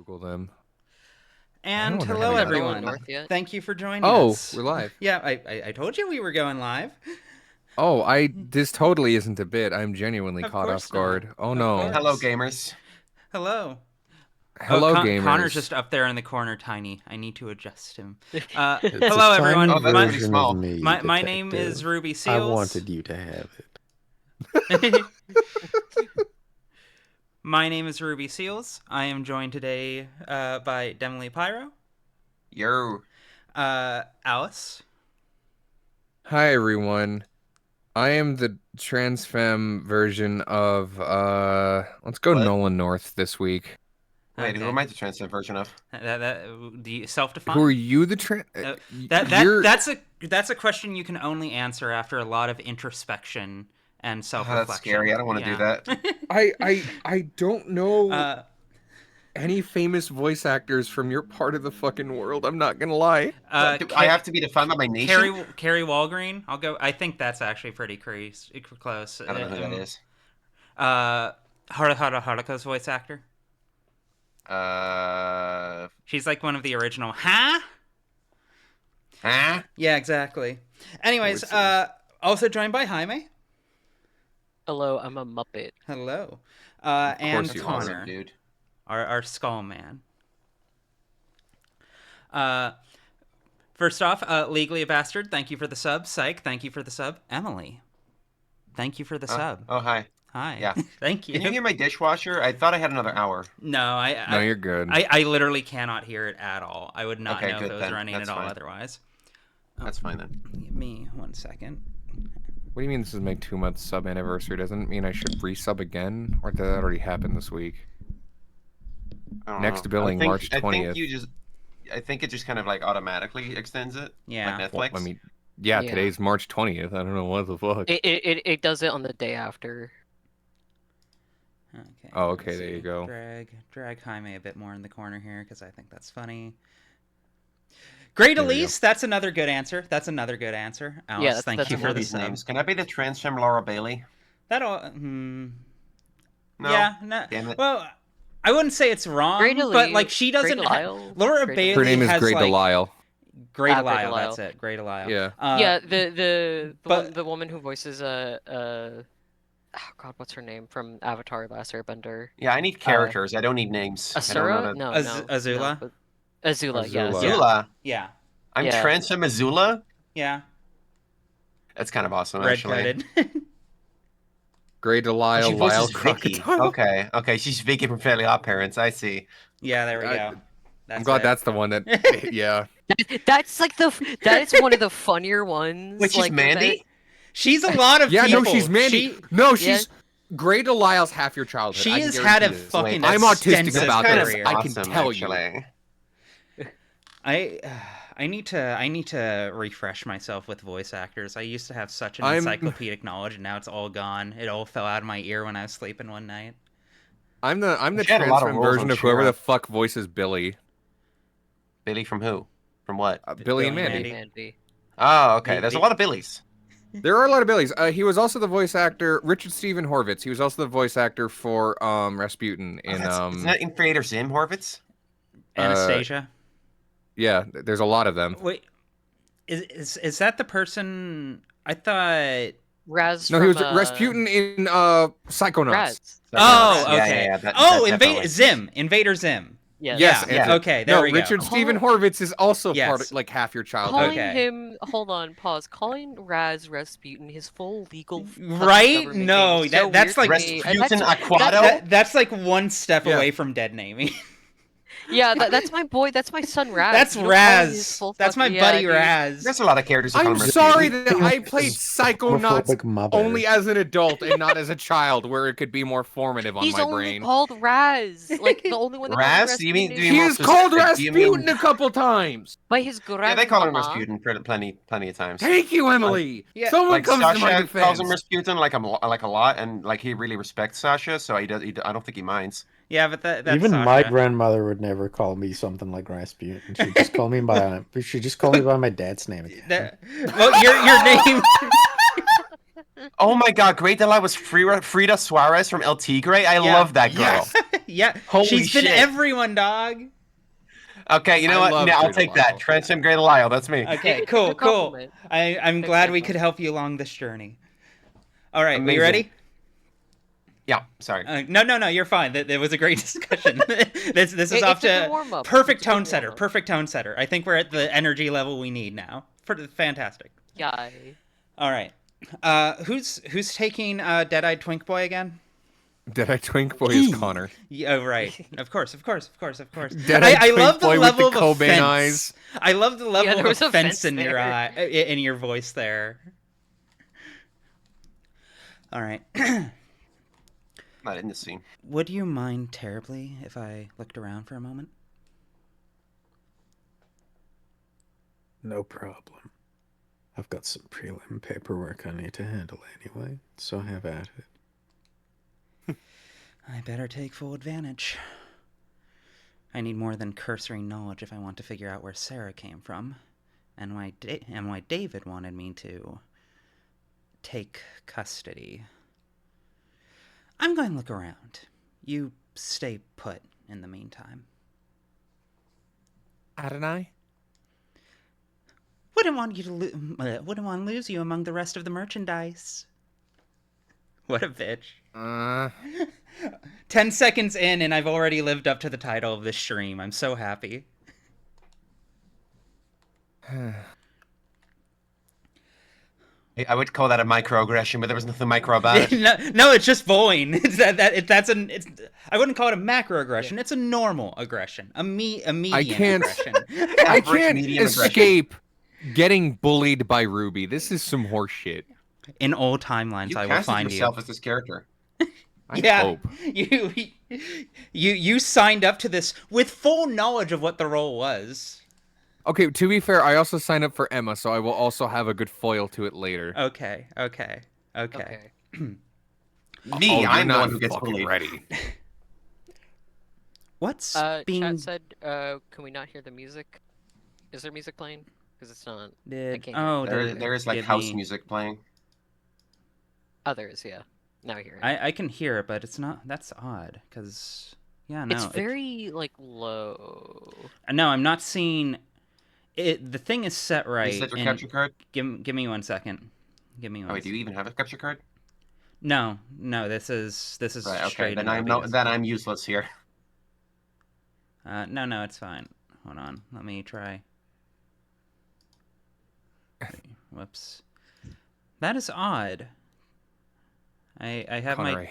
Google them. And I don't hello, have any everyone. North yet? Thank you for joining Oh, us. we're live. Yeah, I told you we were going live. Oh, this totally isn't a bit. I'm genuinely Of caught course off guard. not. Oh Of no. course. Hello, gamers. Hello. Hello, gamers. Connor's gamers. just up there in the corner, tiny. I need to adjust him. It's Hello, a everyone. Oh, that's tiny pretty version small. of me, My name is detective. Ruby I Seals. wanted you to have it. My name is Ruby Seals. I am joined today by Demily Pyro, Yo. Alice, Hi, everyone. I am the trans femme version of, let's go What? Nolan North this week. Wait, Okay. who am I the translate version of? Do you self-define? Who are you, the trans... That's a question you can only answer after a lot of introspection and Oh, self-reflection. that's scary. I don't want to do that. I don't know that. any famous voice actors from your part of the fucking world. I'm not gonna lie. Do I have to be defined by my nation? Carrie Walgreen. I'll go. I think that's actually pretty close. I don't know who that is. Haruka's voice actor. She's like one of the original. Huh? Huh? Yeah, exactly. Anyways, also joined by Jaime. Hello, I'm a Muppet. Hello. And course you are. Connor, Awesome, dude. our skull man. First off, Legally a Bastard, thank you for the sub. Psych, thank you for the sub. Emily, thank you for the sub. Oh, hi. Hi. yeah. Thank you. Can you hear my dishwasher? I thought I had another hour. No, No, you're good. I literally cannot hear it at all. I would not Okay, know if good it was then. running That's at all fine. otherwise. That's fine then. Give me 1 second. What do you mean this is my 2-month sub anniversary? Doesn't it mean I should resub again? Or did that already happen this week? I don't Next know. billing, March 20th. I think it just kind of like automatically extends it. Yeah. Like Well, Netflix. I mean, yeah, Yeah. today's March 20th. I don't know what the fuck. It does it on the day after. Okay. Oh, let's okay, there you see. go. Drag Jaime a bit more in the corner here because I think that's funny. Great There we go. Elise, that's another good answer. Alice, Yeah, thank that's you a for the These sub. names. Can I be the trans femme Laura Bailey? That'll. No. Yeah. No. Damn it. Well, I wouldn't say it's wrong, Great but like she Great doesn't. Delisle? Laura Great Bailey Her name is has Great like Delisle. Great Great Delisle. Delisle. That's it. Great Delisle. Yeah. Yeah, the but- woman who voices oh god, what's her name from Avatar: Last Airbender? Yeah, I need characters. I don't need names. I don't know Asura? that- No, Azula? no, but- Azula, yeah. Azula. Azula. Yeah. I'm Yeah. trans femme Azula? Yeah. That's kind of awesome, Red actually. coded. Great Oh, Delisle, she Lyle voices Vicky. Crocodile. Okay, she's Vicky from Fairly Odd Parents. I see. Yeah. There we I- go. I'm glad it. that's the one that. Yeah. That's like that is one of the funnier ones. Which like, is Mandy? She's a lot of Yeah, people. no, she's Mandy. No, she's. Great Delisle's half your childhood. She I can has had a guarantee this. fucking I'm autistic extensive about kind this. of career. I can awesome, tell you. actually. I need to refresh myself with voice actors. I used to have such an I'm- encyclopedic knowledge, and now it's all gone. It all fell out of my ear when I was sleeping one night. I'm the She had a lot of trans roles version on of whoever She-Ra. the fuck voices Billy. Billy from who? From what? Billy and Billy and Mandy. Mandy. Oh, okay. The- There's a the- lot of Billies. There are a lot of Billies. He was also the voice actor, Richard Stephen Horvitz. He was also the voice actor for Rasputin in Isn't that Infiltrator Zim Horvitz? Anastasia. yeah. There's a lot of them. Wait, is that the person? I thought. Raz. No, from, he was Rasputin in Psychonauts. Raz. Oh, Yeah, okay. yeah, that Invader definitely. Invader Zim. Yeah. Yes, Yeah. and- Okay, there no, we go. Richard Stephen Horvitz is also Yes. part of, like half your childhood. Calling Okay. him, hold on, pause. Calling Raz Rasputin his full legal fucking Right? government No, name is so that's weird like- to me. Rasputin That's- Aquato? That's like one step Yeah. away from dead naming. Yeah, that's my boy. That's my son Raz. That's You don't call him his Raz. full That's my fucking- buddy yeah, dude. Raz. There's a lot of characters. that call I'm him sorry Rasputin. that I played Psychonauts Homophobic mother. only as an adult and not as a child, where it could be more formative on He's my only brain. called Raz. Like the only one that calls Raz? Rasputin You mean- is do you He mean is more called specific, do you mean- Rasputin a couple times. by his Yeah, grandma. they call him Rasputin plenty of times. Thank you, Emily. Yeah. Someone Like comes to my Sasha defense. calls him Rasputin like a lot, and like he really respects Sasha, so I don't think he minds. Yeah, but that's Even Sasha. my grandmother would never call me something like Rasputin. She'd just call me by my dad's name again. Well, your name. Oh my God, Great Delight was Frida Suarez from El Tigre. I Yeah. love that girl. Yes. Yeah, Holy she's been shit. everyone, dog. Okay, you know I what? love Yeah, I'll Great take Delisle. that. Transcend Great Delisle. That's me. Okay, It's a cool, good cool. compliment. I'm Good glad we compliment. could help you along this journey. All right, we Amazing. ready? Yeah, sorry. No, you're fine. That was a great discussion. this is It's off a good to warm-up. perfect It's a good tone setter. warm-up. Perfect tone setter. I think we're at the energy level we need now. Fantastic. Yeah. All right. Who's taking Dead-Eyed Twink Boy again? Dead-Eye Twink Boy is Connor. Yeah, oh, right. Of course. Dead-Eyed I Twink love the Boy with level the of Cobain offense. eyes. I love the level there of was a offense fence in your there. in your voice there. All right. Not in this scene. Would you mind terribly if I looked around for a moment? No problem. I've got some prelim paperwork I need to handle anyway, so have at it. I better take full advantage. I need more than cursory knowledge if I want to figure out where Sarah came from, and why David wanted me to take custody. I'm going to look around. You stay put in the meantime. Adonai? Wouldn't want to lose you among the rest of the merchandise. What a bitch. 10 seconds in and I've already lived up to the title of this stream. I'm so happy. I would call that a microaggression, but there was nothing micro about it. No, it's just bullying. I wouldn't call it a macroaggression. It's a normal aggression. A medium aggression. I Average can't medium aggression. escape getting bullied by Ruby. This is some horse shit. In all timelines, You I will casted find yourself you. as this character. I hope. You signed up to this with full knowledge of what the role was. Okay, to be fair, I also signed up for Emma, so I will also have a good foil to it later. Okay. Okay. Me, Oh, I'm you're the one not who gets fucking bullied. ready. What's Chat being said, can we not hear the music? Is there music playing? Because it's not. did? can't hear Oh, There is like give house me- music playing. Others, yeah. Now I hear it. I can hear it, but it's not. That's odd, because yeah, no, it's very like low. No, I'm not seeing it. The thing is set right. Is that your and capture card? give me 1 second. Give me one. Oh wait, do you even have a capture card? No. This is Right, okay. straight. Then in OBS. I'm useless here. No, it's fine. Hold on. Let me try. Whoops. That is odd. I have Connor,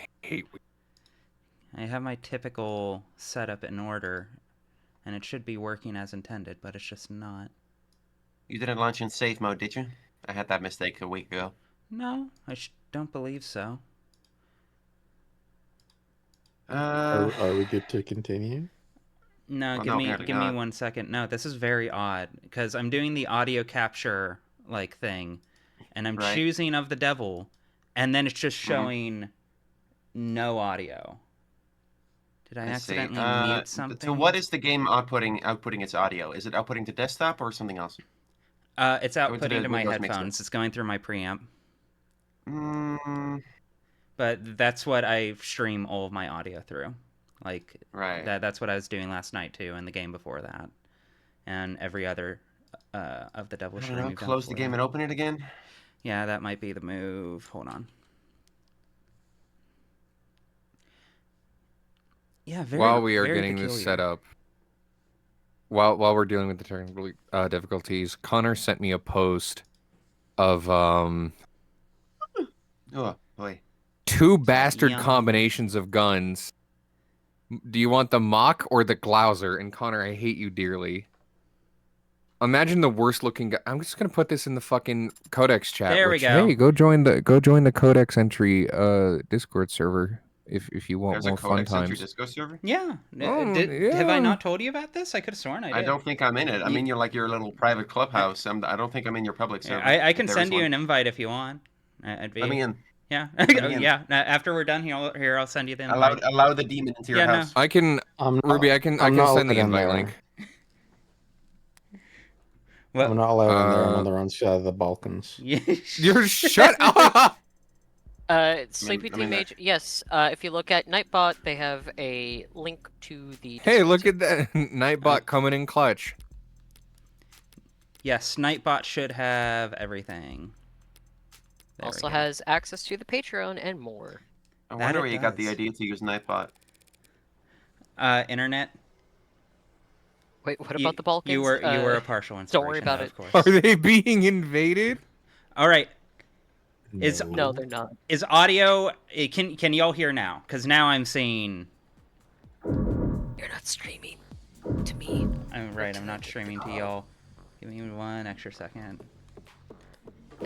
I have my typical setup in order, and it should be working as intended, but it's just not. You didn't launch in safe mode, did you? I had that mistake a week ago. No, I don't believe so. Are we good to continue? No, Well, give no, me apparently give me not. 1 second. No, this is very odd because I'm doing the audio capture like thing, and I'm Right. choosing of the devil, and then it's just Mhm. showing no audio. Did I Let's see. accidentally mute something? So what is the game outputting its audio? Is it outputting to desktop or something else? It's Go into outputting the to my Windows Mixer. headphones. It's going through my preamp. Mm, But that's what I stream all of my audio through. Like right. that's what I was doing last night too, and the game before that, and every other of the devil I stream. don't know. we've done Close the before game that. and open it again. Yeah, that might be the move. Hold on. Yeah, very. While we are very getting this peculiar. set up, while we're dealing with the technical difficulties, Connor sent me a post of Oh boy. 2 bastard Yum. combinations of guns. Do you want the Mach or the Glauser? And Connor, I hate you dearly. Imagine the worst looking guy. I'm just gonna put this in the fucking Codex chat. There we which, go. Hey, go join the Codex entry Discord server if you want There's a more fun Codex entry times. Disco server. Yeah. Oh, Have I yeah. not told you about this? I could have sworn I did. I don't think I'm in it. I'm in your little private clubhouse. I don't think I'm in your public Yeah, server. I if can there send is you one. an invite if you want. I'd be. Let me in. Yeah. me in. Yeah. After we're done here, I'll send you the invite. Allow the demon into your Yeah, no. house. I can I'm not, Ruby. I can I'm not send the allowed in invite there. link. Well, I'm not allowed in there. I'm Uh, on the wrong side of the Balkans. yeah. You're shut up. Sleepy I Team mean, Mage. Yes. If you look at Nightbot, they have a link to the. Hey, Discord look server. at that Nightbot coming in clutch. Yes, Nightbot should have everything. There we Also go. has access to the Patreon and more. I That wonder it where you got the does. idea to use Nightbot. Internet. Wait, what You- about the Balkans? You were a partial inspiration. don't worry about it. Of Are course. they being invaded? All right. Is- No, they're not. Is audio? Can y'all hear now? Because now I'm seeing. You're not streaming to me. I'm right. I'm not streaming to y'all. Give me 1 extra second.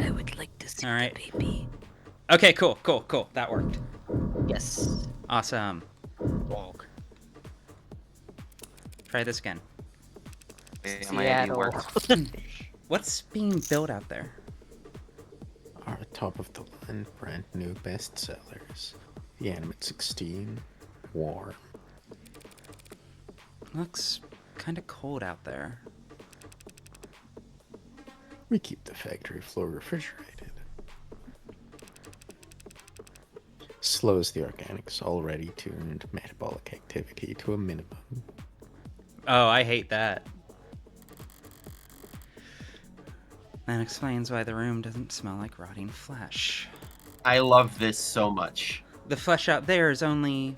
I would like to see All right. the baby. Okay. Cool. That worked. Yes. Awesome. Try this again. Yeah, my idea Seattle. worked. What's being built out there? Our top of the line, brand new bestsellers. The Animate 16, Warm. Looks kind of cold out there. We keep the factory floor refrigerated. Slows the organics already tuned metabolic activity to a minimum. Oh, I hate that. That explains why the room doesn't smell like rotting flesh. I love this so much. The flesh out there is only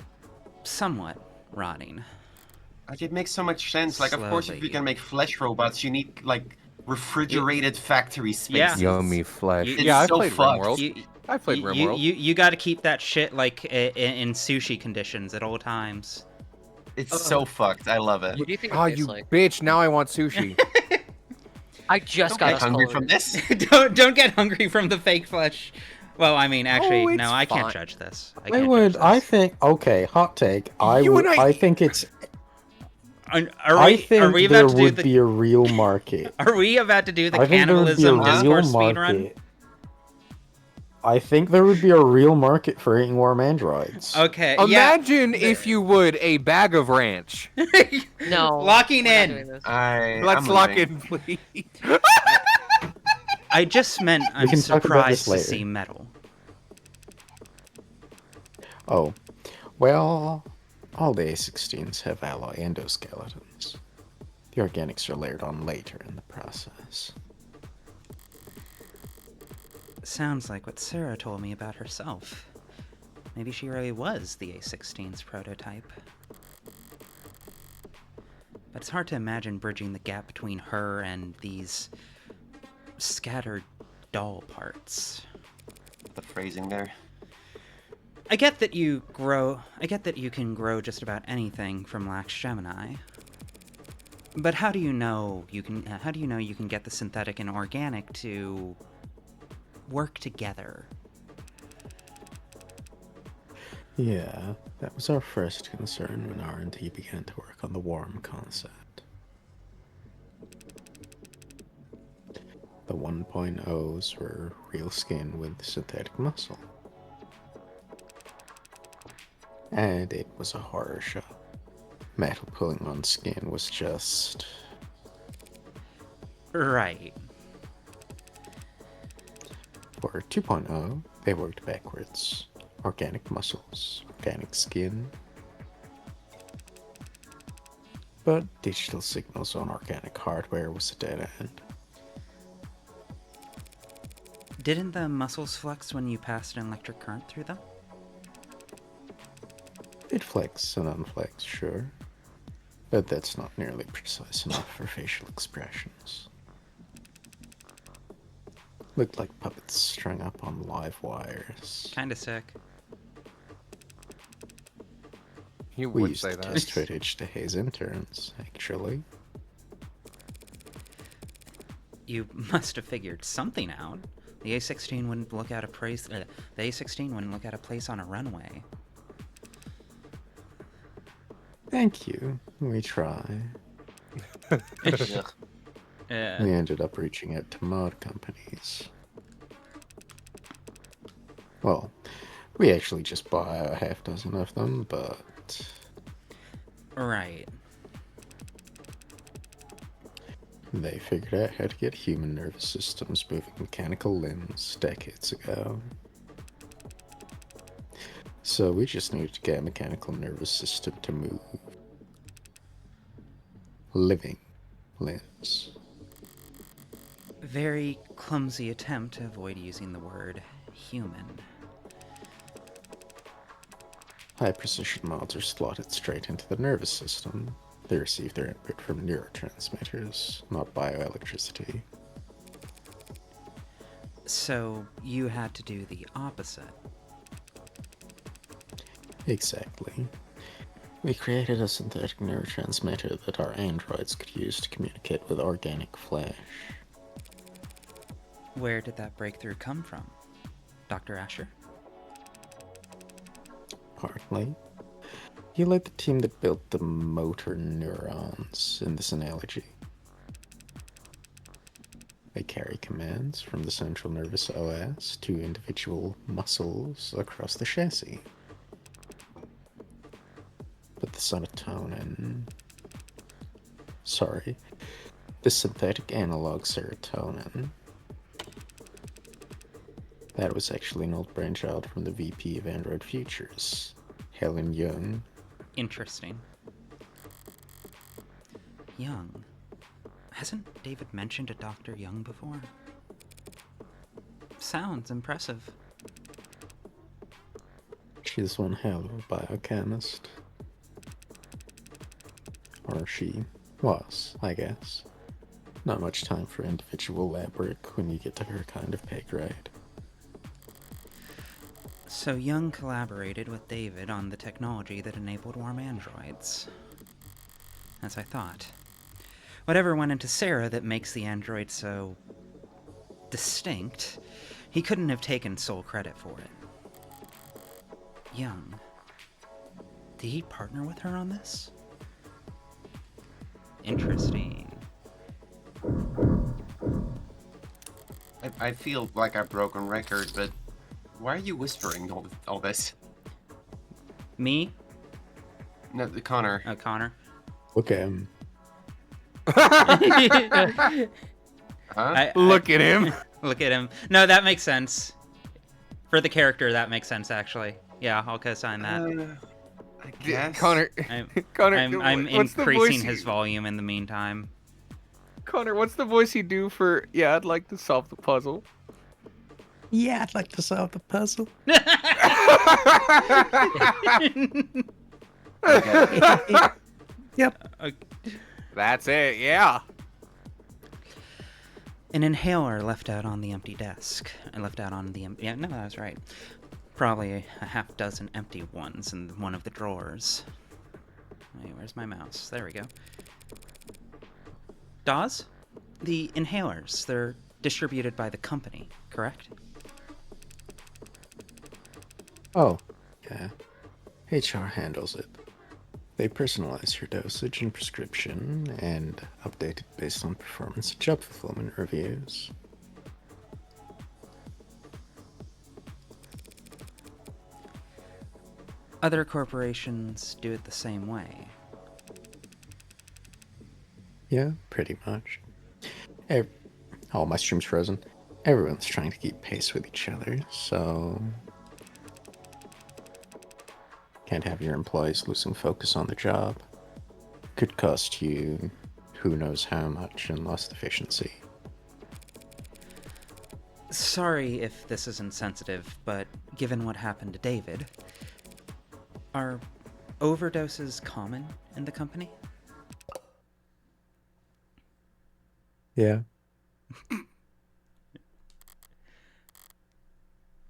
somewhat rotting. Like, it makes so much sense. Like, of course, if you Slowly. can make flesh robots, you need, like, refrigerated factory spaces. Yeah. Yummy flesh. It's Yeah, I so played fucked. RimWorld. You, I played RimWorld. you got to keep that shit like in sushi conditions at all times. It's so fucked. I love it. What do you think it Oh, tastes you like? bitch! Now I want sushi. I just Don't got get us hungry colored. from this. don't get hungry from the fake flesh. Well, I mean, actually, Oh, it's no, I can't fine. judge this. I can't would. judge I this. think. Okay, hot take. You and I- I think it's. Are There we about to do would the? be a real market. Are we about to do the I think there would be a cannibalism real Discord speedrun? market. I think there would be a real market for eating warm androids. Okay. Imagine if you would a bag of ranch. Yeah. No. Locking we're not in. doing this. Let's I'm lock leaving. in, please. I just meant I'm can talk about this surprised to later. see metal. Oh, well, all the A16s have alloy endoskeletons. The organics are layered on later in the process. Sounds like what Sarah told me about herself. Maybe she really was the A16's prototype. But it's hard to imagine bridging the gap between her and these scattered doll parts. The phrasing there. I get that you can grow just about anything from Lax Gemini. But how do you know you can get the synthetic and organic to work together? Yeah, that was our first concern when R&D began to work on the warm concept. The 1.0s were real skin with synthetic muscle. And it was a horror show. Metal pulling on skin was just... Right. For 2.0, they worked backwards. Organic muscles, organic skin. But digital signals on organic hardware was a dead end. Didn't the muscles flex when you passed an electric current through them? It flex and unflex, sure. But that's not nearly precise enough for facial expressions. Looked like puppets strung up on live wires. Kinda sick. You We would used say the that. test footage to haze interns, actually. You must have figured something out. The A16 wouldn't look at a place. The A16 wouldn't look at a place on a runway. Thank you. We try. Ugh. Yeah. We ended up reaching out to mod companies. Well, we actually just bought a half dozen of them, but Right. they figured out how to get human nervous systems moving mechanical limbs decades ago. So we just need to get a mechanical nervous system to move. Living limbs. Very clumsy attempt to avoid using the word human. High precision mods are slotted straight into the nervous system. They receive their input from neurotransmitters, not bioelectricity. So you had to do the opposite. Exactly. We created a synthetic neurotransmitter that our androids could use to communicate with organic flesh. Where did that breakthrough come from? Dr. Asher? Partly. He led the team that built the motor neurons in this analogy. They carry commands from the central nervous OS to individual muscles across the chassis. But the serotonin... Sorry. The synthetic analog serotonin... That was actually an old brainchild from the VP of Android Futures, Helen Young. Interesting. Young. Hasn't David mentioned a Dr. Young before? Sounds impressive. She's one hell of a biochemist. Or she was, I guess. Not much time for individual lab work when you get to her kind of pay grade. So Young collaborated with David on the technology that enabled warm androids. As I thought. Whatever went into Sarah that makes the android so... distinct, he couldn't have taken sole credit for it. Young. Did he partner with her on this? Interesting. I feel like a broken record, but why are you whispering all this? Me? No, Connor. Connor? Look at him. Huh? Look at him. Look at him. No, that makes sense. For the character, that makes sense, actually. Yeah, I'll co-sign that. I guess. Connor. I'm, Connor. I'm what's the voice increasing you- his volume in the meantime. Connor, what's the voice you do for? Yeah, I'd like to solve the puzzle. Yeah, I'd like to solve the puzzle. Yep. That's it. Yeah. An inhaler left out on the empty desk. I left out on the yeah, no, I was right. Probably a half dozen empty ones in one of the drawers. Wait, where's my mouse? There we go. Dawes? The inhalers, they're distributed by the company, correct? Oh, yeah. HR handles it. They personalize your dosage and prescription and update it based on performance and job fulfillment reviews. Other corporations do it the same way. Yeah, pretty much. Oh, my stream's frozen. Everyone's trying to keep pace with each other, so... Can't have your employees losing focus on the job. Could cost you who knows how much in lost efficiency. Sorry if this is insensitive, but given what happened to David, are overdoses common in the company? Yeah.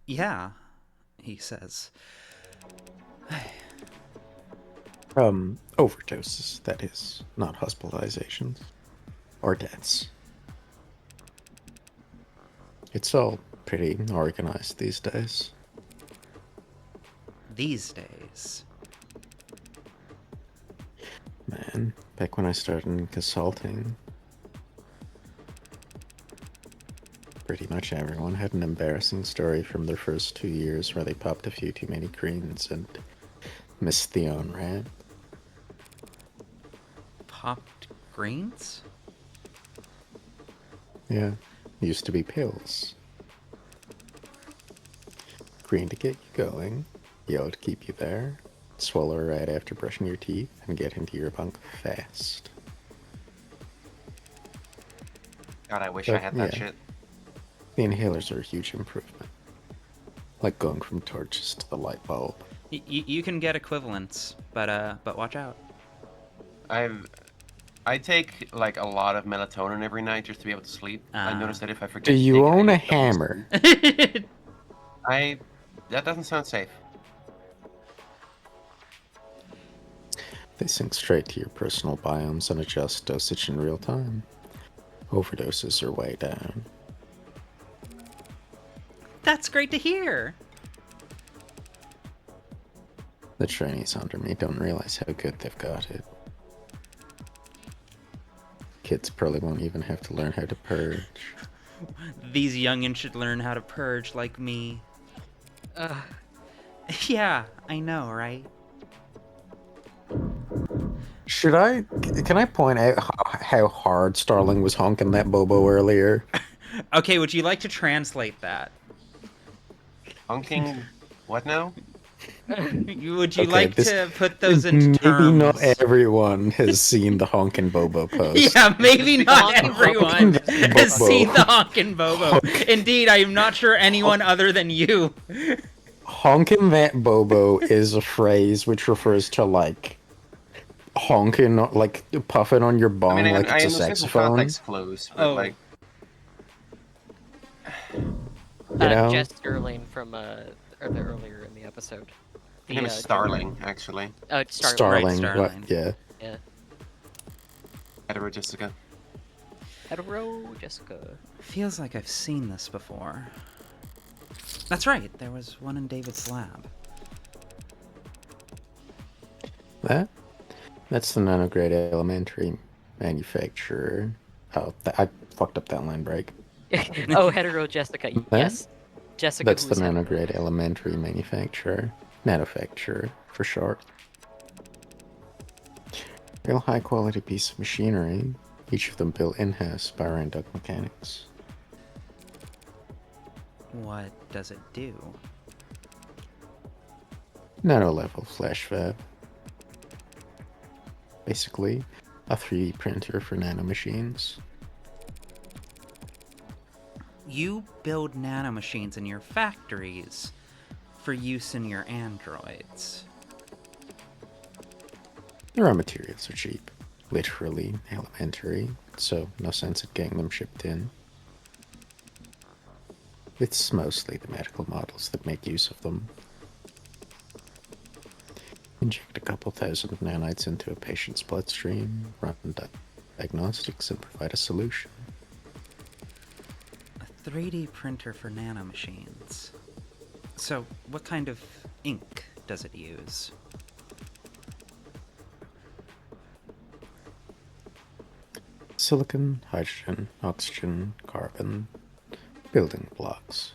Yeah, he says. Overdoses, that is, not hospitalizations. Or deaths. It's all pretty organized these days. These days. Man, back when I started in consulting, pretty much everyone had an embarrassing story from their first 2 years where they popped a few too many greens and missed the on-ramp. Popped greens? Yeah, used to be pills. Green to get you going, Yo to keep you there. Swallow right after brushing your teeth and get into your bunk fast. God, I wish I But, had that yeah. shit. The inhalers are a huge improvement. Like going from torches to the light bulb. You can get equivalents, but watch out. I take like a lot of melatonin every night just to be able to sleep. I Ah. noticed that if I forget Do to you take it, own I a don't hammer? sleep. That doesn't sound safe. They sync straight to your personal biomes and adjust dosage in real time. Overdoses are way down. That's great to hear. The trainees under me don't realize how good they've got it. Kids probably won't even have to learn how to purge. These youngins should learn how to purge like me. Uh, Yeah, I know, right? Can I point out how hard Starling was honking that Bobo earlier? Okay, would you like to translate that? Honking, what now? Would you Okay, like this- to put those into Maybe terms? not everyone has seen the honkin' Bobo post. Yeah, maybe not Honkin' everyone Bobo. has seen the Honkin' Bobo. Indeed, I am not sure anyone other than you. Honkin' that Bobo is a phrase which refers to like honking, like puffing on your bong I mean, like I it's a understand the saxophone. context clues, but Oh. like, You know? Jess Sterling from or the earlier in the episode. his name is Starling, actually. Starling. Starling, Starling. what? Yeah. Yeah. Edward Jessica. Hetero Jessica. Feels like I've seen this before. That's right, there was one in David's lab. That's the nanograde elementary manufacturer. Oh, I fucked up that line break. Oh, hetero Jessica. Yes. Jessica. That's the who's hetero. nanograde elementary manufacturer. Nanofacturer, for short. Real high quality piece of machinery, each of them built in-house by Randog Mechanics. What does it do? Nano-level flash fab. Basically, a 3D printer for nanomachines. You build nanomachines in your factories for use in your androids. The raw materials are cheap, literally elementary, so no sense in getting them shipped in. It's mostly the medical models that make use of them. Inject a couple thousand nanites into a patient's bloodstream, run diagnostics, and provide a solution. A 3D printer for nanomachines. So, what kind of ink does it use? Silicon, hydrogen, oxygen, carbon, building blocks.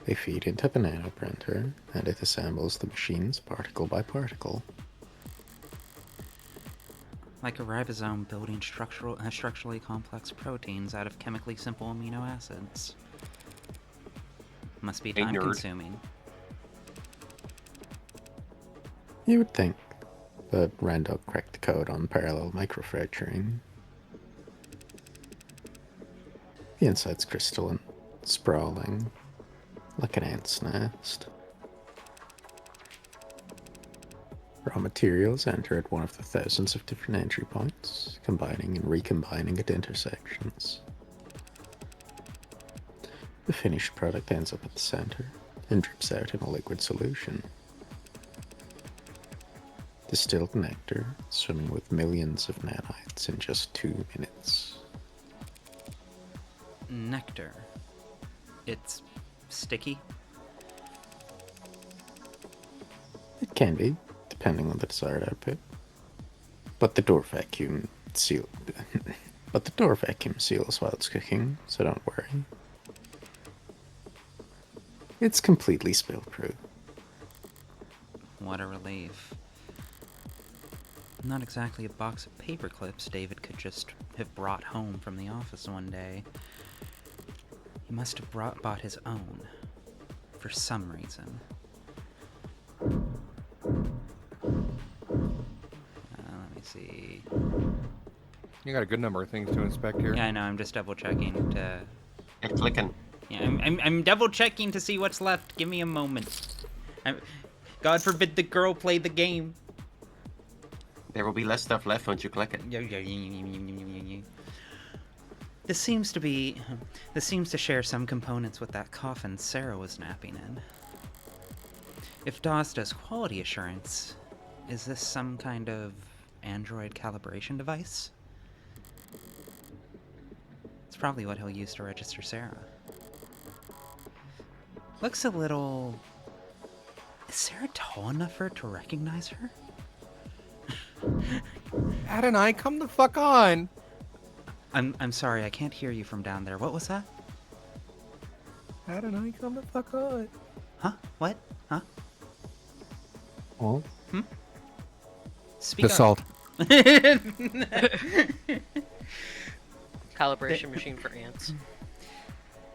They feed into the nanoprinter, and it assembles the machines particle by particle. Like a ribosome building structurally complex proteins out of chemically simple amino acids. Must be Hey, nerd. time-consuming. You would think, but Randog cracked the code on parallel microfracturing. The inside's crystalline, sprawling, like an ant's nest. Raw materials enter at one of the thousands of different entry points, combining and recombining at intersections. The finished product ends up at the center and drips out in a liquid solution. Distilled nectar, swimming with millions of nanites in just 2 minutes. Nectar. It's sticky? It can be, depending on the desired output. But the door vacuum seals while it's cooking, so don't worry. It's completely spill-proof. What a relief. Not exactly a box of paper clips David could just have brought home from the office one day. He must have bought his own. for some reason. Let me see. You got a good number of things to inspect here. Yeah, I know. I'm just double checking to. It's clicking. Yeah, I'm double checking to see what's left. Give me a moment. God forbid the girl play the game. There will be less stuff left once you click it. This seems to share some components with that coffin Sarah was napping in. If DAWS does quality assurance, is this some kind of Android calibration device? It's probably what he'll use to register Sarah. Looks a little... Is Sarah tall enough for it to recognize her? Adonai, come the fuck on! I'm sorry, I can't hear you from down there. What was that? Adonai, come the fuck on. Huh? What? Huh? Well, Speak The up. salt. Calibration machine for ants.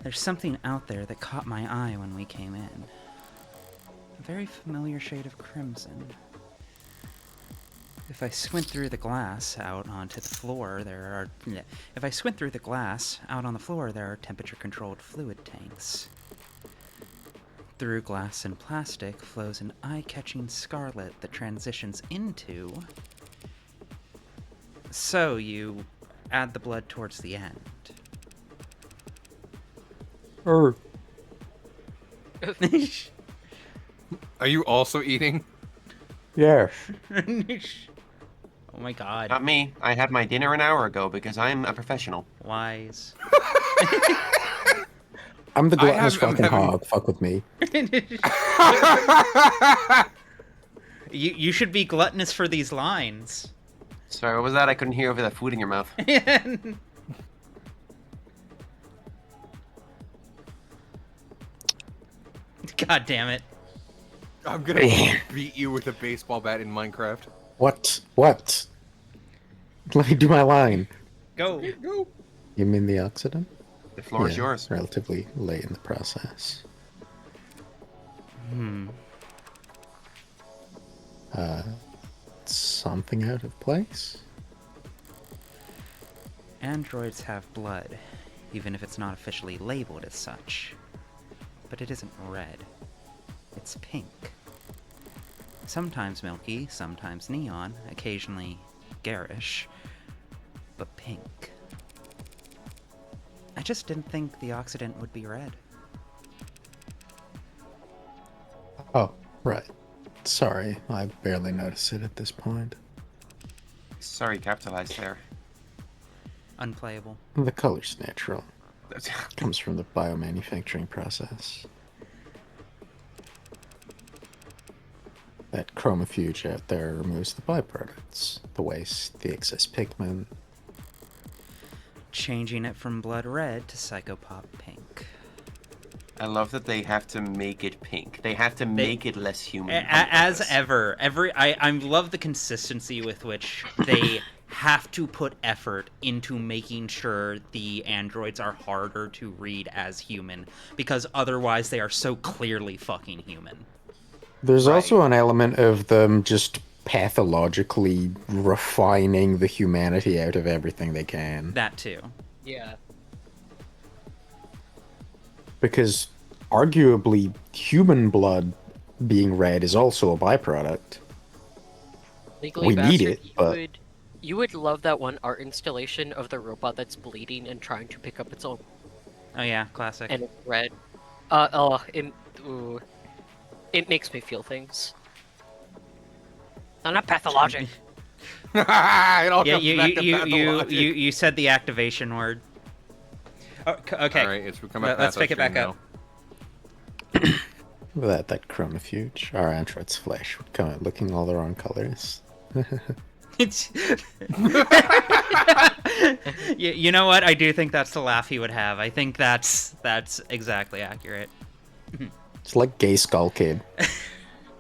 There's something out there that caught my eye when we came in. A very familiar shade of crimson. If I squint through the glass out onto the floor, there are temperature-controlled fluid tanks. Through glass and plastic flows an eye-catching scarlet that transitions into... So you add the blood towards the end. Are you also eating? yes. Oh my god. Not me. I had my dinner an hour ago because I'm a professional. Wise. I'm the gluttonous I'm fucking having- hog. Fuck with me. You should be gluttonous for these lines. Sorry, what was that? I couldn't hear over that food in your mouth. God damn it. I'm gonna beat you with a baseball bat in Minecraft. What? What? Let me do my line. Go. Go. You mean the Occident? The floor is yours. Relatively late in the process. Something out of place? Androids have blood, even if it's not officially labeled as such. But it isn't red. It's pink. Sometimes milky, sometimes neon, occasionally garish, but pink. I just didn't think the Occident would be red. Oh, right. Sorry, I barely noticed it at this point. Sorry, capitalized there. Unplayable. The color's natural. Comes from the biomanufacturing process. That chromofuge out there removes the byproducts, the waste, the excess pigment. Changing it from blood red to psychopop pink. I love that they have to make it pink. They have to make it less human. on As purpose. ever, I love the consistency with which they have to put effort into making sure the androids are harder to read as human, because otherwise they are so clearly fucking human. There's Right. also an element of them just pathologically refining the humanity out of everything they can. That too. Yeah. Because arguably human blood being red is also a byproduct. Legally We need Bastard, it, but- you would love that one art installation of the robot that's bleeding and trying to pick up its own, Oh yeah, classic. and it's red. It makes me feel things. I'm not pathologic. It all Yeah, comes back to pathologic. you said the activation word. Oh, okay. All right, it's become a Let's pick it back patho up. stream That chromofuge, our android's flesh would come out looking all the wrong colors. It's... you know what? I do think that's the laugh he would have. I think that's exactly accurate. It's like Gay Skull Kid.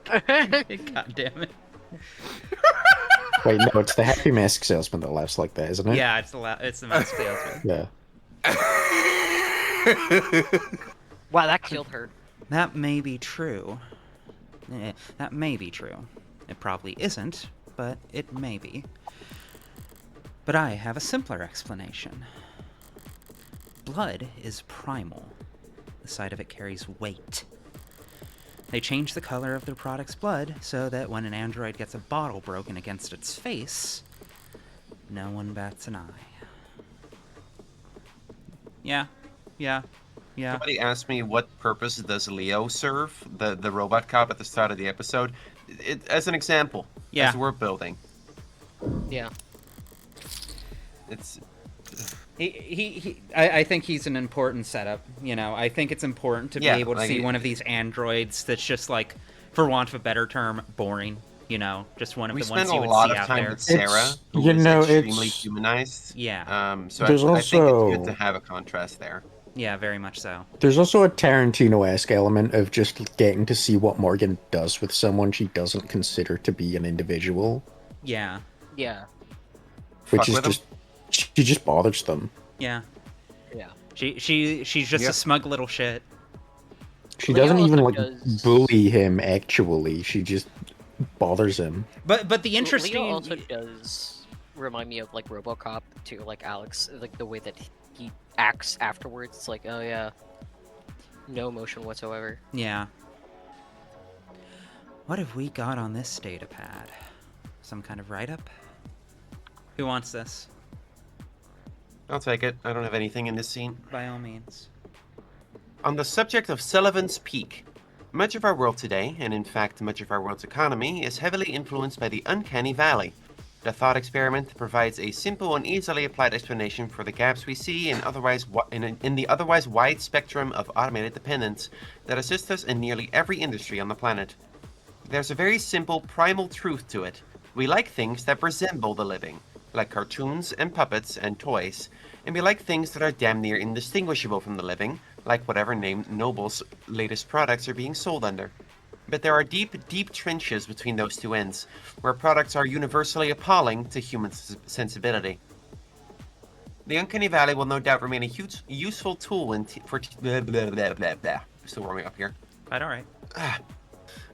God damn it. Wait, no, it's the Happy Mask Salesman that laughs like that, isn't it? Yeah, it's the mask salesman. Yeah. Wow, that killed her. That may be true. That may be true. It probably isn't, but it may be. But I have a simpler explanation. Blood is primal. The sight of it carries weight. They change the color of their product's blood so that when an android gets a bottle broken against its face, no one bats an eye. Yeah. Somebody asked me what purpose does Leo serve, the robot cop at the start of the episode. As an example, Yeah. as we're building. Yeah. It's I think he's an important setup. You know, I think it's important to Yeah, be able to like see it- one of these androids that's just like, for want of a better term, boring. You know, just one of we the ones spend you a would lot see of out time there. with Sarah, It's- who you is know, extremely it's- humanized. Yeah. So There's I think it's good also- to have a contrast there. Yeah, very much so. There's also a Tarantino-esque element of just getting to see what Morgan does with someone she doesn't consider to be an individual, Yeah. Yeah. which Fuck is with 'em. just she just bothers them. Yeah. Yeah. She's just Yep. a smug little shit. She Leo doesn't even also like does- bully him actually. She just bothers him. But the Leo interesting also does remind me of like RoboCop too, like Alex, like the way that he acts afterwards. It's like, oh yeah, no emotion whatsoever. Yeah. What have we got on this data pad? Some kind of write-up? Who wants this? I'll take it. I don't have anything in this scene. By all means. On the subject of Sullivan's Peak, much of our world today, and in fact much of our world's economy, is heavily influenced by the uncanny valley. The thought experiment provides a simple and easily applied explanation for the gaps we see in the otherwise wide spectrum of automated dependence that assist us in nearly every industry on the planet. There's a very simple primal truth to it. We like things that resemble the living, like cartoons and puppets and toys, and we like things that are damn near indistinguishable from the living, like whatever name Noble's latest products are being sold under. But there are deep, deep trenches between those two ends, where products are universally appalling to human sensibility. The Uncanny Valley will no doubt remain a huge, useful tool Still warming up here. Quite alright.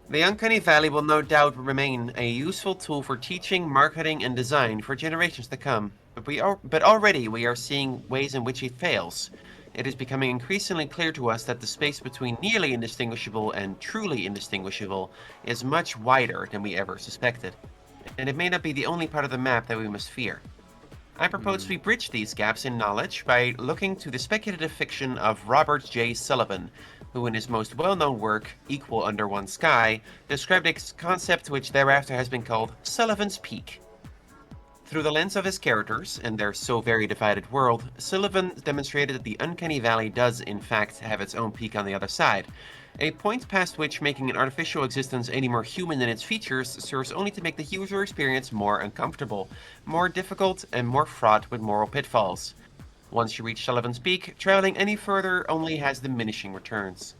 The Uncanny Valley will no doubt remain a useful tool for teaching, marketing, and design for generations to come. But already we are seeing ways in which it fails. It is becoming increasingly clear to us that the space between nearly indistinguishable and truly indistinguishable is much wider than we ever suspected. And it may not be the only part of the map that we must fear. I propose we bridge these gaps in knowledge by looking to the speculative fiction of Robert J. Sullivan, who in his most well-known work, Equal Under One Sky, described a concept which thereafter has been called Sullivan's Peak. Through the lens of his characters and their so very divided world, Sullivan demonstrated that the Uncanny Valley does in fact have its own peak on the other side, a point past which making an artificial existence any more human in its features serves only to make the user experience more uncomfortable, more difficult, and more fraught with moral pitfalls. Once you reach Sullivan's Peak, traveling any further only has diminishing returns.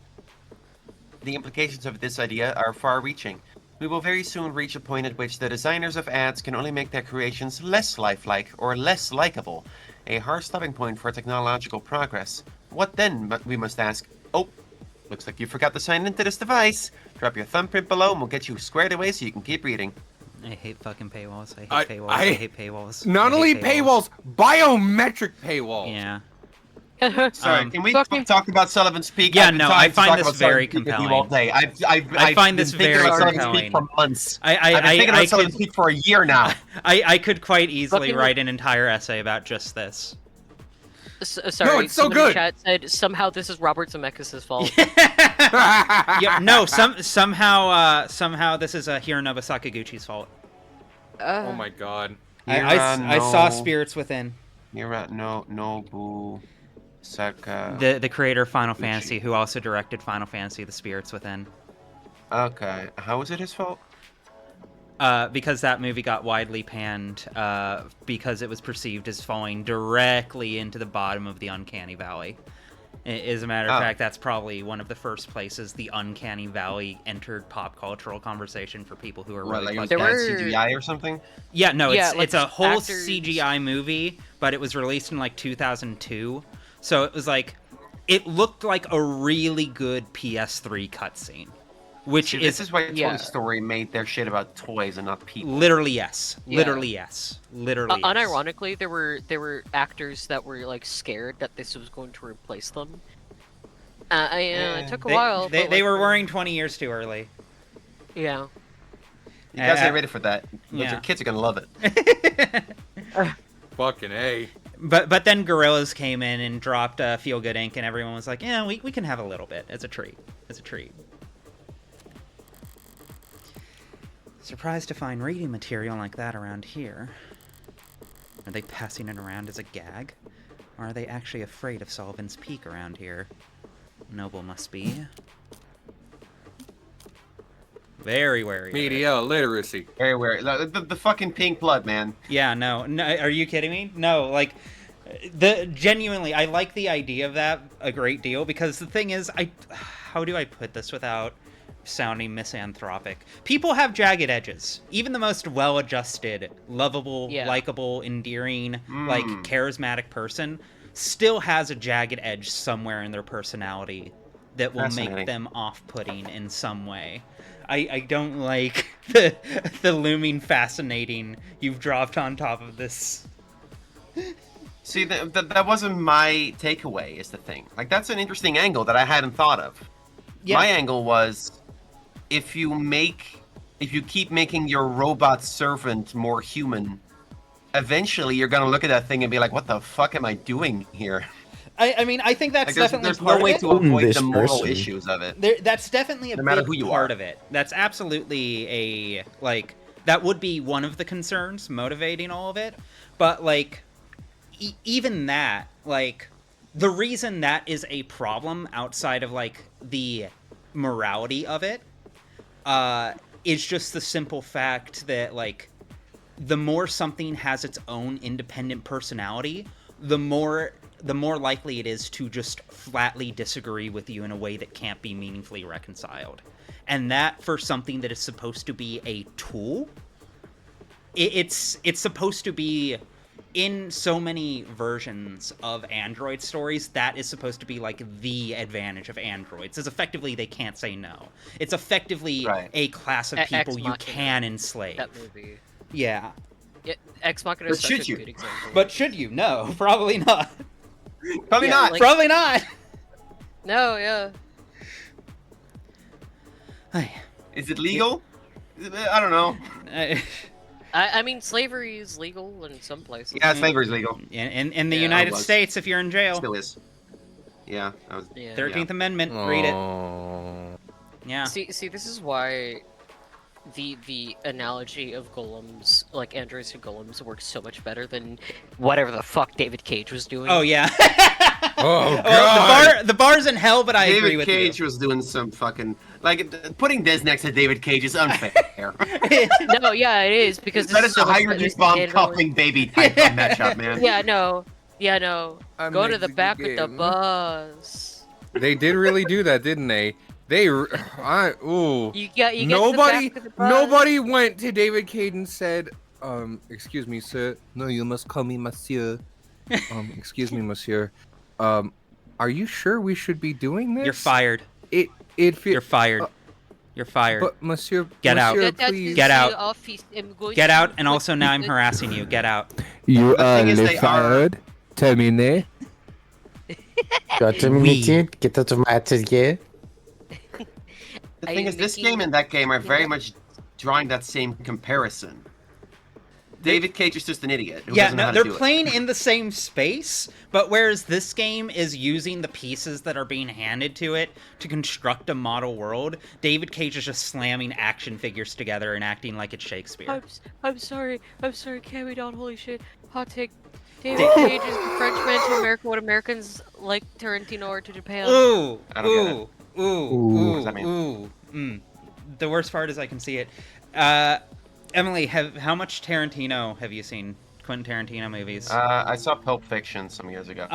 The implications of this idea are far-reaching. We will very soon reach a point at which the designers of ads can only make their creations less lifelike or less likable, a hard stopping point for technological progress. What then, we must ask? Oh, looks like you forgot to sign into this device. Drop your thumbprint below and we'll get you squared away so you can keep reading. I hate fucking paywalls. I I- hate paywalls. I- I hate paywalls. Not I only hate paywalls, biometric paywalls. Yeah. Sorry, can we fucking- talk about Sullivan's Peak? Yeah, I've been no, trying I to find talk this about very Sullivan's Peak with you compelling. all day. I've find this been thinking very about Sullivan's compelling. Peak for months. I I've been thinking about Sullivan's could, Peak for a year now. I could quite easily Fucking- write an entire essay about just this. Sorry, it's so somebody in good. chat said somehow this is Robert Zemeckis' fault. Yeah, no, somehow this is Hironobu Sakaguchi's fault. Oh my god. I saw Spirits Within. Mira no Nobu Saka. The creator of Final Fantasy, who also directed Final Fantasy: The Spirits Within. Okay, how is it his fault? Because that movie got widely panned because it was perceived as falling directly into the bottom of the Uncanny Valley. As a matter of fact, that's probably one of the first places the Uncanny Valley entered pop cultural conversation for people who are What, really like plugged bad in. were- CGI or something? Yeah, no, Yeah, it's like it's a whole actors- CGI movie, but it was released in like 2002. So it was like it looked like a really good PS3 cutscene, which See, is this is why Toy Yeah. Story made their shit about toys and not people. literally yes, Yeah. literally yes, literally. Yes. Unironically, there were actors that were like scared that this was going to replace them. It took a while. They, but, they like, were worrying 20 years too early. Yeah. You guys Uh, ain't ready for that. But yeah. your kids are gonna love it. Fucking A. But then Gorillas came in and dropped Feel Good Inc. and everyone was like, yeah, we can have a little bit. It's a treat. It's a treat. Surprised to find reading material like that around here. Are they passing it around as a gag? Or are they actually afraid of Sullivan's Peak around here? Noble must be. Very wary. of it. Media literacy. Very weird. The fucking pink blood, man. Yeah, no, are you kidding me? No, like, genuinely, I like the idea of that a great deal, because the thing is, how do I put this without sounding misanthropic? People have jagged edges. Even the most well-adjusted, lovable, Yeah. likable, endearing, like, charismatic person still has a jagged edge somewhere in their personality that will make Fascinating. them off-putting in some way. I don't like the looming fascinating you've dropped on top of this. See, that wasn't my takeaway, is the thing. Like, that's an interesting angle that I hadn't thought of. Yeah. My angle was, if you keep making your robot servant more human, eventually you're gonna look at that thing and be like, what the fuck am I doing here? I mean, I think that's Like, there's definitely no part way of it. to avoid This the moral person. issues of it. That's definitely a No matter big who you part are. of it. That's absolutely a, like, that would be one of the concerns motivating all of it. But, like, even that, like, the reason that is a problem outside of, like, the morality of it, is just the simple fact that, like, the more something has its own independent personality, the more likely it is to just flatly disagree with you in a way that can't be meaningfully reconciled. And that, for something that is supposed to be a tool, it's supposed to be, in so many versions of Android stories, that is supposed to be like the advantage of androids, is effectively they can't say no. It's effectively Right. a class of Ex people you Machina. can enslave. That movie. Yeah. Yeah, Ex Machina But is such should a you? good example. But should you? No, probably not. Probably Yeah, not. like- Probably not. No, yeah. Is it legal? I don't know. I mean, slavery is legal in some places. Yeah, slavery is legal. In the Yeah, United it was. States, if you're in jail. Still is. Yeah, I was. Yeah. 13th Amendment, read it. Oh. Yeah. See, this is why the analogy of golems, like androids to golems, works so much better than whatever the fuck David Cage was doing. Oh, yeah. Oh, Well, God. the bar's in hell, but I agree David with Cage you. was doing some fucking putting this next to David Cage is unfair. No, yeah, it is because That this is so a much hydrogen better bomb than coughing baby type of matchup, man. Yeah, no. I'm Go to the Mexican back with the game. bus. They did really do that, didn't they? Ooh. You get to the Nobody, back of the bus. nobody went to David Cage and said, excuse me, sir. No, you must call me monsieur. Excuse me, monsieur. Are you sure we should be doing this? You're fired. It You're fired. You're fired. But monsieur, Get out. monsieur, Get out please. to Get the out. office. I'm going Get to out, and put also now I'm the- harassing you. Get out. You The thing is, they are- Terminé. Got terminated. Get out of my atelier. The Are thing you is, this making- game and that game are very Yeah. much drawing that same comparison. David Cage is just an idiot who Yeah, doesn't know no, how to they're do it. playing in the same space, but whereas this game is using the pieces that are being handed to it to construct a model world, David Cage is just slamming action figures together and acting like it's Shakespeare. I'm sorry, carry down, holy shit. Hot take. David Cage is the Frenchman to America what Americans like Tarantino are to Japan. Ooh, I don't get ooh, ooh, Ooh. ooh, What does that mean? ooh. The worst part is I can see it. Emily, how much Tarantino have you seen? Quentin Tarantino movies? I saw Pulp Fiction some years ago.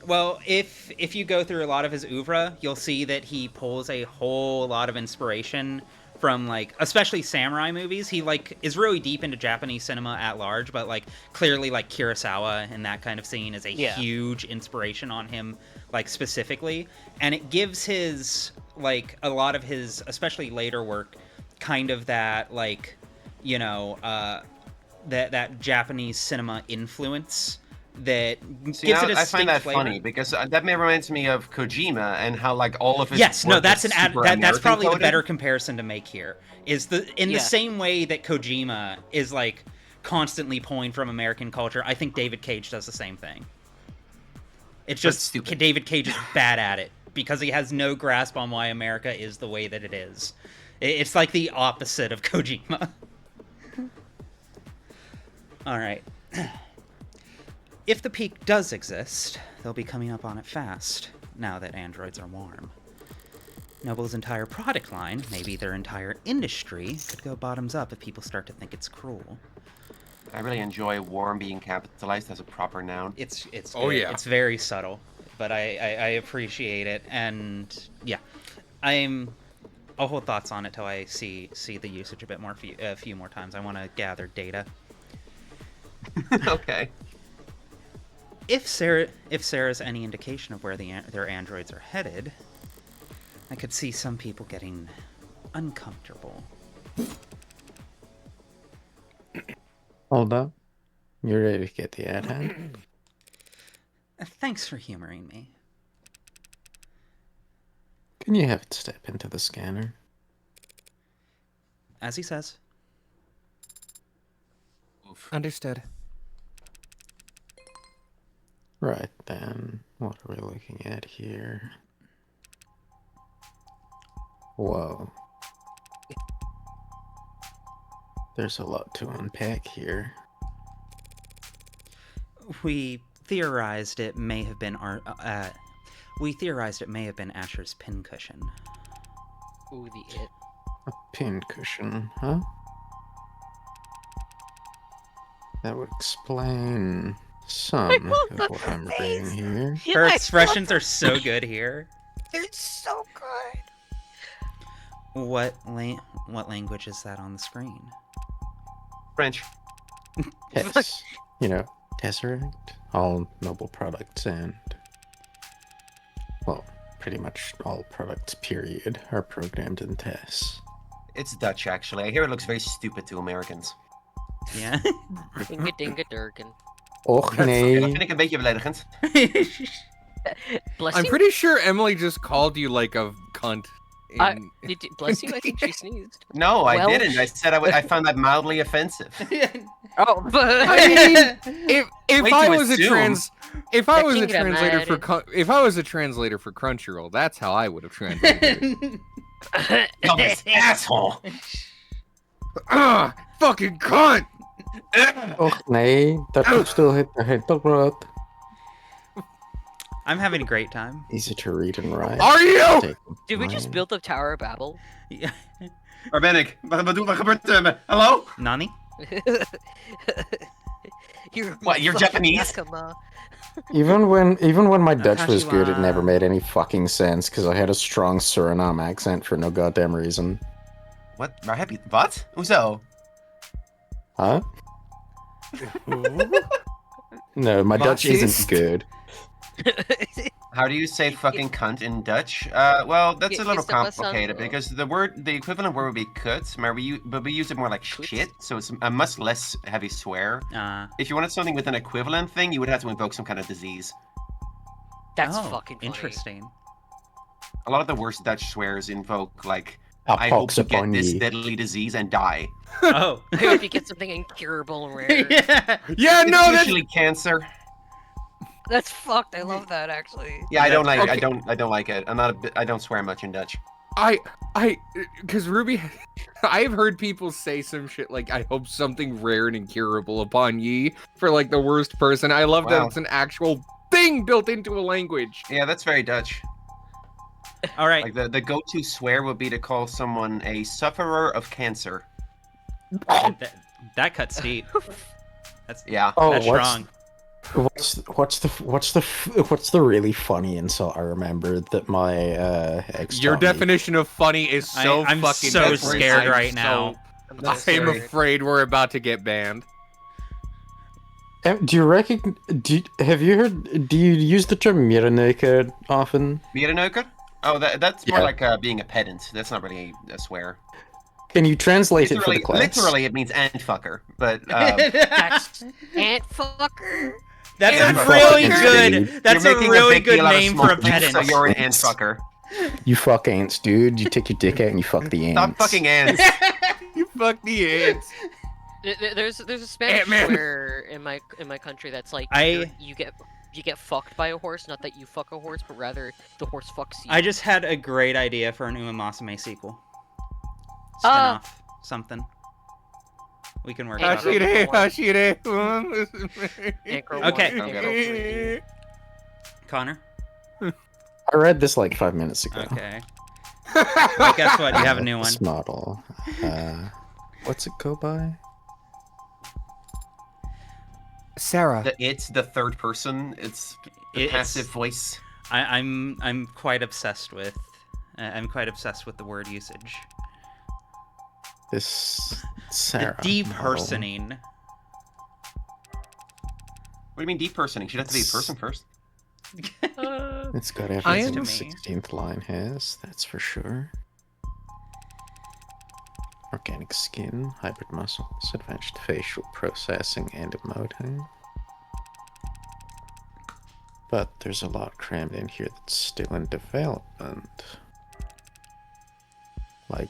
Well, if you go through a lot of his oeuvre, you'll see that he pulls a whole lot of inspiration from like especially samurai movies. He like is really deep into Japanese cinema at large, but like clearly like Kurosawa and that kind of scene is a huge inspiration on him, like specifically, and it gives his like a lot of his especially later work kind of that like that Japanese cinema influence that gives it a I find that flavor. funny because that reminds me of Kojima and how like all of his yes, no, work that's is an super that's American probably the coded. better comparison to make here. Is the same way that Kojima is like constantly pulling from American culture, I think David Cage does the same thing. It's That's just stupid. David Cage is bad at it because he has no grasp on why America is the way that it is. It's like the opposite of Kojima. All right. If the peak does exist, they'll be coming up on it fast, now that androids are warm. Noble's entire product line, maybe their entire industry, could go bottoms up if people start to think it's cruel. I really enjoy warm being capitalized as a proper noun. It's Oh, yeah. it's very subtle, but I appreciate it, and yeah, I'll hold thoughts on it till I see the usage a few more times. I want to gather data. Okay. If Sarah's any indication of where their androids are headed, I could see some people getting uncomfortable. Hold up. You ready to get the ad hand? Thanks for humoring me. Can you have it step into the scanner? As he says. Understood. Right then, what are we looking at here? Whoa. There's a lot to unpack here. We theorized it may have been Asher's pincushion. Ooh, the it. A pincushion, huh? That would explain some of what I'm reading here. Her expressions are so good here. They're so good. What language is that on the screen? French. Yes, Tesseract, all noble products and, well, pretty much all products, period, are programmed in Tess. It's Dutch, actually. I hear it looks very stupid to Americans. Yeah. Dinga dinga durgan. Och Dat nee. vind ik een beetje beledigend. Bless I'm you. pretty sure Emily just called you like a cunt. Bless you. I think she sneezed. No, I Welsh? didn't. I said I found that mildly offensive. Oh, but I mean, if Way I to was assume. if I was a Fucking translator for grammar. if I was a translator for Crunchyroll, that's how I would have translated it. Dumbass asshole. Ah, fucking cunt! Och nee, dat moet stil hit the head brood. I'm having a great time. Easy to read and write. Are you? Take Did we just mine. build the Tower of Babel? Yeah. Waar ben ik? Wat gebeurt er? Hallo? Nani? You're Japanese? Yakama. Even when my Dutch was good, it Kashiwa. never made any fucking sense because I had a strong Suriname accent for no goddamn reason. Wat? Waar heb je... Wat? Hoezo? Huh? No, my Dutch isn't Machist. good. How do you say fucking cunt in Dutch? Well, that's Yeah, a little is that what's on complicated the- because the equivalent word would be kut, but we use it more like Kut? shit, so it's a much less heavy swear. If you wanted something with an equivalent thing, you would have to invoke some kind of disease. That's oh, fucking funny. interesting. A lot of the worst Dutch swears invoke like, A I hope pox you get upon this ye. deadly disease and die. Oh. I hope you get something incurable and rare. Yeah. Yeah, It's no, that's usually cancer. That's fucked. I love that actually. Yeah, I don't like. Okay. I don't like it. I don't swear much in Dutch. because Ruby, I've heard people say some shit like, I hope something rare and incurable upon ye for like the worst person. I love that Wow. it's an actual thing built into a language. Yeah, that's very Dutch. All right. Like the go-to swear would be to call someone a sufferer of cancer. that cuts deep. That's Yeah. Oh, that's what's- strong. What's the really funny insult I remember that my ex Your taught me? definition of funny is so I'm fucking so different. scared I'm right now. I'm I'm scared. afraid we're about to get banned. Do you have you heard? Do you use the term Miraneka often? Miranoka? Oh, that's more Yeah. like being a pedant. That's not really a swear. Can you translate it for the Literally, class? literally, it means ant fucker. But That's ant fucker. That's Yeah, a fuck really ants, good. dude. That's you're a making really big good deal out of name small for a dicks, pedant. So you're an ant fucker. You fuck ants, dude. You take your dick out and you fuck the ants. Stop fucking ants. You fuck the ants. There's a Spanish Ant-Man. swear in my country that's like you get fucked by a horse, not that you fuck a horse, but rather the horse fucks you. I just had a great idea for an Uma Musume sequel. Ah. Spin-off. Something. We can work Hey, on it. Anchor Okay. one, Anchor three. Connor? I read this like 5 minutes ago. Okay. Well, guess what? You have a new one. This model. What's it go by? Sarah. It's the third person. It's the It's- passive voice. I'm quite obsessed with. I'm quite obsessed with the word usage. This Sarah. The model. depersoning. What do you mean depersoning? She'd have to be a person first. It's got I everything am- the 16th line has, that's for sure. Organic skin, hybrid muscles, advanced facial processing, and emoting. But there's a lot crammed in here that's still in development. Like,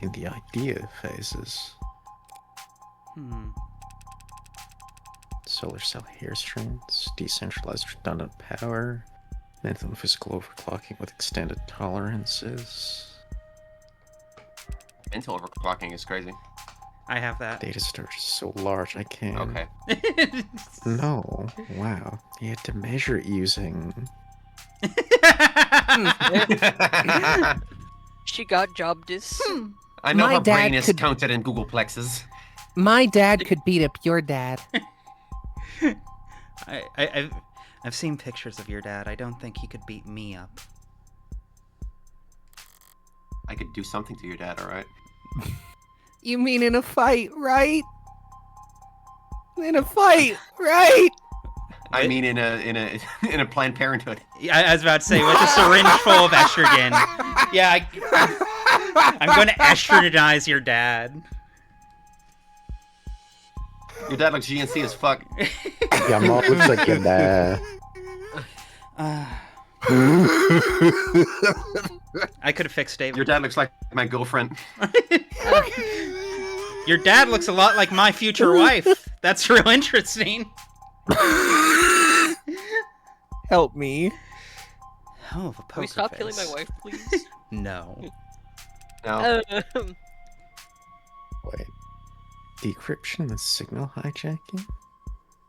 in the idea phases. Solar cell hair strands, decentralized redundant power, mental and physical overclocking with extended tolerances. Mental overclocking is crazy. I have that. Data storage is so large I can't. Okay. No. Wow. You had to measure it using. She got job dis. I know My her brain dad is could- counted in Google Plexes. My dad could beat up your dad. I've seen pictures of your dad. I don't think he could beat me up. I could do something to your dad, alright? You mean in a fight, right? In a fight, right? I mean in a in a Planned Parenthood. Yeah, I was about to say with a syringe full of estrogen. Yeah, I'm going to estrogenize your dad. Your dad looks GNC as fuck. Yeah, mom looks like your dad. I could have fixed David. Your dad looks like my girlfriend. Your dad looks a lot like my future wife. That's real interesting. Help me. Oh, a poker Can we stop killing face. my wife, please? No. No. Wait. Decryption and signal hijacking?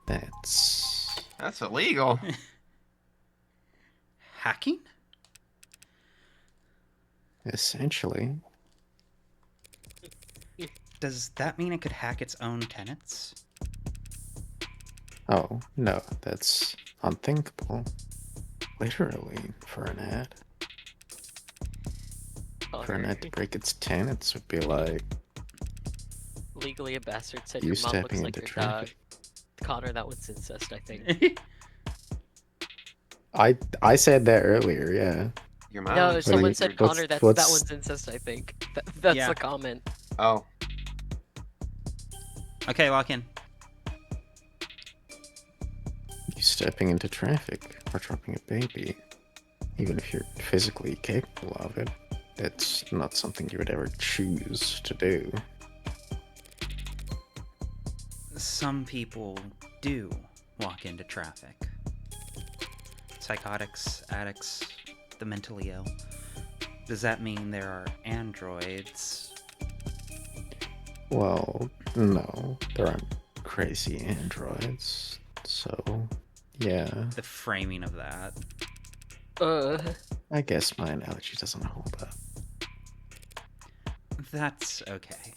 That's. That's illegal. Hacking? Essentially. Does that mean it could hack its own tenants? Oh, no, that's unthinkable. Literally, for an ad. For an ad to break its tenants would be like Legally a bastard said you your mom looks stepping like into your dad. traffic. Connor, that one's incest, I think. I said that earlier, yeah. Your mom? No, looks someone like said your- Connor. That what's- one's incest, I think. That's Yeah. the comment. Oh. Okay, lock in. You stepping into traffic or dropping a baby, even if you're physically capable of it, it's not something you would ever choose to do. Some people do walk into traffic. Psychotics, addicts, the mentally ill. Does that mean there are androids? Well, no, there aren't crazy androids, so yeah, The framing of that. I guess my analogy doesn't hold up. That's okay.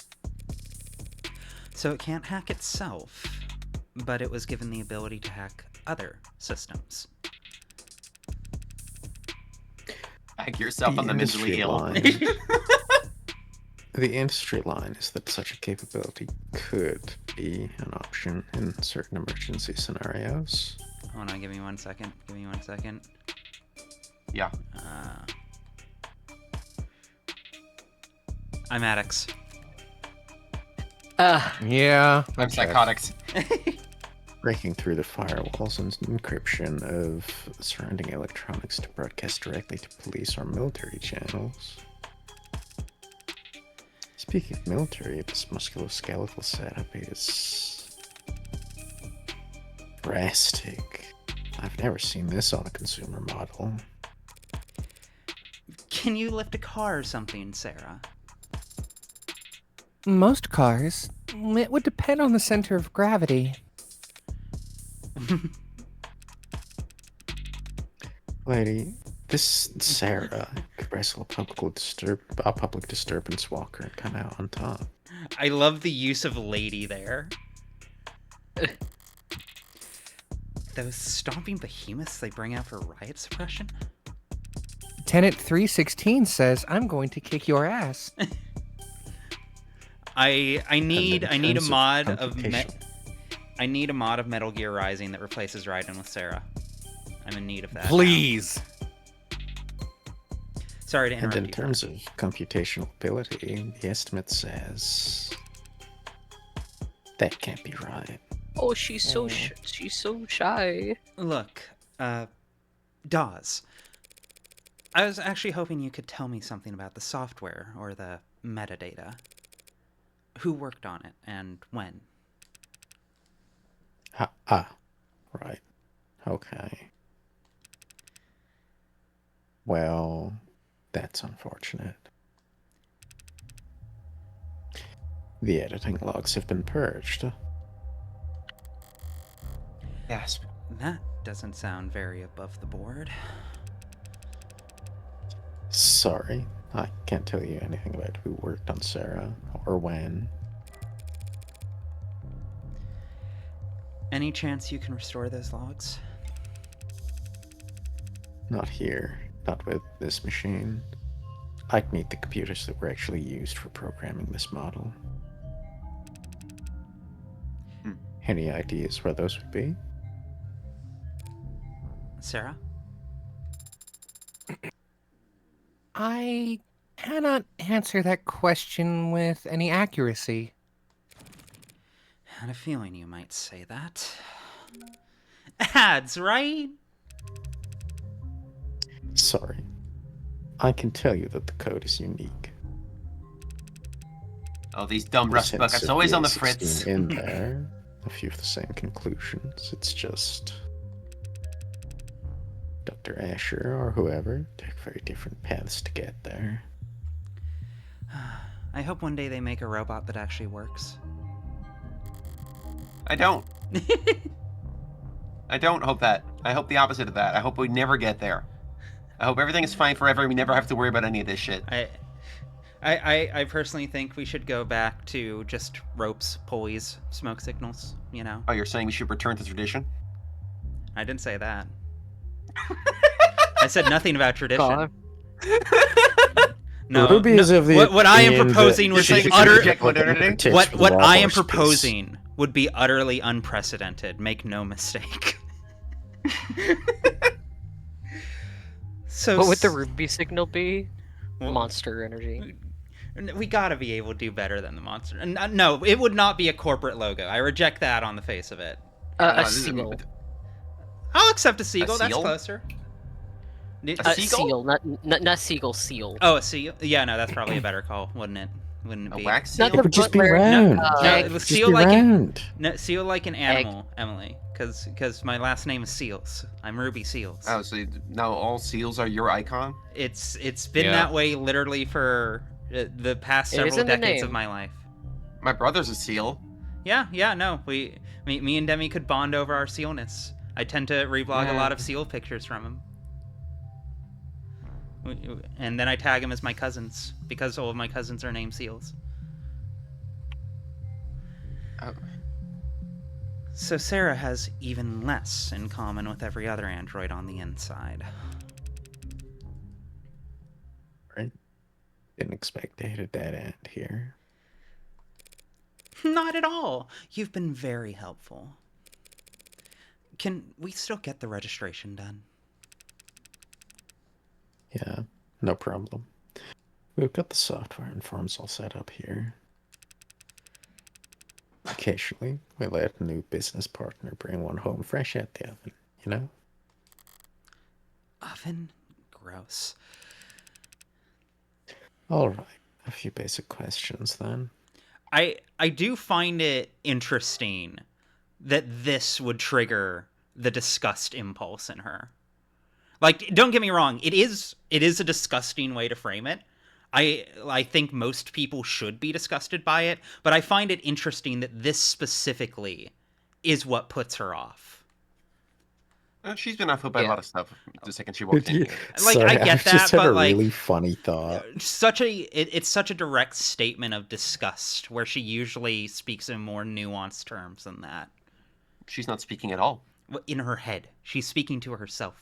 So it can't hack itself. but it was given the ability to hack other systems. Hack yourself on the mentally industry ill. line- The industry line is that such a capability could be an option in certain emergency scenarios. Hold on, give me 1 second. Give me 1 second. Yeah. I'm Addix. Yeah. I'm okay. psychotics. Breaking through the firewalls and encryption of surrounding electronics to broadcast directly to police or military channels. Speaking of military, this musculoskeletal setup is drastic. I've never seen this on a consumer model. Can you lift a car or something, Sarah? Most cars. It would depend on the center of gravity. Lady, this Sarah could wrestle a public disturbance walker and come out on top. I love the use of lady there. Those stomping behemoths they bring out for riot suppression? Tenant 316 says, I'm going to kick your ass. I need a terms of mod of computation. I need a mod of Metal Gear Rising that replaces Raiden with Sarah. I'm in need of that. now. Please. Sorry to And interrupt in you. terms of computational ability, the estimate says that can't be right. Oh, she's so shy. Look, Dawes. I was actually hoping you could tell me something about the software or the metadata. Who worked on it and when? Right. Okay. Well, that's unfortunate. The editing logs have been purged. Yes. That doesn't sound very above the board. Sorry, I can't tell you anything about who worked on Sarah or when. Any chance you can restore those logs? Not here, not with this machine. I'd need the computers that were actually used for programming this model. Any ideas where those would be? Sarah? I cannot answer that question with any accuracy. Had a feeling you might say that. Ads, right? Sorry. I can tell you that the code is unique. Oh, these dumb There's rust hints buckets of always on the VA16 fritz. in there. A few of the same conclusions. It's just Dr. Asher or whoever took very different paths to get there. I hope one day they make a robot that actually works. I don't. I don't hope that. I hope the opposite of that. I hope we never get there. I hope everything is fine forever and we never have to worry about any of this shit. I personally think we should go back to just ropes, pulleys, smoke signals, you know? Oh, you're saying we should return to tradition? I didn't say that. I said nothing about tradition. God. No, Rubies no, of the what I am opinion proposing that would You're be saying utter. reject modernity? What I am War Horse proposing would be utterly unprecedented. Make no mistake. So What would the Ruby signal be? Well, Monster energy. We gotta be able to do better than the monster. No, it would not be a corporate logo. I reject that on the face of it. A this is- seal. I'll accept a seagull. That's seal? closer. A A seagull? seal, not seagull. Seal. Oh, a seal. Yeah, no, that's probably a better call, wouldn't it? Wouldn't it A be? wax seal? Not It the would just be butler- round. No, Just seal be like an round. no, seal like an animal, Emily, because my last name is Seals. I'm Ruby Seals. Oh, so now all seals are your icon? It's been Yeah. that way literally for the past It is several in the decades of name. my life. My brother's a seal. Yeah, no, me and Demi could bond over our sealness. I tend to reblog a lot of seal pictures from him. And then I tag him as my cousins, because all of my cousins are named Seals. Oh. So Sarah has even less in common with every other android on the inside. Right? Didn't expect to hit a dead end here. Not at all. You've been very helpful. Can we still get the registration done? Yeah, no problem. We've got the software and forms all set up here. Occasionally, we let a new business partner bring one home fresh out the oven, you know? Oven? Gross. Alright, a few basic questions then. I do find it interesting that this would trigger the disgust impulse in her. Like, don't get me wrong, it is a disgusting way to frame it. I think most people should be disgusted by it, but I find it interesting that this specifically is what puts her off. She's been off by a Yeah. lot of stuff the second she walked in here. Like, I get I just that, had but, a like, really funny thought. It's such a direct statement of disgust, where she usually speaks in more nuanced terms than that. She's not speaking at all. In her head, she's speaking to herself.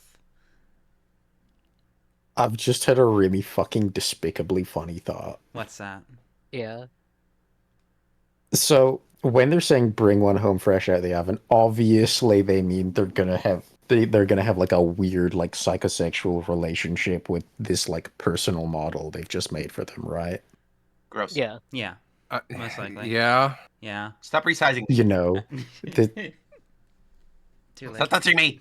I've just had a really fucking despicably funny thought. What's that? Yeah. So, when they're saying bring one home fresh out of the oven, obviously they mean they're gonna have like a weird like psychosexual relationship with this like personal model they've just made for them, right? Gross. Yeah. Yeah, most likely. Yeah. Yeah. Stop resizing. You know, the, Too late. Stop touching me.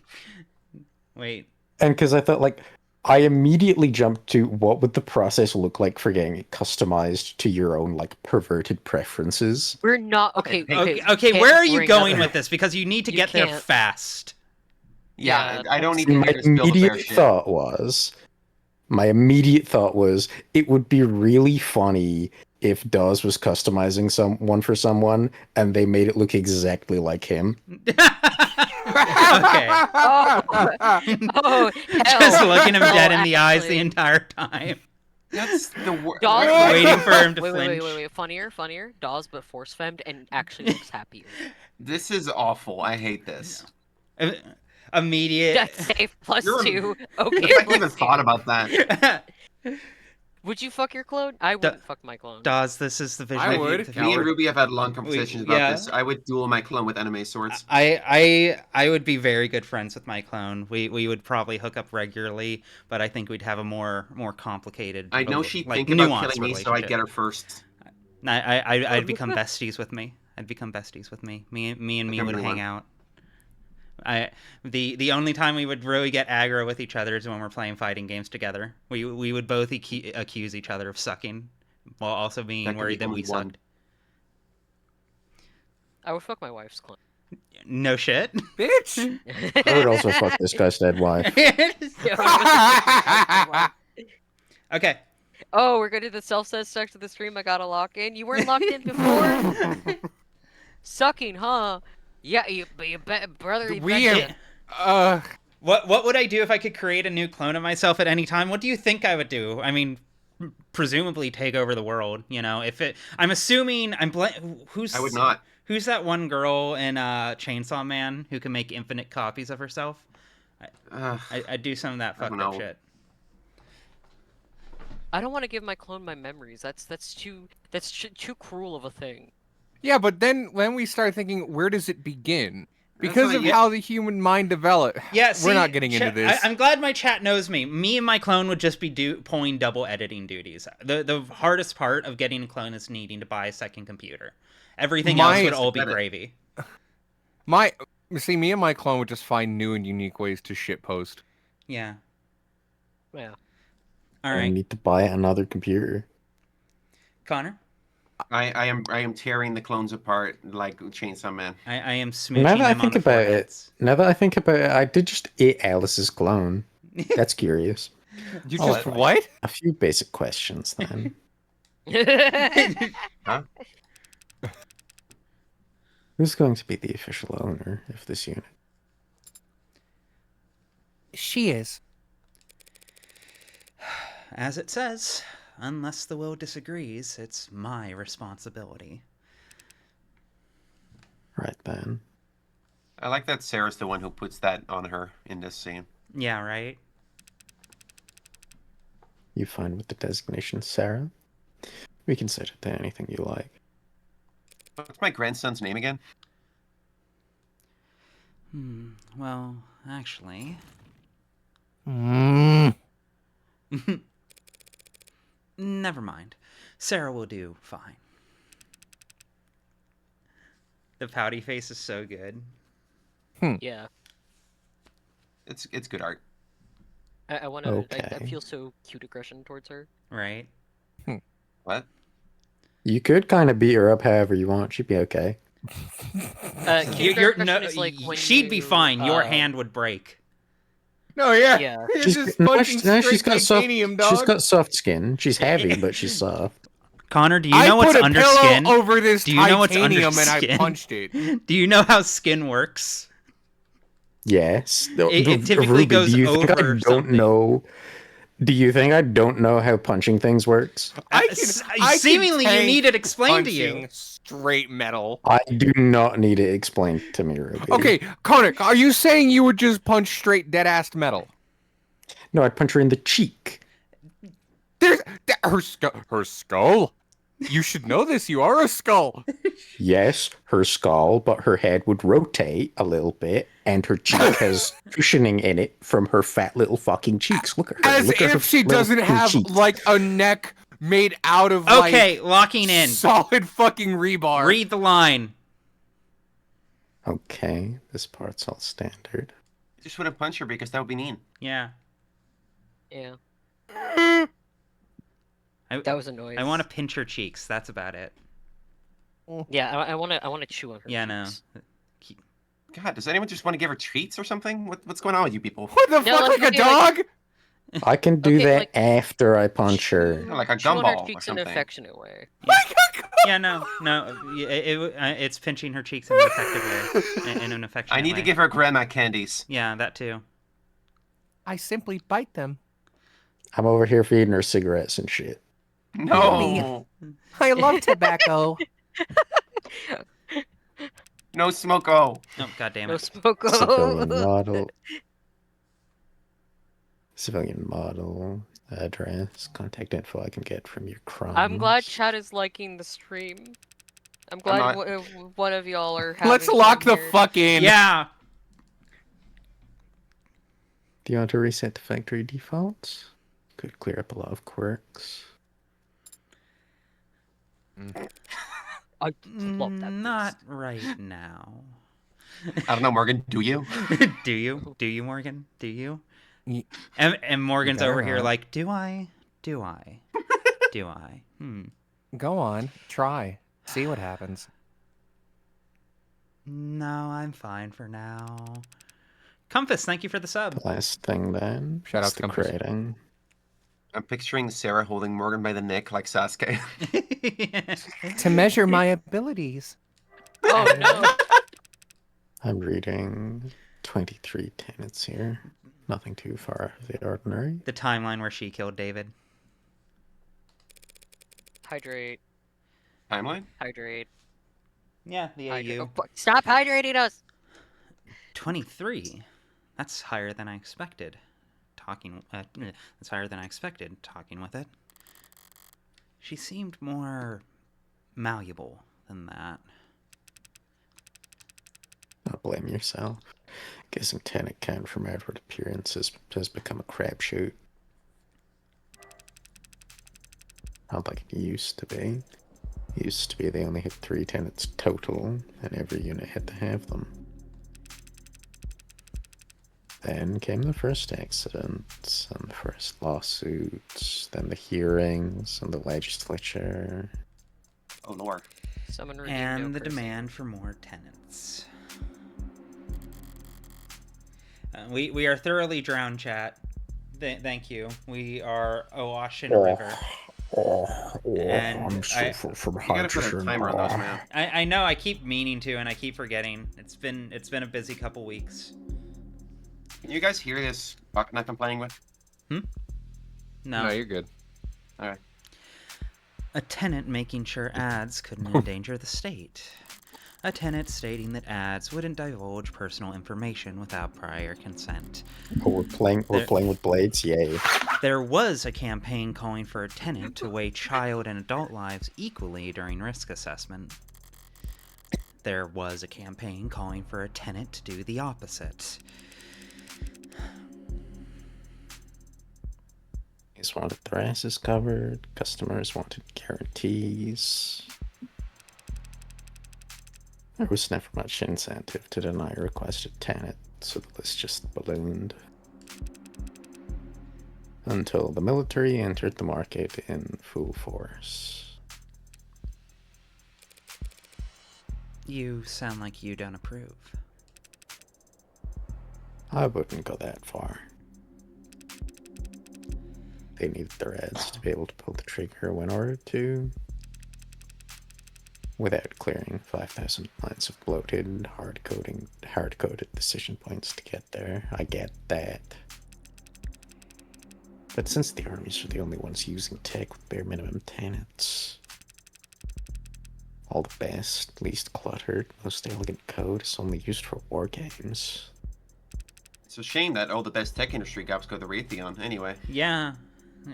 Wait. and because I thought like I immediately jumped to what would the process look like for getting it customized to your own like perverted preferences. We're not okay. Okay, Okay, can't where are you bring going up- with this? Because you need to You get there can't. fast. Yeah, Yeah, I don't need to My hear this build their immediate shit. thought was it would be really funny if Dawes was customizing someone for someone and they made it look exactly like him. Okay. Oh, Just hell. looking him dead in the eyes the Actually. entire time. That's the worst. Dawes Waiting for him to wait, flinch. funnier. Dawes, but force femmed and actually looks happier. This is awful. I hate this. Immediate. Death save plus You're- 2. Okay. I even plus thought 2. about that. Would you fuck your clone? I wouldn't fuck my clone. Dawes, this is the vision. I of would. youth. Me and Ruby have had long conversations about yeah. this. I would duel my clone with anime swords. I would be very good friends with my clone. We would probably hook up regularly, but I think we'd have a more complicated. I know she'd like, think about nuanced killing me, so I'd get her first. I'd become besties with me. I'd become besties with me. Me and me Like would everyone. hang out. The only time we would really get aggro with each other is when we're playing fighting games together. We would both accuse each other of sucking, while also being That could worried that become we one. sucked. I would fuck my wife's clone. No shit. Bitch. I would also fuck this guy's dead wife. Okay. Oh, we're gonna do the self-said stuff to the stream. I gotta lock in. You weren't locked in before. Sucking, huh? Yeah, brother. You We betcha. have. What would I do if I could create a new clone of myself at any time? What do you think I would do? I mean, presumably take over the world. You know, I'm assuming who's I would not. Who's that one girl in Chainsaw Man who can make infinite copies of herself? I'd do some of that I don't fucked up know. shit. I don't want to give my clone my memories. That's too cruel of a thing. Yeah, but then when we start thinking, where does it begin? Because what of I- how the human mind developed. Yeah, we're not getting into this. I'm glad my chat knows me. Me and my clone would just be pulling double editing duties. The hardest part of getting a clone is needing to buy a second computer. Everything else would all be Edit. gravy. Me and my clone would just find new and unique ways to shitpost. Yeah. Yeah. All I right, need to buy another computer. Connor. I am tearing the clones apart like Chainsaw Man. I am smooching Now that I them on think the about it, foreheads. now that I think about it, I did just eat Alice's clone. That's curious. You Oh, just I- what? A few basic questions then. Who's going to be the official owner of this unit? She is. As it says, unless the will disagrees, it's my responsibility. Right then. I like that Sarah's the one who puts that on her in this scene. Yeah, right? You fine with the designation Sarah? We can set it to anything you like. What's my grandson's name again? Well, actually... Mm. Never mind. Sarah will do fine. The pouty face is so good. Yeah. It's good art. I want to. I Okay. feel so cute aggression towards her. Right? What? You could kind of beat her up however you want. She'd be okay. Cute aggression is like when she'd be you, fine. Your hand would break. No, yeah. Yeah. It's just punching straight she's got soft. titanium, dog. She's got soft skin. She's heavy, but she's soft. Connor, do you I know what's put a under pillow skin? over this Do you know what's under titanium and I skin? punched it. Do you know how skin works? Yes. It typically Ruby, goes do you think I over don't something. know? Do you think I don't know how punching things works? I can Seemingly, you tank need it explained to you. punching straight metal. I do not need it explained to me, Ruby. Okay, Connor, are you saying you would just punch straight dead-ass metal? No, I'd punch her in the cheek. Her skull. You should know this. You are a skull. Yes, her skull, but her head would rotate a little bit, and her cheek has cushioning in it from her fat little fucking cheeks. Look at her. As Look at her if she little doesn't fucking have cheeks. like a neck made out of Okay, locking in. solid fucking rebar. Read the line. Okay, this part's all standard. Just wouldn't punch her because that would be mean. Yeah. Yeah. I, That was a noise. I want to pinch her cheeks. That's about it. Yeah, I want to chew on her. Yeah, no. cheeks. God, does anyone just want to give her treats or something? What's going on with you people? What the No, fuck, let's like a do, like- dog? I can do Okay, that like- after I punch her. Like a Chew on gumball her or cheeks in an something. affectionate way. Yeah, no. It's pinching her cheeks in an effective way. In an affectionate I need way. to give her grandma candies. Yeah, that too. I simply bite them. I'm over here feeding her cigarettes and shit. No, I love tobacco. no smoko. Oh, god damn No it. smoke. Civilian model. Civilian model. Address. Contact info I can get from your crimes. I'm glad chat is liking the stream. I'm glad not. one of y'all are having Let's lock fun the here. fuck in. Yeah. Do you want to reset the factory defaults? Could clear up a lot of quirks. I love that. Not right now. I don't know, Morgan. Do you? Do you? Do you, Morgan? Do you? Ye- And Morgan's better over here not. like, do I? Do I? Do I? Go on, try. See what happens. No, I'm fine for now. Compass, thank you for the sub. Last thing then. Shout is out to the Compass. crating. I'm picturing Sarah holding Morgan by the neck like Sasuke. To measure my abilities. Oh no. I'm reading 23 tenants here. Nothing too far out of the ordinary. The timeline where she killed David. Hydrate. Timeline? Hydrate. Yeah, the Hydrate. AU. Oh, fuck. Stop hydrating us. 23. That's higher than I expected. That's higher than I expected, talking with it. She seemed more malleable than that. Don't blame yourself. Guessing tenant count from outward appearances has become a crapshoot. Not like it used to be. It used to be they only had 3 tenants total, and every unit had to have them. Then came the first accidents, and the first lawsuits, then the hearings, and the legislature. Oh, Lord. Summon review, And no the cursing. demand for more tenants. We are thoroughly drowned, chat. Thank you. We are awash in a river. And I'm suffering from You gotta put a hydrogen. timer on those, man. I know I keep meaning to, and I keep forgetting. It's been a busy couple weeks. Can you guys hear this buck knife I'm playing with? No. You're good. A tenant making sure ads couldn't endanger the state. a tenant stating that ads wouldn't divulge personal information without prior consent. Oh, we're playing with blades, yay. There was a campaign calling for a tenant to weigh child and adult lives equally during risk assessment. There was a campaign calling for a tenant to do the opposite. He's wanted their asses covered, customers wanted guarantees. There was never much incentive to deny a requested tenant, so the list just ballooned. Until the military entered the market in full force. You sound like you don't approve. I wouldn't go that far. They needed their ads to be able to pull the trigger when ordered to, without clearing 5,000 lines of bloated, hard-coded decision points to get there. I get that. But since the armies are the only ones using tech with bare minimum tenants, all the best, least cluttered, most elegant code is only used for war games. It's a shame that all the best tech industry gaps go to Raytheon, anyway. Yeah.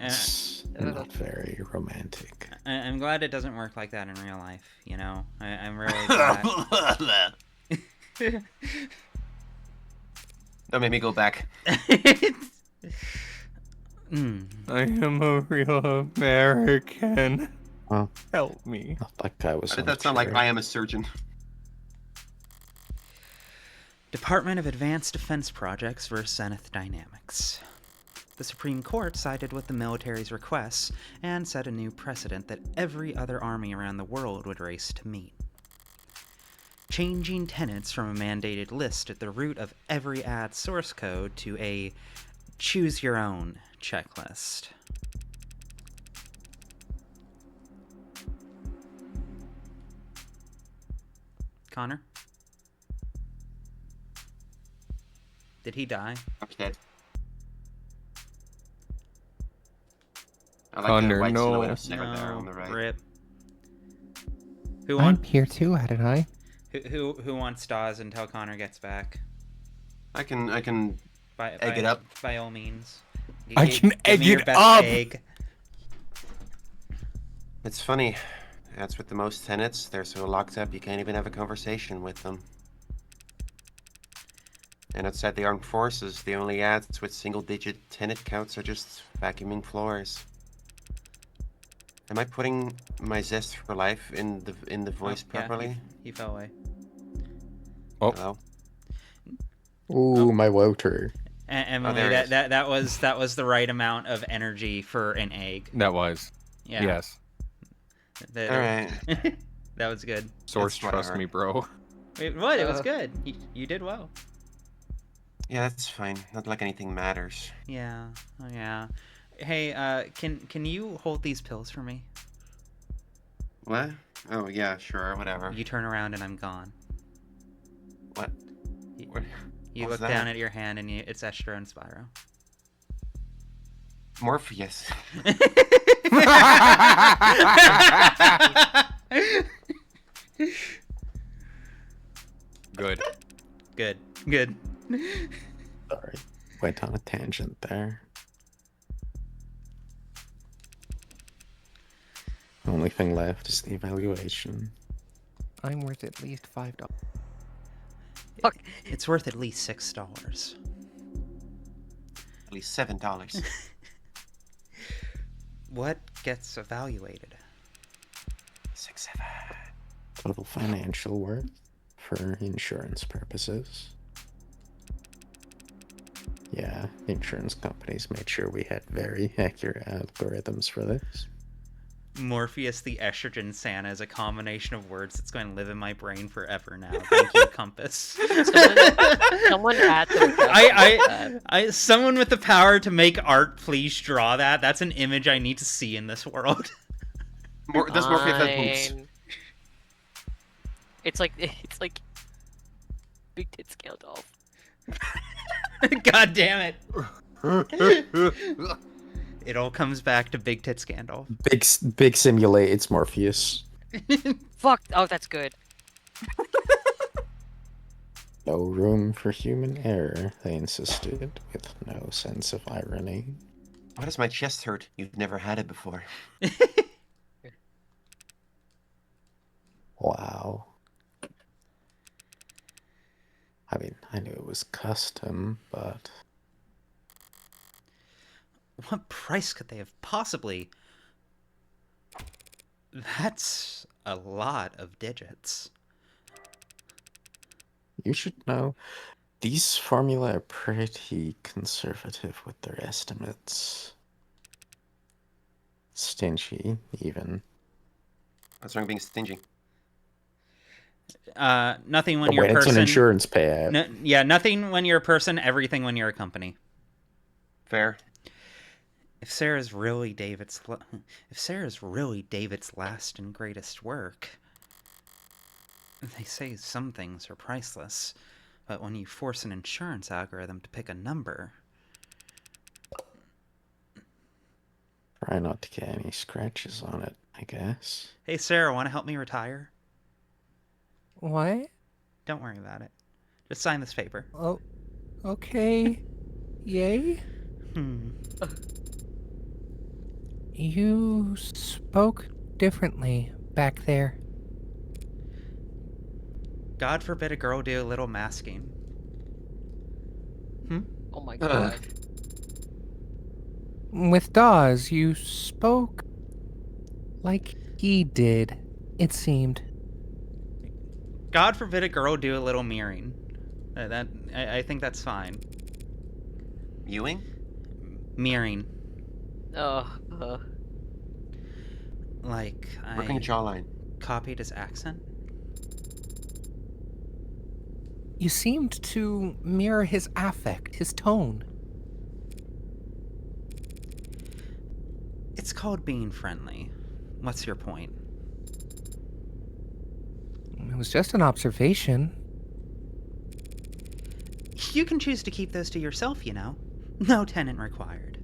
It's not very romantic. I'm glad it doesn't work like that in real life, you know? I'm really glad. That made me go back. I am a real American. Well, Help me. not that guy was. Why did that sound like I am a surgeon? Department of Advanced Defense Projects vs. Zenith Dynamics. The Supreme Court sided with the military's requests and set a new precedent that every other army around the world would race to meet. Changing tenants from a mandated list at the root of every ad source code to a choose-your-own checklist. Connor? Did he die? I'm dead. I like Connor, the white no. silhouette of Sarah there on the right. Rip. Who I'm wants here too, Adonai. who wants Dawes until Connor gets back? I can Egg it up. By all means. I can give egg me your it best up! Egg. It's funny. That's with the most tenants. They're so locked up you can't even have a conversation with them. And outside the armed forces, the only ads with single-digit tenant counts are just vacuuming floors. Am I putting my zest for life in the voice Yeah, properly? he fell away. Oh. Hello? Ooh, my water. Emily, there it is. that was the right amount of energy for an egg. That was. Yeah. Yes. That, Alright. that was good. Source, It's trust whatever. me, bro. Wait, what? It was good. You did well. Yeah, that's fine. Not like anything matters. Yeah. Oh yeah. Hey, can you hold these pills for me? What? Oh, yeah, sure, whatever. You turn around and I'm gone. What? You, What? you What's look down that? at your hand and it's Estro and Spyro. Morpheus. Good. Good. Good. Sorry. Went on a tangent there. Only thing left is the evaluation. I'm worth at least $5. It's worth at least $6. At least $7. What gets evaluated? 6, 7. Total financial worth for insurance purposes. Yeah, insurance companies made sure we had very accurate algorithms for this. Morpheus the estrogen Santa is a combination of words that's going to live in my brain forever now. Thank you, Compass. Someone at the Someone with the power to make art, please draw that. That's an image I need to see in this world. Does Morpheus have boobs? Fine. It's like big tit scale dolls. God damn it. It all comes back to Big Tit Scandal. Big simulate, it's Morpheus. Fuck. Oh, that's good. No room for human error, they insisted, with no sense of irony. Why does my chest hurt? You've never had it before. Wow. I mean, I knew it was custom, but What price could they have possibly? That's a lot of digits. you should know these formulae are pretty conservative with their estimates. Stingy, even. What's wrong with being stingy? Nothing when But you're a when it's person. an insurance payout. No, yeah, nothing when you're a person, everything when you're a company. Fair. If Sarah's really David's last and greatest work, they say some things are priceless, but when you force an insurance algorithm to pick a number, Try not to get any scratches on it, I guess. hey Sarah, want to help me retire? What? Don't worry about it. Just sign this paper. Oh, okay. Yay. You spoke differently back there. God forbid a girl do a little masking. Oh my god. With Dawes, you spoke like he did, it seemed. God forbid a girl do a little mirroring. I think that's fine. Ewing? Mirroring. Like, Working I jawline. copied his accent. You seemed to mirror his affect, his tone. It's called being friendly. What's your point? It was just an observation. You can choose to keep those to yourself, you know. No tenant required.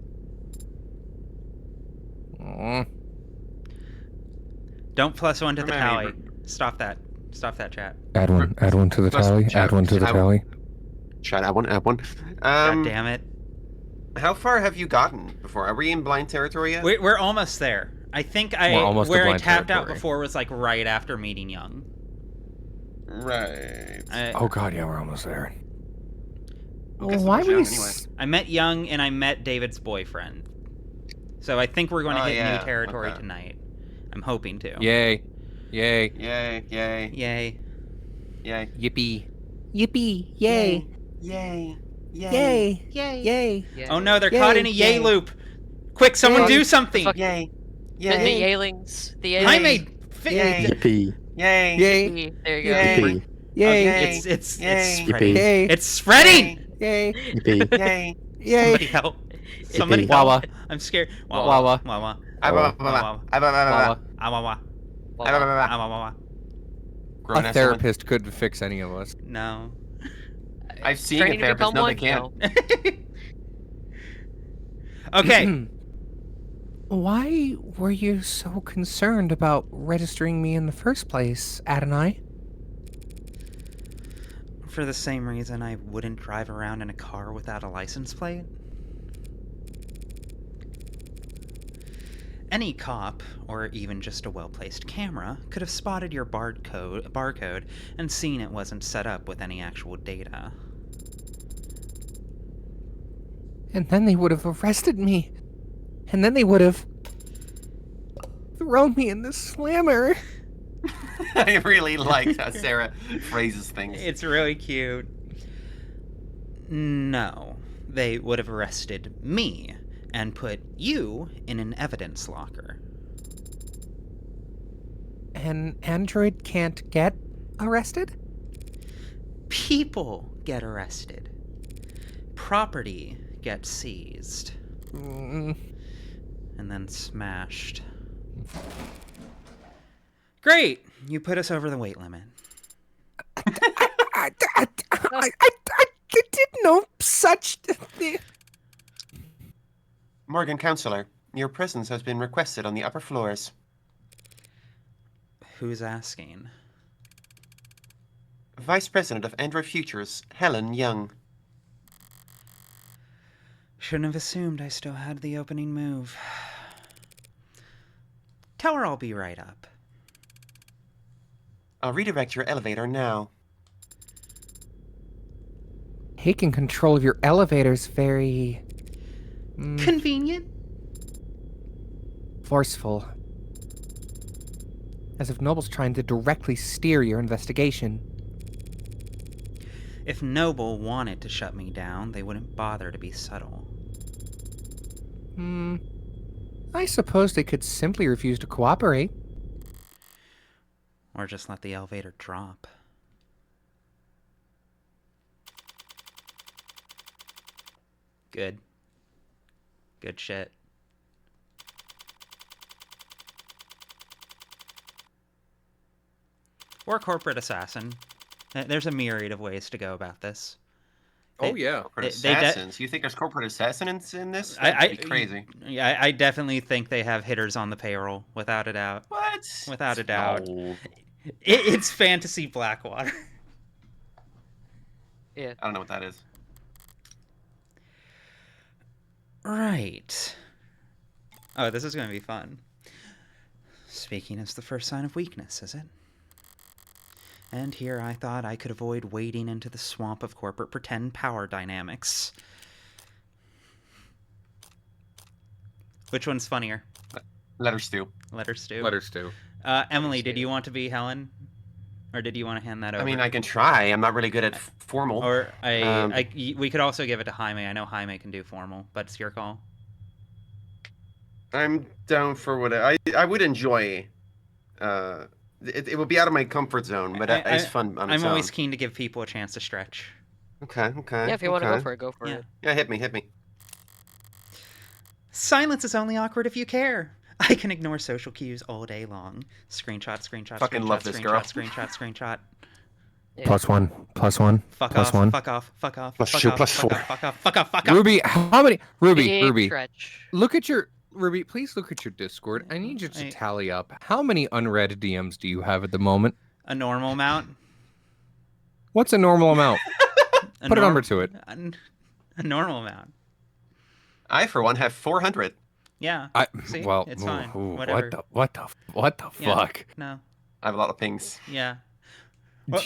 Mm. Don't plus one to the Remember, tally. Stop that. Stop that chat. Add one to the Plus, tally. chat, Add one to the I- tally. Chat, I want. God damn it. How far have you gotten before? Are we in blind territory yet? We're almost there. I think We're almost to where I blind tapped out territory. before was like right after meeting Young. Right. Oh god, yeah, we're almost there. Who gets the Why first were you? round anyway? I met Young and I met David's boyfriend. So I think we're going to Oh, hit yeah, new territory okay. tonight. I'm hoping to. Yay! Yay! Yay! Yay! Yay. Yay! Yippee! Yippee! Yay! Yay! Yay! Yay. Yay! Yeah. Oh no, they're caught in a yay Yay. loop. Quick, someone Yay. do something. Fuck. Yay! The Yay! Yaylings. The Jaime, Yaylings. Yay. Yippee. Yay! Yay! There you go. Yay. Yippee. Yay! Okay. it's Yay. spreading. Yay! It's spreading. Yay! Yippee. Yay! Yay! Somebody help. Somebody Yippee. help. Wawa. I'm scared. Wawa. Wawa. Wawa. Wawa. Well, A therapist couldn't fix any of us. No. I've seen training a to therapist. become No, they one? can't. No. Okay. Why were you so concerned about registering me in the first place, Adonai? For the same reason I wouldn't drive around in a car without a license plate. Any cop, or even just a well-placed camera, could have spotted your barcode and seen it wasn't set up with any actual data. And then they would have arrested me. And then they would have thrown me in the slammer. I really like how Sarah phrases things. It's really cute. No, they would have arrested me and put you in an evidence locker. An android can't get arrested? People get arrested. Property gets seized. Mm, And then smashed. Great! You put us over the weight limit. I didn't know such. Morgan, counselor, your presence has been requested on the upper floors. Who's asking? Vice President of Android Futures, Helen Young. Shouldn't have assumed I still had the opening move. Tell her I'll be right up. I'll redirect your elevator now. Taking control of your elevator's very Convenient? forceful. As if Noble's trying to directly steer your investigation. If Noble wanted to shut me down, they wouldn't bother to be subtle. I suppose they could simply refuse to cooperate. Or just let the elevator drop. Good. Good shit. Or corporate assassin. There's a myriad of ways to go about this. Oh yeah. Corporate They de- assassins. You think there's corporate assassins in this? I That'd be crazy. Yeah, I definitely think they have hitters on the payroll, without a doubt. What? Without a doubt. No. It's fantasy Blackwater. Yeah. I don't know what that is. Right. Oh, this is going to be fun. Speaking is the first sign of weakness, is it? And here I thought I could avoid wading into the swamp of corporate pretend power dynamics. Which one's funnier? Letter stew. Letter stew. Letters too. Emily, did you want to be Helen? Or did you want to hand that over? I mean, I can try. I'm not really good at formal. Or we could also give it to Jaime. I know Jaime can do formal, but it's your call. I'm down for what I would enjoy. It would be out of my comfort zone, but it's fun on its I'm own. always keen to give people a chance to stretch. Okay. Yeah, if you want to go for it, go for Yeah. it. Yeah, hit me. Silence is only awkward if you care. I can ignore social cues all day long. Screenshot, screenshot, Fucking screenshot, love this screenshot, girl. screenshot, screenshot. Yeah. +1, +1, Fuck plus off, one. fuck off, fuck off, Plus fuck two, off, plus fuck four. off, fuck off, fuck off, fuck off. Ruby, how many? Ruby, Big Ruby, stretch. look at your Ruby. Please look at your Discord. I need you to tally up how many unread DMs do you have at the moment. A normal amount. What's a normal amount? Put a number to it. A normal amount. I, for one, have 400. Yeah. I See? well, It's fine. ooh, Whatever. what the Yeah. fuck? No. I have a lot of pings. Yeah. Do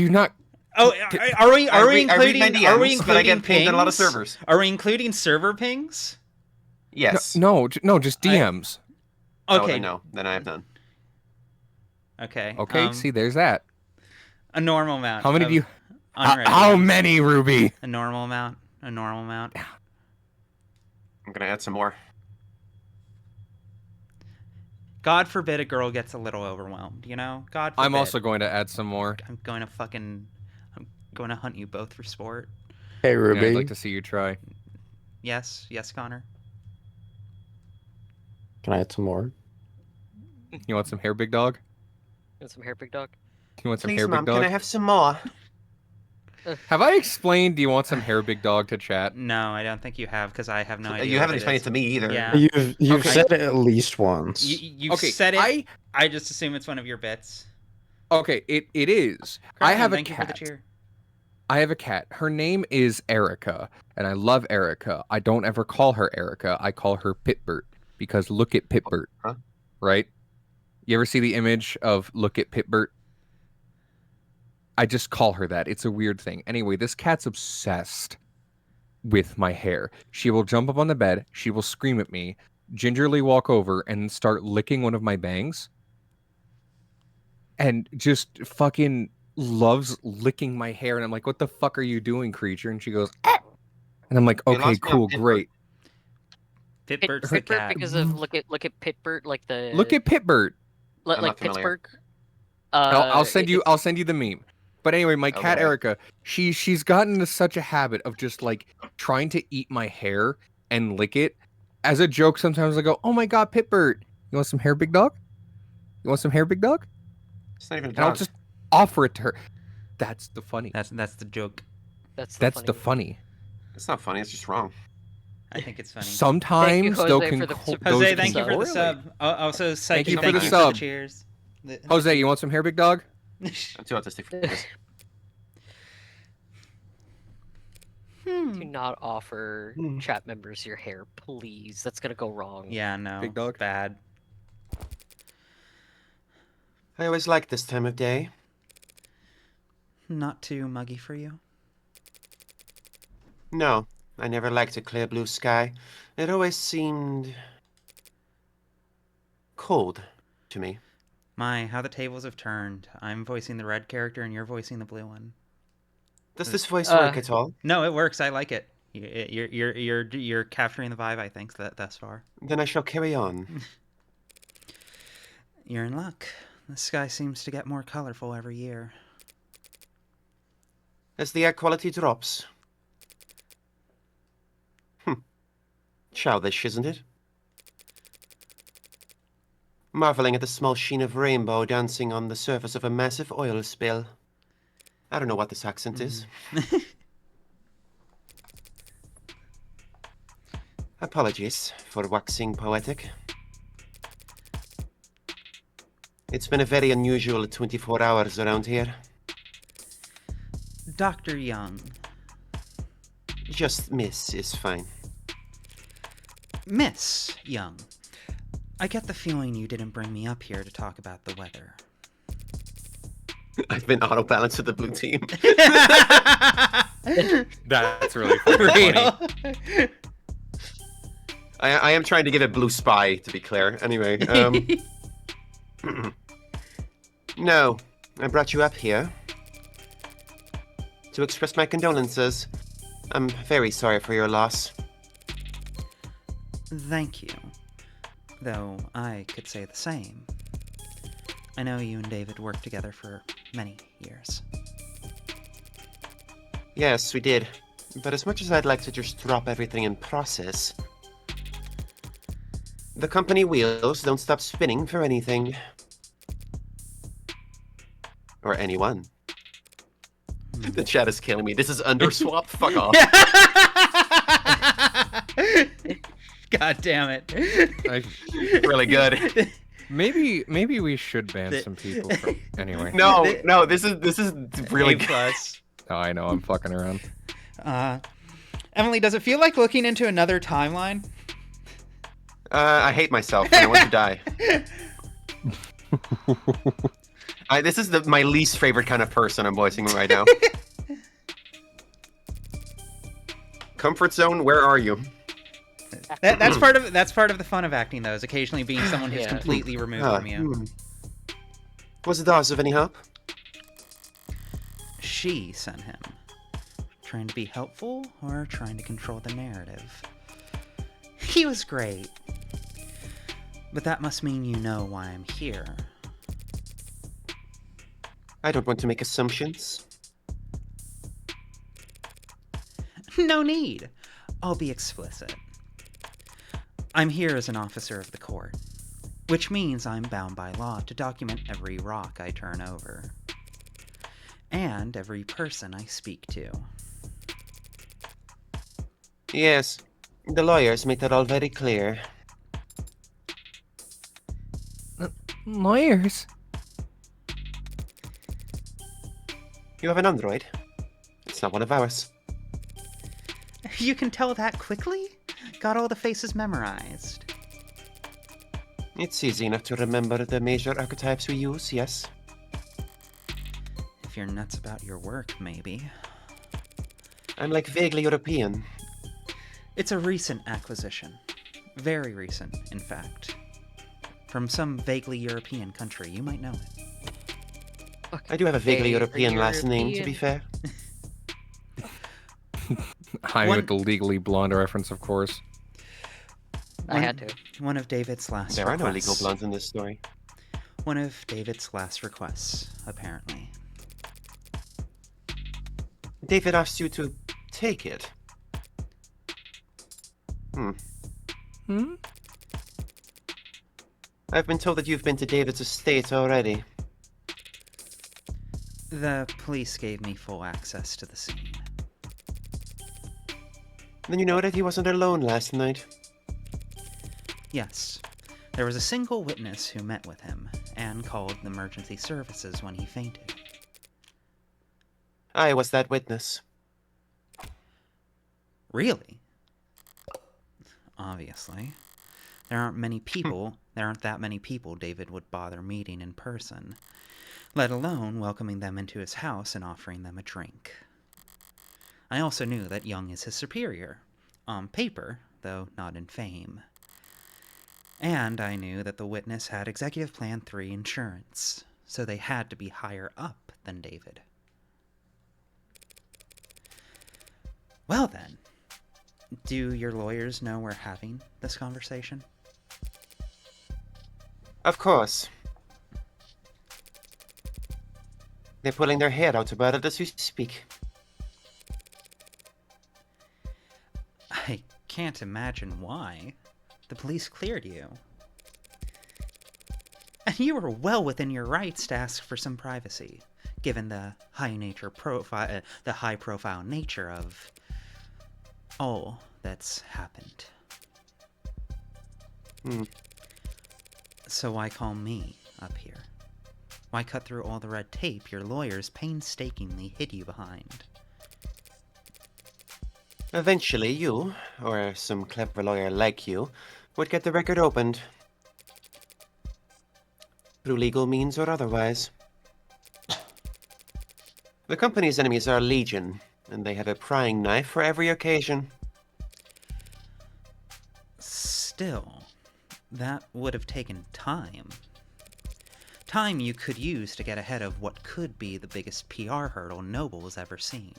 you not? Oh, are we I read my including DMs, but I get pinged on a lot of pings? servers. Are we including server pings? Yes. No, just DMs. Oh, Okay. then no. Then I have none. Okay. Okay, see, there's that. a normal amount. How many of do you? unread How DMs. many, Ruby? A normal amount. A normal amount. I'm gonna add some more. God forbid a girl gets a little overwhelmed. You know. God forbid. I'm also going to add some more. I'm going to hunt you both for sport. Hey, Yeah, Ruby. I'd like to see you try. Yes. Yes, Connor. Can I add some more? You want some hair, big dog? Want some hair, big dog? You want some Please, hair, Mom, big can I dog? have some more? Have I explained? Do you want some hair, big dog, to chat? No, I don't think you have because I have no idea. You haven't what explained it to me either. Yeah. You've Okay. said it at least once. You Okay, said it. I just assume it's one of your bits. Okay, it is. I Carson, have a thank you for the cat. cheer. I have a cat. Her name is Erica, and I love Erica. I don't ever call her Erica. I call her Pitbert because look at Pitbert, Huh? right? You ever see the image of look at Pitbert? I just call her that. It's a weird thing. Anyway, this cat's obsessed with my hair. She will jump up on the bed. She will scream at me, gingerly walk over and start licking one of my bangs. And just fucking loves licking my hair. And I'm like, what the fuck are you doing, creature? And she goes, "Ah!" And I'm like, You okay, lost me on cool, Pitbert. great. Pitbert's the Pittsburgh cat. because of look at Pittsburgh like the Look at Pitbert. like I'm not familiar. Pittsburgh. I'll send you. it's- I'll send you the meme. But anyway, my cat Okay. Erica, she's gotten into such a habit of just like trying to eat my hair and lick it. As a joke, sometimes I go, "Oh my god, Pitbert, you want some hair, big dog? You want some hair, big dog?" It's not even a And I'll dog. just offer it to her. That's the funny. That's the joke. That's The funny. It's not funny. It's just wrong. I think it's funny. Sometimes Jose, they'll for the conco- super- those Jose, thank you for the correlate. sub. Also, Psyche, you thank for the you sub. for the cheers. Jose, you want some hair, big dog? I'm too autistic for this. Do not offer Hmm. chat members your hair, please. That's gonna go wrong. Yeah, no. Big dog? Bad. I always like this time of day. Not too muggy for you? No, I never liked a clear blue sky. It always seemed cold to me. My, how the tables have turned. I'm voicing the red character and you're voicing the blue one. Does this voice work at all? No, it works. I like it. You're capturing the vibe, I think, thus far. Then I shall carry on. You're in luck. The sky seems to get more colorful every year. As the air quality drops. Childish, isn't it? Marveling at the small sheen of rainbow dancing on the surface of a massive oil spill. I don't know what this accent is. Apologies for waxing poetic. It's been a very unusual 24 hours around here. Dr. Young. Just Miss is fine. Miss Young. I get the feeling you didn't bring me up here to talk about the weather. I've been auto-balanced to the blue team. That's really funny. I am trying to give it blue spy, to be clear. Anyway, no, I brought you up here to express my condolences. I'm very sorry for your loss. Thank you. Though I could say the same. I know you and David worked together for many years. Yes, we did. But as much as I'd like to just drop everything in process, the company wheels don't stop spinning for anything. Or anyone. The chat is killing me. This is underswap? Fuck off. God damn it. Really good. Maybe we should ban some people from anyway. No, this is really A good. plus. Oh, I know, I'm fucking around. Emily, does it feel like looking into another timeline? I hate myself and I want to die. This is my least favorite kind of person I'm voicing right now. Comfort zone, where are you? That's part of the fun of acting, though, is occasionally being someone who's Yeah. completely removed from you. Was the Dawes of any help? She sent him. Trying to be helpful or trying to control the narrative? He was great. But that must mean you know why I'm here. I don't want to make assumptions. No need. I'll be explicit. I'm here as an officer of the court, which means I'm bound by law to document every rock I turn over. And every person I speak to. Yes, the lawyers made that all very clear. Lawyers? You have an android? It's not one of ours. You can tell that quickly? Got all the faces memorized. It's easy enough to remember the major archetypes we use, yes? If you're nuts about your work, maybe. I'm like vaguely European. It's a recent acquisition. Very recent, in fact. From some vaguely European country. You might know it. I do have a vaguely Hey, are European you last name, to be European? fair. I One- with the Legally Blonde reference, of course. I had to. One of David's last There are requests. no legal blondes in this story. One of David's last requests, apparently. David asked you to take it. Hmm? I've been told that you've been to David's estate already. The police gave me full access to the scene. Then you know that he wasn't alone last night. Yes. There was a single witness who met with him and called the emergency services when he fainted. I was that witness. Really? Obviously. There aren't that many people David would bother meeting in person, let alone welcoming them into his house and offering them a drink. I also knew that Young is his superior, on paper, though not in fame. And I knew that the witness had Executive Plan 3 insurance, so they had to be higher up than David. Well then, do your lawyers know we're having this conversation? Of course. They're pulling their hair out about it as we speak. I can't imagine why. The police cleared you. And you were well within your rights to ask for some privacy, given the high profile nature of all that's happened. So why call me up here? Why cut through all the red tape your lawyers painstakingly hid you behind? Eventually you, or some clever lawyer like you, would get the record opened. Through legal means or otherwise. The company's enemies are legion, and they have a prying knife for every occasion. Still, that would have taken time. Time you could use to get ahead of what could be the biggest PR hurdle Noble's ever seen.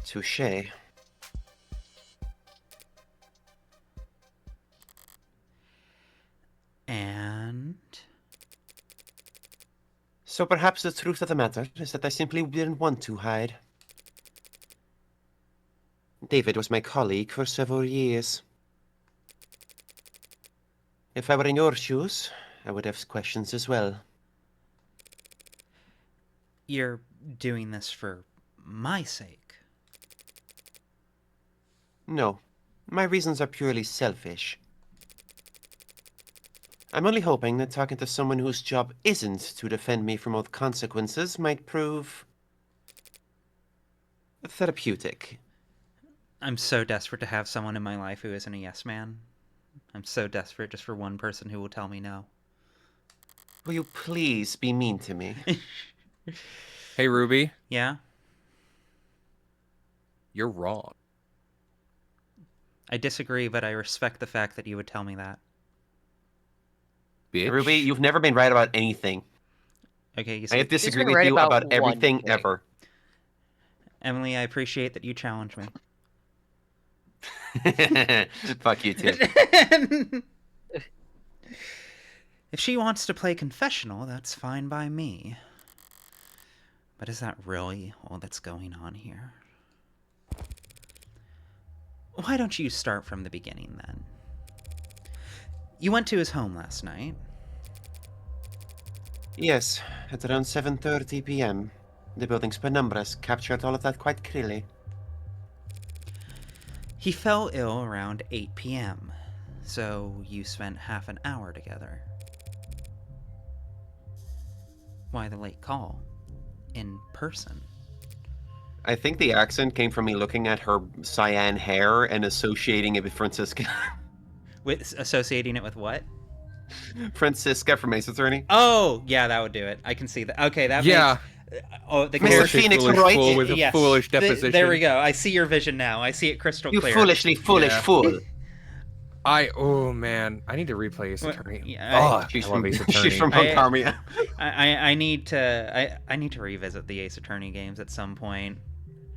Touché. And... So perhaps the truth of the matter is that I simply didn't want to hide. David was my colleague for several years. If I were in your shoes, I would have questions as well. You're doing this for my sake. No, my reasons are purely selfish. I'm only hoping that talking to someone whose job isn't to defend me from all consequences might prove therapeutic. I'm so desperate to have someone in my life who isn't a yes man. I'm so desperate just for one person who will tell me no. Will you please be mean to me? Hey, Ruby, Yeah? you're wrong. I disagree, but I respect the fact that you would tell me that. Bitch. Ruby, you've never been right about anything. Okay, you I see, have disagreed been with right you about about one everything thing. ever. Emily, I appreciate that you challenge me. Fuck you too. If she wants to play confessional, that's fine by me. But is that really all that's going on here? Why don't you start from the beginning, then? You went to his home last night. Yes, at around 7:30 p.m. The building's penumbras captured all of that quite clearly. He fell ill around 8 p.m., so you spent half an hour together. Why the late call? In person. I think the accent came from me looking at her cyan hair and associating it with Francisca. Associating it with what? Francisca from Ace Attorney. Oh, yeah, that would do it. I can see that. Okay, that Yeah. makes... Oh, the Mr. Foolish, Phoenix foolish Wright. fool with a Yes. foolish deposition. There we go. I see your vision now. I see it crystal You clear. foolishly foolish Yeah. fool. Oh man, I need to replay Ace What- Attorney. yeah, Oh, She's I love from, Ace Attorney. she's from I- Hunkarmia. I need to revisit the Ace Attorney games at some point.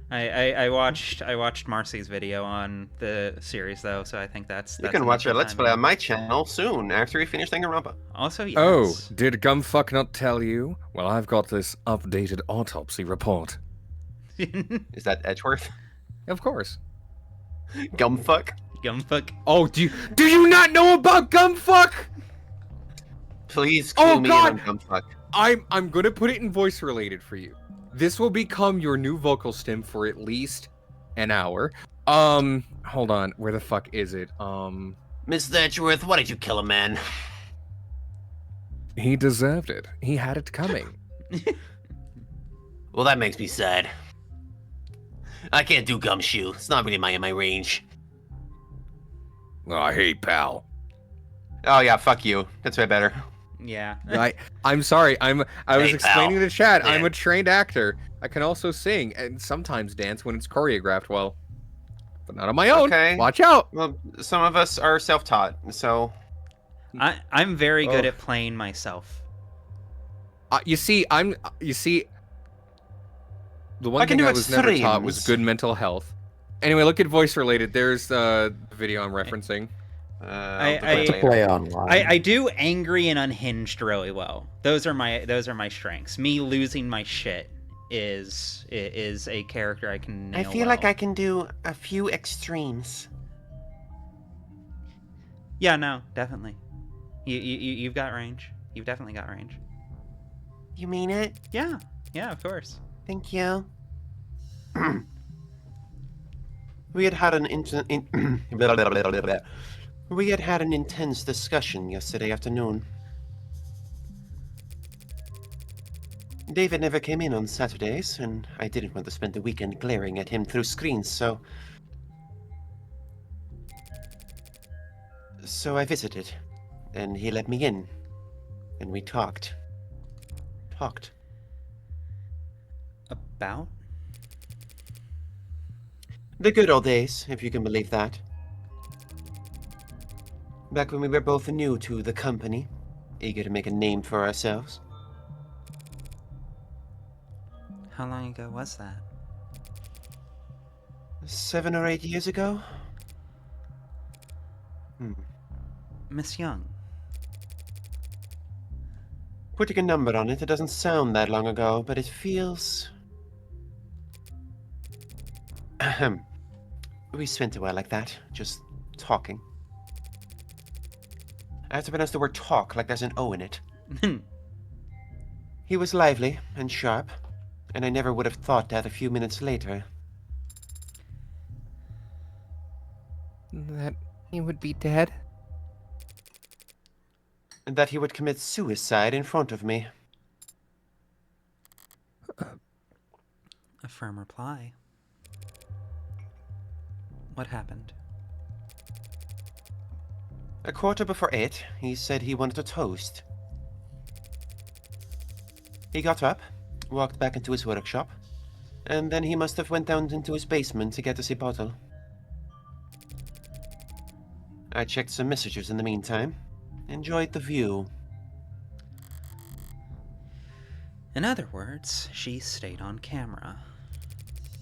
I watched Marcy's video on the series though, so I think that's You can watch enough our Let's timing. Play on my channel soon, after we finish Danganronpa. Also, yes. Oh, did Gumfuck not tell you? Well, I've got this updated autopsy report. Is that Edgeworth? Of course. Gumfuck? Gumfuck. Oh, do you not know about Gumfuck? Please Oh, clue me God! in on Gumfuck. I'm gonna put it in voice related for you. This will become your new vocal stim for at least an hour. Hold on, where the fuck is it? Miss Thatchworth, why did you kill a man? He deserved it. He had it coming. Well, that makes me sad. I can't do gumshoe. It's not really my range. Oh, hey, pal. Oh yeah, fuck you. That's way better. Yeah. I'm sorry. I was Hey, explaining pal. to chat. I'm Yeah. a trained actor. I can also sing and sometimes dance when it's choreographed well, but not on my own. Okay. Watch out. Well, some of us are self-taught, so I'm very good Oh. at playing myself. You see, the one I can thing do I was never taught was extremes. good mental health. Anyway, look at voice related. There's the video I'm referencing. I'll do I- it To later. play online. I do angry and unhinged really well. Those are my strengths. Me losing my shit is a character I can nail I feel like well. I can do a few extremes. Yeah, no, definitely. You've got range. You've definitely got range. You mean it? Yeah, of course. Thank you. We had had an we had had an intense discussion yesterday afternoon. David never came in on Saturdays, and I didn't want to spend the weekend glaring at him through screens, so I visited, and he let me in, and we talked. About? The good old days, if you can believe that. Back when we were both new to the company, eager to make a name for ourselves. How long ago was that? 7 or 8 years ago? Miss Young. Putting a number on it, it doesn't sound that long ago, but it feels... Ahem. We spent a while like that, just talking. I have to pronounce the word talk like there's an O in it. He was lively and sharp, and I never would have thought that a few minutes later. That he would be dead? That he would commit suicide in front of me. A firm reply. What happened? 8:15, he said he wanted a toast. He got up, walked back into his workshop, and then he must have went down into his basement to get us a bottle. I checked some messages in the meantime. Enjoyed the view. In other words, she stayed on camera.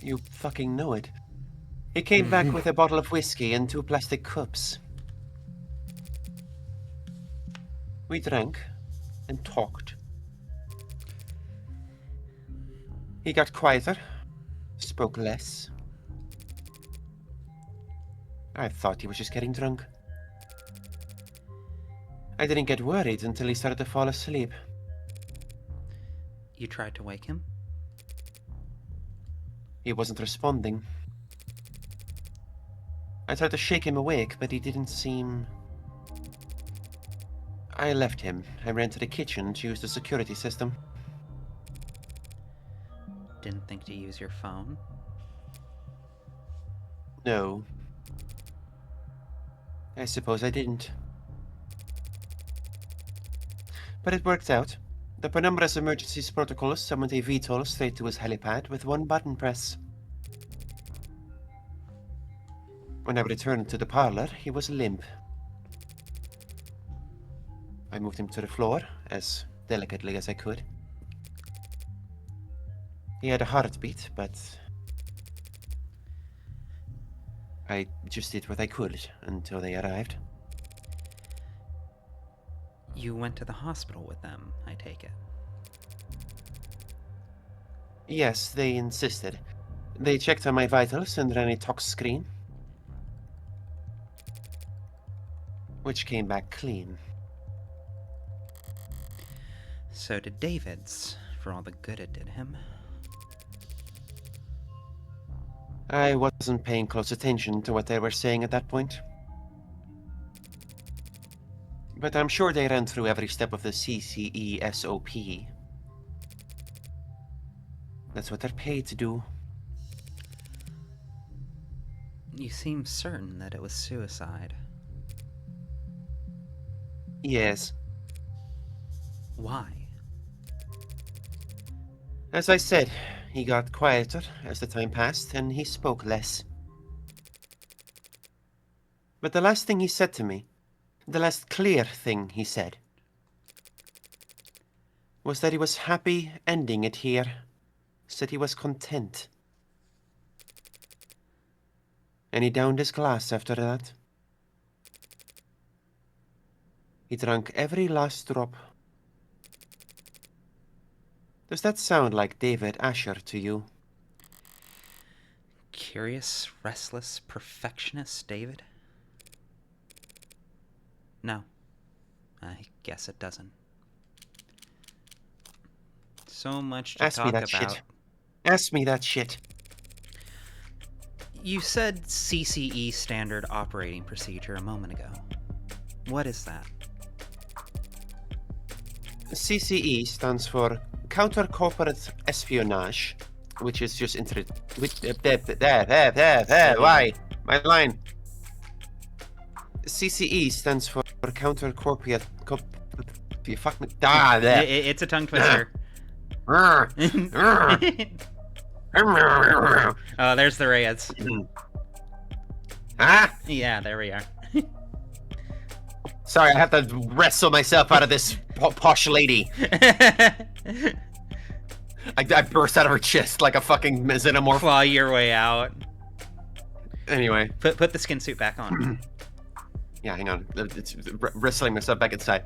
You fucking know it. He came back with a bottle of whiskey and 2 plastic cups. We drank and talked. He got quieter, spoke less. I thought he was just getting drunk. I didn't get worried until he started to fall asleep. You tried to wake him? He wasn't responding. I tried to shake him awake, but he didn't seem... I left him. I ran to the kitchen to use the security system. Didn't think to use your phone? No. I suppose I didn't. But it worked out. The Penumbra's emergencies protocols summoned a VTOL straight to his helipad with 1 button press. When I returned to the parlor, he was limp. I moved him to the floor, as delicately as I could. He had a heartbeat, but I just did what I could until they arrived. You went to the hospital with them, I take it. Yes, they insisted. They checked on my vitals and ran a tox screen, which came back clean. So did David's, for all the good it did him. I wasn't paying close attention to what they were saying at that point. But I'm sure they ran through every step of the CCE SOP. That's what they're paid to do. You seem certain that it was suicide. Yes. Why? As I said, he got quieter as the time passed, and he spoke less. But the last thing he said to me, the last clear thing he said, was that he was happy ending it here. Said he was content. And he downed his glass after that. He drank every last drop. Does that sound like David Asher to you? Curious, restless, perfectionist, David? No. I guess it doesn't. So much to Ask me talk that about. shit. Ask me that shit. You said CCE Standard Operating Procedure a moment ago. What is that? CCE stands for Counter Corporate Espionage, which is just why? My line. CCE stands for Counter Corporate. You fuck me. It's a tongue twister. Oh, there's the Reyes. Ah! Yeah, there we are. Sorry, I have to wrestle myself out of this posh lady. I burst out of her chest like a fucking xenomorph. Claw your way out. Anyway. Put the skin suit back on. Yeah, hang on. It's wrestling myself back inside.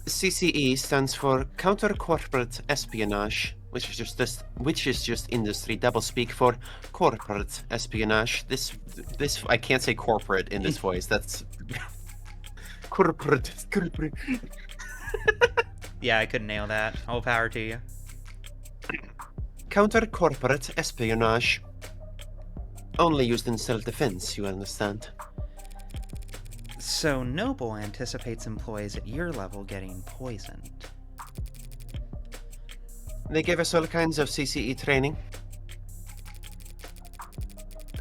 CCE stands for Counter Corporate Espionage, which is just industry doublespeak for corporate espionage. This I can't say corporate in this voice. That's corporate. Yeah, I couldn't nail that. All power to you. Counter corporate espionage. Only used in self-defense, you understand. So Noble anticipates employees at your level getting poisoned. They give us all kinds of CCE training.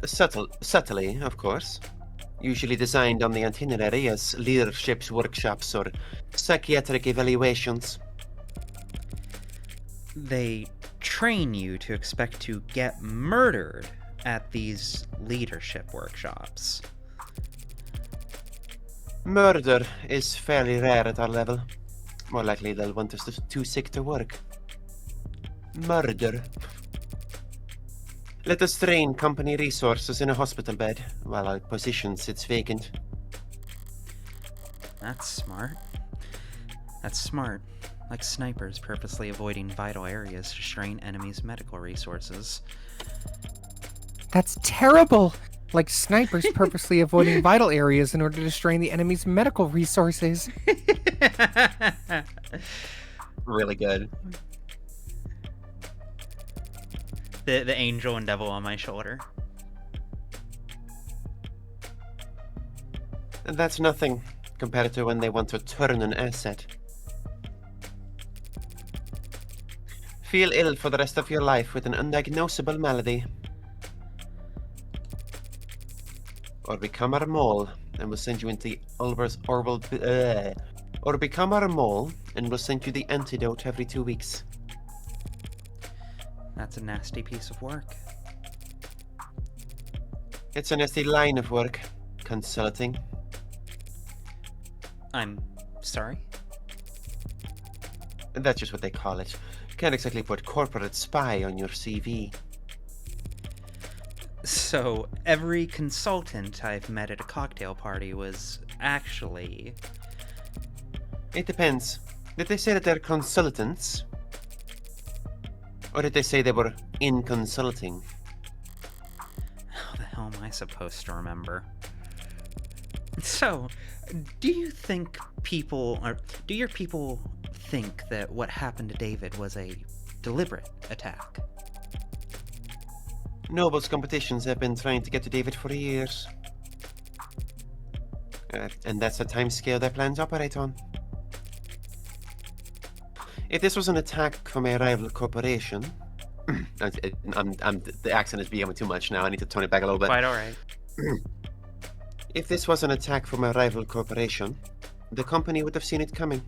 Subtly, of course. Usually designed on the itinerary as leadership workshops or psychiatric evaluations. They train you to expect to get murdered at these leadership workshops. Murder is fairly rare at our level. More likely they'll want us too sick to work. Murder. Let us drain company resources in a hospital bed while our position sits vacant. That's smart. That's smart. Like snipers purposely avoiding vital areas to strain enemies' medical resources. That's terrible! Like snipers purposely avoiding vital areas in order to strain the enemy's medical resources. Really good. The angel and devil on my shoulder. And that's nothing compared to when they want to turn an asset. Feel ill for the rest of your life with an undiagnosable malady. Or become our mole, and we'll send you into the or become our mole, and we'll send you the antidote every 2 weeks. That's a nasty piece of work. It's a nasty line of work. Consulting. I'm sorry? That's just what they call it. Can't exactly put corporate spy on your CV. So, every consultant I've met at a cocktail party was actually... It depends. Did they say that they're consultants? Or did they say they were in consulting? How the hell am I supposed to remember? So, do you think people, or do your people think that what happened to David was a deliberate attack? Noble's competitions have been trying to get to David for years. And that's the timescale their plans operate on. If this was an attack from a rival corporation, the accent is becoming too much now. I need to tone it back a little bit. Quite all right. If this was an attack from a rival corporation, the company would have seen it coming.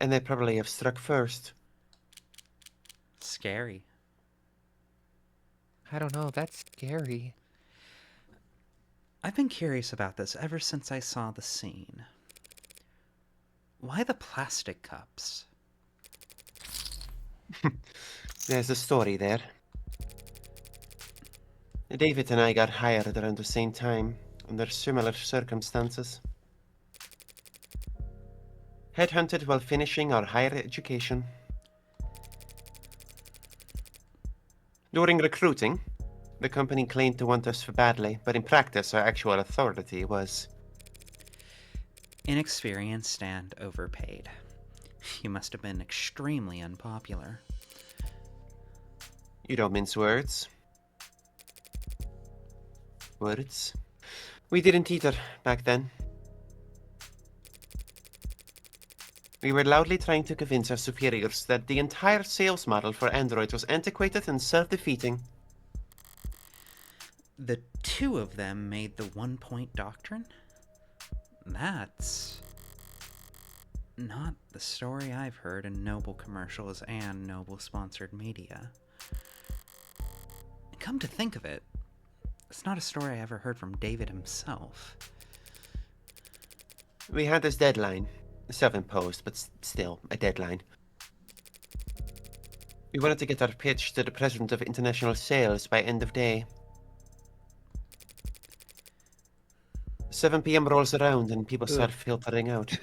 And they'd probably have struck first. Scary. I don't know. That's scary. I've been curious about this ever since I saw the scene. Why the plastic cups? There's a story there. David and I got hired around the same time, under similar circumstances. Headhunted while finishing our higher education. During recruiting, the company claimed to want us for badly, but in practice our actual authority was... Inexperienced and overpaid. You must have been extremely unpopular. You don't mince words. Words? We didn't either back then. We were loudly trying to convince our superiors that the entire sales model for androids was antiquated and self-defeating. The two of them made the one-point doctrine? That's not the story I've heard in Noble commercials and Noble sponsored media. And come to think of it, it's not a story I ever heard from David himself. We had this deadline. Self-imposed, but still a deadline. We wanted to get our pitch to the president of international sales by end of day. 7 p.m. rolls around and people start filtering out.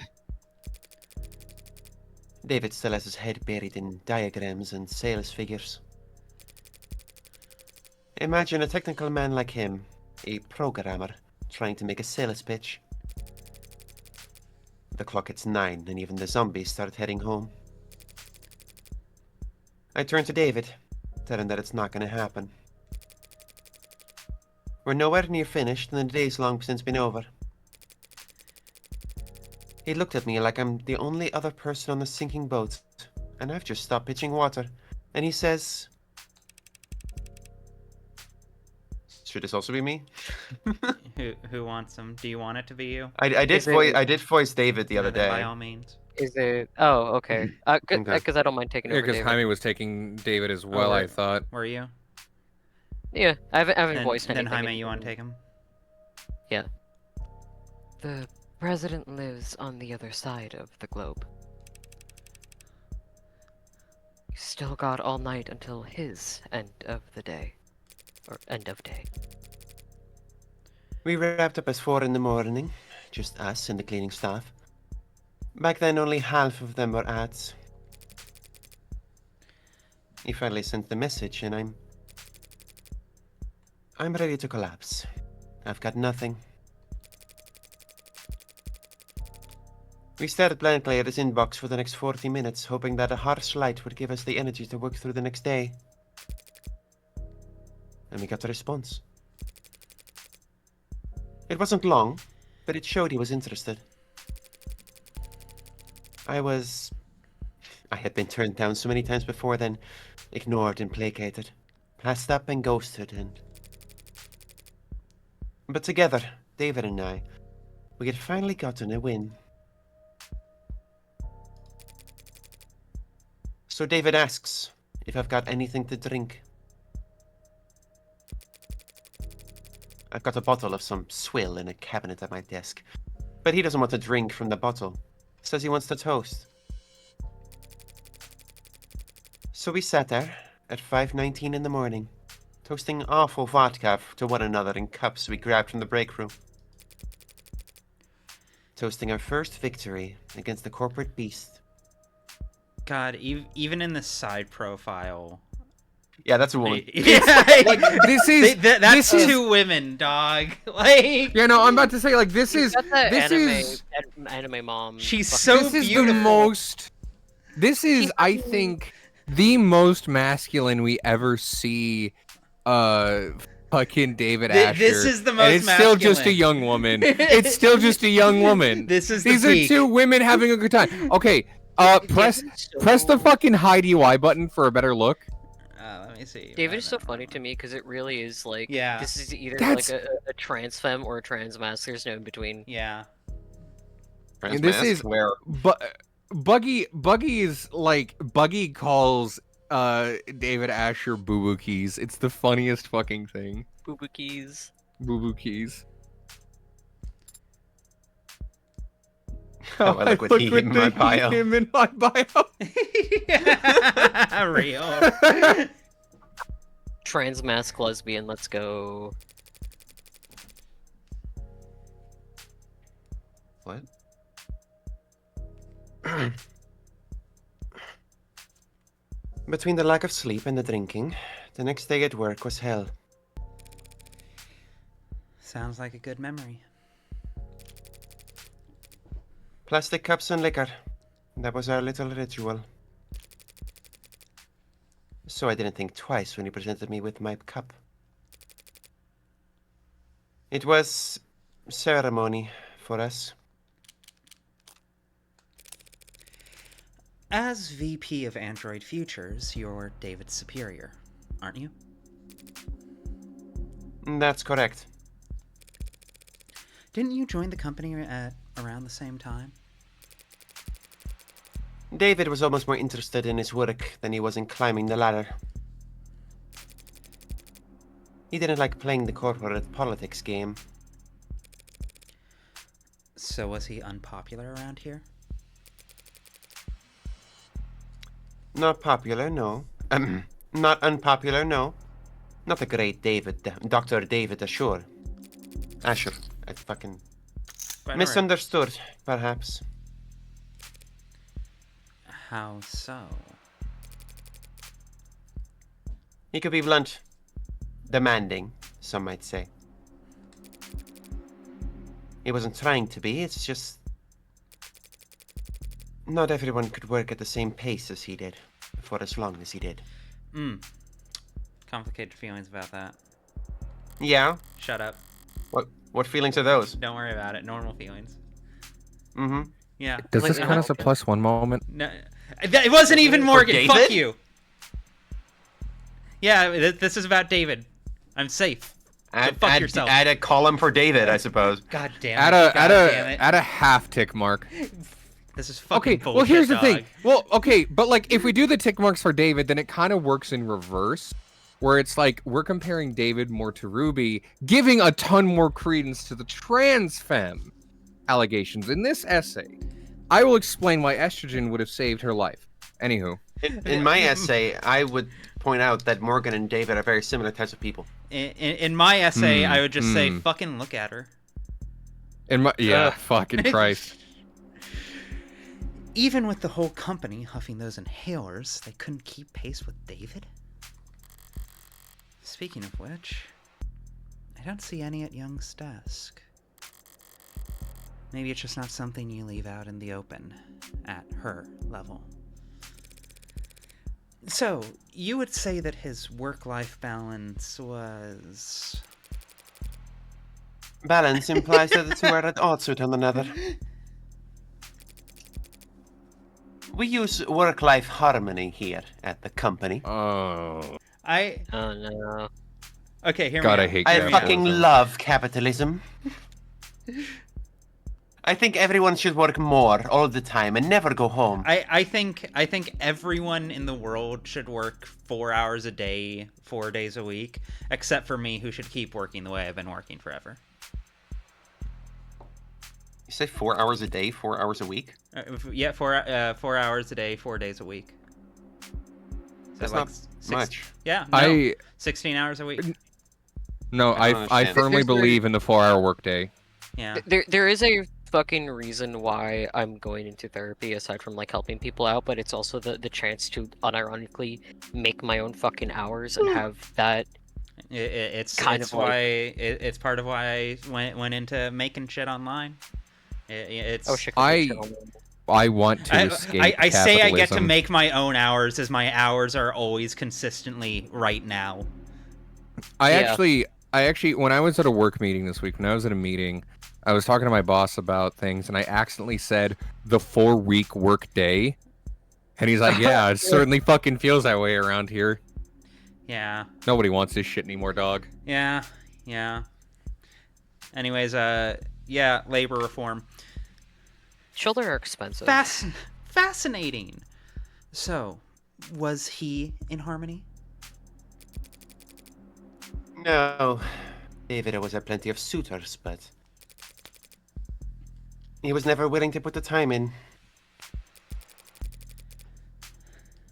David still has his head buried in diagrams and sales figures. Imagine a technical man like him, a programmer, trying to make a sales pitch. The clock hits 9 and even the zombies start heading home. I turn to David, tell him that it's not going to happen. We're nowhere near finished and the day's long since been over. He looked at me like I'm the only other person on the sinking boat, and I've just stopped pitching water. And he says... Should this also be me? Who wants them? Do you want it to be you? I did voice David the other Then by day. all means. Is it? Oh, okay. Okay. Because I don't mind taking Yeah, over because David. Jaime was taking David as well, I right. thought. Were you? Yeah, I haven't Then, voiced then anything. Jaime, you want to take him? The president lives on the other side of the globe. He's still got all night until his end of the day. Or end of day. We wrapped up at 4 in the morning, just us and the cleaning staff. Back then, only half of them were ads. He finally sent the message, and I'm ready to collapse. I've got nothing. We stared blankly at his inbox for the next 40 minutes, hoping that a harsh light would give us the energy to work through the next day. And we got a response. It wasn't long, but it showed he was interested. I had been turned down so many times before then, ignored and placated, passed up and ghosted, But together, David and I, we had finally gotten a win. So David asks if I've got anything to drink. I've got a bottle of some swill in a cabinet at my desk, but he doesn't want to drink from the bottle. Says he wants to toast. So we sat there at 5:19 in the morning, toasting awful vodka to one another in cups we grabbed from the break room. Toasting our first victory against the corporate beast. God, even in the side profile. Yeah, that's a woman. Yeah, This is that's this is- two women, dog. Like, Yeah, no, I'm about to say like this You've is got the this is anime mom. she's fucking- so this is beautiful. the most. This is, I think, the most masculine we ever see. fucking David Th- Asher. this is the and most it's still just a masculine. young woman. It's still just a young woman. This is These the are peak. two women having a good time. Okay, press David's the so- fucking hide UI button for a better look. Let me see. David is so funny to me because it really is like Yeah. this is either That's- like a trans femme or a trans mask. There's no in between. Yeah. Trans This mask, is- where Buggy is like Buggy calls David Asher Boo Boo Keys. It's the funniest fucking thing. Boo boo keys. Boo Boo Keys. How I look with he in my bio. Him in my bio. Real. Trans mask lesbian. Let's go. What? Between the lack of sleep and the drinking, the next day at work was hell. Sounds like a good memory. Plastic cups and liquor. That was our little ritual. So I didn't think twice when he presented me with my cup. It was ceremony for us. As VP of Android Futures, you're David's superior, aren't you? That's correct. Didn't you join the company at around the same time? David was almost more interested in his work than he was in climbing the ladder. He didn't like playing the corporate politics game. So was he unpopular around here? Not popular, no. Not unpopular, no. Not the great David, Dr. David Asher. Asher. I fucking Quite alright. misunderstood, perhaps. How so? He could be blunt. Demanding, some might say. He wasn't trying to be, it's just... Not everyone could work at the same pace as he did, for as long as he did. Complicated feelings about that. Yeah? Shut up. What feelings are those? Don't worry about it. Normal feelings. Mm-hmm. Yeah. Does Like, this count as a +1 moment? No, it wasn't even Morgan. Fuck David? you. Yeah, this is about David. I'm safe. fuck yourself. Add a column for David, I suppose. God damn it. Add God damn it. a half tick mark. This is fucking Okay, bullshit, well here's the dog. thing. Well, okay, but like if we do the tick marks for David, then it kind of works in reverse, where it's like we're comparing David more to Ruby, giving a ton more credence to the trans femme allegations in this essay. I will explain why estrogen would have saved her life. Anywho, In my essay, I would point out that Morgan and David are very similar types of people. In my essay, Hmm, I would just say, hmm. fucking look at her. in my fucking Christ. Even with the whole company huffing those inhalers, they couldn't keep pace with David? Speaking of which, I don't see any at Young's desk. Maybe it's just not something you leave out in the open at her level. So, you would say that his work-life balance was... Balance implies that the two are at odds with one another. We use work-life harmony here at the company. Oh, I... Oh no. Okay, hear God, me I out. hate I capitalism. fucking love capitalism. I think everyone should work more all the time and never go home. I think everyone in the world should work 4 hours a day, 4 days a week, except for me, who should keep working the way I've been working forever. You say 4 hours a day, 4 hours a week? Yeah, 4 hours a day, 4 days a week. So That's like not much. Yeah, no, I 16 hours a week. I no, don't I understand. firmly There's very- believe in the 4-hour workday. Yeah. There is a fucking reason why I'm going into therapy aside from like helping people out, but it's also the chance to unironically make my own fucking hours and have that. It's Kind it's of like- why it's part of why I went into making shit online. It's Oh shit. I want to escape I say I get to capitalism. make my own hours, as my hours are always consistently right now. I Yeah. actually I actually, when I was at a work meeting this week, when I was at a meeting, I was talking to my boss about things, and I accidentally said the 4-week work day, and he's like, "Yeah, it certainly fucking feels that way around here. Yeah. Nobody wants this shit anymore, dog." Yeah. Anyways, yeah, labor reform. Children are expensive. Fascinating. So, was he in harmony? No. David always had plenty of suitors, but he was never willing to put the time in.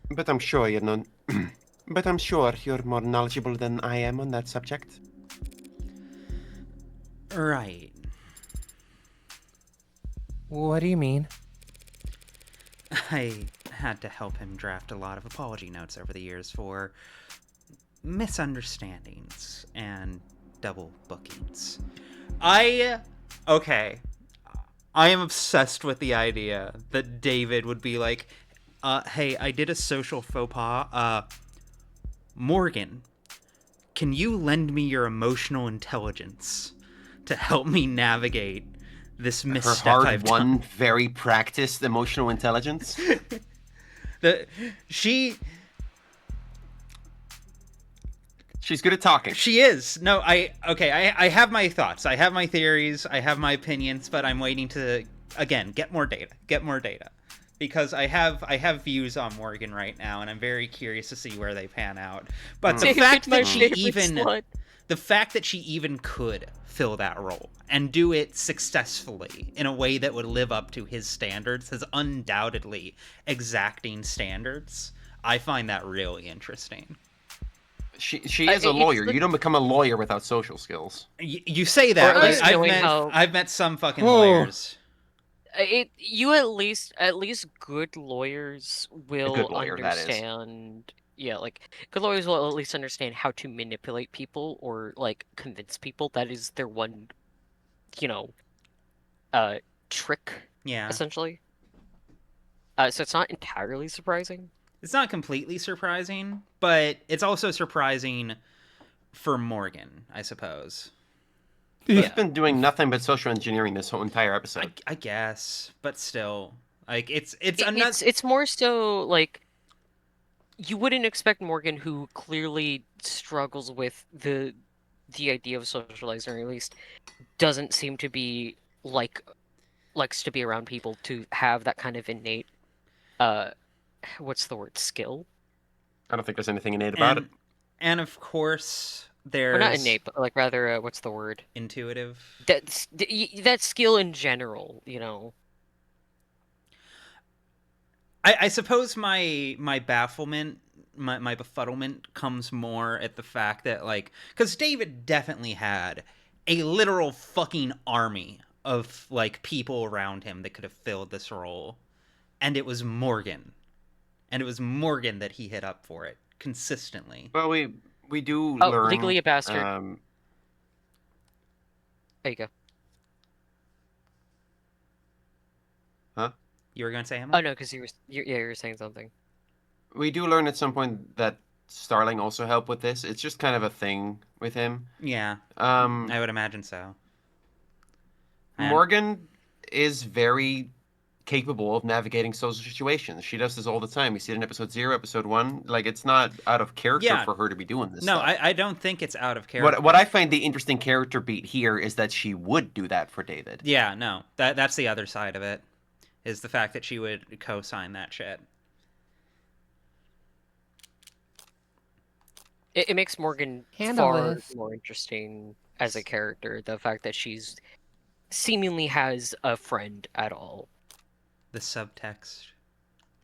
But I'm sure you're not. But I'm sure you're more knowledgeable than I am on that subject. Right. What do you mean? I had to help him draft a lot of apology notes over the years for misunderstandings and double bookings. Okay. I am obsessed with the idea that David would be like, hey, I did a social faux pas. Morgan, can you lend me your emotional intelligence to help me navigate this Her misstep I've done? hard-won, very practiced emotional intelligence. She's good at talking. She is. No, I have my thoughts. I have my theories. I have my opinions, but I'm waiting to, again, get more data. Because I have views on Morgan right now, and I'm very curious to see where they pan out. But the fact that she even could fill that role and do it successfully in a way that would live up to his standards, his undoubtedly exacting standards, I find that really interesting. She is a lawyer. You don't become a lawyer without social skills. You say that, Or at but least I've met some fucking lawyers. You at least good lawyers will good lawyer, that is. understand. Yeah, like good lawyers will at least understand how to manipulate people or like convince people. That is their one, trick Yeah. essentially. So it's not entirely surprising. It's not completely surprising, but it's also surprising for Morgan, I suppose. He's been doing nothing but social engineering this whole entire episode. I guess, but still, like it's more so like you wouldn't expect Morgan, who clearly struggles with the idea of socializing, or at least doesn't seem to be likes to be around people, to have that kind of innate what's the word, skill? I don't think there's anything innate about it. And of course, there's Or not innate, but like rather what's the word? Intuitive. That skill in general, I suppose my bafflement, my befuddlement comes more at the fact that, like, because David definitely had a literal fucking army of like people around him that could have filled this role, and it was Morgan, that he hit up for it consistently. Well, we do learn legally a bastard. There you go. Huh? You were gonna say him? Oh no, because you were saying something. We do learn at some point that Starling also helped with this. It's just kind of a thing with him. Yeah. I would imagine so. Morgan is very capable of navigating social situations. She does this all the time. You see it in episode 0, episode 1. Like, it's not out of character for her to be doing this stuff. I don't think it's out of character. What I find the interesting character beat here is that she would do that for David. Yeah, no. That's the other side of it, is the fact that she would co-sign that shit. It makes Morgan far more interesting as a character, the fact that she's seemingly has a friend at all. The subtext.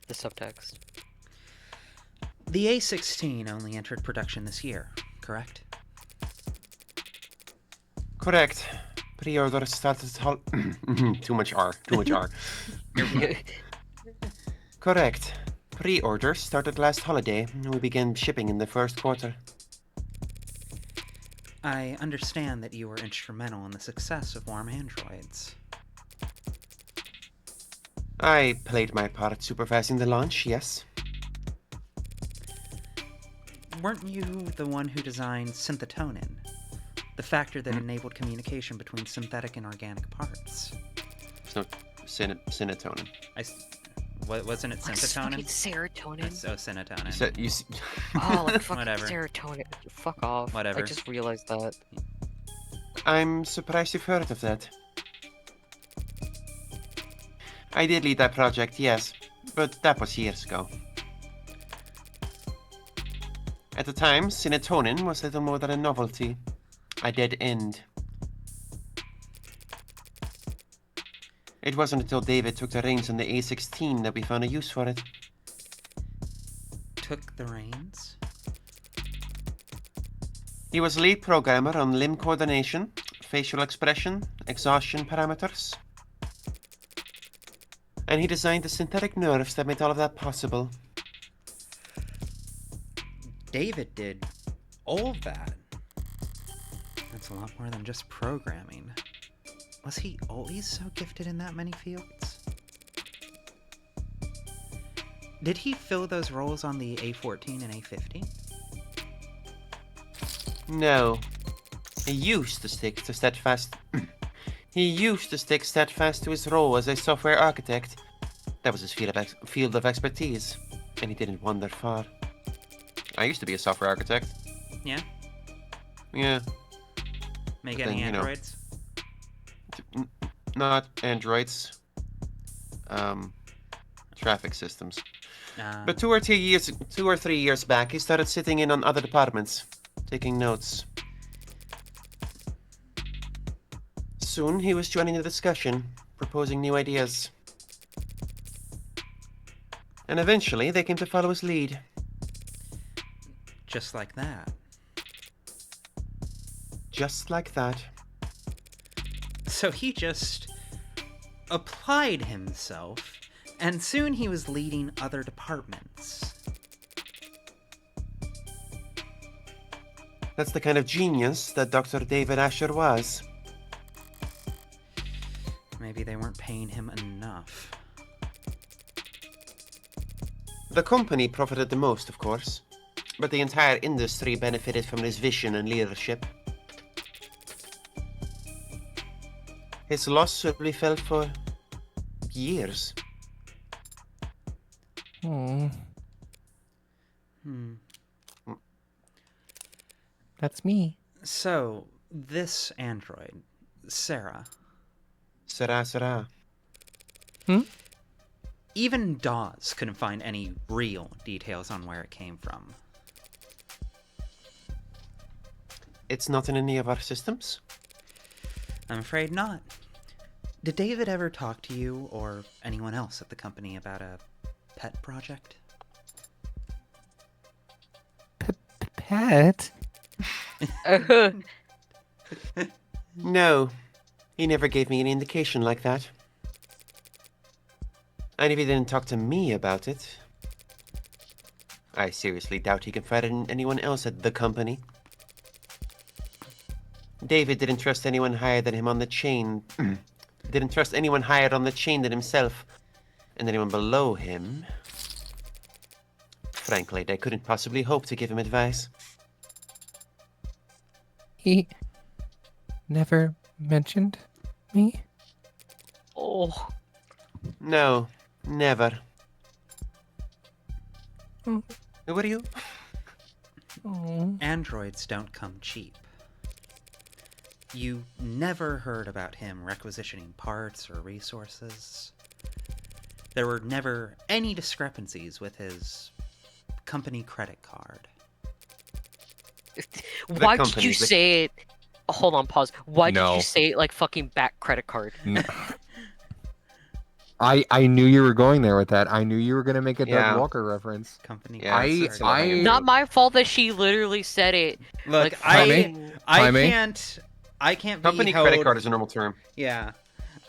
The A16 only entered production this year, correct? Correct. Pre-order started too much R. Correct. Pre-order started last holiday. We began shipping in the first quarter. I understand that you were instrumental in the success of Warm Androids. I played my part supervising the launch, yes. Weren't you the one who designed Synthetonin? The factor that enabled communication between synthetic and organic parts. It's no serotonin. Wasn't it I studied synthetonin? serotonin. Oh, synthetonin. Oh, like fucking Whatever. serotonin. Fuck off. Whatever. I just realized that. I'm surprised you've heard of that. I did lead that project, yes, but that was years ago. At the time, serotonin was little more than a novelty, a dead end. It wasn't until David took the reins on the A16 that we found a use for it. Took the reins? He was lead programmer on limb coordination, facial expression, exhaustion parameters. And he designed the synthetic nerves that made all of that possible. David did all of that. That's a lot more than just programming. Was he always so gifted in that many fields? Did he fill those roles on the A14 and A15? No. He used to stick steadfast to his role as a software architect. That was his field of expertise, and he didn't wander far. I used to be a software architect. Yeah? Yeah, Make Then, any you know. androids? not androids. Traffic systems. But 2 or 3 years back, he started sitting in on other departments, taking notes. Soon, he was joining the discussion, proposing new ideas. And eventually, they came to follow his lead. Just like that. Just like that. So he just applied himself, and soon he was leading other departments. That's the kind of genius that Dr. David Asher was. Maybe they weren't paying him enough. The company profited the most, of course, but the entire industry benefited from his vision and leadership. His loss will be felt for years. Hmm. Hmm. That's me. So, this android, Sarah, Sarah. even Dawes couldn't find any real details on where it came from. It's not in any of our systems? I'm afraid not. Did David ever talk to you or anyone else at the company about a pet project? Pet? No. He never gave me any indication like that. And if he didn't talk to me about it, I seriously doubt he confided in anyone else at the company. David didn't trust anyone higher than him on the chain. Didn't trust anyone higher on the chain than himself. And anyone below him. Frankly, they couldn't possibly hope to give him advice. He never mentioned me? Oh, No, never. Oh. Who are you? Oh. Androids don't come cheap. You never heard about him requisitioning parts or resources. There were never any discrepancies with his company credit card. why did company, you the- say it? Hold on, pause. Why did No. you say it like fucking back credit card? No. I knew you were going there with that. I knew you were gonna make a Doug Yeah. Walker reference. Company Yeah, credit it's- card. it's- Not my fault that she literally said it. Look, like, I Jaime? can't be Company held, credit card is a normal term. Yeah.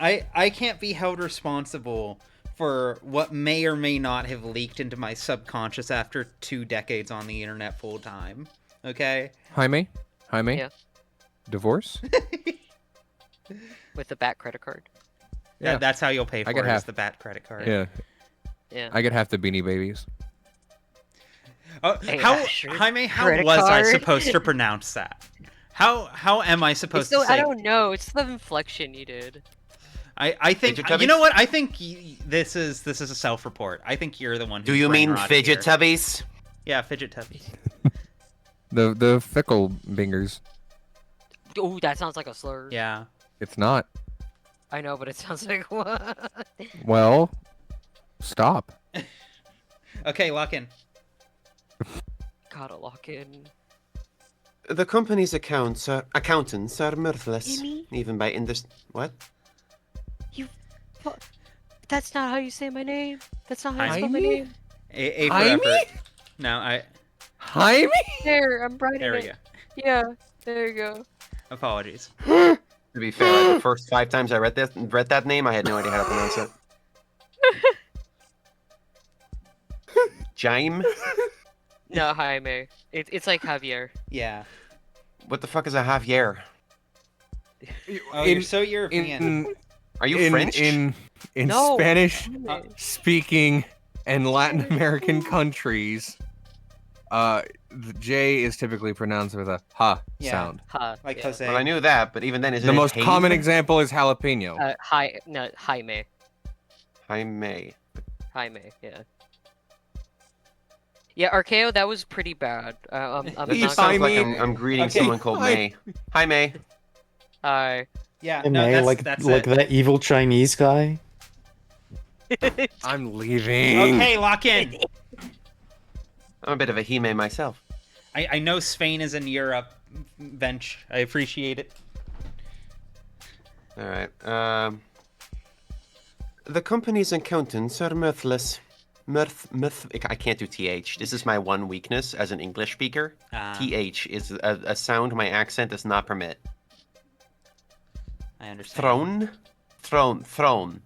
I can't be held responsible for what may or may not have leaked into my subconscious after 2 decades on the internet full time. Okay? Jaime? Yeah. Divorce? With the back credit card. Yeah. That's how you'll pay for I it, get is half. the bat credit card. Yeah. Yeah. I get half the Beanie Babies. Oh, Hey, how, Asher, Jaime, how credit was I card? supposed to pronounce that? How am I supposed to say? I don't know. It's the inflection you did. I think Fidget you know Tubbies? what? I think this is a self-report. I think you're the one. Do who's you brain mean rotted fidget here. tubbies? Yeah, fidget tubbies. The fickle bingers. Oh, that sounds like a slur. Yeah. It's not. I know, but it sounds like what? Well, stop. Okay, lock in. Gotta lock in. The company's accountants are mirthless, Amy? even by What? That's not how you say my name. That's not how you spell my Jaime? name. A for Jaime? effort. No, I. Jaime? There, I'm writing There we it. go. Yeah, there you go. Apologies. To be fair, the first 5 times I read that name, I had no idea how to pronounce it. Jaime? No, Jaime. It's like Javier. Yeah. What the fuck is a Javier? Oh, you're so European. Are you in, French? In No. Spanish Jaime. speaking and Latin American countries, the J is typically pronounced with a ha Yeah. sound. Ha, Like yeah. Jose. Well, I knew that, but even then, is it The a most Jaime? common example is jalapeno. No, Jaime. Jaime. Jaime, yeah. Yeah, Archeo, that was pretty bad. I'm That not just gonna sounds like Jaime. I'm greeting Okay. someone called Hi. May. Hi, May. Yeah. And No, May, that's like it. that evil Chinese guy. I'm leaving. Okay, lock in. I'm a bit of a Hime myself. I know Spain is in Europe. Bench. I appreciate it. All right. The company's accountants are mirthless. I can't do TH. This is my one weakness as an English speaker. TH is a sound my accent does not permit. I understand. Throne.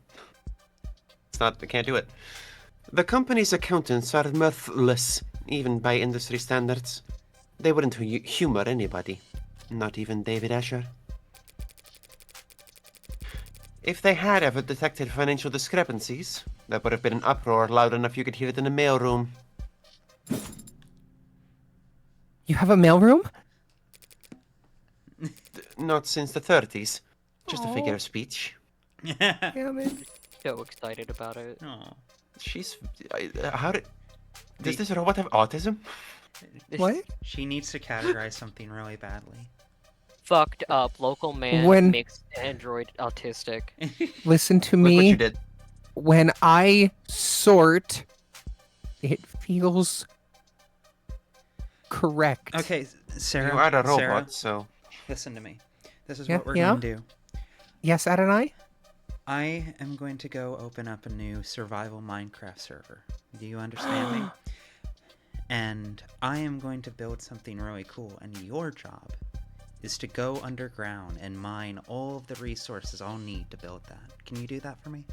It's not, I can't do it. The company's accountants are mirthless, even by industry standards. They wouldn't humor anybody, not even David Asher. If they had ever detected financial discrepancies, there would have been an uproar loud enough you could hear it in the mailroom. You have a mailroom? Not since the 30s. Just a figure of speech. Yeah, man. So excited about it. Oh. She's... how did... Does this robot have autism? What? She needs to categorize something really badly. Fucked up. Local man When- makes android autistic. Listen to Look what me. you did. When I sort, it feels correct. Okay, Sarah. You are a robot, Sarah, so... listen to me. This is Yeah, what we're yeah? going to do. Yes, Adonai? I am going to go open up a new survival Minecraft server. Do you understand me? And I am going to build something really cool, and your job is to go underground and mine all of the resources I'll need to build that. Can you do that for me?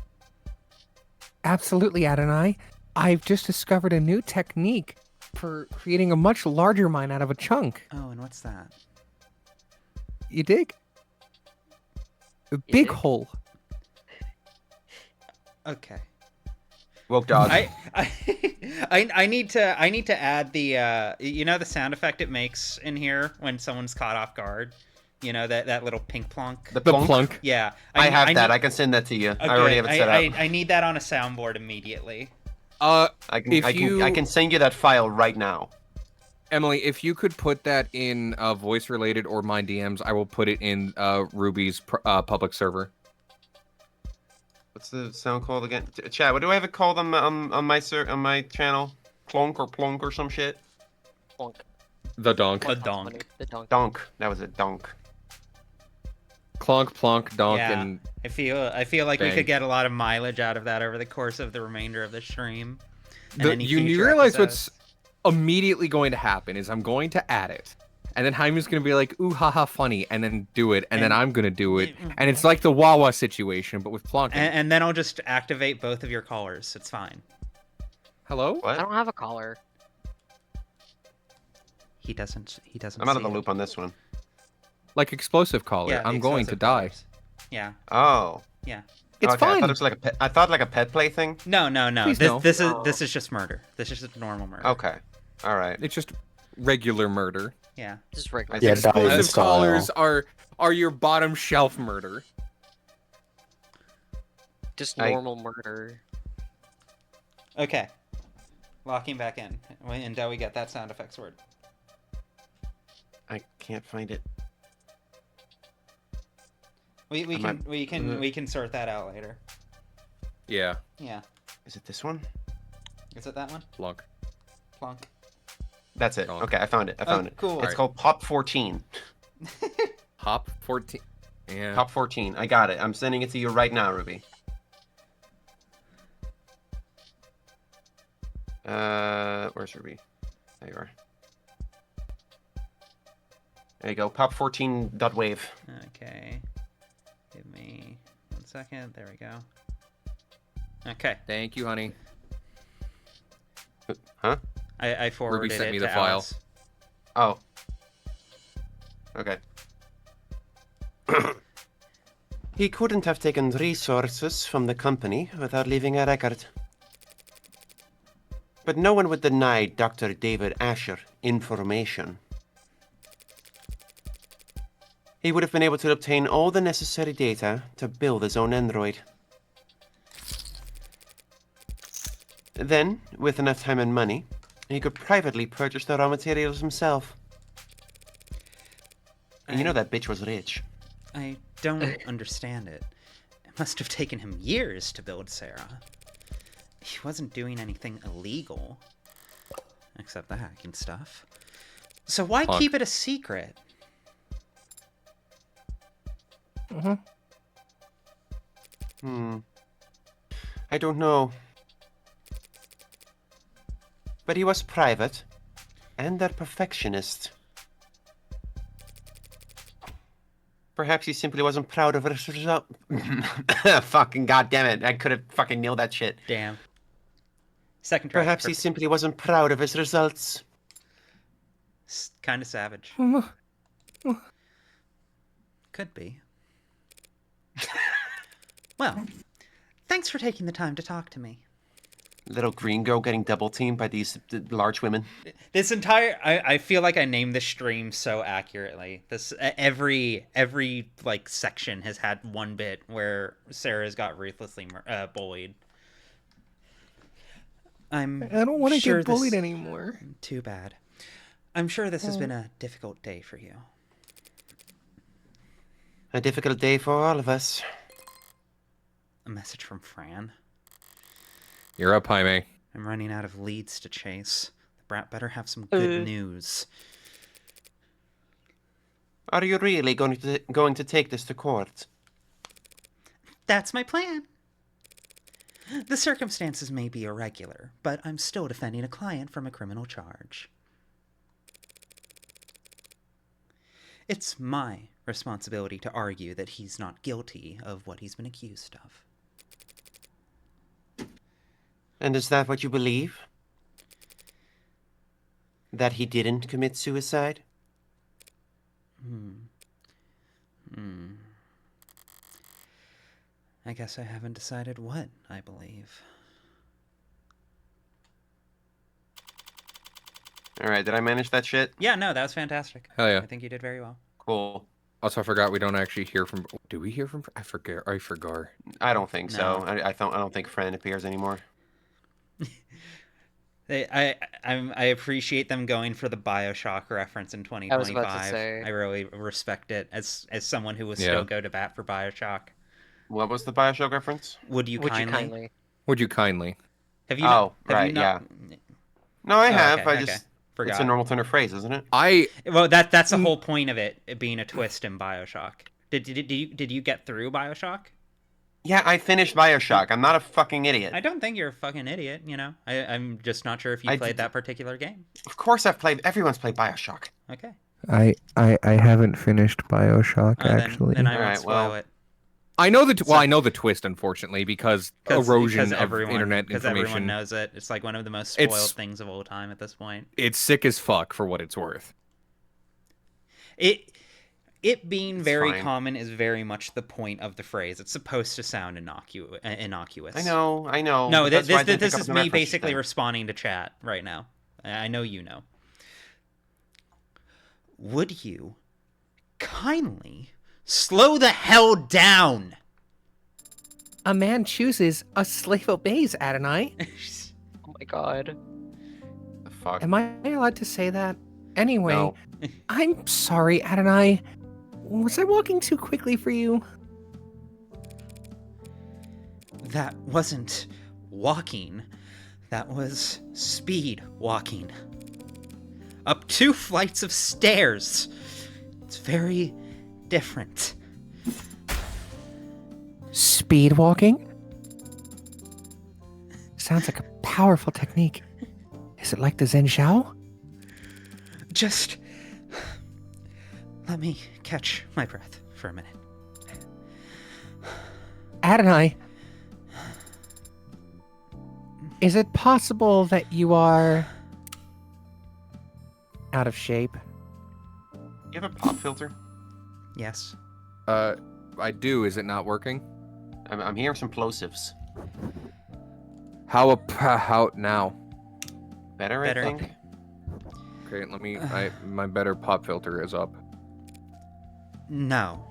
Absolutely, Adonai. I've just discovered a new technique for creating a much larger mine out of a chunk. Oh, and what's that? You dig? A big dig? hole. Okay. Woke dog. I need to add the you know the sound effect it makes in here when someone's caught off guard. You know that little pink plonk. The The plonk? plunk. Yeah, I have that. need- I can send that to you. I Okay, already have it set up. I need that on a soundboard immediately. I can, if I can, you- I can send you that file right now. Emily, if you could put that in voice related or my DMs, I will put it in Ruby's public server. What's the sound called again? Chad, what do I have it called on my channel? Plonk or plonk or some shit? Plonk. The donk. A donk. The donk. Donk. That was it. Donk. Clonk, plonk, donk, Yeah. and I feel like we Dang. could get a lot of mileage out of that over the course of the remainder of the stream. and any you future realize episodes. what's immediately going to happen is I'm going to add it. And then Jaime's going to be like, ooh, haha, funny, and then do it, and then I'm going to do it. And it's like the Wawa situation, but with plonking. And then I'll just activate both of your callers. It's fine. Hello? I What? don't have a collar. He doesn't. I'm out of see the it. loop on this one. Like explosive caller. Yeah, the I'm going to explosive die. callers. Yeah. Oh. Yeah. It's okay, I fine. thought it was like a pet. I thought like a pet play thing. No. Please This no. this is just murder. This is just normal murder. Okay. All right. It's just regular murder. Yeah. Just regular. Yeah, murder. die in Explosive style. collars are your bottom shelf murder. Just I- normal murder. Okay. Locking back in until we get that sound effects word. I can't find it. We Am can sort that out later. Yeah, Yeah. Is it this one? Is it that one? Plunk. Plonk. That's it. Oh. Okay, I found it. I found it. Cool. It's Alright. called Pop 14. Hop 14. Yeah. Pop 14. I got it. I'm sending it to you right now, Ruby. Where's Ruby? There you are. There you go. Pop 14.wave. Okay. Give me 1 second. There we go. Okay. Thank you, honey. Huh? I forwarded sent it me to the file. Alice. Oh. Okay. He couldn't have taken resources from the company without leaving a record. But no one would deny Dr. David Asher information. He would have been able to obtain all the necessary data to build his own android. Then, with enough time and money, he could privately purchase the raw materials himself. And you know that bitch was rich. I don't understand it. It must have taken him years to build Sarah. He wasn't doing anything illegal. Except the hacking stuff. So why Fuck. keep it a secret? I don't know. But he was private, and a perfectionist. Perhaps he simply wasn't proud of his result. Fucking goddamn it! I could have fucking nailed that shit. Damn. Second try. Perhaps he simply wasn't proud of his results. Kind of savage. Could be. Well, thanks for taking the time to talk to me. Little green girl getting double teamed by these large women. This entire I feel like I named this stream so accurately. This every like section has had one bit where Sarah's got ruthlessly bullied. I don't want to sure get bullied this- anymore. Too bad. I'm sure this has been a difficult day for you. A difficult day for all of us. A message from Fran. You're up, Jaime. I'm running out of leads to chase. The brat better have some good Uh. news. Are you really going to take this to court? That's my plan. The circumstances may be irregular, but I'm still defending a client from a criminal charge. It's my responsibility to argue that he's not guilty of what he's been accused of. And is that what you believe? That he didn't commit suicide? I guess I haven't decided what I believe. Alright, did I manage that shit? Yeah, no, that was fantastic. Hell yeah. I think you did very well. Cool. Also, I forgot we don't actually hear from. Do we hear from? I forget. I forgot. I don't think so. No. I don't think Fran appears anymore. I appreciate them going for the BioShock reference in 2025. I was about to say. I really respect it as someone who will Yeah. still go to bat for BioShock. What was the Bioshock reference? Would you Would kindly? you kindly? Would you kindly? Have you? Oh, not, have right, you not... No, I Oh, have. okay, I okay. just Forgot. it's a normal turn of phrase, isn't it? Well, that's the whole point of it being a twist in BioShock. Did you get through BioShock? Yeah, I finished Bioshock. I'm not a fucking idiot. I don't think you're a fucking idiot. You know, I'm just not sure if you I played did- that particular game. Of course I've played. Everyone's played Bioshock. Okay. I haven't finished BioShock Oh, actually. then I won't Alright, spoil well, it. I know the. Well, I know the twist, unfortunately, because 'Cause- erosion because of everyone, internet because everyone information. knows it. It's like one of the most spoiled It's- things of all time at this point. It's sick as fuck for what it's worth. It being It's very fine. common is very much the point of the phrase. It's supposed to sound innocuous. I know. No, but that's why I didn't this pick up is the me reference basically thing. responding to chat right now. I know you know. would you kindly slow the hell down? A man chooses, a slave obeys, Adonai. Oh my god. The fuck? Am I allowed to say that? Anyway, No. I'm sorry, Adonai. Was I walking too quickly for you? That wasn't walking. That was speed walking. Up 2 flights of stairs. It's very different. Speed walking? Sounds like a powerful technique. Is it like the Zhenjiao? Just let me catch my breath for a minute. Adonai, is it possible that you are out of shape? You have a pop filter? Yes. I do. Is it not working? I'm hearing some plosives. How now? Better, Better. I think. Okay, let me. My better pop filter is up. No.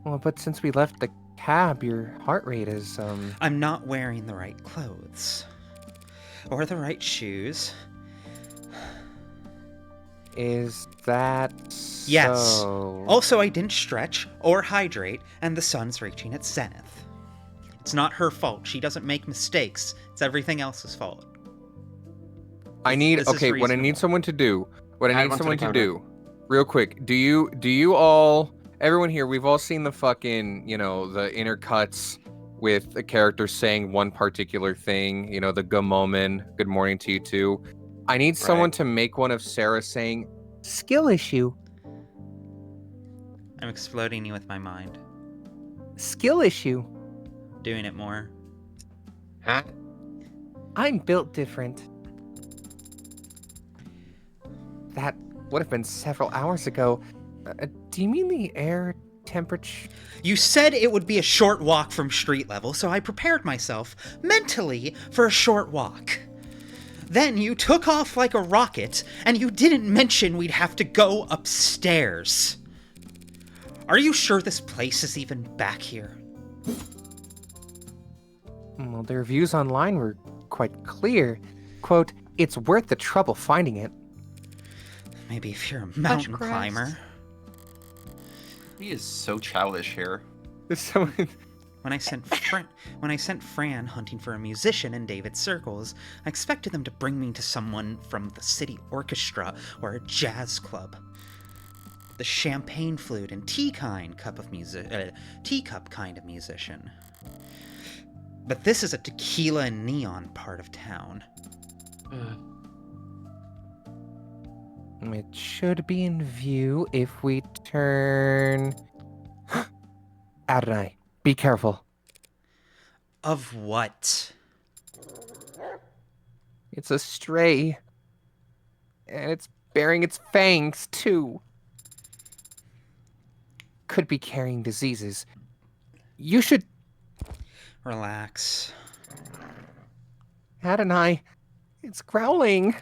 Well, but since we left the cab, your heart rate is, I'm not wearing the right clothes. Or the right shoes. is that Yes. so? Also, I didn't stretch or hydrate, and the sun's reaching its zenith. It's not her fault. She doesn't make mistakes. It's everything else's fault. I need. This is Okay, what I need reasonable. someone to do. What I Add need one to someone the to counter. do, real quick. Do you all? Everyone here, we've all seen the fucking, the intercuts with a character saying one particular thing. The good moment. Good morning to you too. I need someone Right. to make one of Sarah saying, Skill issue. I'm exploding you with my mind. Skill issue. Doing it more. Huh? I'm built different. That would have been several hours ago. Do you mean the air temperature? You said it would be a short walk from street level, so I prepared myself mentally for a short walk. Then you took off like a rocket, and you didn't mention we'd have to go upstairs. Are you sure this place is even back here? Well, the reviews online were quite clear. Quote, it's worth the trouble finding it. Maybe if you're a mountain Crest. climber. He is so childish here. someone. When I sent Fran hunting for a musician in David's circles, I expected them to bring me to someone from the city orchestra or a jazz club. The champagne flute and teacup kind of musician. But this is a tequila and neon part of town. It should be in view if we turn. Adonai, be careful. Of what? It's a stray. And it's bearing its fangs, too. Could be carrying diseases. You should. Relax. Adonai, it's growling.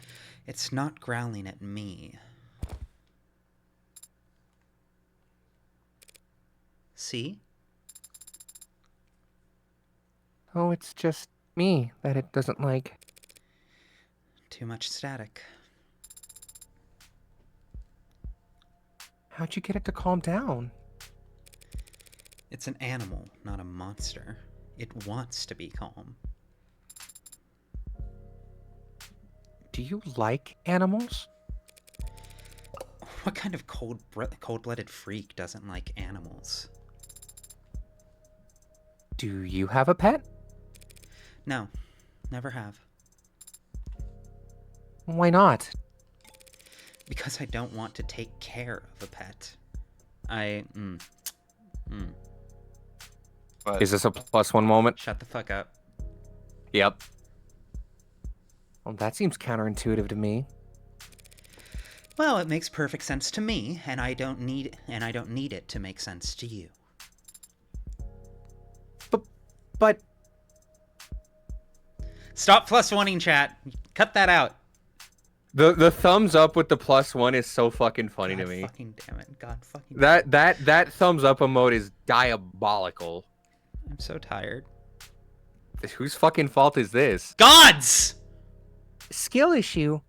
It's not growling at me. See? Oh, it's just me that it doesn't like. Too much static. How'd you get it to calm down? It's an animal, not a monster. It wants to be calm. Do you like animals? What kind of cold-blooded freak doesn't like animals? Do you have a pet? No, never have. Why not? Because I don't want to take care of a pet. But Is this a +1 moment? Shut the fuck up. Yep. Well, that seems counterintuitive to me. Well, it makes perfect sense to me, and I don't need it to make sense to you. But Stop +1ing, chat. Cut that out. The thumbs up with the +1 is so fucking funny God to me. fucking damn it. God fucking That thumbs up emote is diabolical. I'm so tired. Whose fucking fault is this? God's! Skill issue.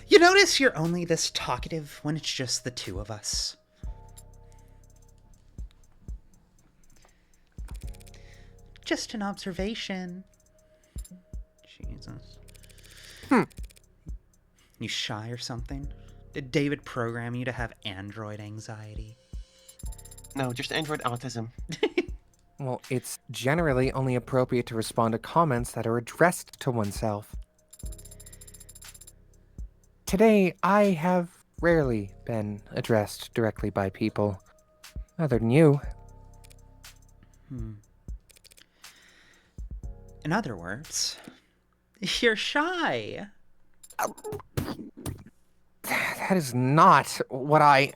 You notice you're only this talkative when it's just the two of us. Just an observation. Jesus. You shy or something? Did David program you to have android anxiety? No, just Android autism. Well, it's generally only appropriate to respond to comments that are addressed to oneself. Today, I have rarely been addressed directly by people, other than you. In other words, you're shy. That is not what I...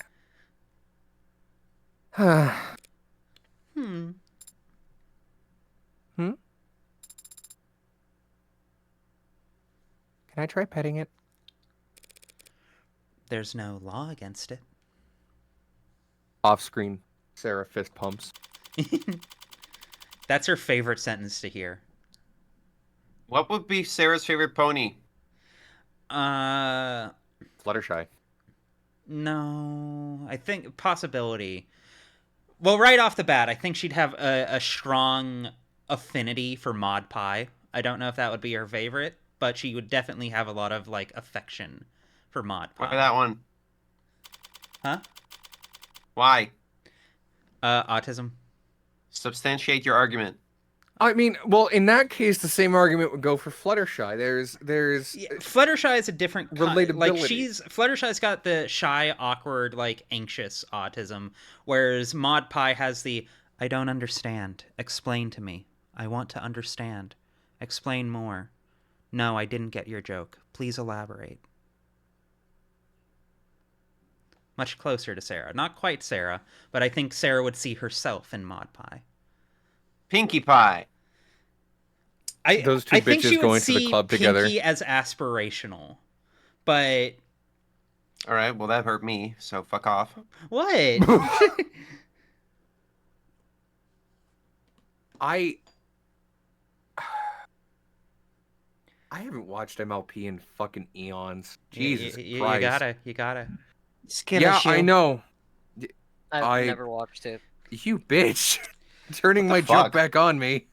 Hmm. Can I try petting it? There's no law against it. Off screen, Sarah fist pumps. That's her favorite sentence to hear. What would be Sarah's favorite pony? Fluttershy. No, I think possibility. Well, right off the bat, I think she'd have a strong affinity for Mod Pie. I don't know if that would be her favorite, but she would definitely have a lot of like affection for Mod Pie. Why that one? Huh? Why? Autism. Substantiate your argument. I mean, well, in that case, the same argument would go for Fluttershy. There's Yeah, Fluttershy is a different like relatability. Fluttershy's got the shy, awkward, like anxious autism, whereas Mod Pie has the I don't understand. Explain to me. I want to understand. Explain more. No, I didn't get your joke. Please elaborate. Much closer to Sarah. Not quite Sarah, but I think Sarah would see herself in Mod Pie. Pinkie Pie. Those two I think bitches she would going to the see club Pinkie together. as aspirational, but All right, well that hurt me, so fuck off. what? I haven't watched MLP in fucking eons. Jesus you Christ. you gotta. Skill Yeah, issue. I know. I've never watched it. You bitch. Turning my What the fuck? joke back on me.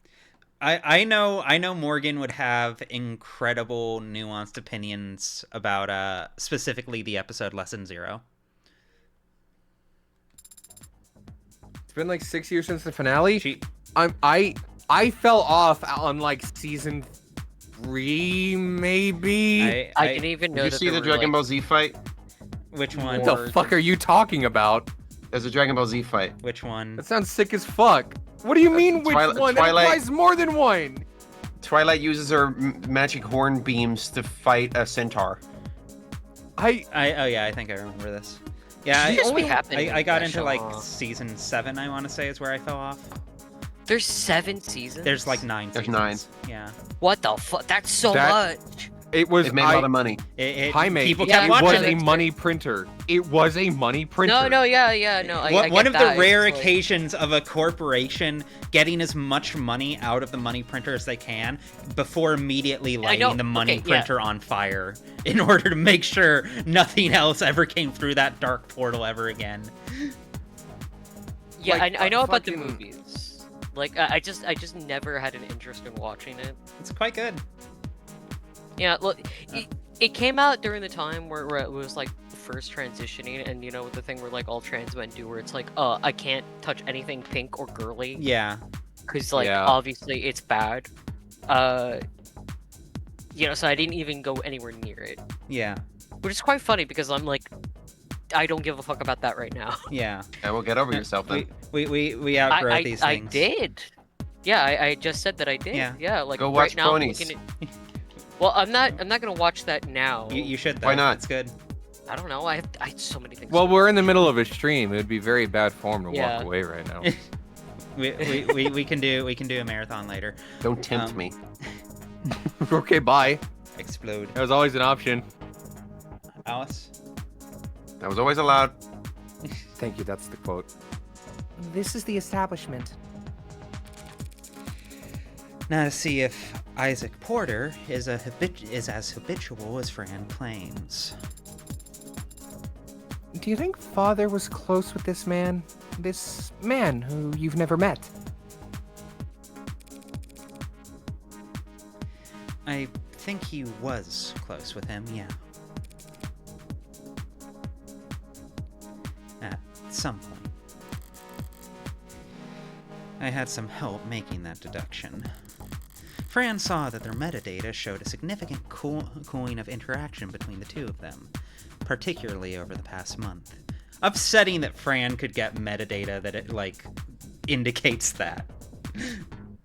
I know Morgan would have incredible nuanced opinions about specifically the episode Lesson 0. It's been like 6 years since the finale. She I fell off on like season 3, maybe. I didn't even know Did you that see there the were, Dragon like, Ball Z fight? which one? What the fuck are you talking about? There's a Dragon Ball Z fight. Which one? That sounds sick as fuck. What do you mean which Twilight- one? Twilight- That implies more than one. Twilight uses her magic horn beams to fight a centaur. Oh yeah, I think I remember this. Yeah, Should just be happening I got in into that like show. season 7. I want to say is where I fell off. There's 7 seasons. There's like 9. There's seasons. Yeah. What the fuck? That's so That- much. It was It made a lot of money. Jaime, People Yeah, kept it watching was watching. a money printer. It was a money printer. No, yeah, no. I One get of the that. rare It's like- occasions of a corporation getting as much money out of the money printer as they can before immediately I know, lighting the money okay, yeah. printer on fire in order to make sure nothing else ever came through that dark portal ever again. Yeah, Like, I know about the fucking- movies. Like, I just never had an interest in watching it. It's quite good. Yeah, look, it came out during the time where it was like first transitioning, and you know the thing where like all trans men do, where it's like, I can't touch anything pink or girly, Yeah. because like Yeah. obviously it's bad. You know, so I didn't even go anywhere near it, Yeah. which is quite funny because I'm like, I don't give a fuck about that right now. Yeah. Yeah, well, get over yourself then. We outgrow these I things. did. Yeah, I just said that I did. Yeah. Yeah, like Go right watch now. I'm Ponies. looking at... Well, I'm not gonna watch that now. You should though. Why not? It's good. I don't know. I have so many things. Well, to we're in the middle of a stream. It would be very bad form to Yeah. walk away right now. We can do a marathon later. Don't tempt Um, me. Okay, bye. Explode. That was always an option. Alice? That was always allowed. Thank you. That's the quote. This is the establishment. Now to see if Isaac Porter is as habitual as Fran claims. Do you think Father was close with this man? This man who you've never met? I think he was close with him, yeah. At some point. I had some help making that deduction. Fran saw that their metadata showed a significant cooling of interaction between the two of them, particularly over the past month. Upsetting that Fran could get metadata that it, like, indicates that.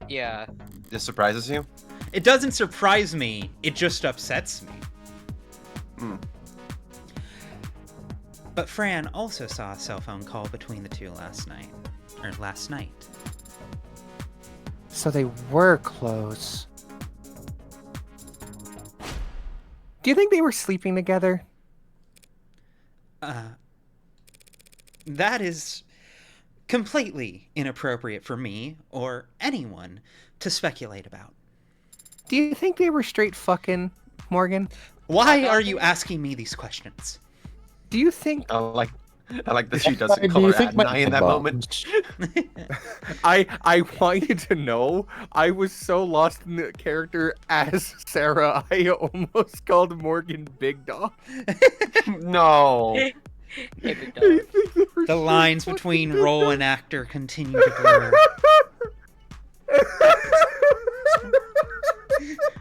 Yeah. This surprises you? It doesn't surprise me, it just upsets me. But Fran also saw a cell phone call between the two last night. So they were close. Do you think they were sleeping together? That is completely inappropriate for me or anyone to speculate about. Do you think they were straight fucking, Morgan? Why are you asking me these questions? Do you think I like that she Do doesn't you call her think my Adonai in that moment. I want you to know I was so lost in the character as Sarah, I almost called Morgan Big Dog. No. Hey, big dog. The lines between role and actor continue to blur.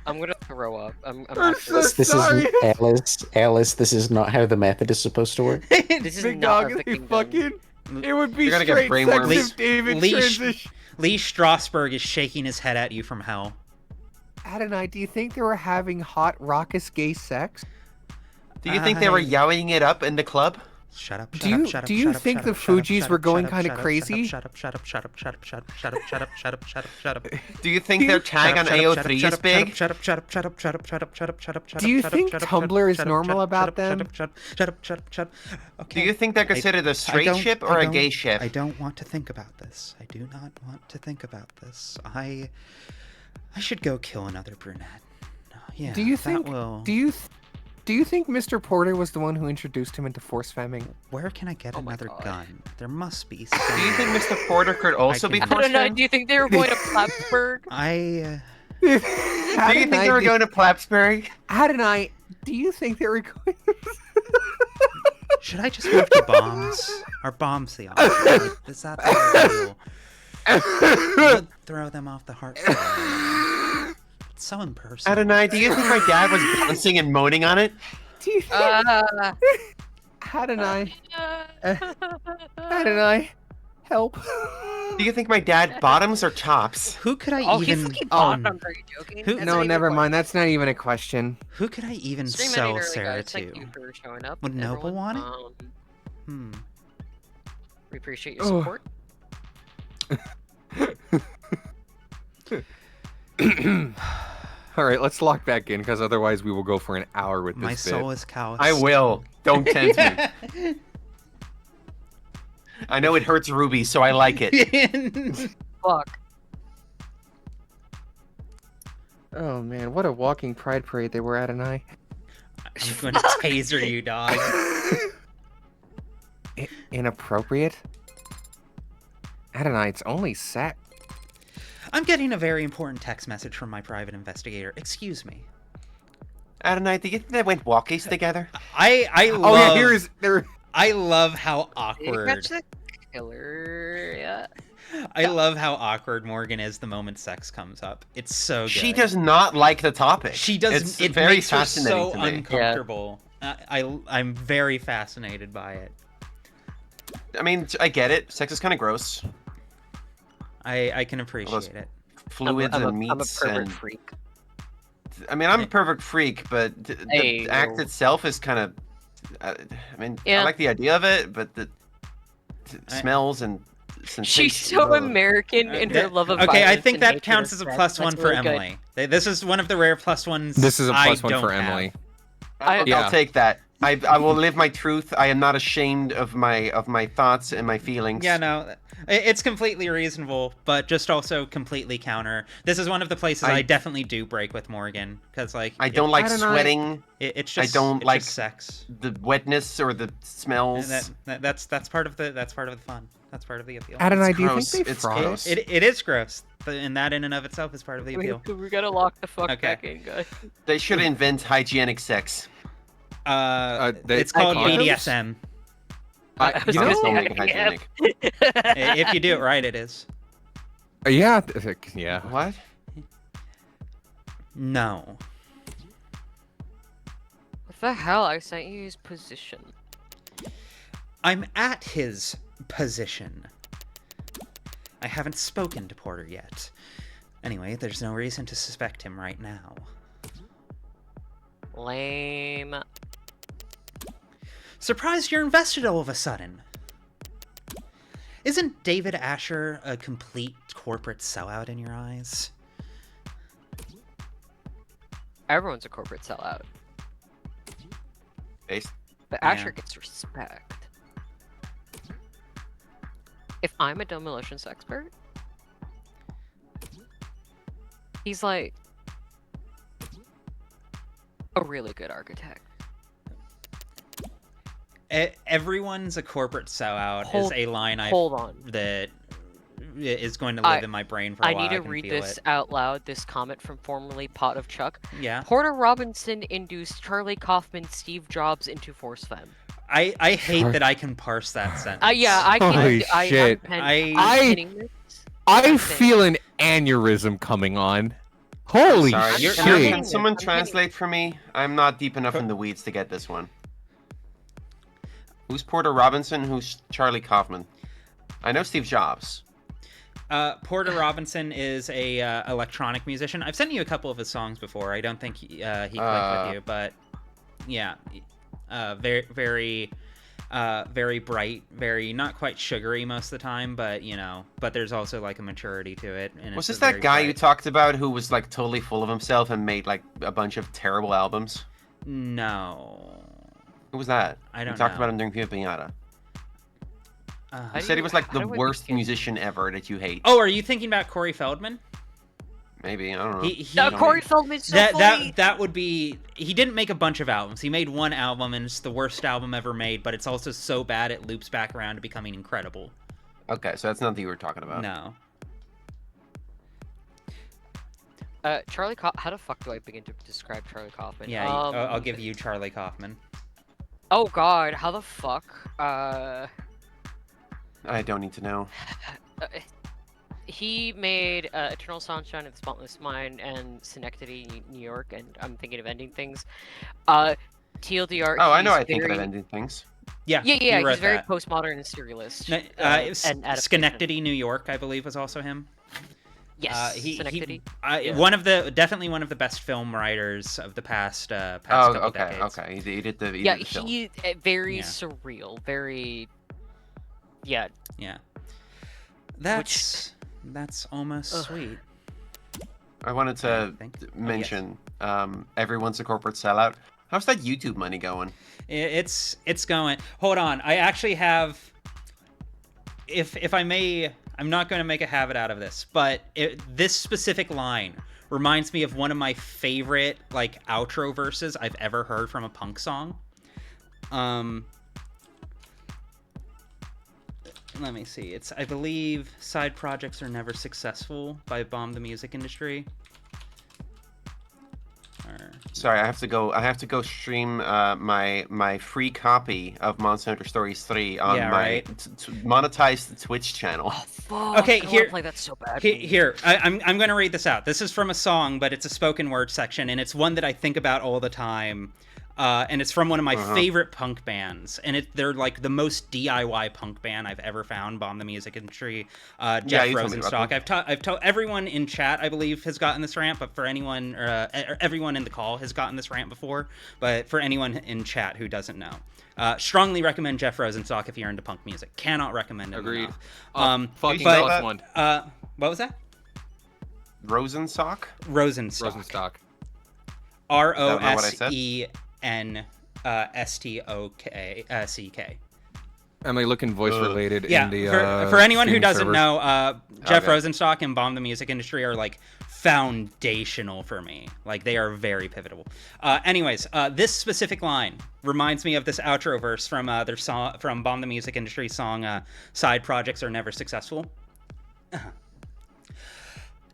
I'm gonna throw up. I'm I'm actually. so This sorry. is Alice. This is not how the method is supposed to work. This is Big not Dog, a they kingdom. fucking. It would be You're gonna get straight brainworms. sex if David transition. Lee Strasberg is shaking his head at you from hell. Adonai, do you think they were having hot, raucous gay sex? Do you think they were yowing it up in the club? Shut up, Do shut you- up, shut up, do you shut up, think shut the up, shut up, Fugees shut were up, going shut up, kinda shut up, crazy? Shut up, shut up, shut up, shut up, shut up, shut up, shut up, shut up, shut up, shut up, shut up. Do you think their tag on AO3 is big? Shut up, shut up, shut up, shut up, shut up, shut up, shut up, shut up. Do you shut up, think shut up, Tumblr shut up, is shut up, normal shut up, about shut up, them? Shut up, shut up, shut up. Okay. Do you think they're considered a straight ship or a gay ship? I don't want to think about this. I do not want to think about this. I should go kill another brunette. Yeah. Do you that think? will... Do you think Mr. Porter was the one who introduced him into force femming? Where can I get Oh my another God. gun? There must be. Do you think Mr. Porter could also be can- I force don't know. fed? Do you think they were going to Plattsburgh? I Do you think they were going to Plattsburgh? Adonai, do you think they were going? should I just move to bombs? Are bombs the option? Is that the deal? Would throw them off the heart. It's so impersonal. Adonai, do you think my dad was bouncing and moaning on it? Do you think? Adonai, Adonai, help! Do you think my dad bottoms or tops? Who could I Oh, he even? fucking bottomed. Are you joking? who- That's No, not even never a mind. That's not even a question. Who could I even Stream sell ending early, Sarah guys. to? Thank you for showing up. Would Noble everyone. want it? We appreciate your Oh. support. All right, let's lock back in because otherwise we will go for an hour with this My bit. soul is calloused. I will. Don't tempt me. I know it hurts Ruby, so I like it. Fuck. Oh man, what a walking pride parade they were, Adonai. I'm going to taser you, dog. Inappropriate? Adonai, it's only sex. I'm getting a very important text message from my private investigator. Excuse me. Adonai, do you think they went walkies together? I love. Oh yeah, here's there. I love how Did you awkward. catch the killer? Yeah. I love how awkward Morgan is the moment sex comes up. It's so good. She does not like the topic. She doesn't. It's It very makes her fascinating so to me. uncomfortable. I'm very fascinated by it. I mean, I get it. Sex is kind of gross. I can appreciate it. Fluids I'm and a meats pervert and. freak. I mean, I'm a pervert freak, but Hey, the act yo. itself is kind of. I mean, Yeah. I like the idea of it, but the I- smells and She's so American in her love of Okay, I violence think and that hatred counts of as a sex. plus That's one for really good. Emily. This is one of the rare plus ones. This is a plus I one for don't have. Emily. Yeah. I'll take that. I will live my truth. I am not ashamed of my thoughts and my feelings. Yeah, no, it's completely reasonable, but just also completely counter. This is one of the places I definitely do break with Morgan, because like I don't like sweating. It's just don't it's like just sex. The wetness or the smells. That's part of the fun. That's part of the appeal. Adonai, It's do you think gross. they It's froth? gross. It is gross, and that in and of itself is part of the appeal. We gotta lock the fuck Okay. back in, guys. They should invent hygienic sex. It's called condoms? BDSM. I was you gonna know- say Don't make it IVF. hygienic. If you do it right, it is. Yeah, yeah. What? No. What the hell? I sent you his position. I'm at his position. I haven't spoken to Porter yet. Anyway, there's no reason to suspect him right now. Lame. Surprised you're invested all of a sudden. Isn't David Asher a complete corporate sellout in your eyes? Everyone's a corporate sellout. Based. But Yeah. Asher gets respect. If I'm a demolitions expert, he's like a really good architect. Everyone's a corporate sellout Hold- is a line Hold on. that is going to live in my brain for a I while. need to can read feel this it. out loud, this comment from formerly Pot of Chuck. Yeah. Porter Robinson induced Charlie Kaufman, Steve Jobs into Force Femme. I hate that I can parse that sentence. Yeah, I can't. Holy shit. I'm I- pinning this. I feel an aneurysm coming on. Holy Sorry. you're- shit! you're- Can someone I'm kidding. translate for me? I'm not deep enough in the weeds to get this one. Who's Porter Robinson? Who's Charlie Kaufman? I know Steve Jobs. Porter Robinson is a electronic musician. I've sent you a couple of his songs before. I don't think he clicked with you, but yeah, very very bright, very not quite sugary most of the time, but you know, but there's also like a maturity to it. And Was it's this a that very guy you bright- talked about who was like totally full of himself and made like a bunch of terrible albums? No, Who was that? I don't You talked know. about him during Pia Pinata. Uh, You said he was like how the do I worst begin? musician ever that you hate. oh, are you thinking about Corey Feldman? Maybe, I don't know. He don't Corey know. Feldman's so that funny. that would be. He didn't make a bunch of albums. He made one album, and it's the worst album ever made. But it's also so bad it loops back around to becoming incredible. Okay, so that's not that you were talking about. No. Charlie how the fuck do I begin to describe Charlie Kaufman? Yeah, I'll give you Charlie Kaufman. Oh god, how the fuck? I don't need to know. He made Eternal Sunshine of the Spotless Mind and Synecdoche, New York, and I'm thinking of ending things. TLDR. Oh, I know. he's I think of very- ending things. Yeah. Yeah, you wrote he's very that. postmodern and surrealist. No, and adaptation. Schenectady, New York, I believe, was also him. Yes, Synecdoche. Yeah. One of the best film writers of the past Oh, couple okay, decades. okay. He did the. Yeah, did the film. he very Yeah. surreal, very. Yeah, Yeah. That's almost Ugh. sweet. I wanted to think. Oh, yes. mention everyone's a corporate sellout. How's that YouTube money going? It's going. Hold on. I actually have. If I may, I'm not going to make a habit out of this, but this specific line reminds me of one of my favorite like outro verses I've ever heard from a punk song. Let me see. It's I believe "Side Projects Are Never Successful" by Bomb the Music Industry. Or- Sorry, I have to go stream my free copy of Monster Hunter Stories 3 on Yeah, my right. monetized Twitch channel. Oh fuck! Okay, I wanna here- play that so bad. Here, I'm going to read this out. This is from a song, but it's a spoken word section, and it's one that I think about all the time. And it's from one of my favorite punk bands, and they're like the most DIY punk band I've ever found. Bomb the Music Industry, Jeff you told me about Rosenstock. I've told everyone in chat, I believe, has gotten this rant, but for anyone, everyone in the call has gotten this rant before. But for anyone in chat who doesn't know, Strongly recommend Jeff Rosenstock if you're into punk music. Cannot recommend him Agreed. enough. Fucking but- plus one. What was that? Rosenstock? Rosenstock. Rosenstock. ROSENSTOCK. Emily, looking voice related Yeah, in the for anyone who streaming doesn't server. know, Jeff Okay. Rosenstock and Bomb the Music Industry are like foundational for me. Like they are very pivotal. Anyways, this specific line reminds me of this outro verse from their song from Bomb the Music Industry song "Side Projects Are Never Successful."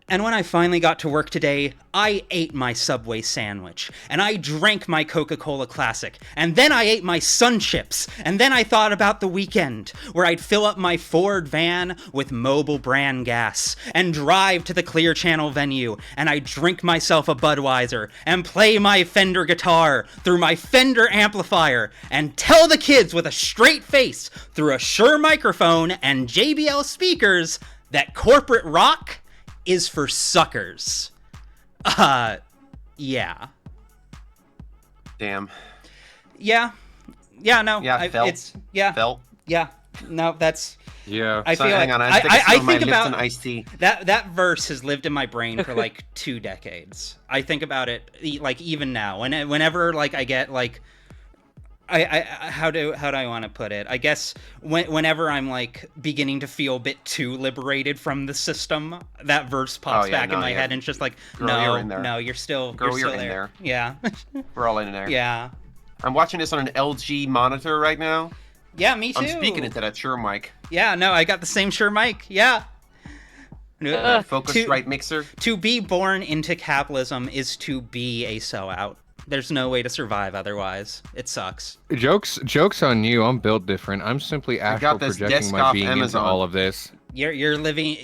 And when I finally got to work today, I ate my Subway sandwich, and I drank my Coca-Cola Classic, and then I ate my Sun Chips, and then I thought about the weekend, where I'd fill up my Ford van with Mobil brand gas, and drive to the Clear Channel venue, and I'd drink myself a Budweiser, and play my Fender guitar through my Fender amplifier, and tell the kids with a straight face through a Shure microphone and JBL speakers that corporate rock is for suckers. Yeah. Damn. Yeah, no. Yeah, felt. It's yeah, Felt. yeah. No, that's. Yeah. I So, feel hang like on, I my think about Lipton iced tea. that verse has lived in my brain for like 2 decades. I think about it like even now. Whenever like I get like. I how do I want to put it? I guess whenever I'm like beginning to feel a bit too liberated from the system, that verse pops back in my head and it's just like, Girl, you're in there. no, you're still Girl, you're you're still in there. there. Yeah, We're all in there. yeah, I'm watching this on an LG monitor right now. yeah. Me too. I'm speaking into that Shure mic. Yeah, no, I got the same Shure mic. Yeah. Focusrite mixer. To be born into capitalism is to be a sellout. There's no way to survive otherwise. It sucks. Jokes on you. I'm built different. I'm simply astral got this projecting desk my off being Amazon. into all of this. You're living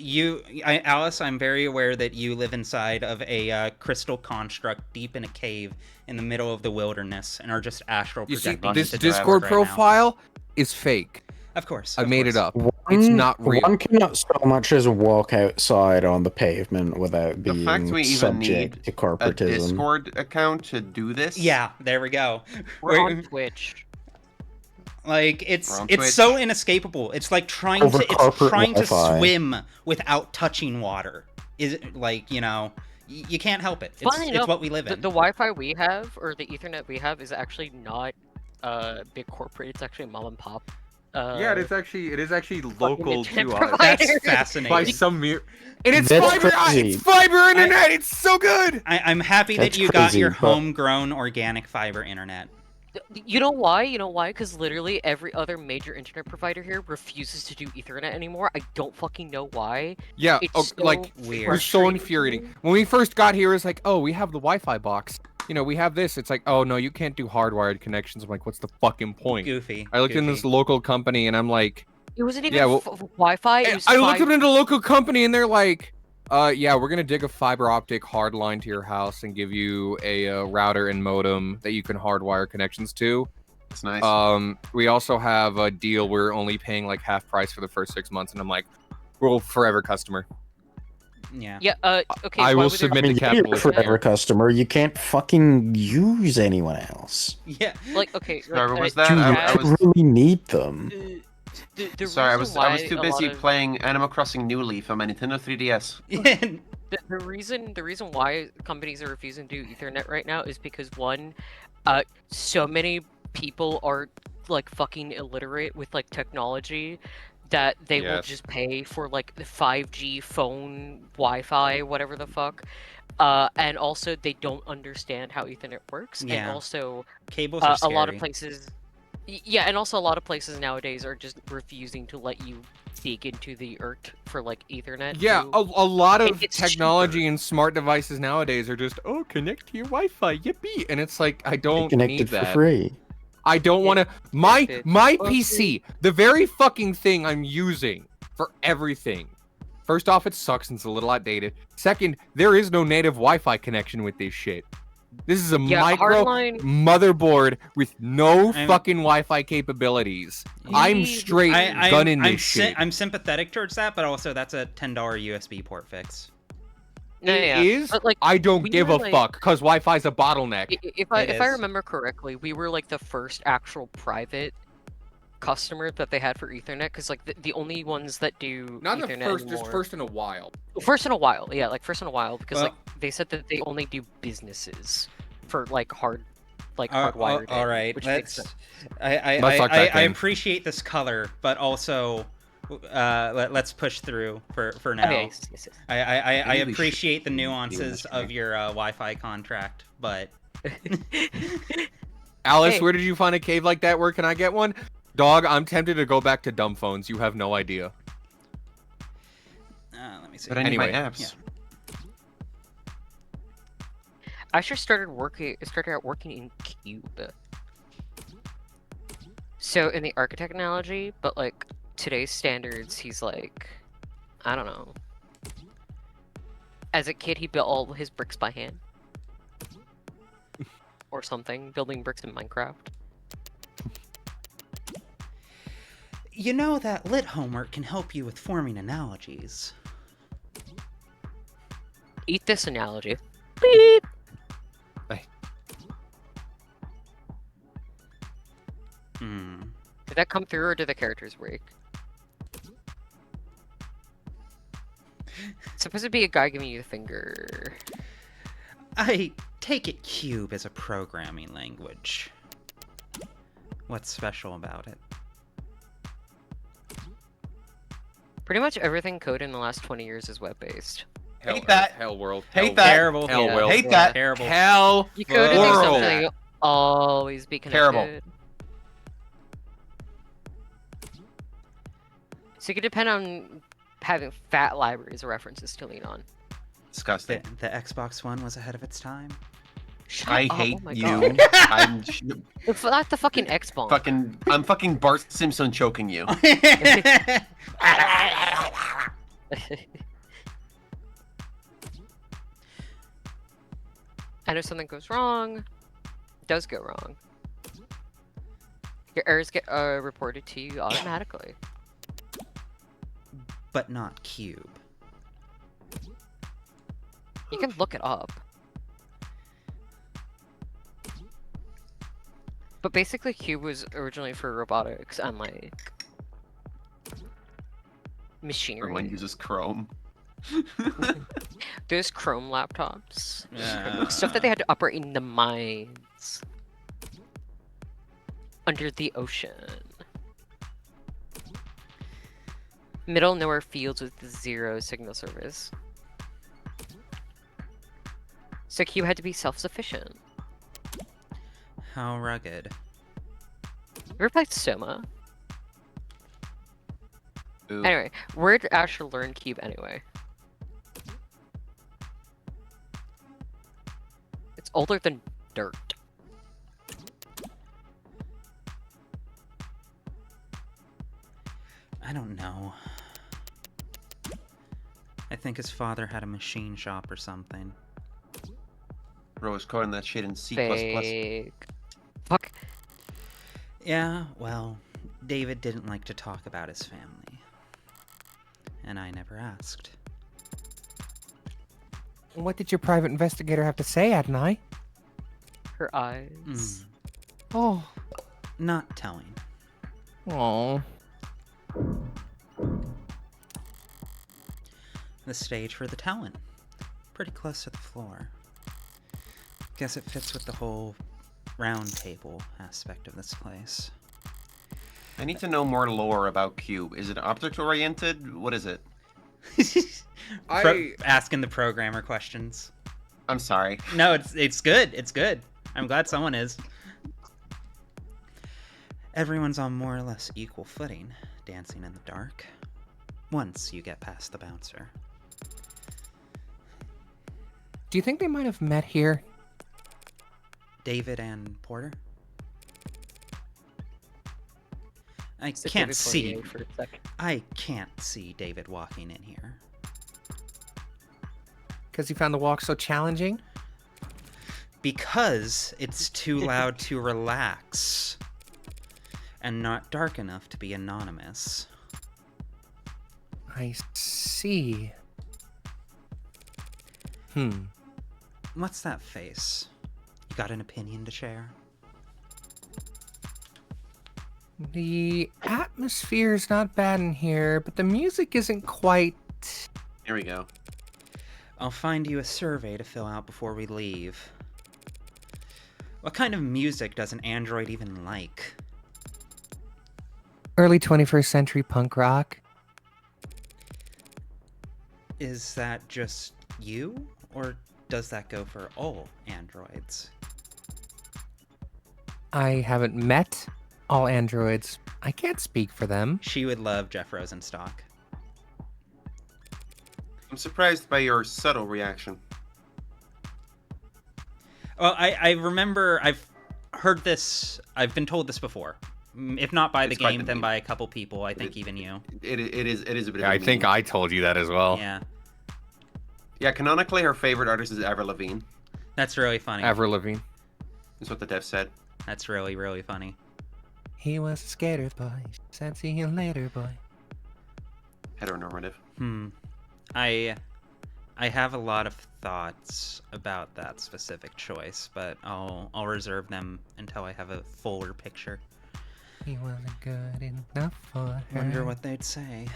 Alice. I'm very aware that you live inside of a crystal construct deep in a cave in the middle of the wilderness and are just astral You see, projecting. this into Discord Discord right now. profile is fake. Of course, I of made it course. up. It's not real. One cannot so much as walk outside on the pavement without The being fact we even subject need to a corporatism. Discord account to do this. Yeah, there we go. We're on Twitch. Like We're it's on Twitch. so inescapable. It's like trying Over to corporate to Wi-Fi. swim without touching water. Is it like, you can't help it. Funny It's enough, what we live The in. Wi-Fi we have, or the Ethernet we have, is actually not big corporate. It's actually mom and pop. Yeah, it is actually local internet to us. provider. That's By fascinating. some mere, and it's That's fiber. crazy. It's fiber internet. It's so good. I'm happy that That's you got crazy, your but- homegrown organic fiber internet. You know why? Because literally every other major internet provider here refuses to do Ethernet anymore. I don't fucking know why. Yeah, It's so like weird. it was so infuriating. When we first got here, it's like, oh, we have the Wi-Fi box. We have this. It's like, oh no, you can't do hardwired connections. I'm like, what's the fucking point? Goofy. I looked in this local company and I'm like, It wasn't even Yeah, well- Wi-Fi. It was I looked 5G. into the local company and they're like, yeah, we're gonna dig a fiber optic hard line to your house and give you a router and modem that you can hardwire connections to. It's nice. We also have a deal where we're only paying like half price for the first 6 months, and I'm like, we're a forever customer. Yeah. Yeah. Okay. I why will would there submit be- to You're a capitalism. forever customer. You can't fucking use anyone else. Yeah. Like, okay. Sorry, like, was I- that? Do you I was really need them? the sorry. I reason was why too a busy lot of- playing Animal Crossing New Leaf on my Nintendo 3DS. The reason why companies are refusing to do Ethernet right now is because one, so many people are like fucking illiterate with like technology that they will Yes. just pay for like the 5G phone Wi-Fi, whatever the fuck. And also they don't understand how Ethernet works. Yeah. And also Cables are a scary. lot of places yeah, and also a lot of places nowadays are just refusing to let you dig into the ERT for like Ethernet. Yeah, to- a lot of It's technology cheaper. and smart devices nowadays are just, oh, connect to your Wi-Fi, yippee, and it's like I They don't need connected for that. free. I don't want to. Connected. My Okay. PC, the very fucking thing I'm using for everything. First off, it sucks and it's a little outdated. Second, there is no native Wi-Fi connection with this shit. This is a Yeah, micro hardline- motherboard with no I'm- fucking Wi-Fi capabilities. I'm Ye- straight gunning this shit. I'm sympathetic towards that, but also that's a $10 USB port fix. No, It yeah. is. But, like, I don't we give were, a like- fuck because Wi-Fi's a bottleneck. If I It is. remember correctly, we were like the first actual private customer that they had for Ethernet, because like the only ones that do Not the Ethernet first, anymore. just first in a while. First in a while, yeah, like first in a while, because Well- like they said that they only do businesses for like hardwired. all right, which makes sense. Let's talk that I game. appreciate this color, but also, let's push through for now. Okay, yes. I Maybe we appreciate the should do nuances this, of right? your Wi-Fi contract, but Alice, Hey. where did you find a cave like that? Where can I get one? Dog, I'm tempted to go back to dumb phones. You have no idea. let me see. But I need my Anyway. apps. Yeah. I actually started out working in Cube. So in the architect analogy, but like today's standards, he's like, I don't know. As a kid, he built all his bricks by hand. Or something, building bricks in Minecraft. You know that lit homework can help you with forming analogies. Eat this analogy. Beep! Hmm. Did that come through or did the characters break? It's supposed to be a guy giving you the finger. I take it Cube is a programming language. What's special about it? Pretty much everything coded in the last 20 years is web-based. Hate that. Hell world. Hate hell that. Terrible. Hell Yeah. world. Hate that. Terrible. Hell You code to do world. something, always be connected. Terrible. So you could depend on having fat libraries of references to lean on. Disgusting. The Xbox One was ahead of its time. Shut I up, hate oh my you. God. I'm Not the fucking Xbox. I'm fucking Bart Simpson choking you. And if something goes wrong, it does go wrong. Your errors get reported to you automatically. But not Cube. You can look it up. But basically, Cube was originally for robotics and like machinery. Everyone uses Chrome. Those Chrome laptops, Yeah. stuff that they had to operate in the mines under the ocean, middle nowhere fields with zero signal service. So Cube had to be self-sufficient. How rugged. You ever played Soma? Ooh. Anyway, where'd Asher learn Cube anyway? It's older than dirt. I don't know. I think his father had a machine shop or something. Bro was coding that shit in C++. Fake. Fuck. Yeah, well, David didn't like to talk about his family. And I never asked. What did your private investigator have to say, Adonai? Her eyes. Mm, Oh. not telling. Oh. The stage for the talent. Pretty close to the floor. Guess it fits with the whole round table aspect of this place. I need to know more lore about Cube. Is it object-oriented? What is it? Asking the programmer questions. I'm sorry. No, it's good. It's good. I'm glad someone is. Everyone's on more or less equal footing, dancing in the dark. Once you get past the bouncer. Do you think they might have met here? David and Porter? I Said can't David see. Fournier for a second. I can't see David walking in here. Because you found the walk so challenging? Because it's too loud to relax. And not dark enough to be anonymous. I see. What's that face? You got an opinion to share? The atmosphere's not bad in here, but the music isn't quite... Here we go. I'll find you a survey to fill out before we leave. What kind of music does an android even like? Early 21st century punk rock. Is that just you? Or does that go for all androids? I haven't met all androids. I can't speak for them. She would love Jeff Rosenstock. I'm surprised by your subtle reaction. Well, I remember I've heard this, I've been told this before. If not by the It's quite game, the then meme. by a couple people, I think even you. It is a bit of Yeah, a I think meme. I told you that as well. Yeah, Yeah, canonically, her favorite artist is Avril Lavigne. that's really funny. Avril Lavigne. That's what the dev said. That's really, really funny. He was a skater boy. Said see you later, boy. Heteronormative. I have a lot of thoughts about that specific choice, but I'll reserve them until I have a fuller picture. He wasn't good enough for her. Wonder what they'd say.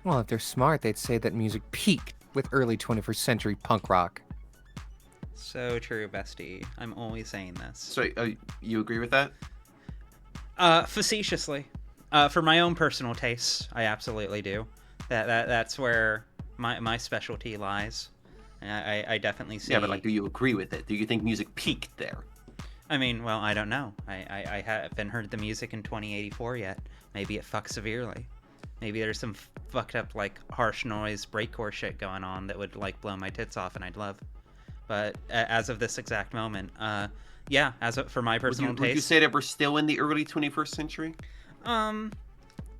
Well, if they're smart, they'd say that music peaked with early 21st century punk rock. So true, bestie. I'm always saying this. So, you agree with that? Facetiously. For my own personal tastes, I absolutely do. That's where my specialty lies. I definitely see. Yeah, but like, do you agree with it? Do you think music peaked there? I mean, well, I don't know. I haven't heard the music in 2084 yet. Maybe it fucks severely. Maybe there's some fucked up, like, harsh noise breakcore shit going on that would, like, blow my tits off and I'd love. But as of this exact moment, yeah, for my personal Would you taste, say that we're still in the early 21st century?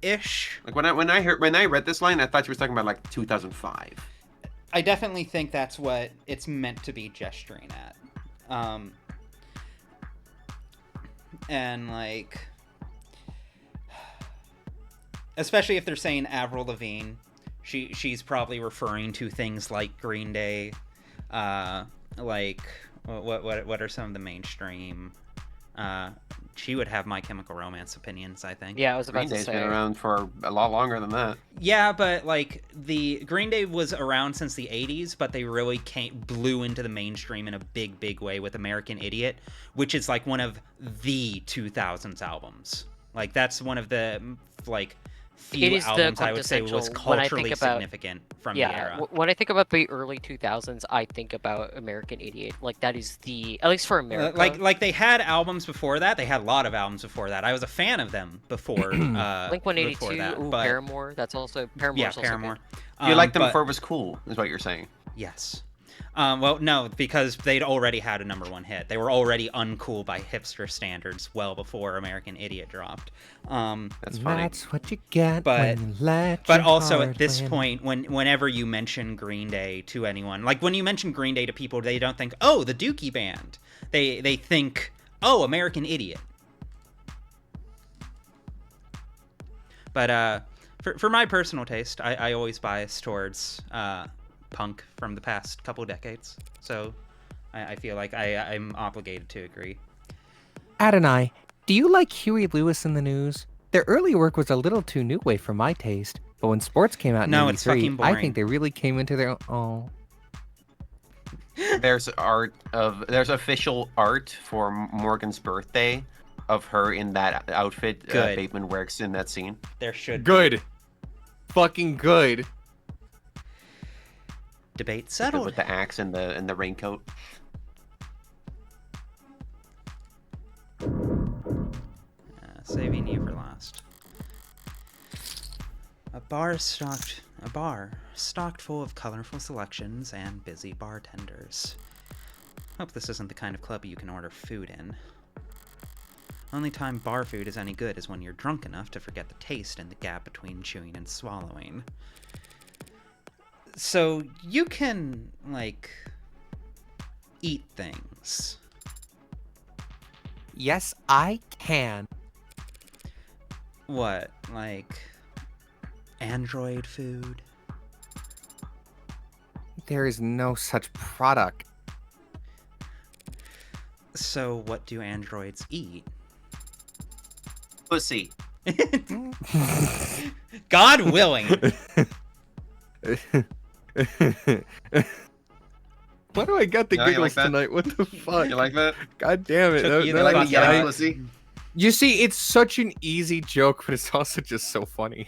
ish. Like when I read this line, I thought you were talking about like 2005. I definitely think that's what it's meant to be gesturing at. And like, especially if they're saying Avril Lavigne, she's probably referring to things like Green Day, like what are some of the mainstream? She would have My Chemical Romance opinions, I think. Yeah, I was about Green to Day's say. been around for a lot longer than that. Yeah, but like the Green Day was around since the 80s, but they really blew into the mainstream in a big way with American Idiot, which is like one of the 2000s albums. Like that's one of the like few It is the albums I would say was quintessential- when I think culturally about- significant from the Yeah, era. when I think about the early 2000s, I think about American Idiot. Like that is at least for America. Like they had albums before that. They had a lot of albums before that. I was a fan of them before. Blink 182, before that, ooh, but Paramore. That's also Paramore. yeah, Also good. Paramore. You liked them but- before it was cool, is what you're saying. Yes. Well, no, because they'd already had a #1 hit. They were already uncool by hipster standards well before American Idiot dropped. That's funny. That's what you get But- when you let But your also heart at this win. point, whenever you mention Green Day to anyone, like when you mention Green Day to people, they don't think, oh, the Dookie Band. They think, oh, American Idiot. But for my personal taste, I always bias towards punk from the past couple decades. So I feel like I'm obligated to agree. Adonai, do you like Huey Lewis in the News? Their early work was a little too new wave for my taste, but when sports came out in No, it's 83, fucking I boring. think they really came into their own. Oh. There's official art for Morgan's birthday of her in that outfit Good. Bateman wears in that scene. There should be. Good. Fucking good. Debate settled. With the axe and the raincoat. Saving you for last. A bar stocked full of colorful selections and busy bartenders. Hope this isn't the kind of club you can order food in. Only time bar food is any good is when you're drunk enough to forget the taste and the gap between chewing and swallowing. So you can, like, eat things. Yes, I can. What, like Android food. There is no such product. So what do androids eat? Pussy. God willing. Why do I get the Yeah, you giggles like that? tonight? What the fuck? You like that? God damn it. Took you You the like fuck me yelling out. pussy? You see, it's such an easy joke, but it's also just so funny.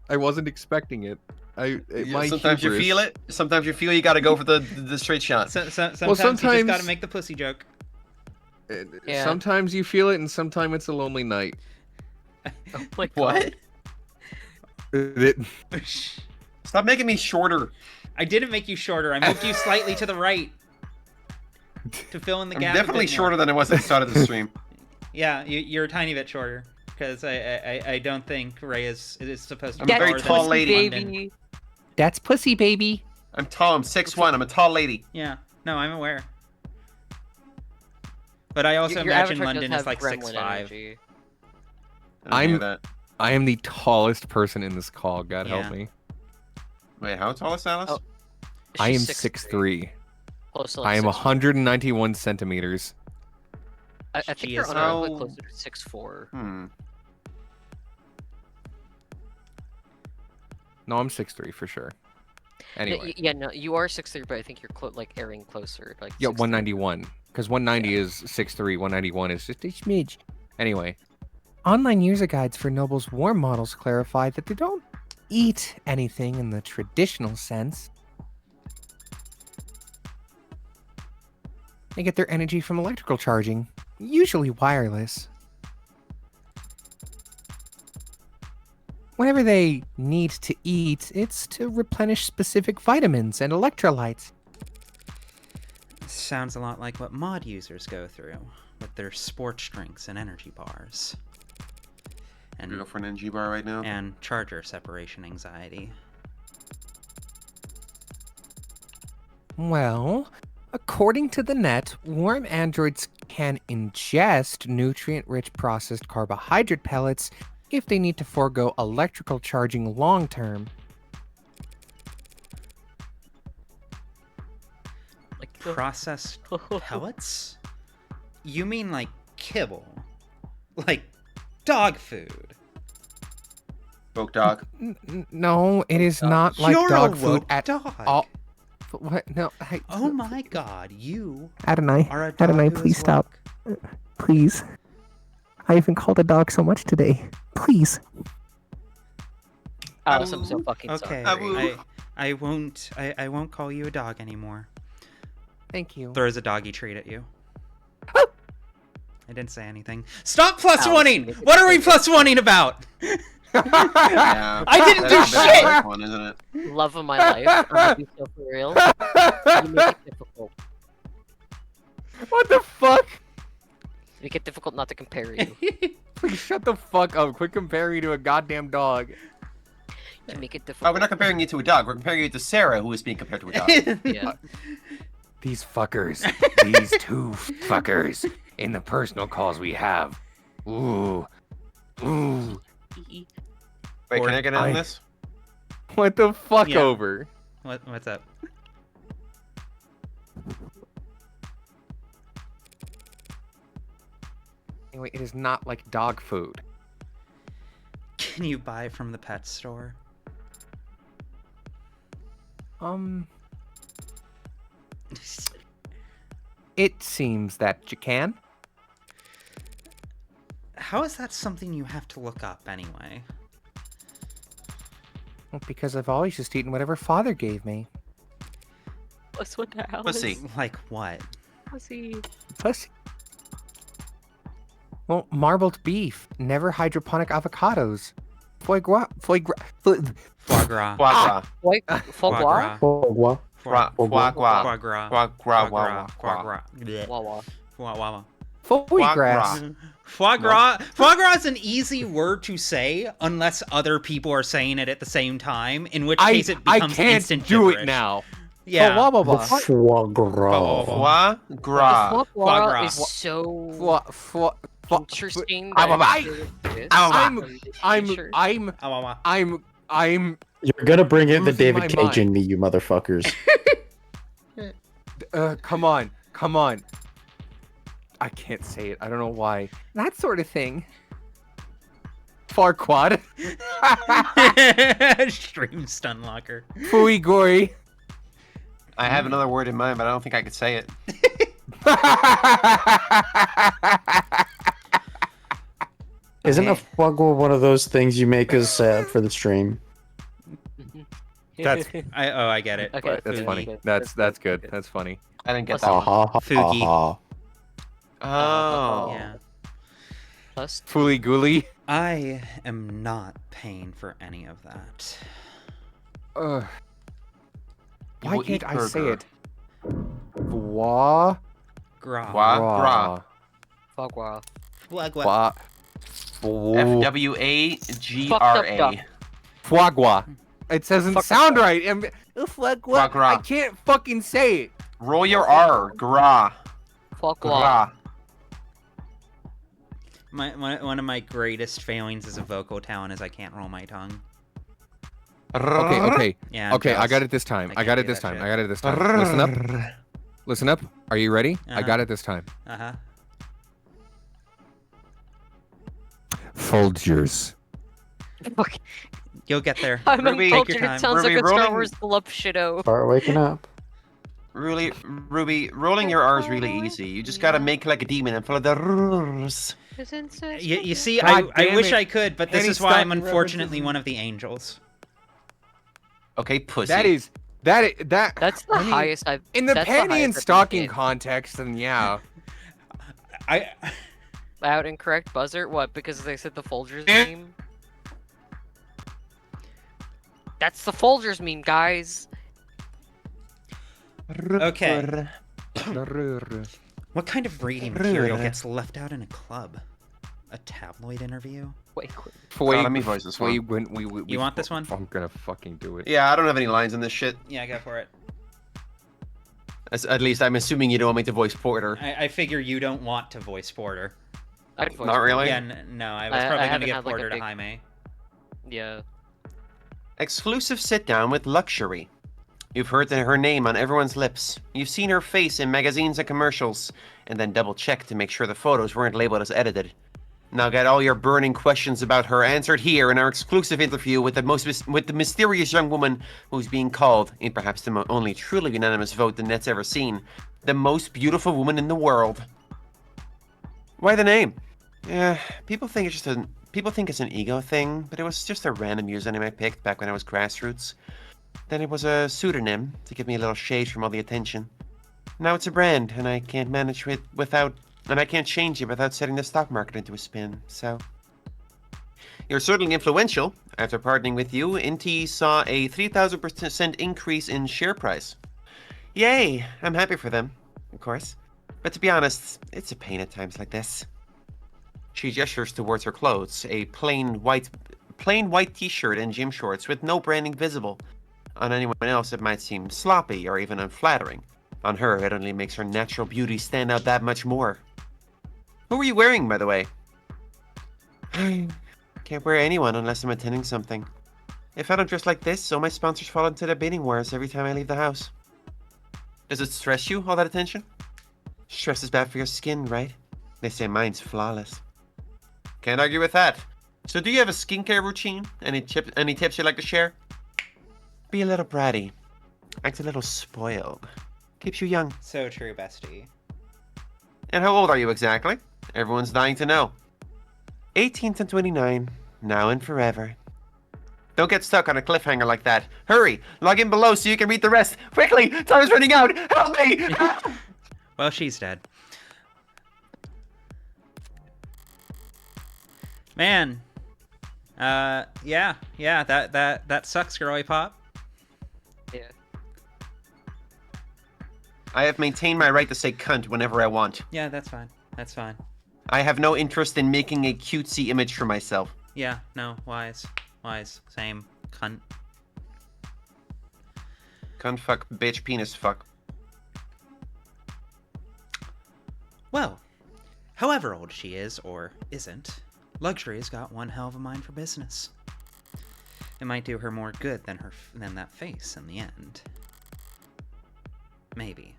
I wasn't expecting it. My Sometimes you hubris- feel it. Sometimes you feel you got to go for the straight shot. Sometimes you just sometimes- gotta make the pussy joke. Yeah. Sometimes you feel it, and sometimes it's a lonely night. Oh my What? It- Stop making me shorter. I didn't make you shorter. I moved you slightly to the right to fill in the I'm gap. a definitely bit more. shorter than I was at the start of the stream. Yeah, you're a tiny bit shorter because I don't think Ray is supposed to I'm be a very taller than tall lady. London. That's pussy, baby. I'm tall. I'm 6'1". I'm a tall lady. Yeah, no, I'm aware. But I also Your imagine avatar does London is have like gremlin 6'5". energy. I didn't hear that. I am the tallest person in this call. God help Yeah. me. Wait, how tall is Alice? Oh. I am She's 6'3". Close to I am 6'4". 191 centimeters. I think She you're is honestly how- closer to 6'4". Hmm. No, I'm 6'3" for sure. Anyway, Yeah, no, you are 6'3", but I think you're like airing closer. Like yeah, 6'3". 191. Because 190 is 6'3", 191 is just a smidge. Anyway, Online user guides for Noble's War models clarify that they don't eat anything in the traditional sense. They get their energy from electrical charging, usually wireless. Whenever they need to eat, it's to replenish specific vitamins and electrolytes. Sounds a lot like what mod users go through with their sports drinks and energy bars. I'm gonna go for an NG bar right now. And charger separation anxiety. Well, according to the net, warm androids can ingest nutrient-rich processed carbohydrate pellets if they need to forego electrical charging long term. Like Processed pellets? You mean like kibble? Like dog food? Woke dog. No, it is not like You're dog a food woke at dog. all. What? No, Oh my god, you Adonai, are a dog Adonai, who is please stop. woke. Please. I even called a dog so much today. Please. Alice, I'm so fucking Okay, sorry. I won't call you a dog anymore. Thank you. Throws a doggy treat at you. I didn't say anything. Stop plus Alice, one-ing! make it What are we difficult. plus one-ing about? Yeah. I didn't do That's a bit shit! of a one, isn't it? Love of my life. I'm gonna be so for real. You make it difficult. what the fuck? Make it difficult not to compare you. Please shut the fuck up. Quit comparing you to a goddamn dog. You make it Oh, difficult. we're not comparing you to a dog. We're comparing you to Sarah, who is being compared to a dog. Yeah. These fuckers. These two fuckers. In the personal calls we have. Ooh. Ooh. Wait, can I get in on I- this? What the fuck Yeah. over? What's up? Anyway, it is not like dog food. Can you buy from the pet store? It seems that you can. How is that something you have to look up anyway? Well, because I've always just eaten whatever father gave me. Plus one to Alice. Pussy. Like what? Pussy. Pussy. Well, marbled beef, never hydroponic avocados. Foie gras. Foie gras. Foie gras. Foie gras? Foie Foie Foie gras. gras. Foie gras. Foie Foie gras. gras. Blech. Wawa. Foie gras. Foie Foie gras. gras. Foie gras. Foie gras is an easy word to say unless other people are saying it at the same time, in which case it I becomes can't instant do it gibberish. now. Yeah. Blah, blah, blah. Foie gras. Foie gras. Foie Foie gras gras. is so Foie. interesting. Ah, that bye-bye. it exists. I'm in the future. Ah, wah, wah. I'm I'm. You're gonna bring in the Losing my David Cage in mind. me, you motherfuckers. Come on, come on. I can't say it. I don't know why. That sort of thing. Farquad. Stream stun locker. Fui Gori. I have another word in mind, but I don't think I could say it. Isn't a fuggle one of those things you make us for the stream? That's I get it. Okay, that's Fugi. funny. That's good. That's funny. I didn't get Plus that Ha one. ha ha Fugi. ha. Oh. Yeah. Plus, Fooly Gooly. I am not paying for any of that. Why will can't eat I say burger. it? Gua. Gra. Gua. Gua. Fogwa. Gua. FWAGRA. Fuagua. It doesn't Fuck- sound right. Fuagua. Fuagua. I can't fucking say it. Roll your R. Gra. Fogwa. Gra. One of my greatest failings as a vocal talent is I can't roll my tongue. Okay. Yeah. I'm Okay, I jealous. got it this time. I I can't got do it this that time. shit. I got it this time. Listen up. Listen up. Are you ready? I Uh-huh. got it this time. Uh-huh. Folgers. Fuck. You'll get there. I'm Ruby, take your uncultured. time. It sounds Ruby, like a Star rolling- Wars Glub Shido. Start waking up. Ruby, rolling your R is really easy. You just gotta make like a demon and follow the rules. You see, God I damn wish it. I could, but this Kenny, is why stop I'm unfortunately referencing- one of the angels. Okay, pussy. That That's the I mean, highest I've. in the that's the panty and highest I've stocking been. context, then yeah. I Loud and correct buzzer. What? Because they said the Folgers Eh. meme. That's the Folgers meme, guys. Okay. What kind of reading material gets left out in a club? A tabloid interview? Wait. let me voice this one. You want this one? I'm gonna fucking do it. Yeah, I don't have any lines in this shit. Yeah, go for it. At least I'm assuming you don't want me to voice Porter. I figure you don't want to voice Porter. I'd voice Not really. Yeah, no, I was I probably gonna haven't give had, like, a Porter to big- Jaime. Yeah. Exclusive sit down with Luxury. You've heard her name on everyone's lips. You've seen her face in magazines and commercials, and then double checked to make sure the photos weren't labeled as edited. Now get all your burning questions about her answered here in our exclusive interview with the mysterious young woman who's being called, in perhaps the only truly unanimous vote the net's ever seen, the most beautiful woman in the world. Why the name? Yeah, people think it's an ego thing, but it was just a random username I picked back when I was grassroots. Then it was a pseudonym to give me a little shade from all the attention. Now it's a brand, and I can't manage it without, and I can't change it without setting the stock market into a spin. So, you're certainly influential. After partnering with you, Inti saw a 3,000% increase in share price. Yay! I'm happy for them, of course. But to be honest, it's a pain at times like this. She gestures towards her clothes, a plain white t-shirt and gym shorts with no branding visible. On anyone else, it might seem sloppy or even unflattering. On her, it only makes her natural beauty stand out that much more. Who are you wearing, by the way? Can't wear anyone unless I'm attending something. If I don't dress like this, all my sponsors fall into their bidding wars every time I leave the house. Does it stress you, all that attention? Stress is bad for your skin, right? They say mine's flawless. Can't argue with that. So do you have a skincare routine? Any tips you'd like to share? Be a little bratty. Act a little spoiled. Keeps you young. So true, bestie. And how old are you exactly? Everyone's dying to know. 18 to 29. Now and forever. Don't get stuck on a cliffhanger like that. Hurry! Log in below so you can read the rest. Quickly! Time's running out! Help me! Well, she's dead. Man. Yeah, that sucks, girly pop. Yeah. I have maintained my right to say cunt whenever I want. Yeah, that's fine. That's fine. I have no interest in making a cutesy image for myself. Yeah, no, wise. Same. Cunt. Cunt fuck, bitch, penis fuck. Well, however old she is, or isn't, Luxury's got one hell of a mind for business. It might do her more good than than that face in the end. Maybe.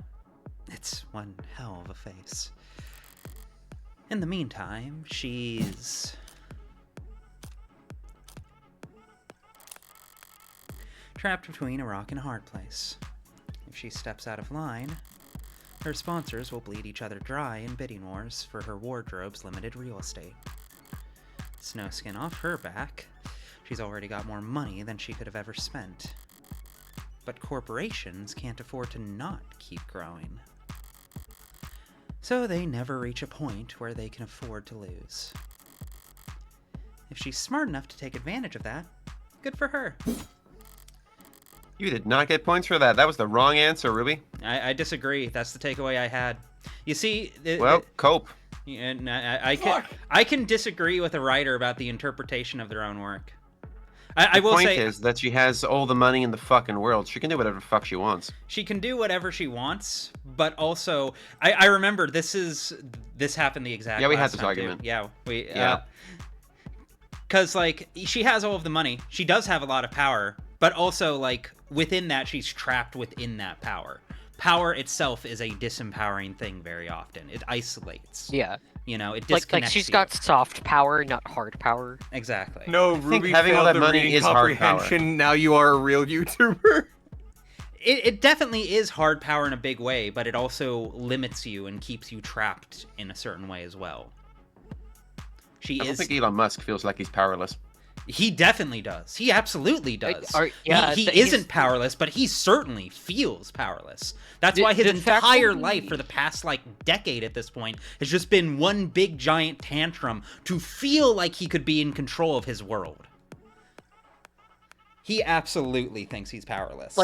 It's one hell of a face. In the meantime, she's trapped between a rock and a hard place. If she steps out of line, her sponsors will bleed each other dry in bidding wars for her wardrobe's limited real estate. It's no skin off her back. She's already got more money than she could have ever spent. But corporations can't afford to not keep growing. So they never reach a point where they can afford to lose. If she's smart enough to take advantage of that, good for her. You did not get points for that. That was the wrong answer, Ruby. I disagree. That's the takeaway I had. You see, Well, cope. and I can disagree with a writer about the interpretation of their own work. I The will point say is that she has all the money in the fucking world. She can do whatever the fuck she wants. she can do whatever she wants, but also I remember this happened the exact Yeah, we had last this time, argument. too. Yeah, Yeah. because like she has all of the money, she does have a lot of power, but also like within that she's trapped within that power. Power itself is a disempowering thing very often. It isolates. Yeah. You know, it Like disconnects she's you. got soft power, not hard power. Exactly. No, think Ruby having all failed that the money reading is hard power. comprehension. Now you are a real YouTuber. It definitely is hard power in a big way, but it also limits you and keeps you trapped in a certain way as well. I don't think Elon Musk feels like he's powerless. He definitely does. He absolutely does. Yeah, he he's- isn't powerless, but he certainly feels powerless. That's The- why his the fact entire that life he- for the past like decade at this point has just been one big giant tantrum to feel like he could be in control of his world. He absolutely thinks he's powerless.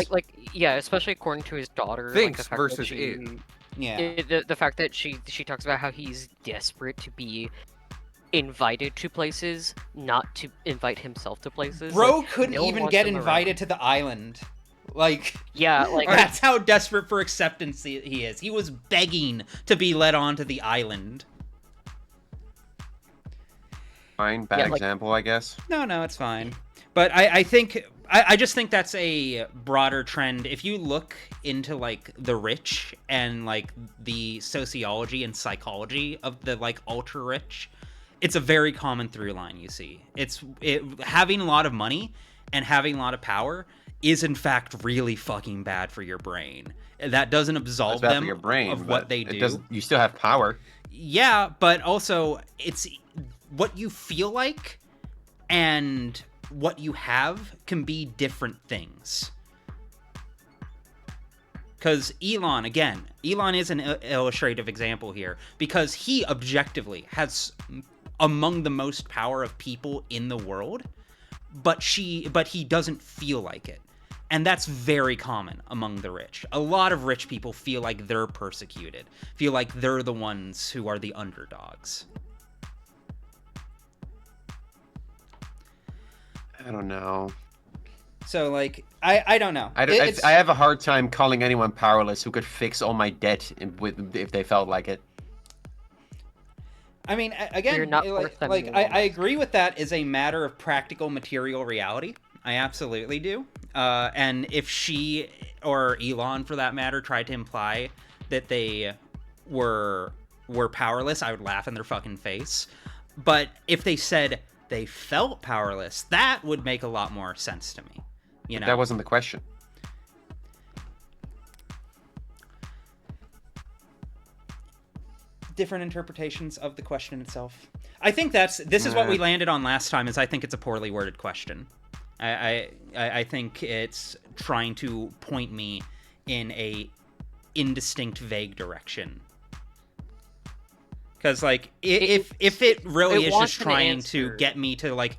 Yeah, especially according to his daughter. Thinks like, the fact versus that she, is. yeah. The fact that she talks about how he's desperate to be invited to places, not to invite himself to places. Bro Like, couldn't no one even wants get him invited around. to the island. Like Yeah, like that's how desperate for acceptance he is. He was begging to be let onto the island. Fine, bad Yeah, like- example, I guess. No, it's fine. But I think I just think that's a broader trend. If you look into like the rich and like the sociology and psychology of the like ultra rich, it's a very common through line you see. Having a lot of money and having a lot of power is in fact really fucking bad for your brain. That doesn't It's absolve bad them for your brain, of what but they it do. doesn't. You still have power. Yeah, but also it's what you feel like and what you have can be different things. Because Elon is an illustrative example here because he objectively has among the most power of people in the world, but he doesn't feel like it. And that's very common among the rich. A lot of rich people feel like they're persecuted, feel like they're the ones who are the underdogs. I don't know. So, like, I don't know. I have a hard time calling anyone powerless who could fix all my debt if they felt like it. I mean, again, You're not worth them like anymore. I agree with that as a matter of practical material reality. I absolutely do. And if she or Elon, for that matter, tried to imply that they were powerless, I would laugh in their fucking face. But if they said they felt powerless, that would make a lot more sense to me. You know, That wasn't the question. different interpretations of the question itself. I think this is what we landed on last time. Is I think it's a poorly worded question. I think it's trying to point me in a indistinct, vague direction. Because like if it really it is wants just an trying to answer. get me to like,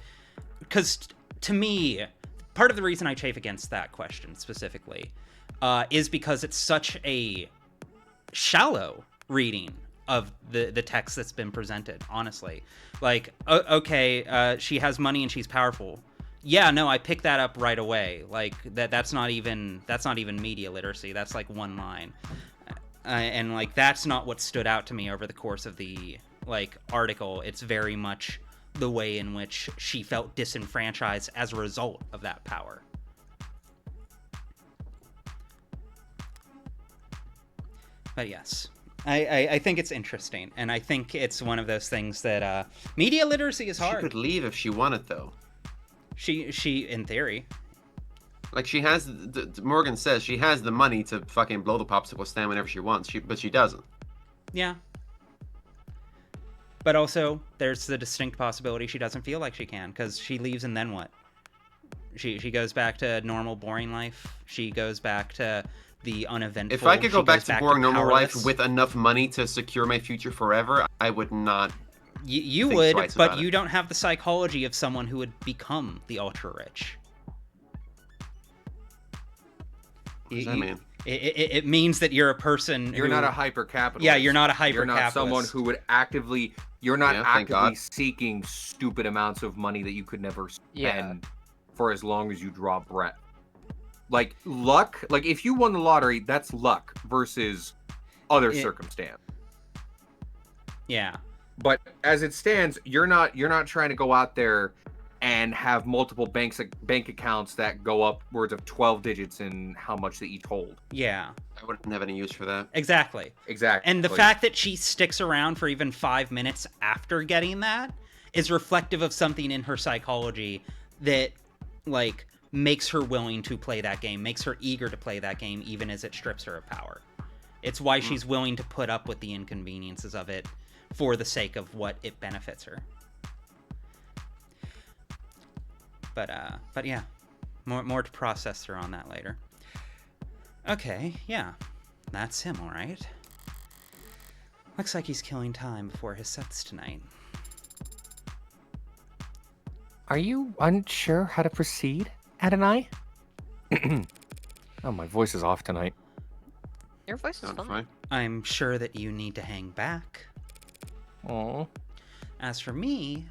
because to me, part of the reason I chafe against that question specifically is because it's such a shallow reading of the text that's been presented. Honestly, like okay, she has money and she's powerful. Yeah, no, I picked that up right away. Like that's not even media literacy. That's like one line. And like that's not what stood out to me over the course of the like article. It's very much the way in which she felt disenfranchised as a result of that power. But yes, I think it's interesting, and I think it's one of those things that media literacy is She hard. could leave if she wanted, though. She in theory. Like, she has, Morgan says she has the money to fucking blow the popsicle stand whenever she wants, but she doesn't. Yeah. But also, there's the distinct possibility she doesn't feel like she can, because she leaves and then what? She goes back to normal, boring life. She goes back to the uneventful. If I could go she back goes to boring normal life powerless. with enough money to secure my future forever, I would not. You think would, twice but about you it. don't have the psychology of someone who would become the ultra rich. What does that mean? It means that you're a person. You're who, not a hyper capitalist. Yeah, you're not a hyper You're not someone capitalist. who would actively. You're not Yeah, thank actively God. seeking stupid amounts of money that you could never spend Yeah. for as long as you draw breath. Like luck. Like if you won the lottery, that's luck versus other It- circumstance. Yeah. But as it stands, you're not trying to go out there and have multiple bank accounts that go upwards of 12 digits in how much that each hold. Yeah. I wouldn't have any use for that. Exactly. Exactly. And the fact that she sticks around for even 5 minutes after getting that is reflective of something in her psychology that, like, makes her willing to play that game, makes her eager to play that game, even as it strips her of power. It's why she's willing to put up with the inconveniences of it for the sake of what it benefits her. But yeah, more to process through on that later. Okay, yeah, that's him, all right. Looks like he's killing time before his sets tonight. Are you unsure how to proceed, Adonai? Oh, my voice is off tonight. Your voice is Sounds fine. fine. I'm sure that you need to hang back. Oh. As for me,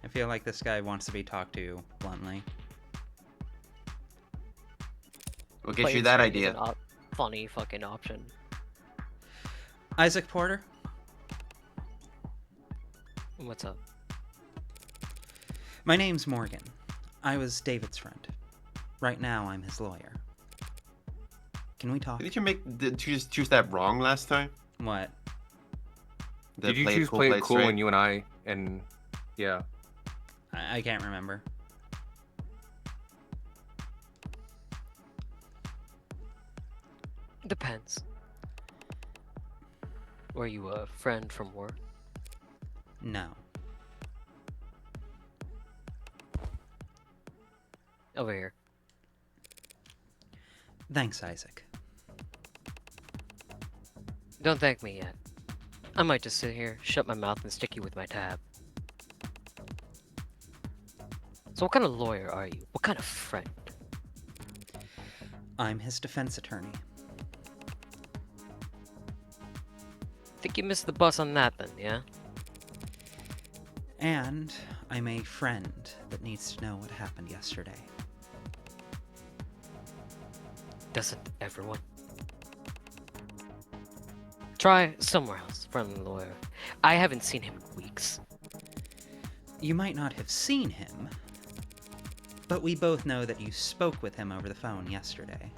I feel like this guy wants to be talked to bluntly. We'll get But you it's that like idea. an funny fucking option. Isaac Porter, What's up? my name's Morgan. I was David's friend. Right now, I'm his lawyer. Can we talk? Did you just choose that wrong last time? What? The Did you play choose cool, play play it cool straight? and you and I and yeah. I can't remember. Depends. Were you a friend from work? No. Over here. Thanks, Isaac. Don't thank me yet. I might just sit here, shut my mouth, and stick you with my tab. So what kind of lawyer are you? What kind of friend? I'm his defense attorney. Think you missed the bus on that then, yeah? And I'm a friend that needs to know what happened yesterday. Doesn't everyone? Try somewhere else, friendly lawyer. I haven't seen him in weeks. You might not have seen him, but we both know that you spoke with him over the phone yesterday.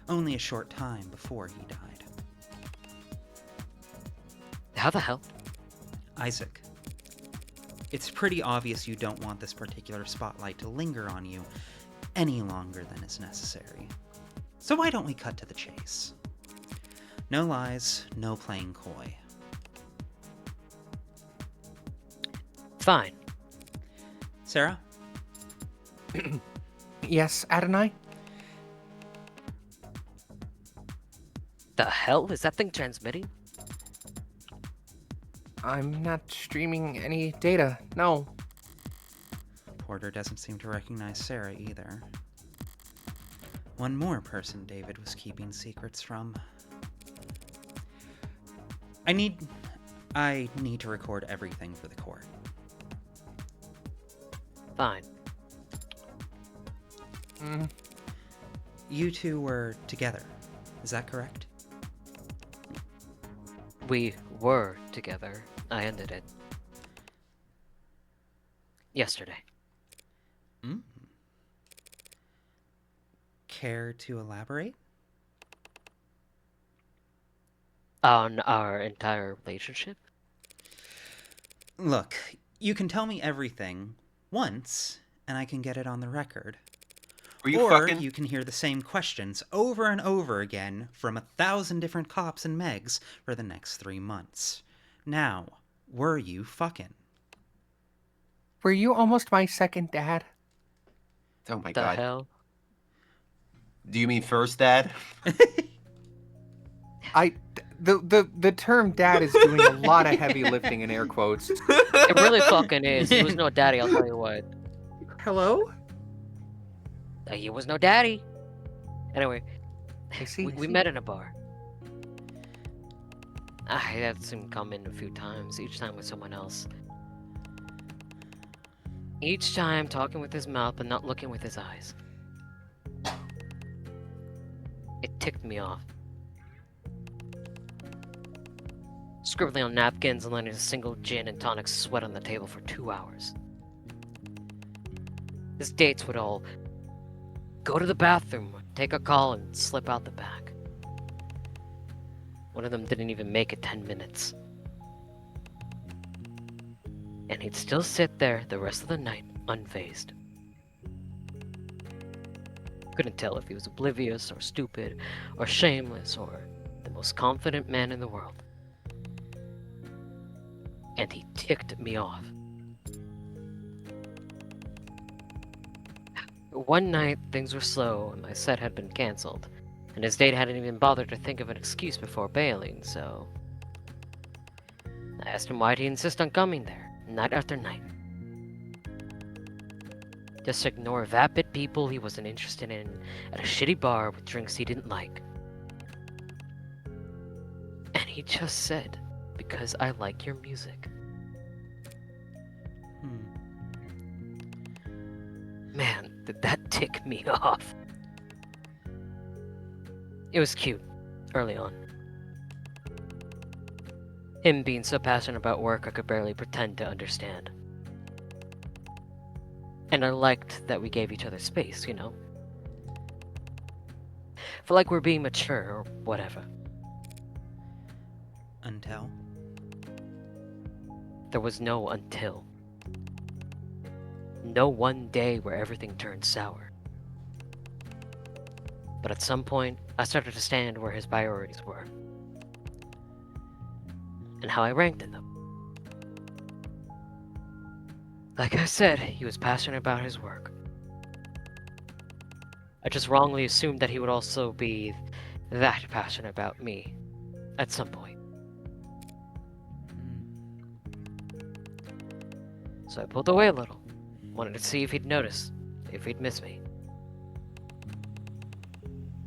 Only a short time before he died. How the hell? Isaac, it's pretty obvious you don't want this particular spotlight to linger on you any longer than is necessary. So why don't we cut to the chase? No lies, no playing coy. Fine. Sarah? Yes, Adonai? The hell is that thing transmitting? I'm not streaming any data, no. Porter doesn't seem to recognize Sarah either. One more person David was keeping secrets from. I need to record everything for the court. Fine. Mm, You two were together, is that correct? We were together. I ended it. Yesterday. Mm. Care to elaborate? On our entire relationship? Look, you can tell me everything once, and I can get it on the record. Were you Or fucking? you can hear the same questions over and over again from 1,000 different cops and Megs for the next 3 months. Now, were you fucking? Were you almost my second dad? Oh my The god. hell? Do you mean first dad? The term dad is doing a lot of heavy lifting in air quotes. It really fucking is. He was no daddy, I'll tell you what. Hello? He was no daddy. Anyway, I see. we met in a bar. I had him come in a few times, each time with someone else. Each time talking with his mouth but not looking with his eyes. It ticked me off. Scribbling on napkins and letting a single gin and tonic sweat on the table for 2 hours. His dates would all go to the bathroom, take a call, and slip out the back. One of them didn't even make it 10 minutes. And he'd still sit there the rest of the night, unfazed. Couldn't tell if he was oblivious, or stupid, or shameless, or the most confident man in the world. And he ticked me off. One night, things were slow, and my set had been cancelled, and his date hadn't even bothered to think of an excuse before bailing, so I asked him why'd he insist on coming there, night after night. Just ignore vapid people he wasn't interested in at a shitty bar with drinks he didn't like. And he just said, because I like your music. Man, did that tick me off. It was cute, early on. Him being so passionate about work I could barely pretend to understand. And I liked that we gave each other space, you know? Felt like we're being mature or whatever. Until? There was no until. No one day where everything turned sour. But at some point, I started to stand where his priorities were. And how I ranked in them. Like I said, he was passionate about his work. I just wrongly assumed that he would also be that passionate about me at some point. So I pulled away a little. Wanted to see if he'd notice, if he'd miss me.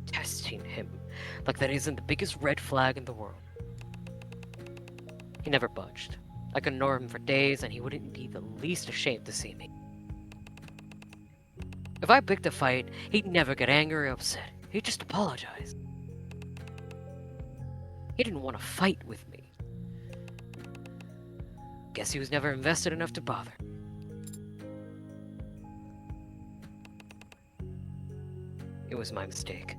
Testing him, like that isn't the biggest red flag in the world. He never budged. I could ignore him for days and he wouldn't be the least ashamed to see me. If I picked a fight, he'd never get angry or upset. He'd just apologize. He didn't want to fight with me. Guess he was never invested enough to bother. It was my mistake.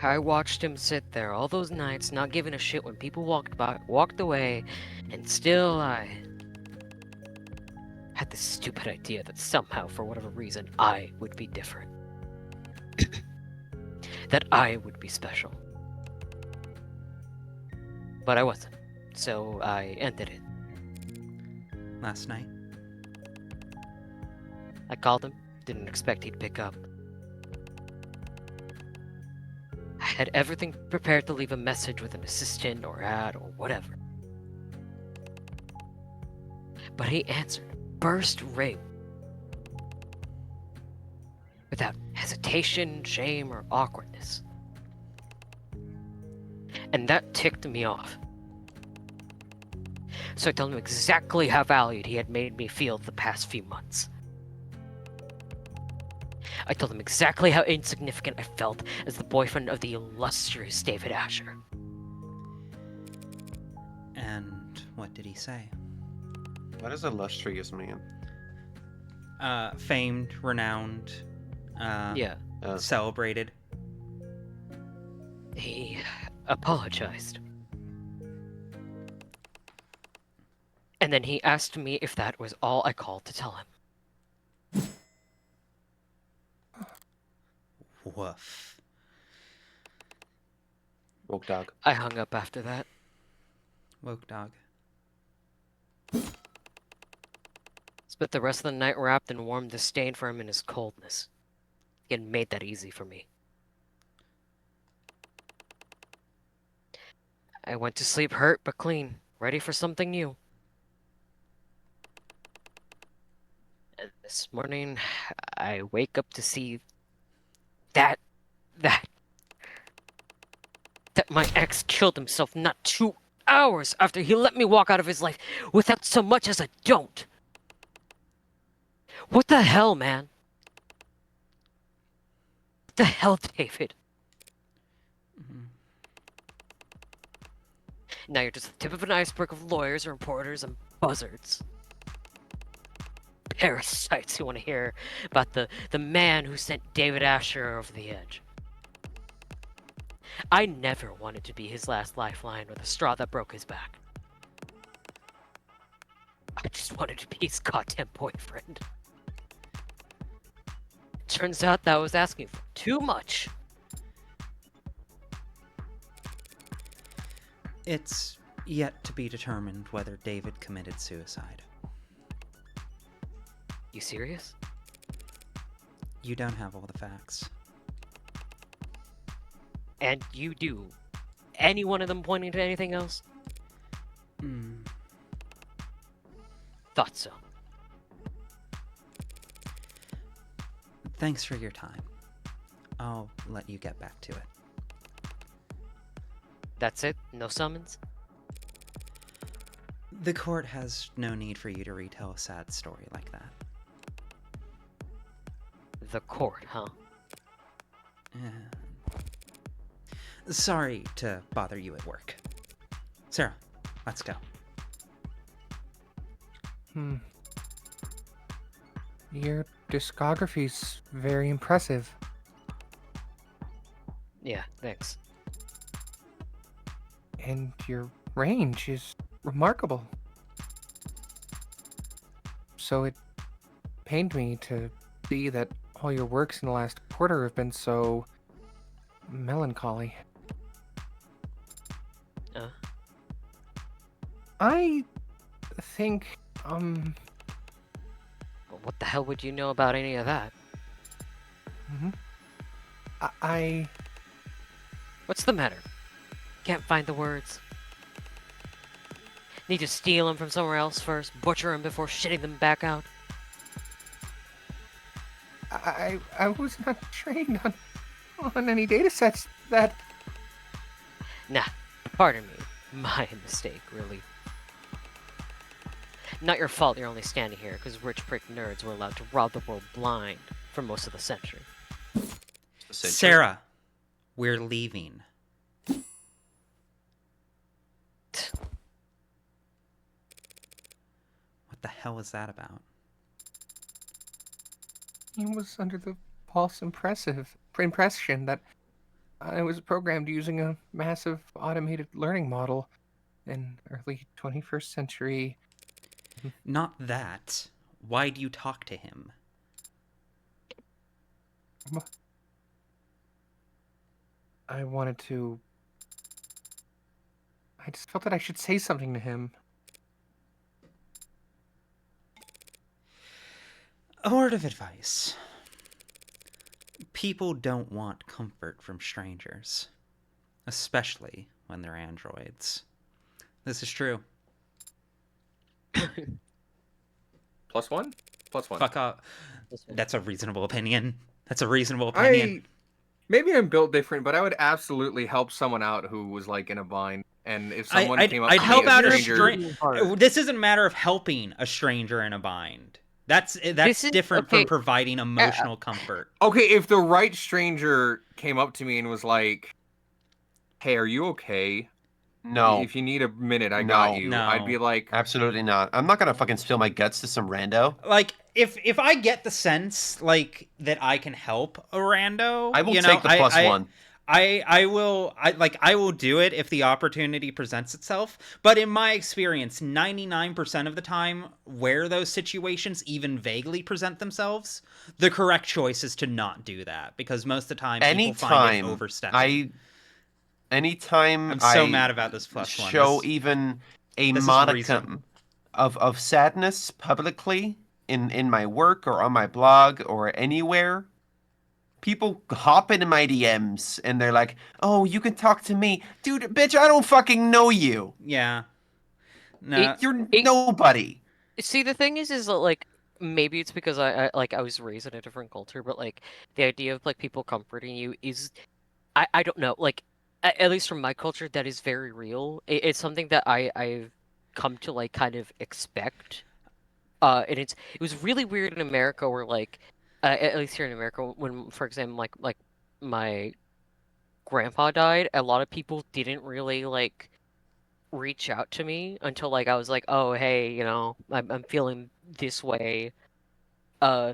I watched him sit there all those nights, not giving a shit when people walked away, and still I had this stupid idea that somehow, for whatever reason, I would be different. That I would be special. But I wasn't, so I ended it. Last night? I called him, didn't expect he'd pick up. I had everything prepared to leave a message with an assistant or ad or whatever. But he answered, burst ring. Without hesitation, shame, or awkwardness. And that ticked me off. So I told him exactly how valued he had made me feel the past few months. I told him exactly how insignificant I felt as the boyfriend of the illustrious David Asher. And what did he say? What is illustrious man? Famed, renowned, Yeah, celebrated. he apologized. And then he asked me if that was all I called to tell him. Woof. Woke dog. I hung up after that. Woke dog. Spent the rest of the night wrapped in warm disdain for him in his coldness. He had made that easy for me. I went to sleep hurt but clean, ready for something new. And this morning, I wake up to see that my ex killed himself not 2 hours after he let me walk out of his life without so much as a don't. What the hell, man? What the hell, David? Now you're just the tip of an iceberg of lawyers and reporters and buzzards. Parasites who want to hear about the man who sent David Asher over the edge. I never wanted to be his last lifeline or the straw that broke his back. I just wanted to be his goddamn boyfriend. Turns out that was asking for too much. It's yet to be determined whether David committed suicide. You serious? You don't have all the facts. And you do. Any one of them pointing to anything else? Thought so. Thanks for your time. I'll let you get back to it. That's it? No summons? The court has no need for you to retell a sad story like that. The court, huh? Sorry to bother you at work. Sarah, let's go. Your discography's very impressive. Yeah, thanks. And your range is remarkable. So it pained me to see that all your works in the last quarter have been so melancholy. I think, Well, what the hell would you know about any of that? I What's the matter? Can't find the words. Need to steal them from somewhere else first, butcher them before shitting them back out? was not trained on any data sets that... Nah, pardon me. My mistake, really. Not your fault you're only standing here because rich prick nerds were allowed to rob the world blind for most of the century. Sarah, we're leaving. What the hell is that about? He was under the false impression that I was programmed using a massive automated learning model in early 21st century. Not that. Why do you talk to him? I just felt that I should say something to him. A word of advice. People don't want comfort from strangers, especially when they're androids. This is true. +1? +1. Fuck off. That's a reasonable opinion. That's a reasonable opinion. Maybe I'm built different, but I would absolutely help someone out who was like in a bind. And if someone came up to I'd me, help out a stranger, stranger. This isn't a matter of helping a stranger in a bind. That's This is- different okay. from providing emotional comfort. Okay, if the right stranger came up to me and was like, "Hey, are you okay? No, If you need a minute, I got No. you." No. I'd be like, absolutely not. I'm not gonna fucking spill my guts to some rando. Like if I get the sense like that I can help a rando, I will you know, take the plus one. I will do it if the opportunity presents itself. But in my experience, 99% of the time where those situations even vaguely present themselves, the correct choice is to not do that, because most of the time people find it Anytime overstepping. anytime I'm so I mad about this plus one. show This- even a this is modicum reasonable. of sadness publicly in my work or on my blog or anywhere, people hop into my DMs and they're like, "Oh, you can talk to me, dude, bitch. I don't fucking know you. Yeah. No. You're it- nobody." See, the thing is that, like, maybe it's because I was raised in a different culture, but like the idea of like people comforting you is, I don't know, like at least from my culture, that is very real. It's something that I've come to like kind of expect. And it was really weird in America, where like at least here in America, when for example like my grandpa died, a lot of people didn't really like reach out to me until like I was like, oh hey, you know, I'm feeling this way. Uh,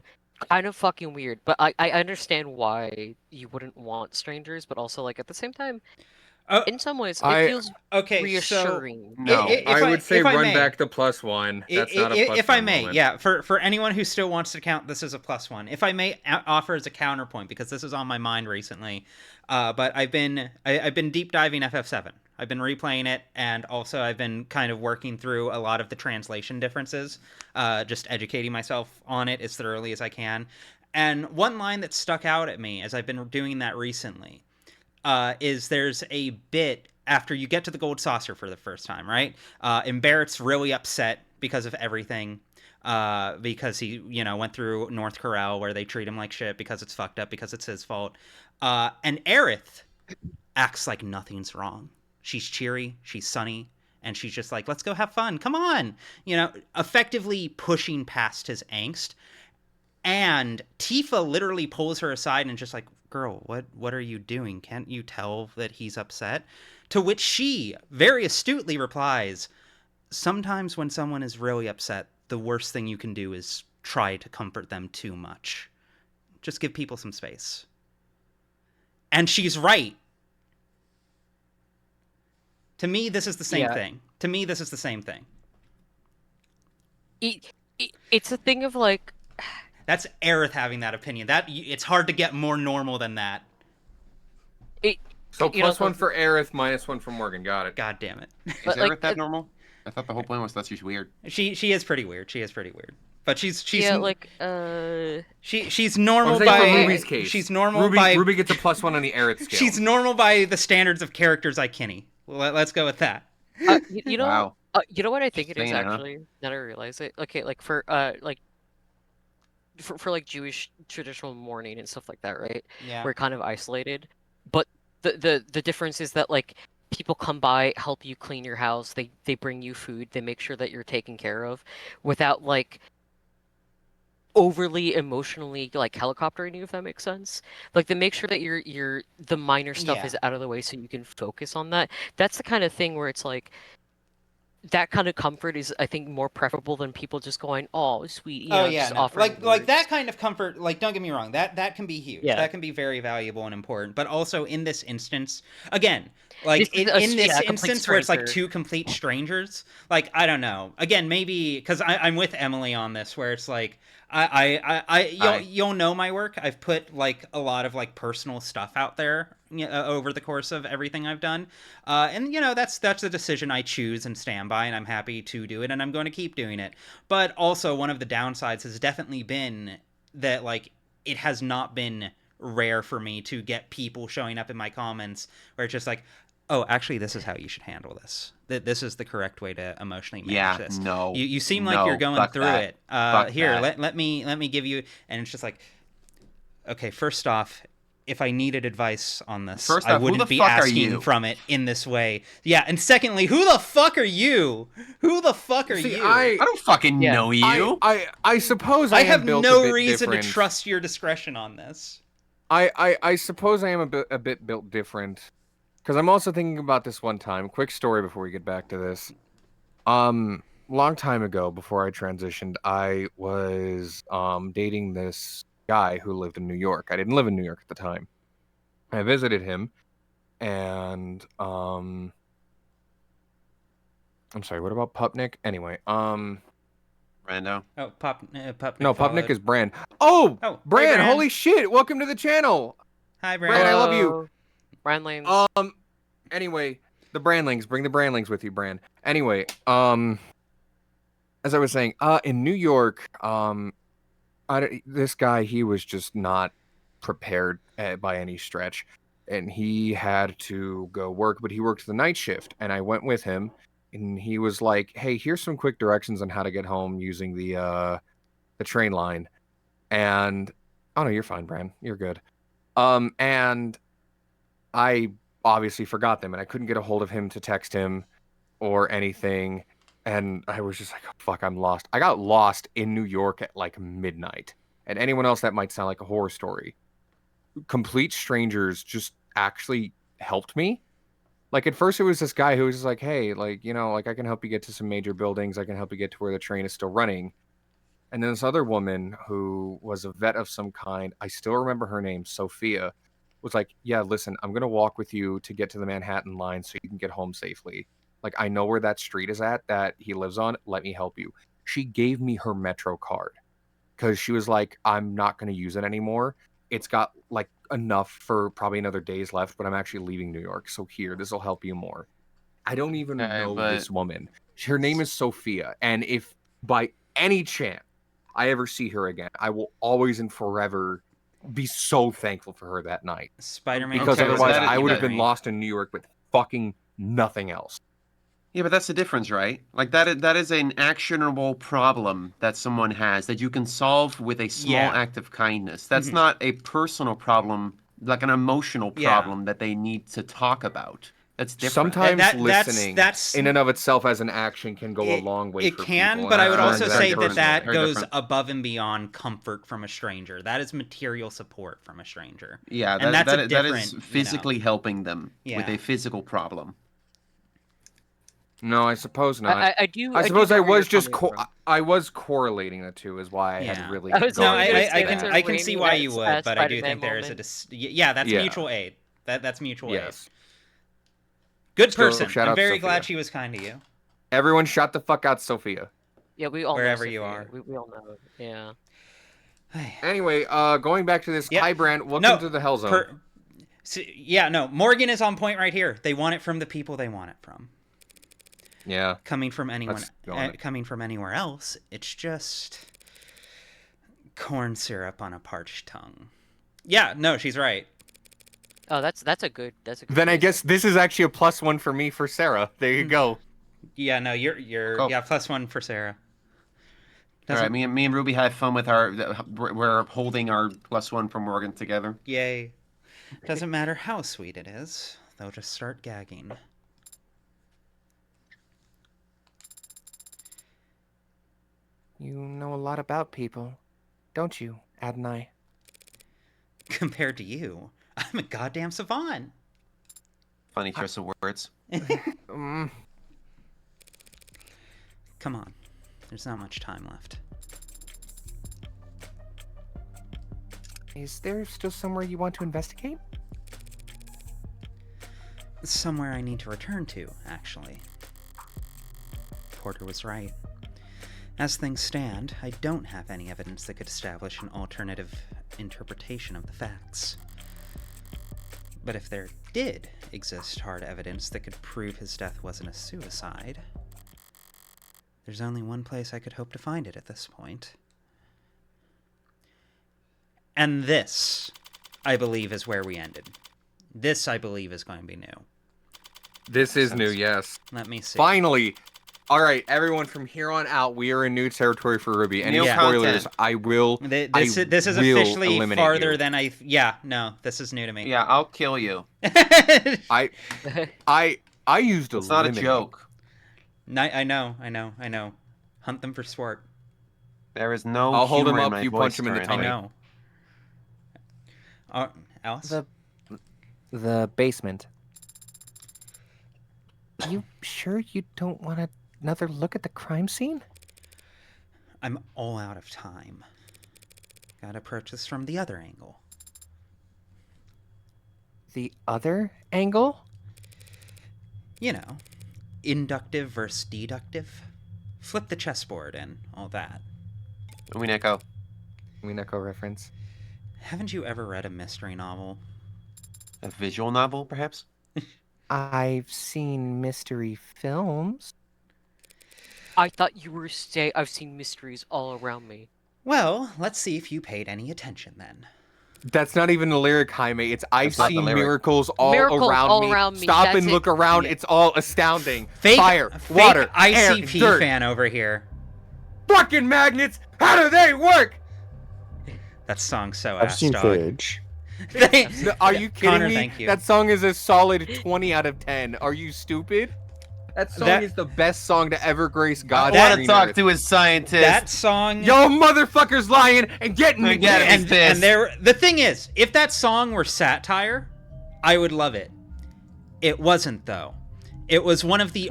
kind of fucking weird, but I understand why you wouldn't want strangers, but also like at the same time, Oh, in some ways, I- it feels okay, so reassuring. No. I would say if I run may, back the plus one. That's not a plus if I one may, moment. yeah, for anyone who still wants to count this as a plus one, if I may offer as a counterpoint, because this is on my mind recently, but I've been deep diving FF7. I've been replaying it, and also I've been kind of working through a lot of the translation differences, just educating myself on it as thoroughly as I can. And one line that stuck out at me as I've been doing that recently is there's a bit after you get to the gold saucer for the first time, right? And Barrett's really upset because of everything, because he, you know, went through North Corral where they treat him like shit because it's fucked up, because it's his fault. And Aerith acts like nothing's wrong. She's cheery, she's sunny, and she's just like, let's go have fun, come on, you know, effectively pushing past his angst. And Tifa literally pulls her aside and just like, girl, what are you doing? Can't you tell that he's upset? To which she very astutely replies, sometimes when someone is really upset, the worst thing you can do is try to comfort them too much. Just give people some space. And she's right. To me, this is the same Yeah. thing. To me, this is the same thing. It's a thing of like, That's Aerith having that opinion. It's hard to get more normal than that. So you know, plus one for Aerith, minus one for Morgan. Got it. God damn it. Is But, Aerith like, that normal? I thought the whole point was that she's weird. She is pretty weird. She is pretty weird. But she's yeah, like she's I'm normal saying for by Ruby's case. she's normal Ruby, by Ruby gets a plus one on the Aerith scale. she's normal by the standards of characters like Kinney. Let's go with that. you know, Wow. you know what I think it is Saying it, huh? actually. Now that I realize it. Okay, like for like Jewish traditional mourning and stuff like that, right? Yeah. We're kind of isolated, but the difference is that like people come by, help you clean your house, they bring you food, they make sure that you're taken care of, without like overly emotionally like helicoptering you, if that makes sense. Like they make sure that you're the minor stuff Yeah. is out of the way so you can focus on that. That's the kind of thing where it's like that kind of comfort is, I think, more preferable than people just going, "Oh, sweet," you know, just offering like that words. kind of comfort. Like, don't get me wrong, that can be huge. Yeah. That can be very valuable and important. But also in this instance, again, like This is in this a complete instance where it's like stranger. two complete strangers, like I don't know. Again, maybe because I'm with Emily on this, where it's like you'll know my work. I've put like a lot of like personal stuff out there over the course of everything I've done, and you know that's the decision I choose and stand by, and I'm happy to do it, and I'm going to keep doing it. But also one of the downsides has definitely been that like it has not been rare for me to get people showing up in my comments where it's just like, oh, actually, this is how you should handle this. This is the correct way to emotionally manage Yeah, this. no. You seem like No, you're going fuck through that. it. Fuck Here, that. let me give you, and it's just like, okay, first off, if I needed advice on this, First I off, who wouldn't the be fuck are asking you? from it in this way. Yeah, and secondly, who the fuck are you? Who the fuck are See, you? I don't fucking Yeah. know you. I suppose I am have built no a bit reason different. to trust your discretion on this. I suppose I am a bit built different, because I'm also thinking about this one time. Quick story before we get back to this. Long time ago, before I transitioned, I was dating this guy who lived in New York. I didn't live in New York at the time. I visited him, and I'm sorry. What about Pupnik? Anyway, Rando. Oh, Pupnik no, followed. Pupnik is Bran. Oh, Oh, hey, Bran! Bran. Holy shit! Welcome to the channel. Hi, Bran, Brandon. I love you. Hello, Brian Lanes. Anyway, the Brandlings, bring the Brandlings with you, Bran. Anyway, as I was saying, in New York, this guy, he was just not prepared by any stretch, and he had to go work, but he worked the night shift, and I went with him, and he was like, "Hey, here's some quick directions on how to get home using the train line," and oh no, you're fine, Bran, you're good. And I obviously forgot them, and I couldn't get a hold of him to text him or anything. And I was just like, oh, fuck, I'm lost. I got lost in New York at like midnight. And anyone else, that might sound like a horror story. Complete strangers just actually helped me. Like at first it was this guy who was just like, hey, like, you know, like I can help you get to some major buildings. I can help you get to where the train is still running. And then this other woman who was a vet of some kind, I still remember her name, Sophia, was like, yeah, listen, I'm going to walk with you to get to the Manhattan line so you can get home safely. Like, I know where that street is at that he lives on. Let me help you. She gave me her Metro card because she was like, I'm not going to use it anymore. It's got like enough for probably another day's left, but I'm actually leaving New York. So here, this will help you more. I don't even know but- this woman. Her name is Sophia. And if by any chance I ever see her again, I will always and forever be so thankful for her that night. Spider-Man. Because Okay, otherwise that- I would have that- been lost in New York with fucking nothing else. Yeah, but that's the difference, right? Like that is an actionable problem that someone has that you can solve with a small Yeah. act of kindness. That's Mhm. not a personal problem, like an emotional Yeah. problem that they need to talk about. That's different. Sometimes That's- listening that's- in and of itself as an action can go a long way It for can, people. but and I would I've also learned say different. that Very goes different. above and beyond comfort from a stranger. That is material support from a stranger. Yeah, And that's a that is different, you know. physically helping them with Yeah. a physical problem. No, I suppose not. I do. I do suppose I get where was you're just coming from. I was correlating the two is why I Yeah. had really I was gone only No, gonna into say I that's that. a can see why you rainy would, but I do Spider-Man think there is a moment. yeah, that's Yeah. mutual aid. That's mutual aid. Yes. Good Still, person. shout I'm out very Sophia. glad she was kind to you. Everyone shut the fuck out, Sophia. Yeah, we all Wherever know you Sophia. are. We all know. Yeah. Anyway, going back to this, Yeah. hi Brand, welcome No, to the Hell Zone. Yeah, no, Morgan is on point right here. They want it from the people they want it from. Yeah. Coming from anyone, Let's go on it. coming from anywhere else, it's just corn syrup on a parched tongue. Yeah, no, she's right. Oh, that's a good. That's a good. Then I place. guess this is actually a +1 for me for Sarah. There you go. Yeah, no, you're Cool. yeah, +1 for Sarah. All right, me and Ruby had fun with our. We're holding our +1 for Morgan together. Yay. Doesn't matter how sweet it is, they'll just start gagging. You know a lot about people, don't you, Adonai? Compared to you, I'm a goddamn savant. Funny choice of words. Mm, Come on. There's not much time left. is there still somewhere you want to investigate? Somewhere I need to return to, actually. Porter was right. As things stand, I don't have any evidence that could establish an alternative interpretation of the facts. But if there did exist hard evidence that could prove his death wasn't a suicide, there's only one place I could hope to find it at this point. And this, I believe, is where we ended. This, I believe, is going to be new. This is new, yes. Let me see. Finally, All right, everyone. From here on out, we are in new territory for Ruby. Any New spoilers? content. I will. This is will officially eliminate farther you. than I. Yeah, no, this is new to me. Yeah, I'll kill you. I used It's not a eliminate. joke. I know. Hunt them for sport. There is no. I'll hold him humor in up, my you voice punch him in the currently. I tummy. know. Alice? The basement. You sure you don't want another look at the crime scene? I'm all out of time. Gotta approach this from the other angle. The other angle? You know, inductive versus deductive. Flip the chessboard and all that. Umineko. Minako reference. Haven't you ever read a mystery novel? A visual novel, perhaps? I've seen mystery films. I thought you were saying I've seen mysteries all around me. Well, let's see if you paid any attention then. That's not even a lyric, Jaime. It's I've That's not the seen lyric. miracles all Miracles around all me. around me. Stop That's and it. look around. Yeah. It's all astounding. Fake, Fire, fake water, ICP air, dirt. fan over here. Fucking magnets. How do they work? That song's so I've ass seen dog. footage. No, are you kidding Connor, me? thank you. That song is a solid 20 out of 10. Are you stupid? That song That- is the best song to ever grace I God's want to green talk earth. to his scientist. That song. Yo, motherfuckers lying and getting me. Again, dead. it's this. And there, the thing is, if that song were satire, I would love it. It wasn't though. It was one of the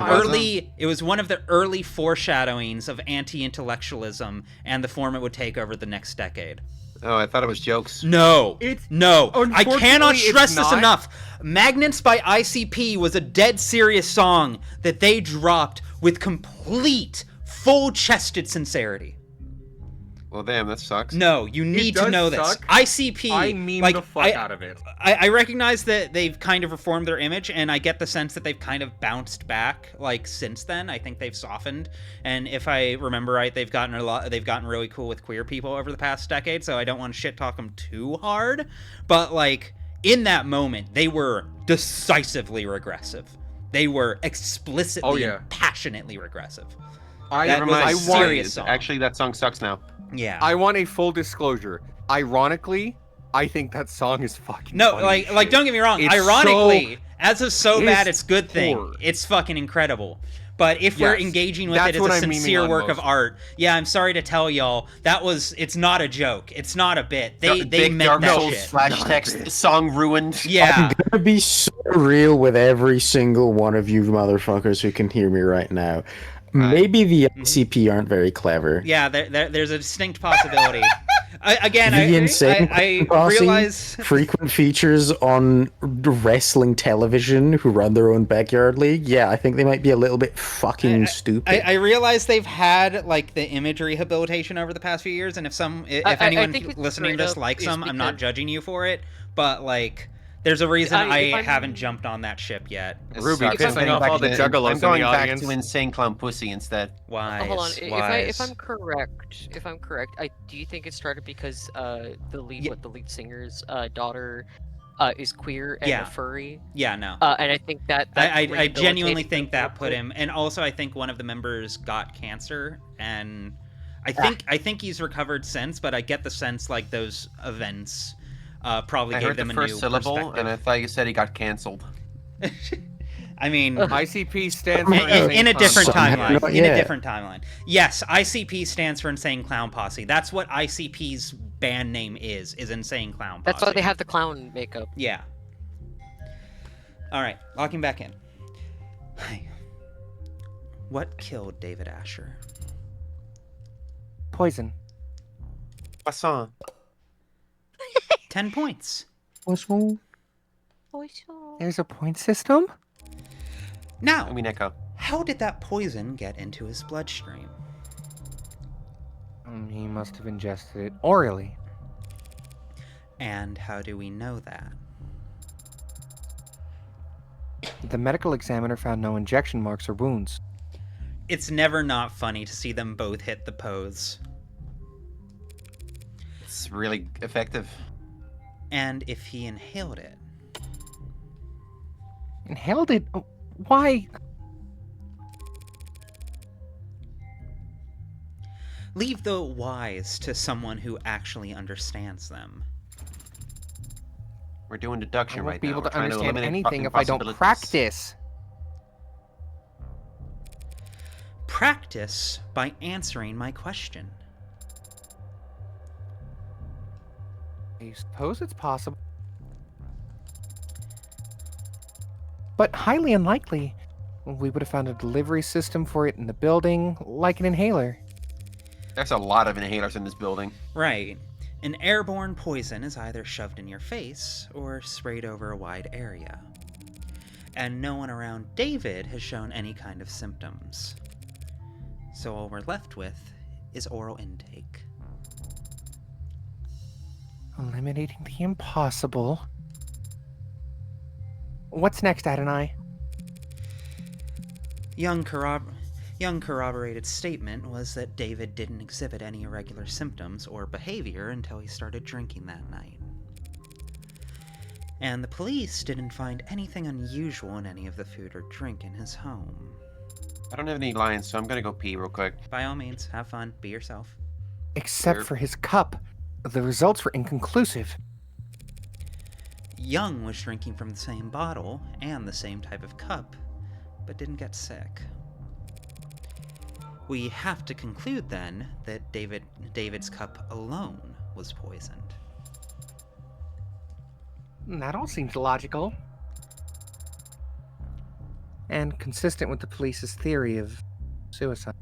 early foreshadowings of anti-intellectualism and the form it would take over the next decade. Oh, I thought it was jokes. No, no. I Unfortunately, cannot it's stress this not. enough. Magnets by ICP was a dead serious song that they dropped with complete, full-chested sincerity. Well, damn, that sucks. No, you need to does know this. suck. ICP. I meme like, the fuck out of it. I recognize that they've kind of reformed their image, and I get the sense that they've kind of bounced back like since then. I think they've softened, and if I remember right, they've gotten really cool with queer people over the past decade. So I don't want to shit talk them too hard, but like in that moment, they were decisively regressive. They were explicitly and passionately regressive. That Never was mind. a I want- serious song. Actually, that song sucks now. Yeah. I want a full disclosure. Ironically, I think that song is fucking No, funny as like shit. don't get me wrong. It's Ironically, as of So it Bad is It's Good Thing, poor. it's fucking incredible. But if we're Yes, engaging with that's it as what a I'm memeing sincere on work of most. art, yeah, I'm sorry to tell y'all, it's not a joke. It's not a bit. They Big meant Dark that Souls shit. slash text song ruined. Yeah. I'm gonna be so real with every single one of you motherfuckers who can hear me right now. Maybe the ICP aren't very clever. Yeah, there's a distinct possibility. The insane I posse, realize frequent features on wrestling television who run their own backyard league. Yeah, I think they might be a little bit fucking stupid. I realize they've had like the image rehabilitation over the past few years, and if I anyone think it's listening to straight this up likes is them, I'm not because- judging you for it. But like, there's a reason if I I'm- haven't jumped on that ship yet. It Ruby, sucks. pissing I'm off going all the back to- juggalos in I'm the going back audience. to Insane Clown Pussy instead. Wise, Hold on. wise. If I'm correct, do you think it started because the lead singer's daughter is queer and Yeah. a furry? Yeah, no. And I think that I genuinely rehabilitated think the that put work. him, and also I think one of the members got cancer, and I think he's recovered since. But I get the sense like those events probably I gave heard the them a first new syllable, perspective. and I thought you said he got canceled. I mean, ICP stands for in a different Somehow timeline. not In a yet. different timeline. Yes, ICP stands for Insane Clown Posse. That's what ICP's band name is Insane Clown Posse. That's why they have the clown makeup. Yeah. All right, locking back in. Hi. What killed David Asher? Poison. Poisson. 10 points. What's wrong? There's a point system? Now, Umineko. how did that poison get into his bloodstream? He must have ingested it orally. And how do we know that? The medical examiner found no injection marks or wounds. It's never not funny to see them both hit the pose. It's really effective. And if he inhaled it, Inhaled it? Oh, why? Leave the whys to someone who actually understands them. We're doing I deduction won't right be now. able We're to trying to understand eliminate anything fucking if I don't possibilities. practice. Practice by answering my question. I suppose it's possible. But highly unlikely. We would have found a delivery system for it in the building, like an inhaler. There's a lot of inhalers in this building. Right. An airborne poison is either shoved in your face or sprayed over a wide area. And no one around David has shown any kind of symptoms. So all we're left with is oral intake. Eliminating the impossible. What's next, Adonai? Young corroborated statement was that David didn't exhibit any irregular symptoms or behavior until he started drinking that night. And the police didn't find anything unusual in any of the food or drink in his home. I don't have any lines, so I'm gonna go pee real quick. By all means, have fun, be yourself. Except Sure. for his cup. The results were inconclusive. Young was drinking from the same bottle and the same type of cup, but didn't get sick. We have to conclude then that David's cup alone was poisoned. That all seems logical. And consistent with the police's theory of suicide.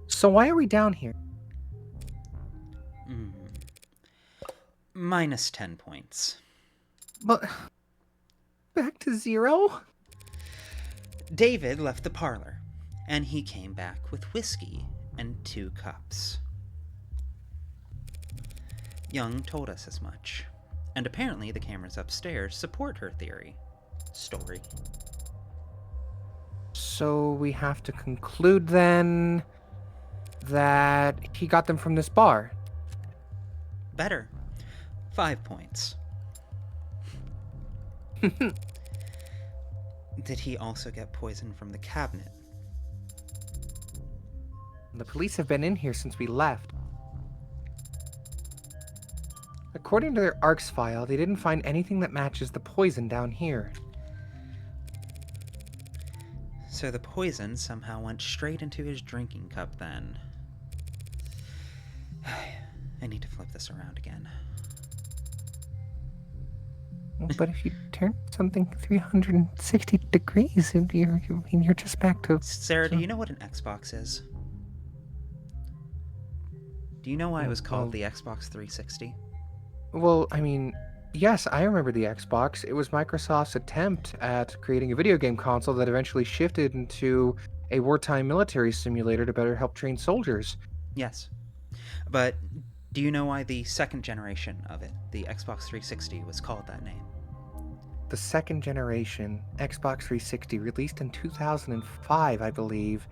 So why are we down here? Minus 10 points. But back to 0? David left the parlor, and he came back with whiskey and 2 cups. Young told us as much, and apparently the cameras upstairs support her story. So we have to conclude then that he got them from this bar. Better. 5 points. Did he also get poison from the cabinet? The police have been in here since we left. According to their ARCS file, they didn't find anything that matches the poison down here. So the poison somehow went straight into his drinking cup then. I need to flip this around again. But if you turn something 360 degrees, you're just back to... Sarah, do you know what an Xbox is? Do you know why it was called the Xbox 360? Well, I mean, yes, I remember the Xbox. It was Microsoft's attempt at creating a video game console that eventually shifted into a wartime military simulator to better help train soldiers. Yes. But do you know why the second generation of it, the Xbox 360, was called that name? The second generation Xbox 360, released in 2005, I believe.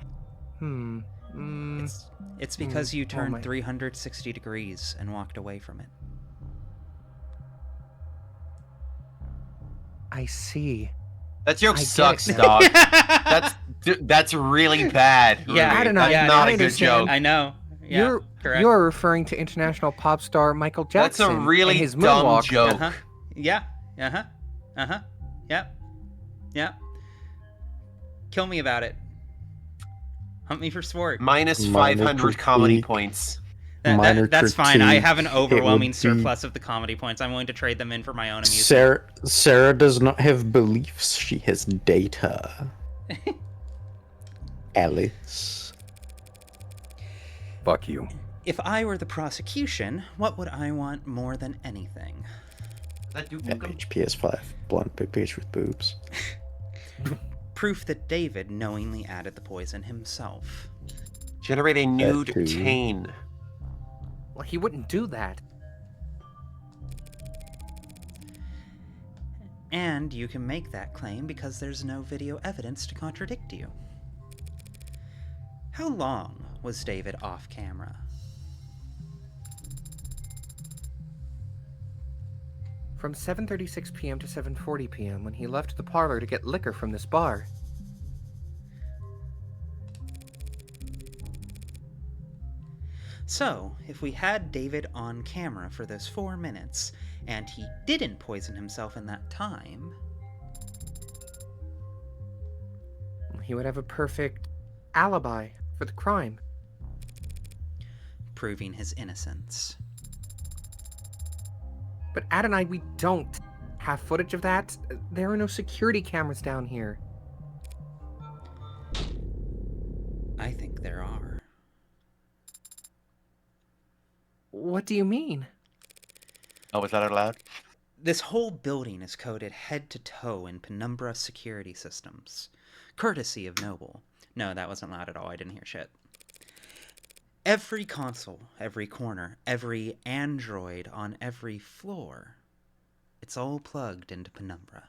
It's because you turned my- 360 degrees and walked away from it. I see. That joke I get sucks, it now. dog. That's really bad. Yeah, Ruby. I don't know. That's Yeah, not I a good understand. joke. I know. Yeah, correct. You're referring to international pop star Michael That's Jackson a really and his dumb moonwalk. joke. Uh-huh. Yeah. Uh-huh. Uh-huh. Yep. Yep. Kill me about it. Hunt me for sport. Minus Minor 500 comedy critique. points. Minor That's fine. I have an critique, it would overwhelming be- surplus of the comedy points. I'm willing to trade them in for my own amusement. Sarah does not have beliefs, she has data. Alice. Fuck you. If I were the prosecution, what would I want more than anything? That dude Image PS5. Blonde big page with boobs. Proof that David knowingly added the poison himself. generate a nude too. chain. Well, he wouldn't do that. And you can make that claim because there's no video evidence to contradict you. How long was David off camera? From 7:36 p.m. to 7:40 p.m. when he left the parlor to get liquor from this bar. So, if we had David on camera for those 4 minutes, and he didn't poison himself in that time, He would have a perfect alibi for the crime. proving his innocence. But Ad and I, we don't have footage of that. There are no security cameras down here. I think there are. What do you mean? Oh, was that allowed? This whole building is coded head to toe in Penumbra security systems, courtesy of Noble. No, that wasn't loud at all. I didn't hear shit. Every console, every corner, every android on every floor, it's all plugged into Penumbra.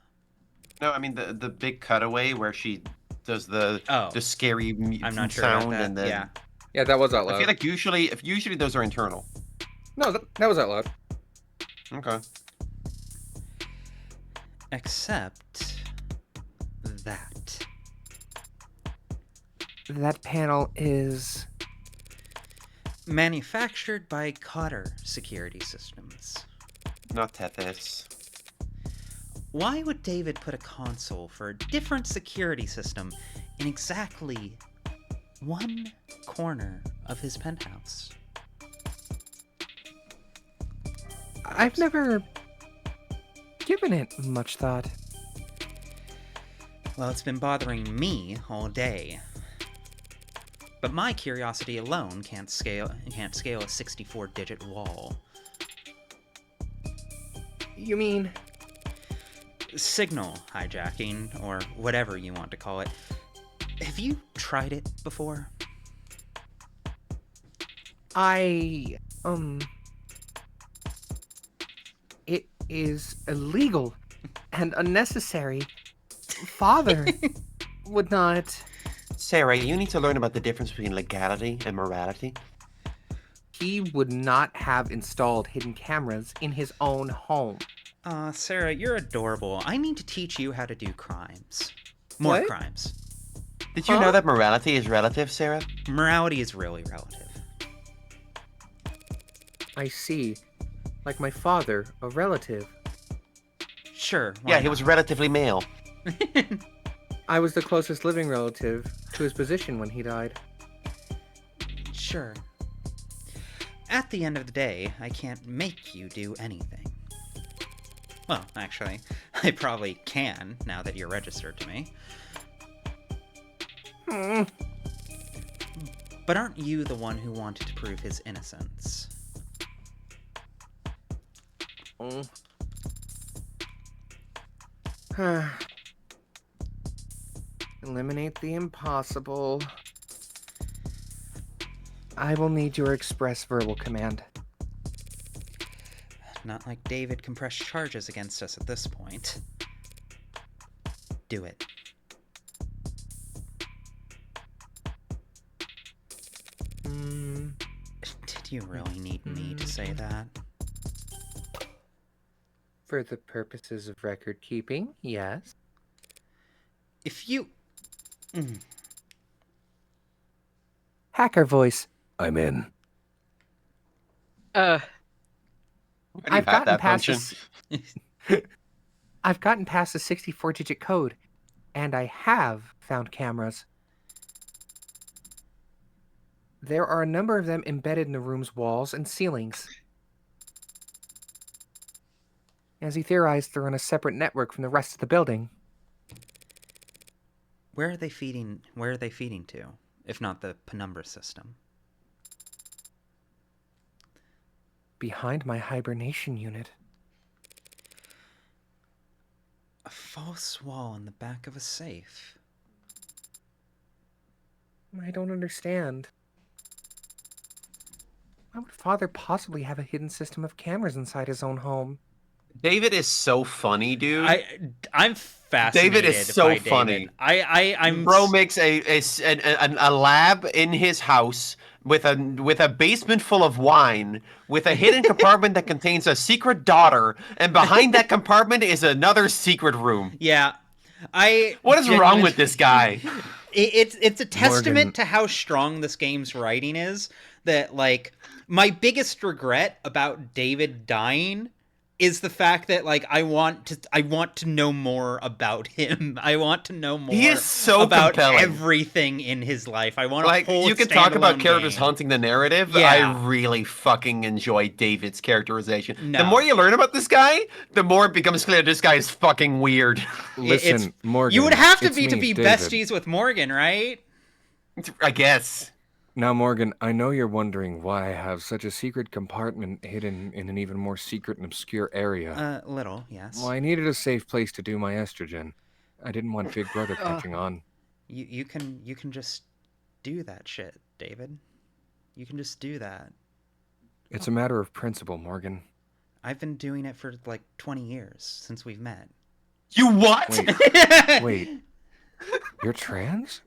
No, I mean the big cutaway where she does the scary I'm not sure sound about that. and then Yeah. Yeah, that was out I loud. feel like usually those are internal. No, that was out loud. Okay. Except that. That panel is... Manufactured by Cotter Security Systems. Not Tethys. Why would David put a console for a different security system in exactly one corner of his penthouse? I've never given it much thought. Well, it's been bothering me all day. But my curiosity alone can't scale a 64-digit wall. You mean... Signal hijacking, or whatever you want to call it. Have you tried it before? It is illegal and unnecessary. Father would not... Sarah, you need to learn about the difference between legality and morality. He would not have installed hidden cameras in his own home. Sarah, you're adorable. I need to teach you how to do crimes. More What? crimes. Did you know that morality is relative, Sarah? Morality is really relative. I see. Like my father, a relative. Sure. Yeah, he was relatively male. I was the closest living relative to his position when he died. Sure. At the end of the day, I can't make you do anything. Well, actually, I probably can, now that you're registered to me. But aren't you the one who wanted to prove his innocence? Eliminate the impossible. I will need your express verbal command. Not like David can press charges against us at this point. Do it. Did you really need me to say that? For the purposes of record keeping, yes. If you... Hacker voice. I'm in. Where do you I've have gotten that past function? I've gotten past the 64-digit code, and I have found cameras. There are a number of them embedded in the room's walls and ceilings. As he theorized, they're on a separate network from the rest of the building. Where are they feeding to, if not the Penumbra system? Behind my hibernation unit. A false wall in the back of a safe. I don't understand. Why would Father possibly have a hidden system of cameras inside his own home? David is so funny, dude. I'm fascinated. David is so by funny. David. I'm Bro makes a lab in his house with a basement full of wine, with a hidden compartment that contains a secret daughter, and behind that compartment is another secret room. Yeah, What is wrong with this guy? It's a testament to how strong this game's writing is that, like, my biggest regret about David dying is the fact that, like, I want to know more about him. I want to know more He is so about compelling. everything in his life. I want Like, a whole you can talk about standalone characters game. haunting the narrative. Yeah. I really fucking enjoy David's characterization. No. The more you learn about this guy, the more it becomes clear this guy is fucking weird. Listen, Morgan. You would have to it's be me, David. besties with Morgan, right? I guess. Now, Morgan, I know you're wondering why I have such a secret compartment hidden in an even more secret and obscure area. Little, yes. Well, I needed a safe place to do my estrogen. I didn't want Big Brother catching on. You can just do that shit, David. You can just do that. It's a matter of principle, Morgan. I've been doing it for like 20 years since we've met. You what? Wait, wait. You're trans?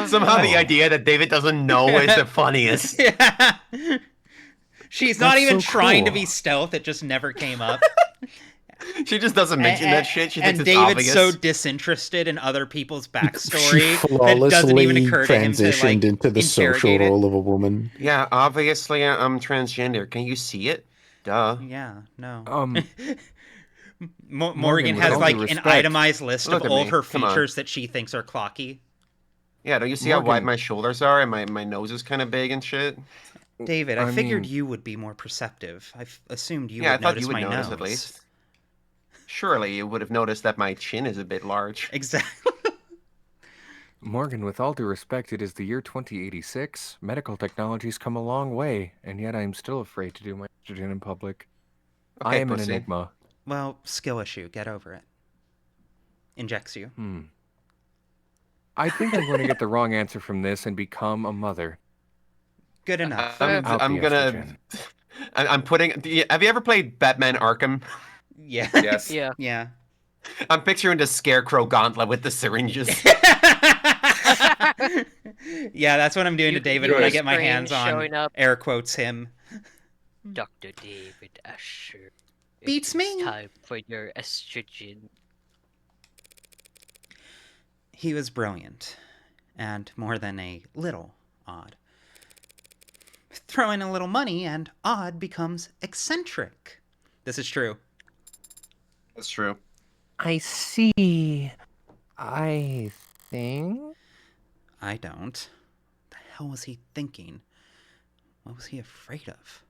Somehow the Oh. idea that David doesn't know is the funniest. Yeah. She's not That's even so trying to cool. be stealth. It just never came up. She just doesn't mention that shit. She thinks and it's David's obvious. so disinterested in other people's She backstory that flawlessly doesn't even occur to him to, transitioned like, into the social interrogate it. role of a woman. Yeah, obviously I'm transgender. Can you see it? Duh. Yeah, no. Morgan, Morgan with has all like due an respect, itemized list look of at all me. of her Come on. features that she thinks are clocky. Yeah, don't you see how wide Morgan. my shoulders are and my nose is kind of big and shit? David, I figured mean- you would be more perceptive. I assumed you Yeah, I would thought notice you would my notice nose. at least. Surely you would have noticed that my chin is a bit large. Exactly. Morgan, with all due respect, it is the year 2086. Medical technology's come a long way, and yet I am still afraid to do my estrogen in public. I Okay, am an pussy. enigma. Well, skill issue. Get over it. Injects you. I think I'm going to get the wrong answer from this and become a mother. Good enough. I'm Out the gonna. estrogen. I'm putting. Have you ever played Batman Arkham? Yeah. Yes. Yeah. Yeah. I'm picturing the Scarecrow gauntlet with the syringes. Yeah, that's what I'm doing to David when I get my hands on showing up. air quotes him. Dr. David Asher. Beats It's me. time for your estrogen. He was brilliant, and more than a little odd. Throw in a little money, and odd becomes eccentric. This is true. That's true. I see. I think. I don't. The hell was he thinking? What was he afraid of?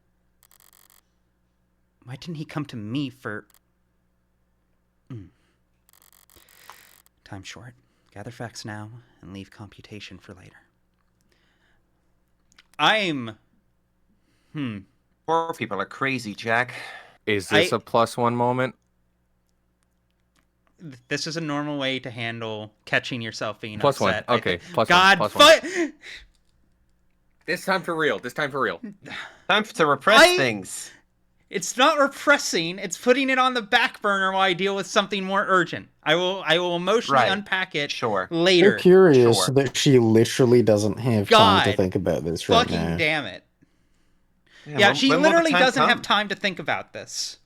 Why didn't he come to me for... Time short. Gather facts now and leave computation for later. I'm... Poor people are crazy, Jack. Is this a +1 moment? This is a normal way to handle catching yourself being +1. upset. Okay, +1. God, +1. This time for real. This time for real. Time to repress I- things. It's not repressing. It's putting it on the back burner while I deal with something more urgent. I will emotionally Right. unpack it Sure. later. I'm curious Sure. that she literally doesn't have time to God. think about this right Fucking now. damn it. Yeah, she when will the literally time doesn't come? have time to think about this.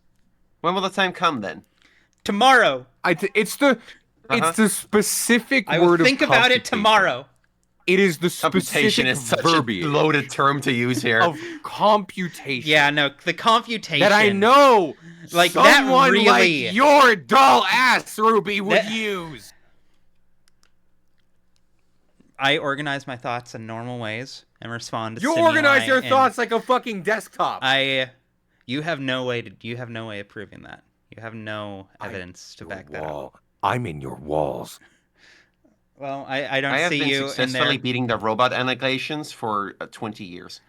When will the time come then? Tomorrow. It's the specific I will word think of about it computation. tomorrow. It is the Computation specific is such verbiage a loaded term to use here. of computation. Yeah, no, the computation. That I know Like, that someone really- like your dull ass, Ruby, would That- use. I organize my thoughts in normal ways and respond to You stimuli organize your and thoughts like a fucking desktop. you have no way of proving that. You have no evidence to back that up. I'm in your walls. Well, I don't I have see been you in successfully there. beating the robot allegations for 20 years.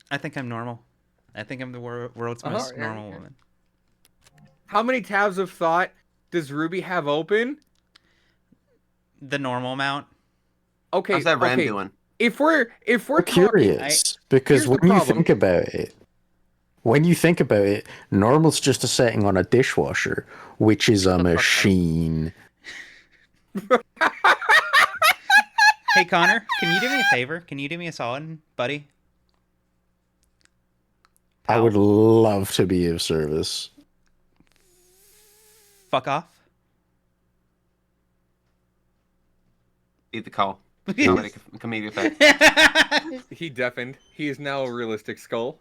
I think I'm normal. I think I'm the world's most yeah, normal yeah. woman. How many tabs of thought does Ruby have open? The normal amount. Okay, How's that Ram okay. doing? If we're I'm curious because Here's the when you problem. think about it, normal's just a setting on a dishwasher, which is a machine. Hey Connor, can you do me a favor? Can you do me a solid, buddy? I would love to be of service. Fuck off. Beat the call. Comedic effect. He deafened. He is now a realistic skull.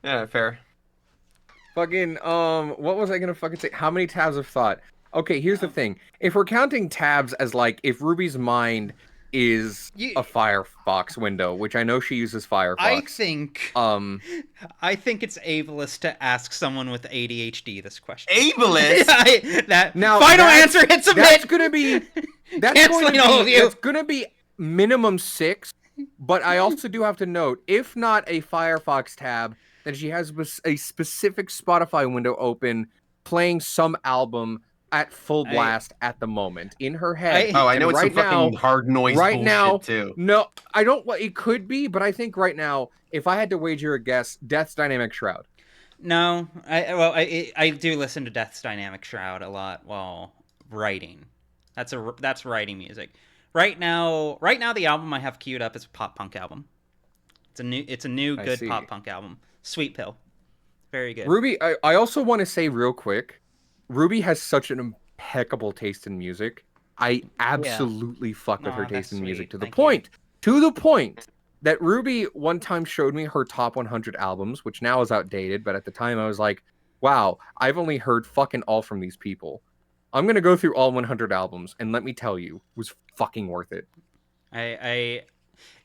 Yeah, fair. Fucking, what was I gonna fucking say? How many tabs of thought? Okay, here's the thing. If we're counting tabs as, like, if Ruby's mind is a Firefox window, which I know she uses Firefox. I think it's ableist to ask someone with ADHD this question. Ableist? Final answer, hit submit! That's gonna be... Canceling all of you! That's gonna be minimum 6, but I also do have to note, if not a Firefox tab, then she has a specific Spotify window open, playing some album at full blast at the moment in her head. I know and it's right some fucking now, hard noise right bullshit now, too. No, I don't. It could be, but I think right now, if I had to wager a guess, Death's Dynamic Shroud. No, I do listen to Death's Dynamic Shroud a lot while writing. That's writing music. Right now the album I have queued up is a pop punk album. It's a new good pop punk album. Sweet Pill. Very good. Ruby, I also want to say real quick, Ruby has such an impeccable taste in music. I absolutely fuck with her taste in music to the point that Ruby one time showed me her top 100 albums, which now is outdated, but at the time I was like, wow, I've only heard fucking all from these people. I'm going to go through all 100 albums, and let me tell you, it was fucking worth it.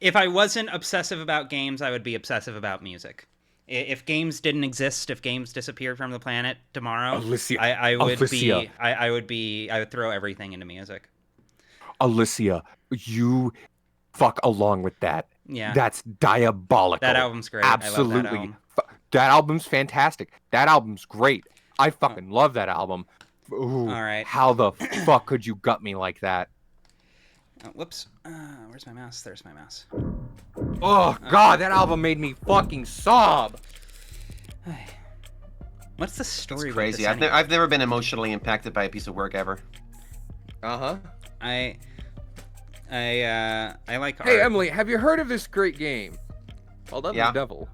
If I wasn't obsessive about games, I would be obsessive about music. If games didn't exist, if games disappeared from the planet tomorrow, I would throw everything into music. Alicia, you fuck along with that. Yeah. That's diabolical. That album's great. Absolutely. I love that album. That album's fantastic. That album's great. I fucking love that album. Ooh, all right. How the fuck could you gut me like that? Whoops. Where's my mouse? There's my mouse. Oh, God, that album made me fucking sob. What's the story? It's crazy. I've never been emotionally impacted by a piece of work ever. Uh-huh. I like art. Hey, Emily, have you heard of this great game? Well, that's Yeah. the devil.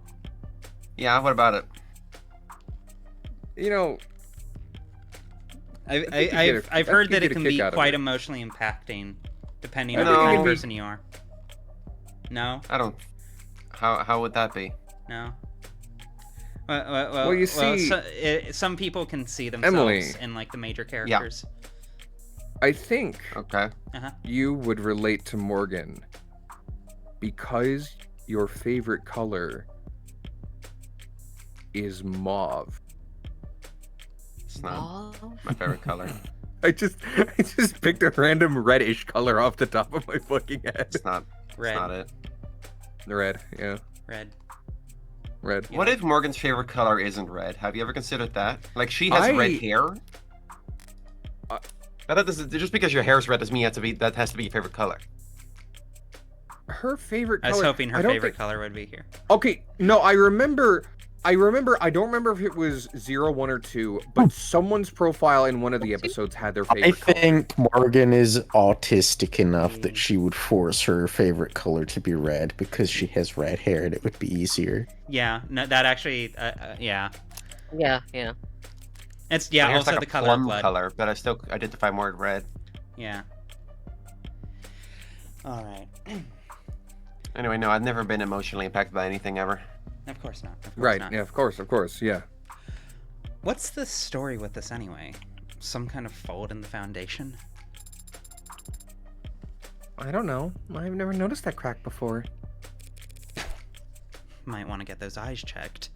Yeah, what about it? You know... I've heard that it can be quite emotionally impacting, depending on the kind of person you are. No? I don't... How would that be? No? Well, you see... some people can see themselves Emily, in, like, the major characters. I think Uh-huh. you would relate to Morgan because your favorite color is mauve. It's not my favorite color. I just picked a random reddish color off the top of my fucking head. It's not. Red. It's not it. Red, yeah. Red. What if Morgan's favorite color isn't red? Have you ever considered that? Like, she has red hair. That doesn't, just because your hair is red doesn't mean that has to be your favorite color. Her favorite color. I was hoping her favorite color would be here. Okay, no, I remember. I don't remember if it was 0, 1, or 2, but someone's profile in one of the episodes had their favorite color. I think Morgan is autistic enough that she would force her favorite color to be red because she has red hair and it would be easier. Yeah, no, that actually, yeah. Yeah. It's also like the color plum blood. color, but I still identify more with red. Yeah. All right. Anyway, no, I've never been emotionally impacted by anything ever. Of course not. Right, not. yeah, of course, yeah. What's the story with this anyway? Some kind of fold in the foundation? I don't know. I've never noticed that crack before. Might want to get those eyes checked.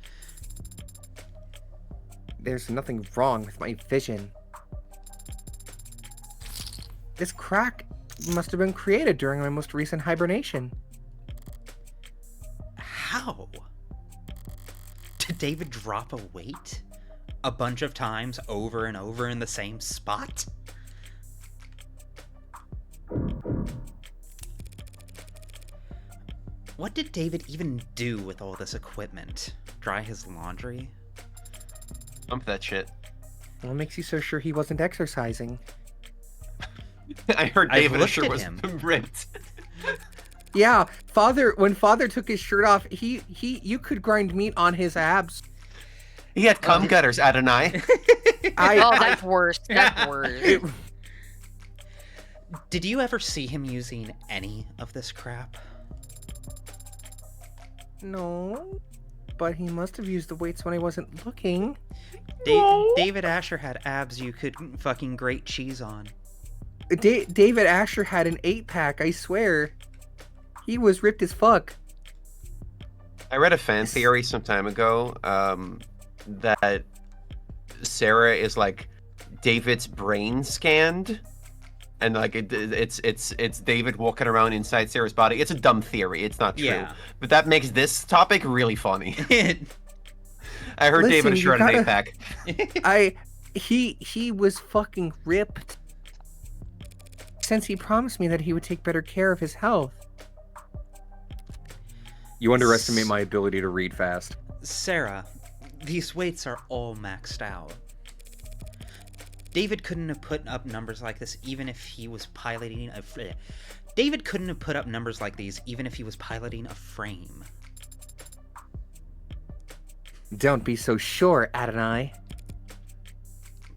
There's nothing wrong with my vision. This crack must have been created during my most recent hibernation. How? Did David drop a weight a bunch of times over and over in the same spot? What did David even do with all this equipment? Dry his laundry? Dump that shit. What makes you so sure he wasn't exercising? I heard I've David looked shirt at was him. Yeah, ripped. when Father took his shirt off, you could grind meat on his abs. He had cum gutters, Adonai. Oh, that's worse. That's worse. Did you ever see him using any of this crap? No, but he must have used the weights when I wasn't looking. David Asher had abs you could fucking grate cheese on. David Asher had an 8-pack, I swear. He was ripped as fuck. I read a fan theory some time ago that Sarah is like David's brain scanned, and like it's David walking around inside Sarah's body. It's a dumb theory. It's not true. Yeah. But that makes this topic really funny. I heard David Listen, Asher you had an gotta- 8-pack. He was fucking ripped. Since he promised me that he would take better care of his health. You underestimate my ability to read fast. Sarah, these weights are all maxed out. David couldn't have put up numbers like this even if he was piloting a... David couldn't have put up numbers like these even if he was piloting a frame. Don't be so sure, Adonai.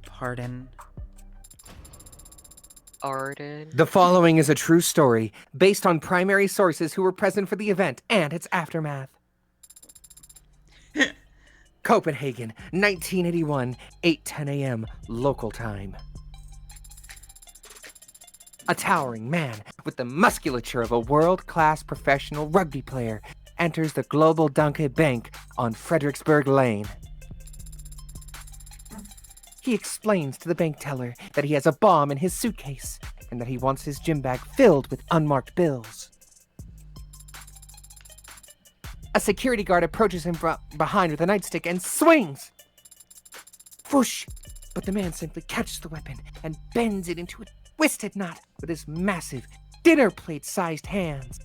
Pardon? Arden. The following is a true story, based on primary sources who were present for the event and its aftermath. Copenhagen, 1981, 8:10 a.m. local time. A towering man with the musculature of a world-class professional rugby player enters the Global Danke Bank on Fredericksburg Lane. He explains to the bank teller that he has a bomb in his suitcase and that he wants his gym bag filled with unmarked bills. A security guard approaches him behind with a nightstick and swings! Whoosh! But the man simply catches the weapon and bends it into a twisted knot with his massive, dinner plate-sized hands.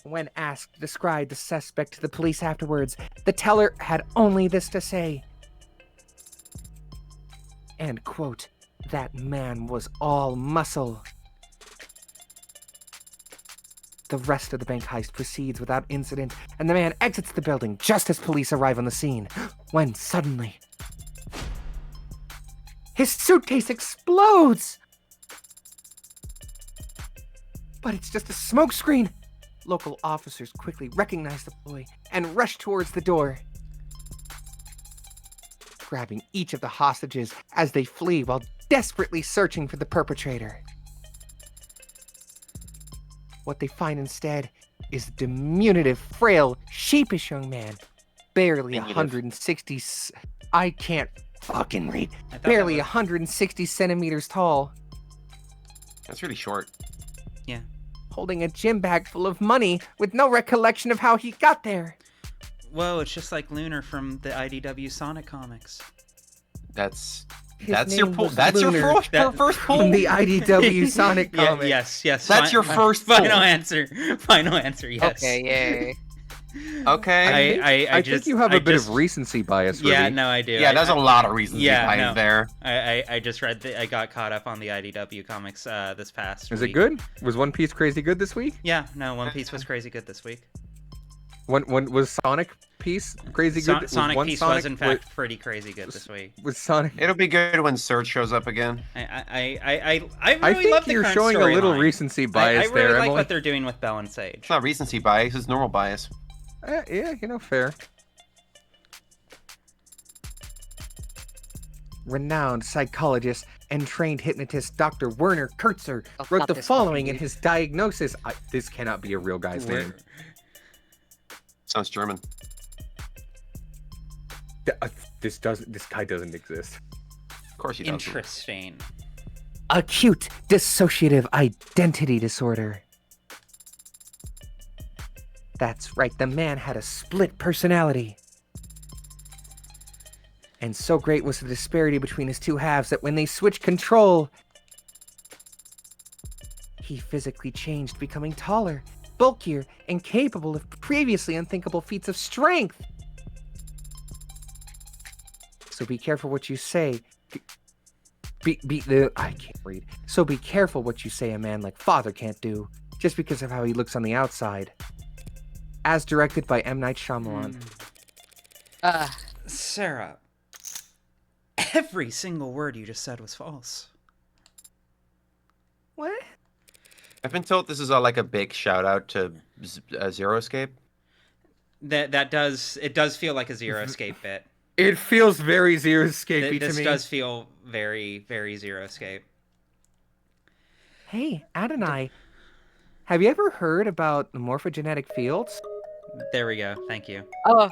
When asked to describe the suspect to the police afterwards, the teller had only this to say. And quote, "That man was all muscle." The rest of the bank heist proceeds without incident, and the man exits the building just as police arrive on the scene, when suddenly... his suitcase explodes! But it's just a smokescreen! Local officers quickly recognize the boy and rush towards the door, grabbing each of the hostages as they flee while desperately searching for the perpetrator. What they find instead is a diminutive, frail, sheepish young man, barely Diminutive. 160... I can't fucking read. I thought Barely that was- 160 centimeters tall, That's really short. holding a gym bag full of money with no recollection of how he got there. Whoa, it's just like Lunar from the IDW Sonic comics. That's His your name pull. was That's Lunar. your first, That- first From pull. the IDW Sonic Yeah, comic. yes. That's your first final pull. answer. Final answer. Yes. Okay, yay. Okay. I think you have a bit of recency bias, Ruby. Yeah, no, I do. Yeah, there's a lot of reasons behind no. there. I just read I got caught up on the IDW comics this past Is week. it good? Was One Piece crazy good this week? Yeah, no, One Piece was crazy good this week. One was Sonic Piece crazy good? Was Sonic one Piece Sonic was in fact pretty crazy good this week. was Sonic. It'll be good when Surge shows up again. I really I think love the you're current showing a little storyline. recency bias I really there, like Emily. what they're doing with Bell and Sage. It's not recency bias. It's normal bias. Yeah, fair. Renowned psychologist and trained hypnotist Dr. Werner Kurtzer Oh, wrote not the this following fucking in dude. his diagnosis. This cannot be a real guy's Where- name. Sounds German. This guy doesn't exist. Of course he does. Interesting. Acute dissociative identity disorder. That's right, the man had a split personality. And so great was the disparity between his two halves that when they switched control, he physically changed, becoming taller, bulkier, and capable of previously unthinkable feats of strength. So be careful what you say. I can't read. So be careful what you say a man like Father can't do, just because of how he looks on the outside. As directed by M. Night Shyamalan. Sarah, every single word you just said was false. What? I've been told this is like a big shout out to Zero Escape. It does feel like a Zero Escape bit. It feels very Zero Escape-y to This me. does feel very, very Zero Escape. Hey, Adonai, have you ever heard about the morphogenetic fields? There we go. Thank you. Oh,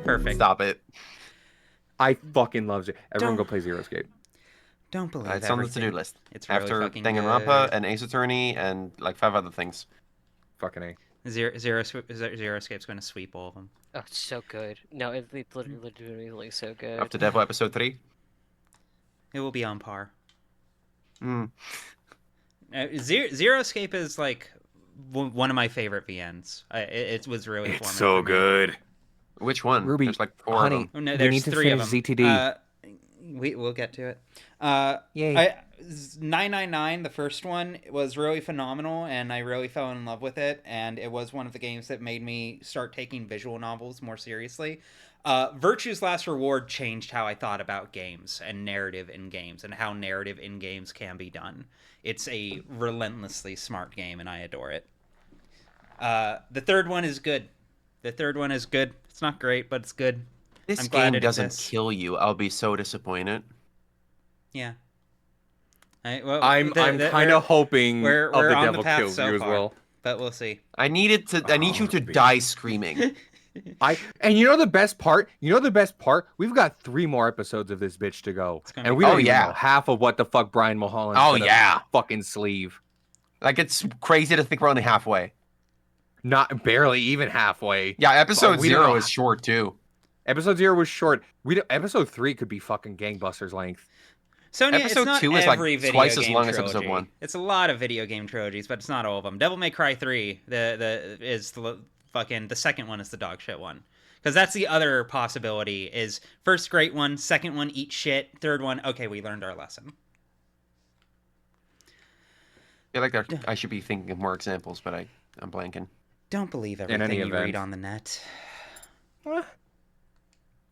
Perfect. Stop it. I fucking love it. Everyone Don't- go play Zero Escape. Don't believe It's on the to-do everything. list. It's really After fucking Danganronpa good. and Ace Attorney and like 5 other things. Fucking A. Zero Escape's going to sweep all of them. oh, it's so good. No, it's literally so good. Up to Devil episode 3. It will be on par. Mm. Zero Escape is like one of my favorite VNs. It was really It's formative so for me. good. Which one? Ruby, There's like 4 honey, of them. Oh, no, we there's need to 3 of finish them. ZTD. We'll get to it. Yay. 999, the first one, was really phenomenal, and I really fell in love with it. And it was one of the games that made me start taking visual novels more seriously. Virtue's Last Reward changed how I thought about games and narrative in games, and how narrative in games can be done. It's a relentlessly smart game, and I adore it. The third one is good. It's not great, but it's good. This I'm glad game it doesn't exists. kill you. I'll be so disappointed. Yeah. I'm kind of hoping we're of the on the devil path kills so you as far. well. But we'll see. I need you to Ruby. die screaming. And you know the best part? We've got 3 more episodes of this bitch to go. It's gonna And be we don't great. even Oh, yeah. know half of what the fuck Brian Mulholland Oh, yeah. fucking sleeve. Like, it's crazy to think we're only halfway. Not barely even halfway. Yeah, episode we don't 0 know. is short too. Episode 0 was short. Episode 3 could be fucking gangbusters length. Sonya, it's Episode not 2 is, like, every video twice as game long as trilogy. episode 1. It's a lot of video game trilogies, but it's not all of them. Devil May Cry 3, the second one is the dog shit one. Because that's the other possibility: is first great one, second one eat shit, third one, okay, we learned our lesson. I feel like I should be thinking of more examples, but I'm blanking. Don't believe any everything you event. read on the net.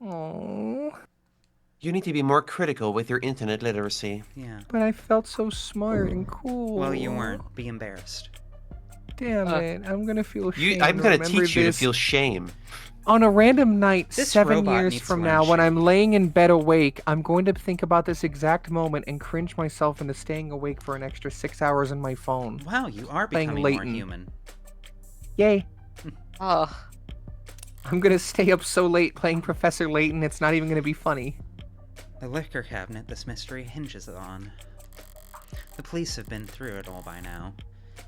Oh, You need to be more critical with your internet literacy. Yeah. but I felt so smart and cool. Well, you weren't. Be embarrassed. Damn it! I'm gonna feel ashamed. I'm gonna remember teach you to this feel shame. on a random night This 7 robot years needs to from learn now when shame. I'm laying in bed awake. I'm going to think about this exact moment and cringe myself into staying awake for an extra 6 hours on my phone. Wow, you are Playing becoming more Layton. human. Yay! Oh, I'm gonna stay up so late playing Professor Layton. It's not even gonna be funny. The liquor cabinet this mystery hinges on. The police have been through it all by now,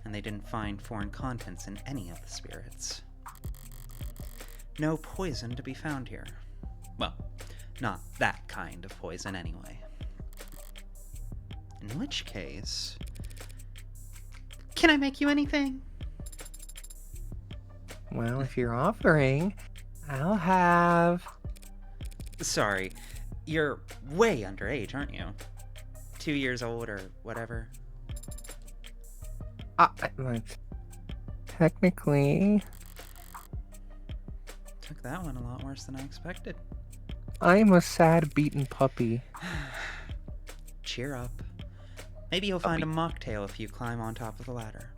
and they didn't find foreign contents in any of the spirits. No poison to be found here. Well, not that kind of poison anyway. In which case... Can I make you anything? Well, if you're offering, I'll have. Sorry, you're way underage, aren't you? 2 years old or whatever. Technically, Took that one a lot worse than I expected. I'm a sad, beaten puppy. Cheer up. Maybe you'll find a mocktail if you climb on top of the ladder.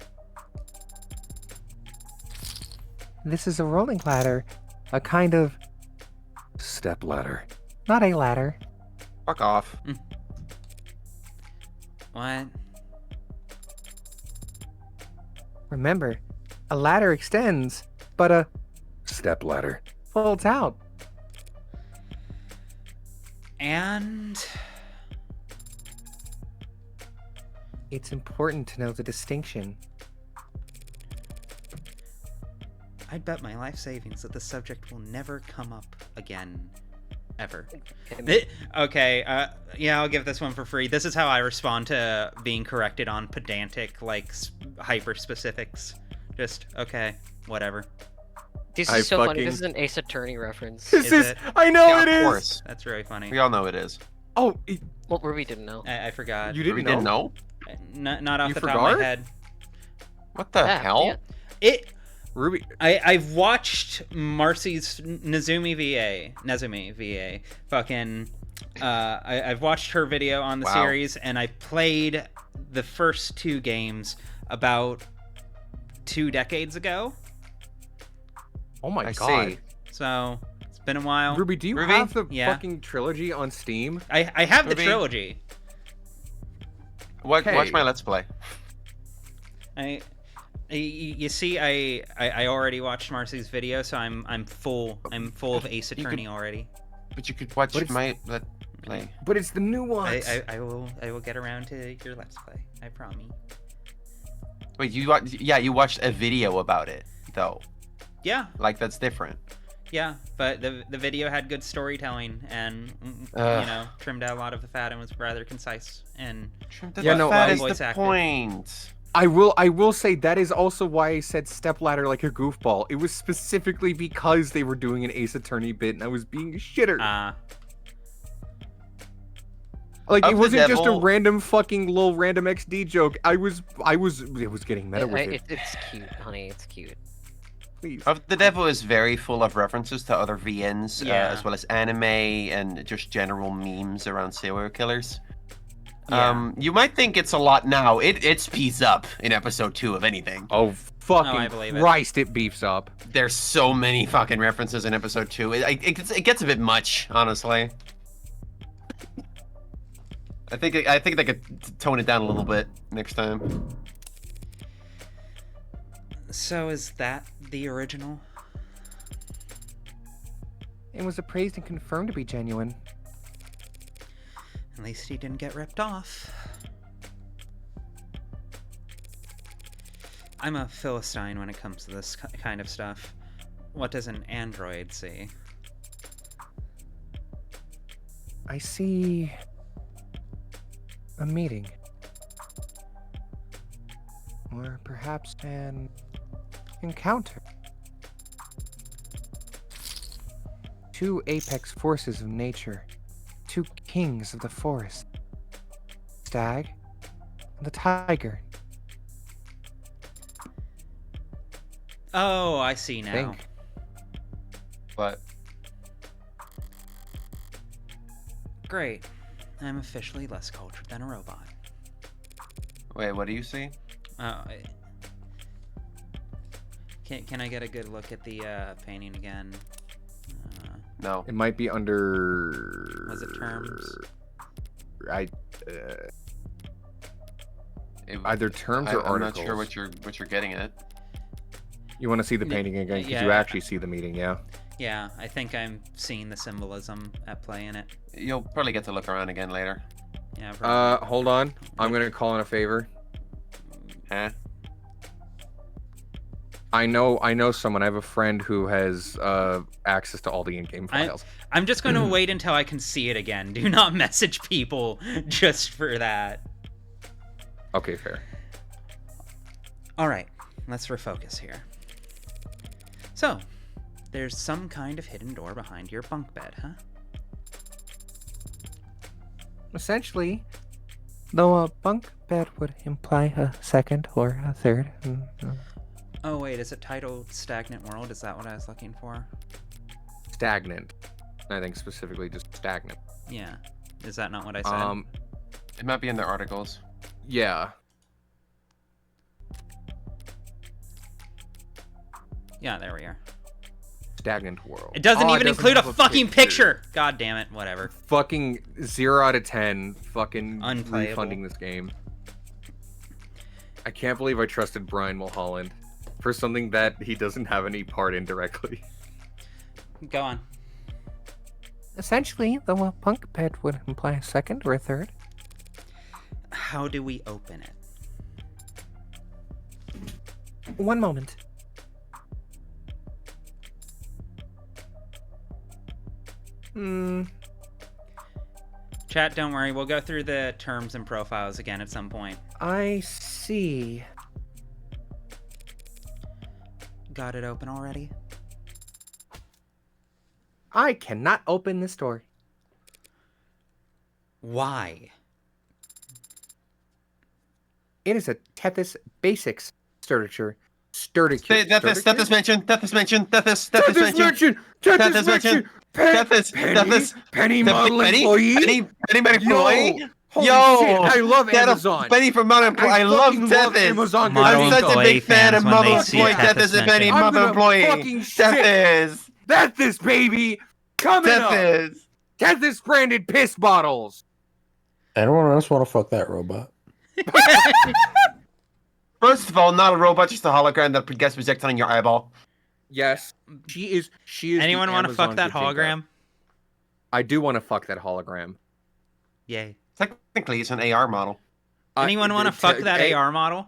This is a rolling ladder, a kind of step ladder, not a ladder. Fuck off. What? Remember, a ladder extends, but a step ladder folds out. And... It's important to know the distinction. I'd bet my life savings that the subject will never come up again. Ever. Okay, yeah, I'll give this one for free. This is how I respond to being corrected on pedantic, like, hyper-specifics. Just, okay, whatever. this I is so funny. fucking- This is an Ace Attorney reference. Is it? I know Yeah, it of is. course. That's really funny. We all know it is. Oh, Well, Ruby didn't know. I forgot. you We didn't didn't know? Not off You the top of forgot? my head. What the Yeah, hell? yeah. It... Ruby. I've watched Marcy's Nezumi VA. Fucking, I've watched her video on the Wow. series, and I played the first 2 games about 2 decades ago. Oh my I god. see. So it's been a while. Ruby, do you Ruby? have the Yeah. fucking trilogy on Steam? I have the Ruby? trilogy. Watch Hey. my Let's Play. You see, I already watched Marcy's video, so I'm full of Ace You could- Attorney already. But you could watch But it's- my Let's Play. But it's the new ones. I will get around to your Let's Play. I promise. Wait, you watched a video about it though. Yeah, Like that's different. yeah, but the video had good storytelling and trimmed out a lot of the fat and was rather concise and Yeah, no, that I- is voice the acted. point. I will say that is also why I said stepladder like a goofball. It was specifically because they were doing an Ace Attorney bit and I was being a shitter. Like Of it the wasn't just a devil- random fucking little random XD joke. It was getting meta with it. It's cute, honey. It's cute. Please. Of the Devil is very full of references to other VNs, Yeah. as well as anime and just general memes around serial killers. Yeah. You might think it's a lot now. It speeds up in episode 2 of anything. Oh fucking I believe it. Christ! It beefs up. There's so many fucking references in episode 2. It gets a bit much, honestly. I think they could tone it down a little bit next time. So is that the original? It was appraised and confirmed to be genuine. At least he didn't get ripped off. I'm a Philistine when it comes to this kind of stuff. What does an android see? I see a meeting. Or perhaps an encounter. 2 apex forces of nature. 2 kings of the forest. Stag and the tiger. Oh, I see now. Think. But Great. I'm officially less cultured than a robot. wait, what do you see? Can I get a good look at the painting again? No. It might be under. Was it terms? Either terms or I'm articles. not sure what you're getting at. You want to see the N- painting again because yeah. you actually see the meeting, yeah. Yeah, I think I'm seeing the symbolism at play in it. You'll probably get to look around again later. Yeah. Probably. Hold on. I'm gonna call in a favor. Huh? I know someone. I have a friend who has access to all the in-game files. I'm just going to wait until I can see it again. Do not message people just for that. Okay, fair. All right, let's refocus here. So, there's some kind of hidden door behind your bunk bed, huh? Essentially, though a bunk bed would imply a second or a third. Oh wait, is it titled Stagnant World? Is that what I was looking for? Stagnant. I think specifically just stagnant. Yeah. Is that not what I said? It might be in the articles. Yeah. Yeah, there we are. Stagnant world. It doesn't Oh, even include a have fucking picture. God damn it, whatever. Fucking 0 out of 10. Fucking Unplayable. refunding this game. I can't believe I trusted Brian Mulholland for something that he doesn't have any part in directly. Go on. Essentially, though a bunk bed would imply a second or a third. How do we open it? One moment. Chat, don't worry. We'll go through the terms and profiles again at some point. I see. Got it open already? I cannot open this door. Why? It is a Tethys Basics Sturdicure. Tethys mention. Tethys mention! Tethys mention! Tethys mention. Tethys. Penny model employee? Penny employee? Holy Yo, shit, I love That'll- Amazon. Benny from Mother Employee. I love fucking love Tethys. Amazon. Model I'm such a employee big fan of fans when Mother they see Employee. Tethys Tethys and Benny mentioned. I'm Mother gonna Employee. fucking shit. Tethys. That's this baby coming up. Tethys. Tethys branded piss bottles. Anyone else want to fuck that robot? First of all, not a robot, just a hologram that gets projected on your eyeball. Yes, she is. She is. Anyone want to fuck that hologram? I do want to fuck that hologram. Yay. Technically, it's an AR model. Anyone want to fuck that AR model?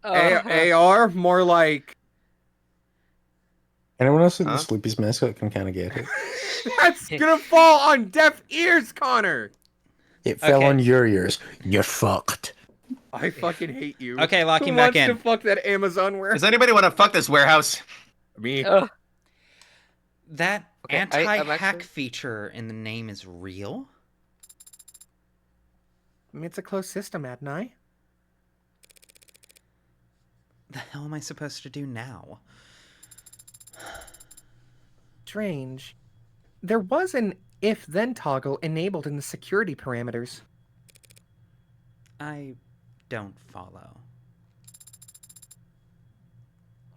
AR? More like. Anyone else with Huh? the Sleepy's mascot can kind of get it. That's gonna fall on deaf ears, Connor. It fell Okay. on your ears. You're fucked. I fucking hate you. Okay, lock Who him back wants in. to fuck that Amazon warehouse? Does anybody want to fuck this warehouse? Me. That Okay, I'm anti-hack actually- feature in the name is real? I mean, it's a closed system, Adnai. The hell am I supposed to do now? Strange. There was an if-then toggle enabled in the security parameters. I don't follow.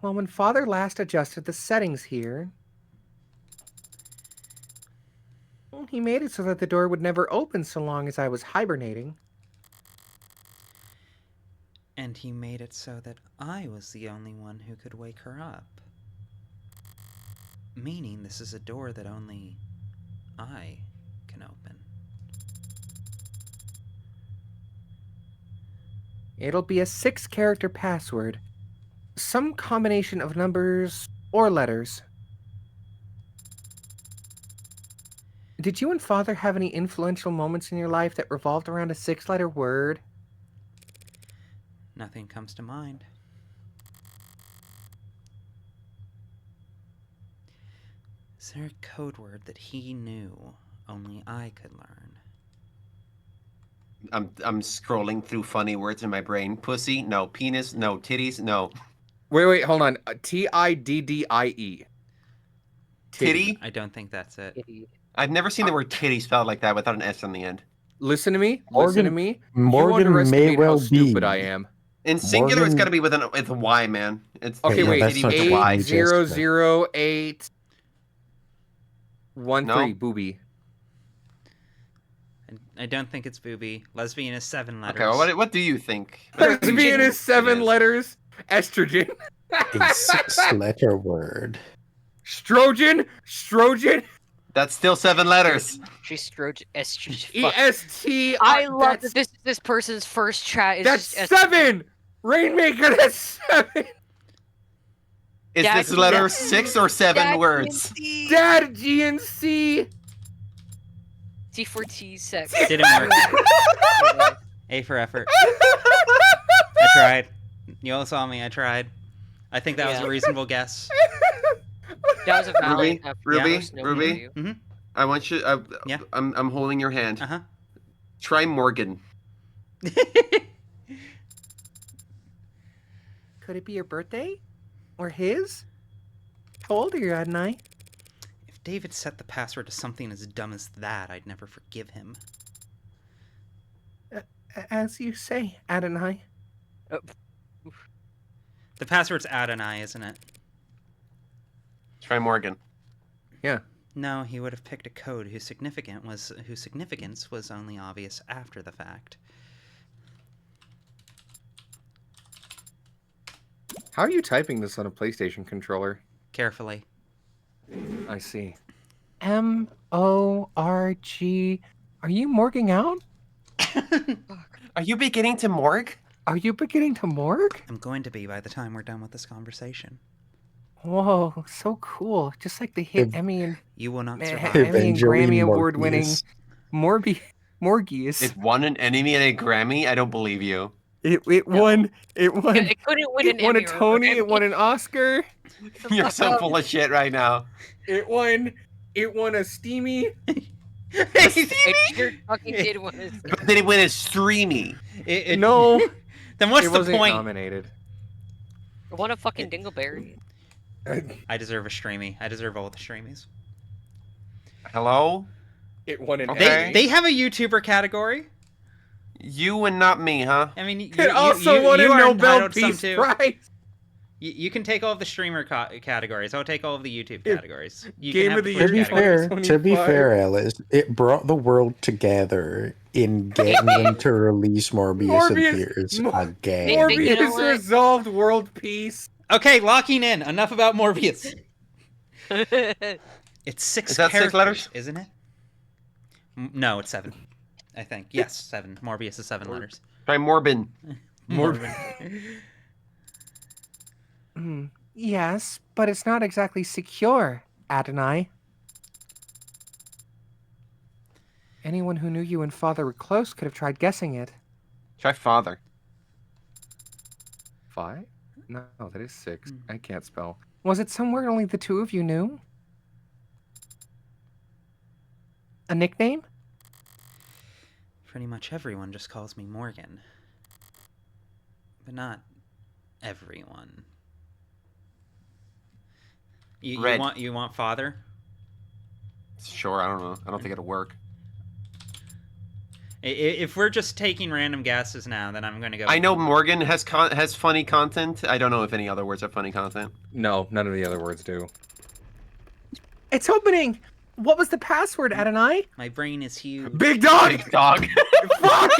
Well, when Father last adjusted the settings here, he made it so that the door would never open so long as I was hibernating. And he made it so that I was the only one who could wake her up. Meaning this is a door that only I can open. It'll be a 6-character password. Some combination of numbers or letters. Did you and Father have any influential moments in your life that revolved around a 6-letter word? Nothing comes to mind. Is there a code word that he knew only I could learn? I'm scrolling through funny words in my brain. Pussy, no. Penis, no. Titties, no. Wait, hold on. Tiddie. Titty? I don't think that's it. I've never seen the word titty spelled like that without an S on the end. Listen to me. Listen to Morgan- me. Morgan you underestimate may well how stupid be. I am. In singular, it's Morgan- got to be with a Y, man. It's Okay, yeah, wait. that's titty not with a the Y. 800813 No. booby. I don't think it's booby. Lesbian is 7 letters. Okay, well, what do you think? Lesbian is 7 Yes. letters. Estrogen. A 6-letter word. Strogen. That's still 7 letters. She's estrogen. E Fuck. EST. I love that's, that this person's first chat is That's just 7. Rainmaker. That's 7. Is Dad- this letter Dad- 6 or 7 Dad words? GNC. Dad GNC. T for T sex. Didn't work. A for effort. I tried. You all saw me. I tried. I think that was Yeah. a reasonable guess. That was a valid Ruby, enough Ruby, yes, no Ruby. value. I want you. Yeah. I'm holding your hand. Uh-huh. Try Morgan. Could it be your birthday? Or his? How old are you, Adnai? If David set the password to something as dumb as that, I'd never forgive him. As you say, Adonai. The password's Adonai, isn't it? Try Morgan. No, he would have picked a code whose significance was only obvious after the fact. How are you typing this on a PlayStation controller? Carefully. I see. M-O-R-G. Are you morging out? Are you beginning to morgue? Are you beginning to morgue? I'm going to be by the time we're done with this conversation. Whoa, so cool. Just like the hit If- Emmy and You will not Man, survive. Emmy and Evangeline Grammy award-winning Morbius. Morbius. It won an Emmy and a Grammy? I don't believe you. It won. It won. It couldn't win It an won a Emmy or a Tony. Grammy. It won an Oscar. You're so full of shit right now. It won a Steamy. It sure fucking did win. But did it win a streamy? No, Then what's it the wasn't point? nominated. It won a fucking Dingleberry. I deserve a streamy. I deserve all the streamies. Hello? It won an Okay. Emmy. They have a YouTuber category. You and not me, huh? I mean, you, It also won a you are Nobel entitled to some Peace too. Prize. You can take all of the streamer categories. I'll take all of the YouTube categories. You Game can have of the the To first be Year category. fair, 2025. Alice, it brought the world together in getting them to release Morbius in theaters Mor- again. you Morbius know what? resolved world peace. Okay, locking in. Enough about Morbius. It's 6 Is that 6 characters, letters? isn't it? No, it's 7. I think. Yes, 7. Morbius is 7 letters. Try Morbin. Yes, but it's not exactly secure, Adonai. Anyone who knew you and Father were close could have tried guessing it. Try father. 5? No, that is 6. I can't spell. Was it some word only the two of you knew? A nickname? Pretty much everyone just calls me Morgan. But not everyone. You Red. want father? Sure, I don't know. I don't think it'll work. If we're just taking random guesses now, then I'm gonna go. I know Morgan has funny content. I don't know if any other words have funny content. No, none of the other words do. It's opening! What was the password, Adonai? My brain is huge. Big dog! Big dog. Fuck!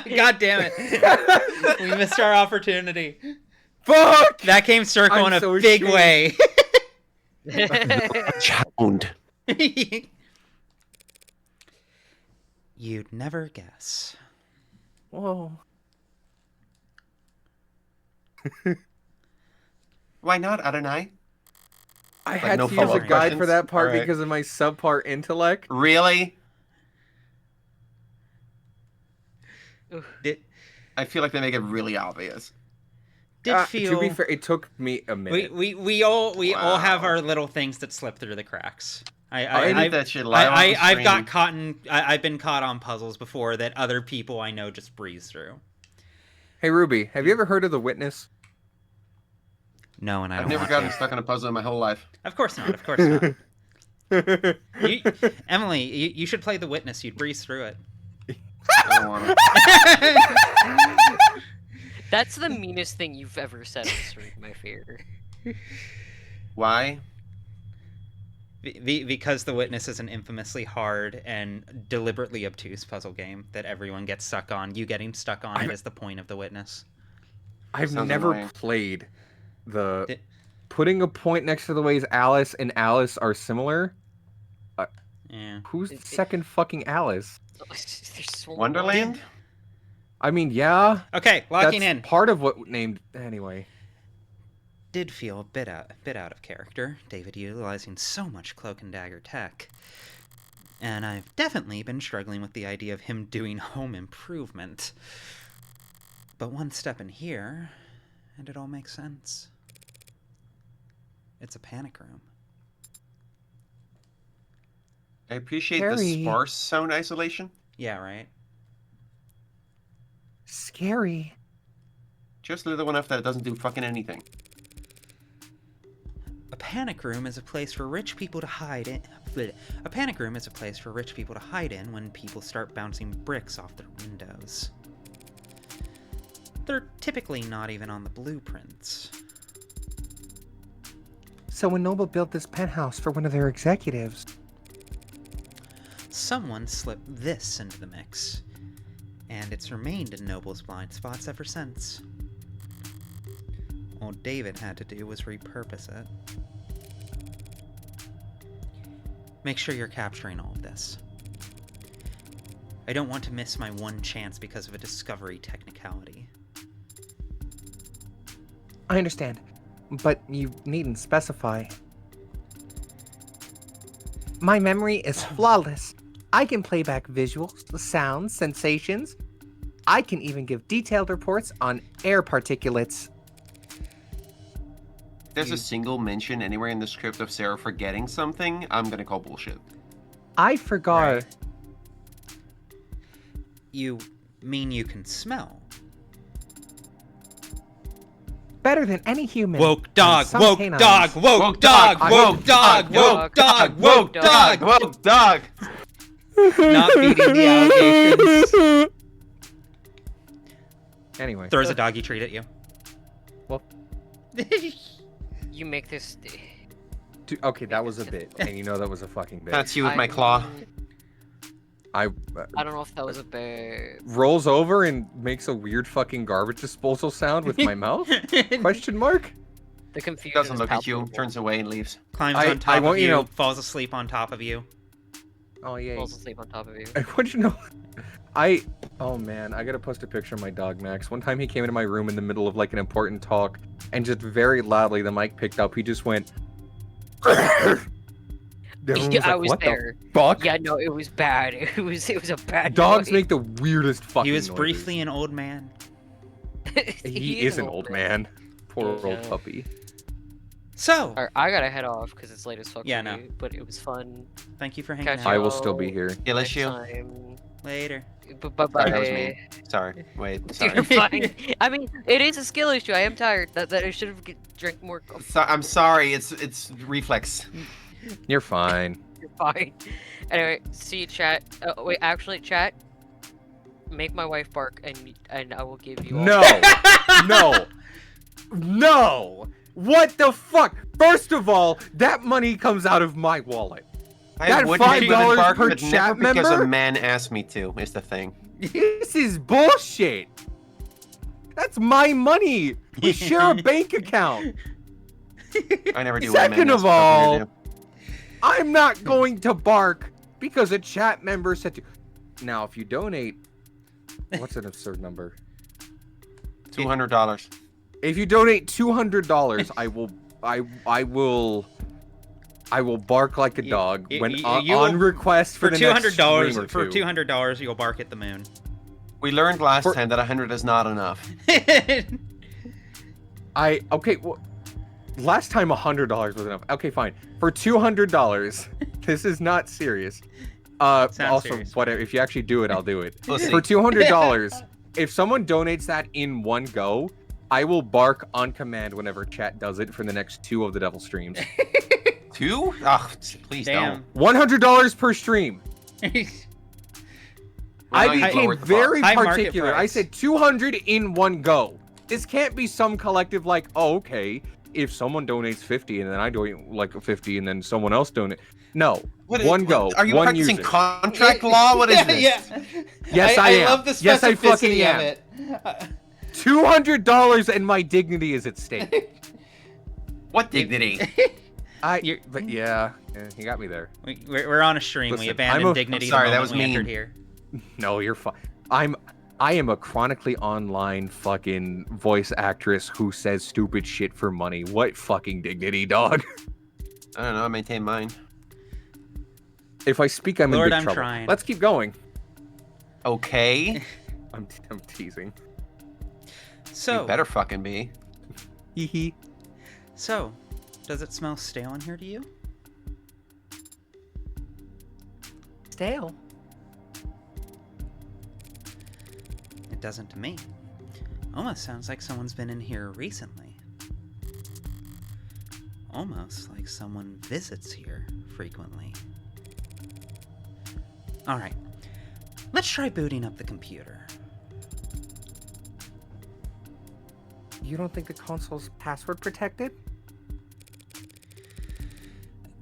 God damn it! We missed our opportunity. Fuck! That came circle I'm in a so big ashamed. way. Chound. You'd never guess. Whoa. Why not, Adonai? I had no to use a follow-up guide for questions? that part Alright. because of my subpar intellect. Really? Did I feel like they make it really obvious. feel To be fair, it took me a minute. we all have Wow. our little things that slip through the cracks. I I've need that shit live on the I've got stream. caught in, I've been caught on puzzles before that other people I know just breeze through. Hey, Ruby, have you ever heard of The Witness? No, and I I've don't never want gotten to. stuck on a puzzle in my whole life. Of course not. Of course not. Emily, you should play The Witness. You'd breeze through it. I don't want to. That's the meanest thing you've ever said on stream, I fear. Why? Because The Witness is an infamously hard and deliberately obtuse puzzle game that everyone gets stuck on. You getting stuck on it is the point of The Witness. I've Sounds never annoying. played the... Did- Putting a point next to the ways Alice and Alice are similar? Yeah. Who's the second fucking Alice? There's so Wonderland? I mean, yeah. Okay, locking that's in. part of what named... Anyway. Did feel a bit out of character, David utilizing so much cloak and dagger tech. And I've definitely been struggling with the idea of him doing home improvement. But one step in here, and it all makes sense. It's a panic room. I appreciate Harry. the sparse sound isolation. Yeah, right? Scary. Just little enough that it doesn't do fucking anything. A panic room is a place for rich people to hide in. A panic room is a place for rich people to hide in when people start bouncing bricks off their windows. They're typically not even on the blueprints. So when Noble built this penthouse for one of their executives, Someone slipped this into the mix, and it's remained in Noble's blind spots ever since. All David had to do was repurpose it. Make sure you're capturing all of this. I don't want to miss my one chance because of a discovery technicality. I understand, but you needn't specify. My memory is flawless. I can play back visuals, sounds, sensations. I can even give detailed reports on air particulates. If there's a single mention anywhere in the script of Sarah forgetting something, I'm gonna call bullshit. I forgot. Right. You mean you can smell? Better than any human. Woke dog, and some woke canines. dog, woke dog, woke dog, woke dog, woke dog, woke dog. Woke dog! Not beating the allegations. Anyway. Throws a doggy treat at you. Well, You make this. okay, that was a bit, and you know that was a fucking bit. That's you with my claw. I I don't know if that was a bit. rolls over and makes a weird fucking garbage disposal sound with my mouth? Question mark? The confusion. Doesn't is look at you, palpable. turns away and leaves. Climbs I on top of want you, you to know- falls asleep on top of you. Oh yeah. Falls asleep on top of you. I want you to know. Oh man, I gotta post a picture of my dog Max. One time he came into my room in the middle of like an important talk, and just very loudly the mic picked up. He just went. Everyone Yeah, I like, was what there. the fuck? Yeah, no, it was bad. It was a bad. Dogs noise. make the weirdest fucking. He was noises. briefly an old man. He is an old man. Poor Yeah. old puppy. So, Alright, I gotta head off because it's late as fuck. Yeah, for no. me, but it was fun. thank you for hanging Catch out. I will still be here. Kill Next issue. time. Later. Bye bye. Sorry, that was me. Sorry. Wait. Sorry. You're fine. I mean, it is a skill issue. I am tired. That I should have drank more coffee. I'm sorry. It's reflex. You're fine. You're fine. Anyway, see you, chat. Oh, wait, actually, chat. Make my wife bark, and I will give you. All No. No. No. What the fuck? First of all, that money comes out of my wallet. I That would $5 bark, per but chat never because member? a man asked me to. Is the thing. This is bullshit. That's my money. We share a bank account. I never do. what a man Second asks of me to all, do. I'm not going to bark because a chat member said to. Now, if you donate, what's an absurd number? $200. If you donate $200, I will bark like a dog when on request for For the next $200, stream or for two. $200, you'll bark at the moon. We learned last For- time that 100 is not enough. Okay. Well, last time $100 was enough. Okay, fine. For $200, this is not serious. Sounds Also, serious. whatever. If you actually do it, I'll do it. We'll see. For $200, if someone donates that in one go, I will bark on command whenever chat does it for the next 2 of the Devil streams. 2? Oh, please Damn. $100 per stream. don't. I Well, now you became lowered the bar. very High market particular. I price. said 200 in one go. This can't be some collective like, oh, okay, if someone donates 50 and then I donate like 50 and then someone else donate. No, What one go, Are you one practicing user. contract law? What is this? Yes, I am. love the specificity Yes, I fucking of am. it. $200 and my dignity is at stake. What dignity? But yeah, you got me there. We're on a stream. Listen, We I'm abandoned a- dignity I'm sorry, the that moment was we mean. entered here. No, you're fine. I am a chronically online fucking voice actress who says stupid shit for money. What fucking dignity, dog? I don't know. I maintain mine. If I speak, I'm Lord, in big I'm trouble. trying. Let's keep going. Okay. I'm teasing. So, You better fucking be. Hee hee. so, does it smell stale in here to you? Stale. It doesn't to me. Almost sounds like someone's been in here recently. Almost like someone visits here frequently. Alright, let's try booting up the computer. You don't think the console's password protected?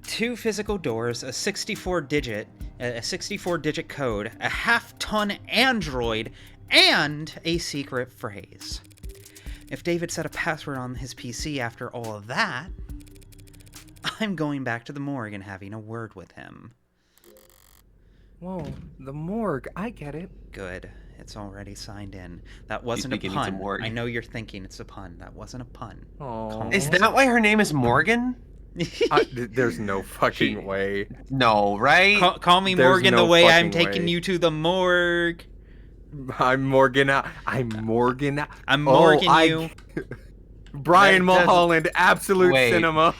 2 physical doors, a 64-digit code, a half-ton android, and a secret phrase. If David set a password on his PC after all of that, I'm going back to the morgue and having a word with him. Whoa, the morgue. I get it. Good. It's already signed in. That wasn't a beginning to pun. morgue. I know you're thinking it's a pun. That wasn't a pun. Oh. Is that why her name is Morgan? There's no fucking way. No, right? Call me There's Morgan the no way I'm fucking taking way. you to the morgue. I'm Morgan out. I'm Morgan out. I'm morgan you. Brian That doesn't- Mulholland, absolute Wait. cinema.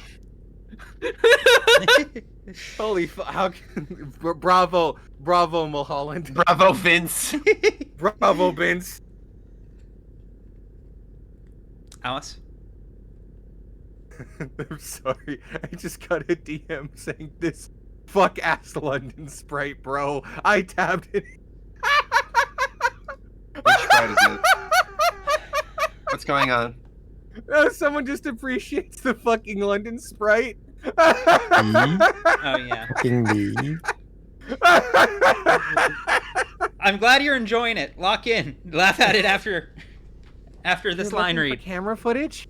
Holy fuck! How can... Bravo, Mulholland. Bravo, Vince. Bravo, Vince. Alice? I'm sorry. I just got a DM saying this Fuck ass London Sprite, bro. I tabbed it. Which sprite is it? What's going on? Someone just appreciates the fucking London Sprite. Oh yeah. Fucking me. I'm glad you're enjoying it. Lock in. Laugh at it after this You're line looking for read. camera footage?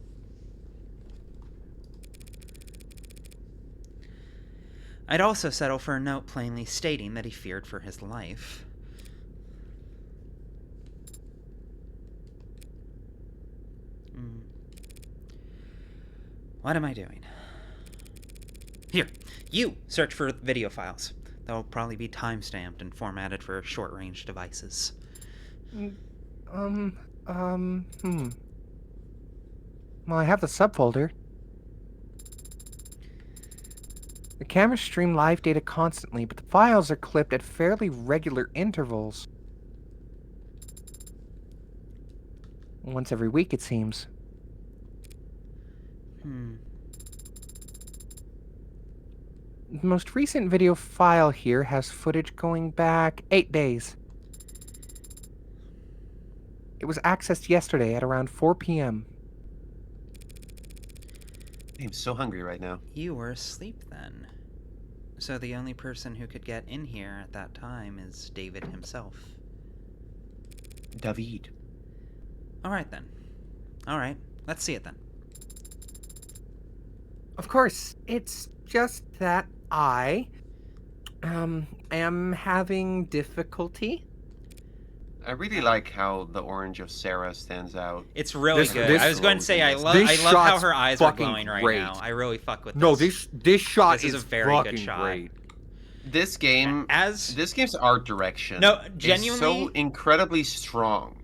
I'd also settle for a note plainly stating that he feared for his life. What am I doing? Here, you search for video files. They'll probably be timestamped and formatted for short-range devices. Well, I have the subfolder. The cameras stream live data constantly, but the files are clipped at fairly regular intervals. Once every week, it seems. The most recent video file here has footage going back 8 days. It was accessed yesterday at around 4 p.m. I'm so hungry right now. You were asleep then. So the only person who could get in here at that time is David himself. David. Alright then. Alright, let's see it then. Of course, it's just that I am having difficulty. I really like how the orange of Sarah stands out. It's really This- good. this- I was going to say I love This how shot's her eyes are fucking glowing right great. now. I really fuck with this. No, this shot This is is a very good fucking shot. great. This game's art direction No, is genuinely- so incredibly strong.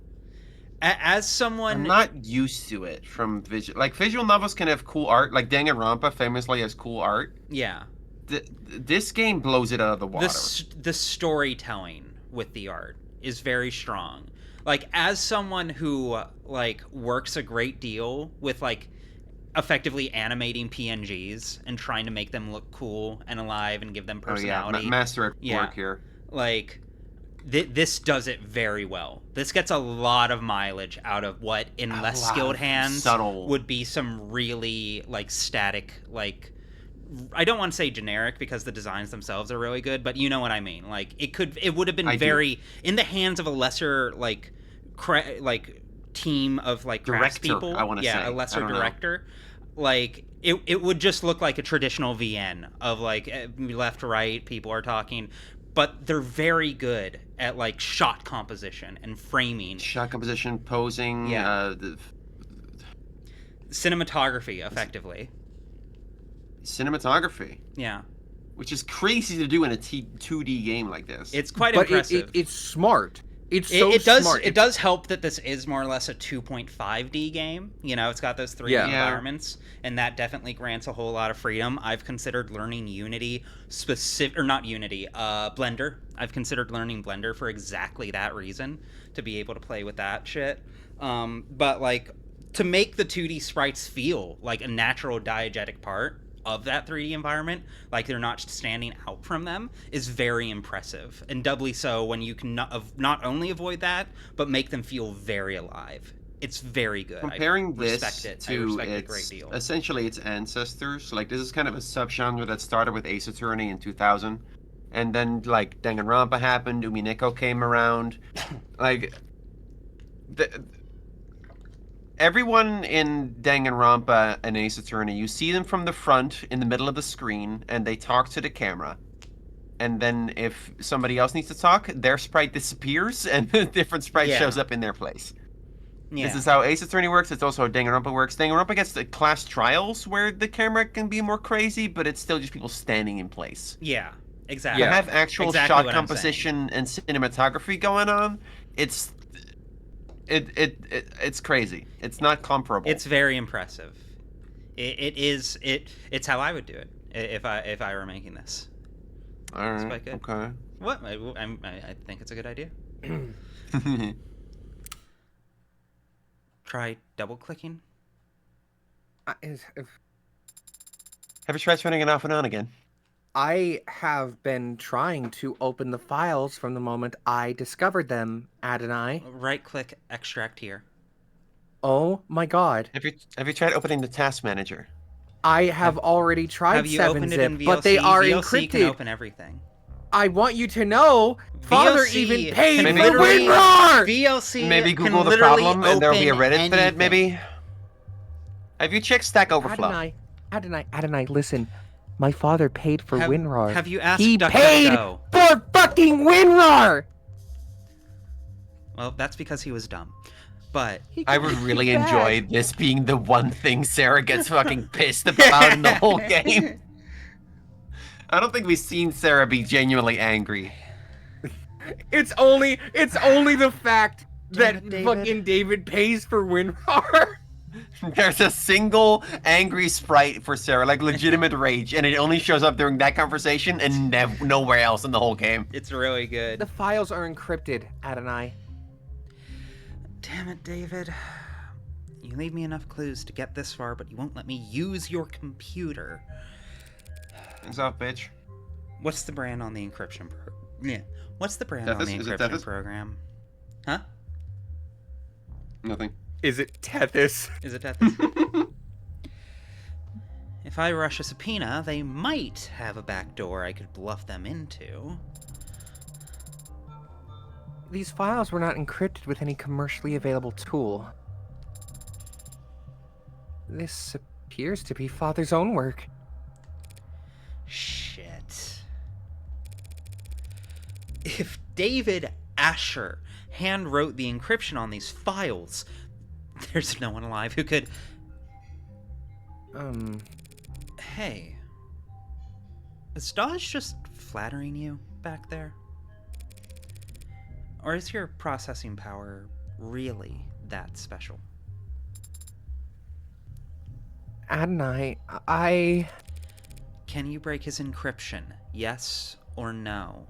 As I'm someone not used to it from visual novels can have cool art, like Danganronpa famously has cool art. yeah, This game blows it out of the water. the storytelling with the art is very strong. Like as someone who like works a great deal with like effectively animating PNGs and trying to make them look cool and alive and give them personality. Master at Yeah. work here. Like this does it very well. This gets a lot of mileage out of what in A less lot skilled of hands subtle- would be some really like static, like I don't want to say generic because the designs themselves are really good, but you know what I mean. Like it would have been I do. very in the hands of a lesser like team of like Director, craftspeople. I wanna yeah, say. a I lesser don't know. director. Like it would just look like a traditional VN of like left right people are talking, but they're very good at like shot composition and framing, Shot composition, posing, Yeah. Cinematography effectively. Cinematography, Yeah, which is crazy to do in a 2D game like this. it's quite But impressive. it's smart. It's It, so it does smart. it does help that this is more or less a 2.5D game. You know, it's got those 3D Yeah. environments, and that definitely grants a whole lot of freedom. I've considered learning Unity Blender. I've considered learning Blender for exactly that reason, to be able to play with that shit. But like to make the 2D sprites feel like a natural diegetic part of that 3D environment, like they're not standing out from them, is very impressive, and doubly so when you can not only avoid that but make them feel very alive. It's very good. Comparing I respect this it. I to respect it a great deal. essentially its ancestors, like this is kind of a subgenre that started with Ace Attorney in 2000, and then like Danganronpa happened, Umineko came around, like everyone in Danganronpa and Ace Attorney, you see them from the front in the middle of the screen, and they talk to the camera. And then if somebody else needs to talk, their sprite disappears, and a different sprite Yeah. shows up in their place. Yeah. This is how Ace Attorney works. It's also how Danganronpa works. Danganronpa gets the class trials where the camera can be more crazy, but it's still just people standing in place. Yeah. Exactly. To have actual Exactly shot what I'm composition and cinematography going on, it's crazy. It's not comparable. It's very impressive. It's how I would do it if I were making this. all right. quite good. Okay. What? I think it's a good idea. Try double clicking. Have you tried turning it off and on again? I have been trying to open the files from the moment I discovered them, Adonai. Right-click, extract here. Oh my god. Have you tried opening the task manager? I have already tried Have you opened it in 7-zip, VLC? but they are VLC can encrypted. open everything. I want you to know, Father VLC even paid can for literally- WinRAR! VLC Maybe can Google the literally problem and there'll be a open Reddit thread, anything. maybe? Have you checked Stack Overflow? Adonai, listen. My father paid for WinRAR. Have you asked He paid DuckDuckGo? for fucking WinRAR! Well, that's because he was dumb. But I would really enjoy this being the one thing Sarah gets fucking pissed about in the whole game. I don't think we've seen Sarah be genuinely angry. It's only the fact Damn that it, David. fucking David pays for WinRAR. There's a single angry sprite for Sarah, like legitimate rage, and it only shows up during that conversation and nowhere else in the whole game. it's really good. The files are encrypted, Adonai. Damn it, David. You leave me enough clues to get this far, but you won't let me use your computer. What's up, bitch? What's the brand on the encryption Yeah. What's the brand on Tethys? the Is it encryption Tethys? program? Huh? Nothing. Is it Tethys? Is it that? If I rush a subpoena, they might have a back door I could bluff them into. These files were not encrypted with any commercially available tool. This appears to be Father's own work. Shit. If David Asher hand wrote the encryption on these files, there's no one alive who could. Hey. Is Dodge just flattering you back there? Or is your processing power really that special? Adonai, I... Can you break his encryption? Yes or no?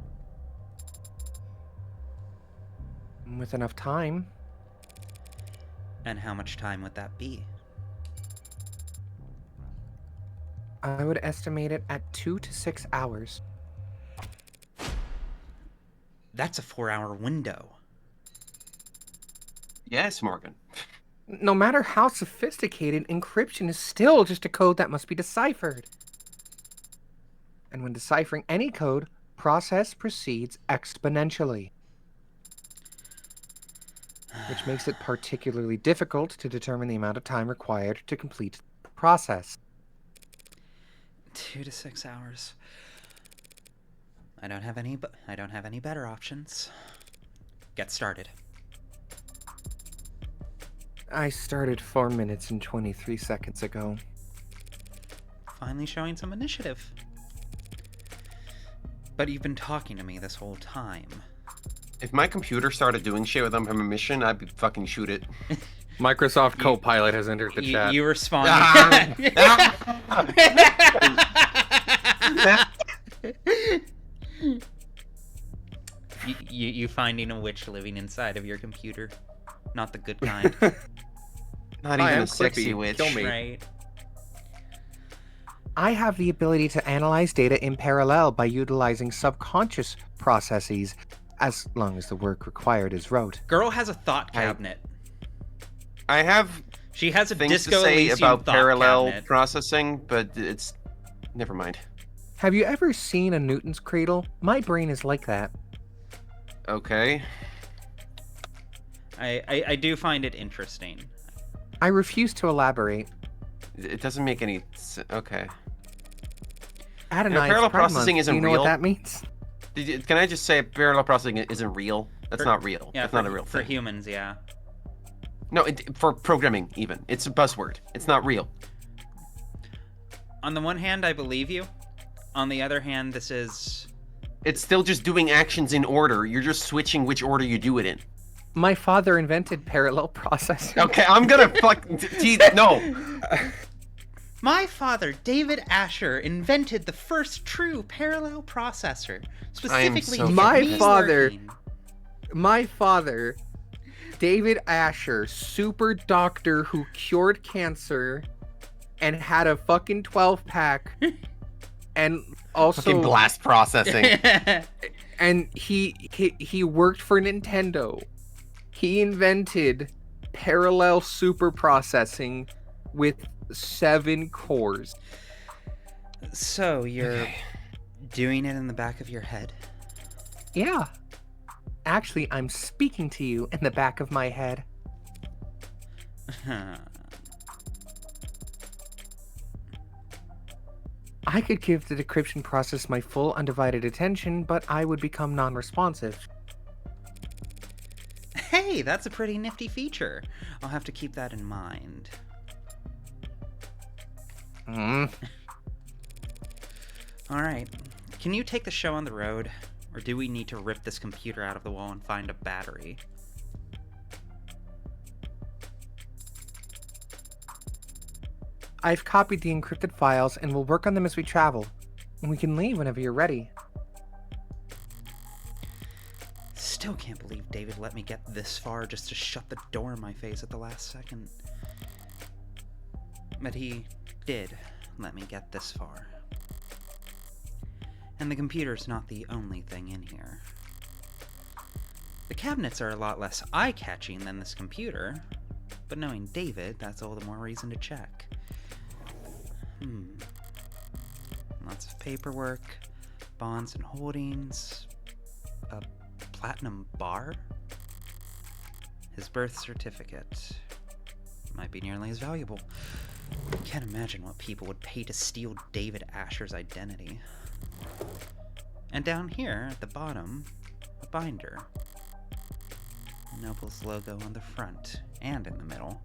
With enough time. And how much time would that be? I would estimate it at 2 to 6 hours. That's a 4-hour window. Yes, Morgan. No matter how sophisticated, encryption is still just a code that must be deciphered. And when deciphering any code, process proceeds exponentially, which makes it particularly difficult to determine the amount of time required to complete the process. 2 to 6 hours. I don't have any better options. Get started. I started 4 minutes and 23 seconds ago. Finally showing some initiative. But you've been talking to me this whole time. If my computer started doing shit without my permission, I'd be fucking shoot it. Microsoft Copilot has entered the chat. You respond. you finding a witch living inside of your computer. Not the good kind. Not Hi, even I'm a sexy Clippy. witch. Kill me. Right. I have the ability to analyze data in parallel by utilizing subconscious processes, as long as the work required is rote. Girl has a thought cabinet. I have She has a things Disco to say Elysium about thought parallel cabinet. processing, but it's... Never mind. Have you ever seen a Newton's cradle? My brain is like that. Okay. I do find it interesting. I refuse to elaborate. It doesn't make any okay. Adonai, parallel it's Pride processing Month. isn't Do you know real. what that means? Can I just say parallel processing isn't real? That's For- not real. Yeah, That's for, not a real for thing. humans, yeah. No, for programming even. It's a buzzword. It's not real. On the one hand, I believe you. On the other hand, this is... It's still just doing actions in order. You're just switching which order you do it in. My father invented parallel processing. Okay, I'm gonna no. My father, David Asher, invented the first true parallel processor. Specifically, so for My me father- working. My father, David Asher, super doctor who cured cancer and had a fucking 12-pack, And Fucking also, blast processing. and he worked for Nintendo. He invented parallel super processing with 7 cores. So you're Okay. doing it in the back of your head? Yeah. Actually, I'm speaking to you in the back of my head. I could give the decryption process my full undivided attention, but I would become non-responsive. Hey, that's a pretty nifty feature. I'll have to keep that in mind. Alright. Can you take the show on the road? Or do we need to rip this computer out of the wall and find a battery? I've copied the encrypted files and will work on them as we travel. We can leave whenever you're ready. Still can't believe David let me get this far just to shut the door in my face at the last second. But he did let me get this far. And the computer's not the only thing in here. The cabinets are a lot less eye-catching than this computer, but knowing David, that's all the more reason to check. Lots of paperwork, bonds and holdings, a platinum bar, his birth certificate. Might be nearly as valuable. Can't imagine what people would pay to steal David Asher's identity. And down here, at the bottom, a binder. Noble's logo on the front and in the middle.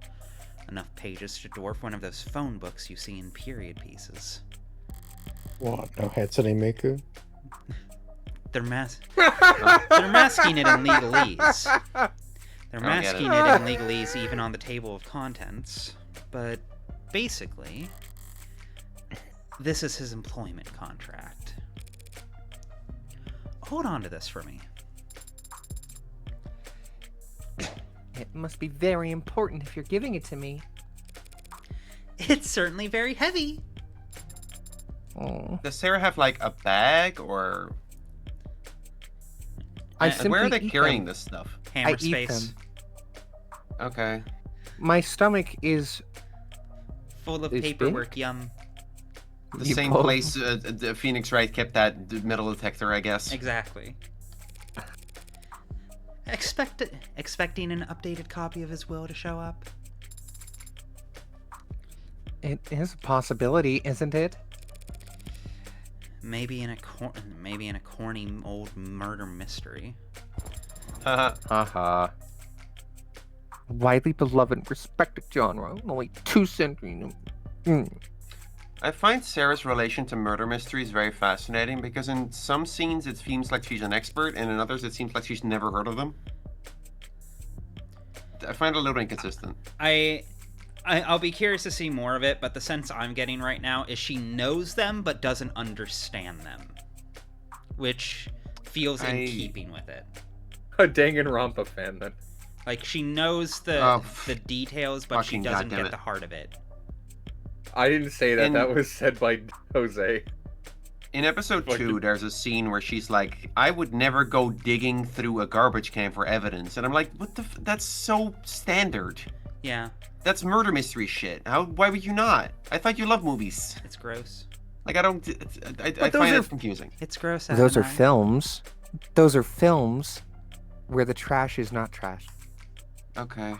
Enough pages to dwarf one of those phone books you see in period pieces. What? No Hatsune Miku? They're masking it in legalese. They're I don't get it. masking it in legalese even on the table of contents. But basically, this is his employment contract. Hold on to this for me. It must be very important if you're giving it to me. It's certainly very heavy. Oh. Does Sarah have like a bag or I And simply where are they eat carrying them. this stuff? Hammer I eat space. them. Okay. My stomach is Full of It's paperwork, yum. The You same both- place the Phoenix Wright kept that metal detector, I guess. Exactly. Expecting an updated copy of his will to show up? It is a possibility, isn't it? Maybe in a corny old murder mystery. Haha. Haha. Widely beloved and respected genre, only 2 centuries. I find Sarah's relation to murder mysteries very fascinating because in some scenes it seems like she's an expert, and in others it seems like she's never heard of them. I find it a little inconsistent. I'll be curious to see more of it, but the sense I'm getting right now is she knows them but doesn't understand them, which feels in keeping with it. A Danganronpa fan then. Like she knows the Oh, details, but she fucking doesn't goddammit. get the heart of it. I didn't say that. And- That was said by Jose. In episode Fucking- 2, there's a scene where she's like, I would never go digging through a garbage can for evidence. And I'm like, what the that's so standard. Yeah, That's murder mystery shit. Why would you not? I thought you loved movies. it's gross. Like, I don't... I those find are- it confusing. It's gross. Those are Adonai. films. Those are films where the trash is not trash. Okay.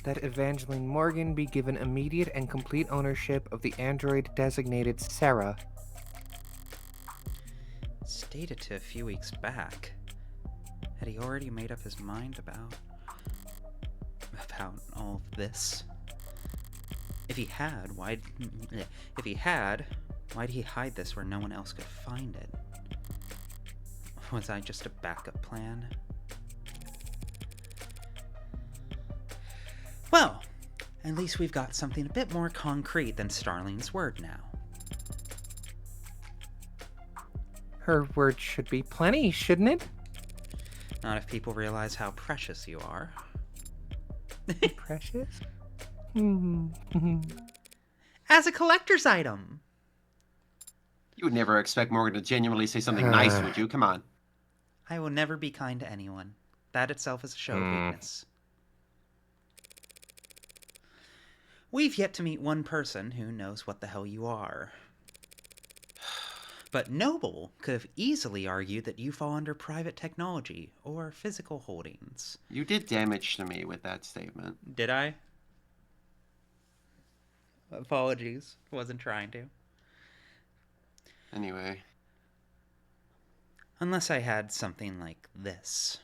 That Evangeline Morgan be given immediate and complete ownership of the android designated Sarah. Stated to a few weeks back. Had he already made up his mind about all of this? If he had, why'd he hide this where no one else could find it? Was I just a backup plan? Well, at least we've got something a bit more concrete than Starling's word now. Her word should be plenty, shouldn't it? Not if people realize how precious you are. Precious? As a collector's item. You would never expect Morgan to genuinely say something nice, would you? Come on. I will never be kind to anyone. That itself is a show of weakness. We've yet to meet one person who knows what the hell you are. But Noble could have easily argued that you fall under private technology or physical holdings. You did damage to me with that statement. Did I? Apologies. Wasn't trying to. Anyway. Unless I had something like this.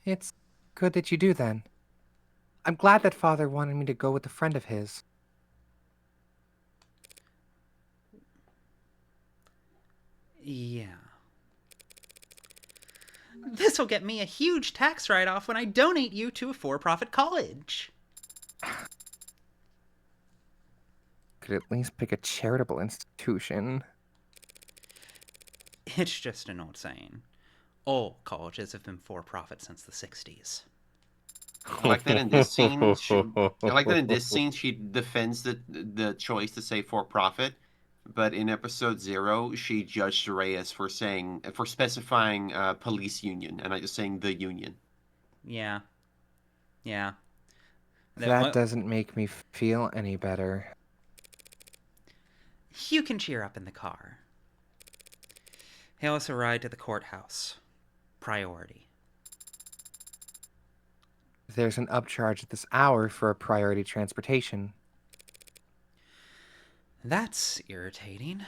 It's good that you do, then. I'm glad that Father wanted me to go with a friend of his. Yeah. This'll get me a huge tax write-off when I donate you to a for-profit college. Could at least pick a charitable institution. It's just an old saying. All colleges have been for-profit since the 60s. I like that in this scene. She defends the choice to say for profit, but in episode 0, she judged Reyes for specifying police union, and not just saying the union. Yeah. Yeah. That doesn't make me feel any better. You can cheer up in the car. Hail us a ride to the courthouse. Priority. There's an upcharge at this hour for a priority transportation. That's irritating.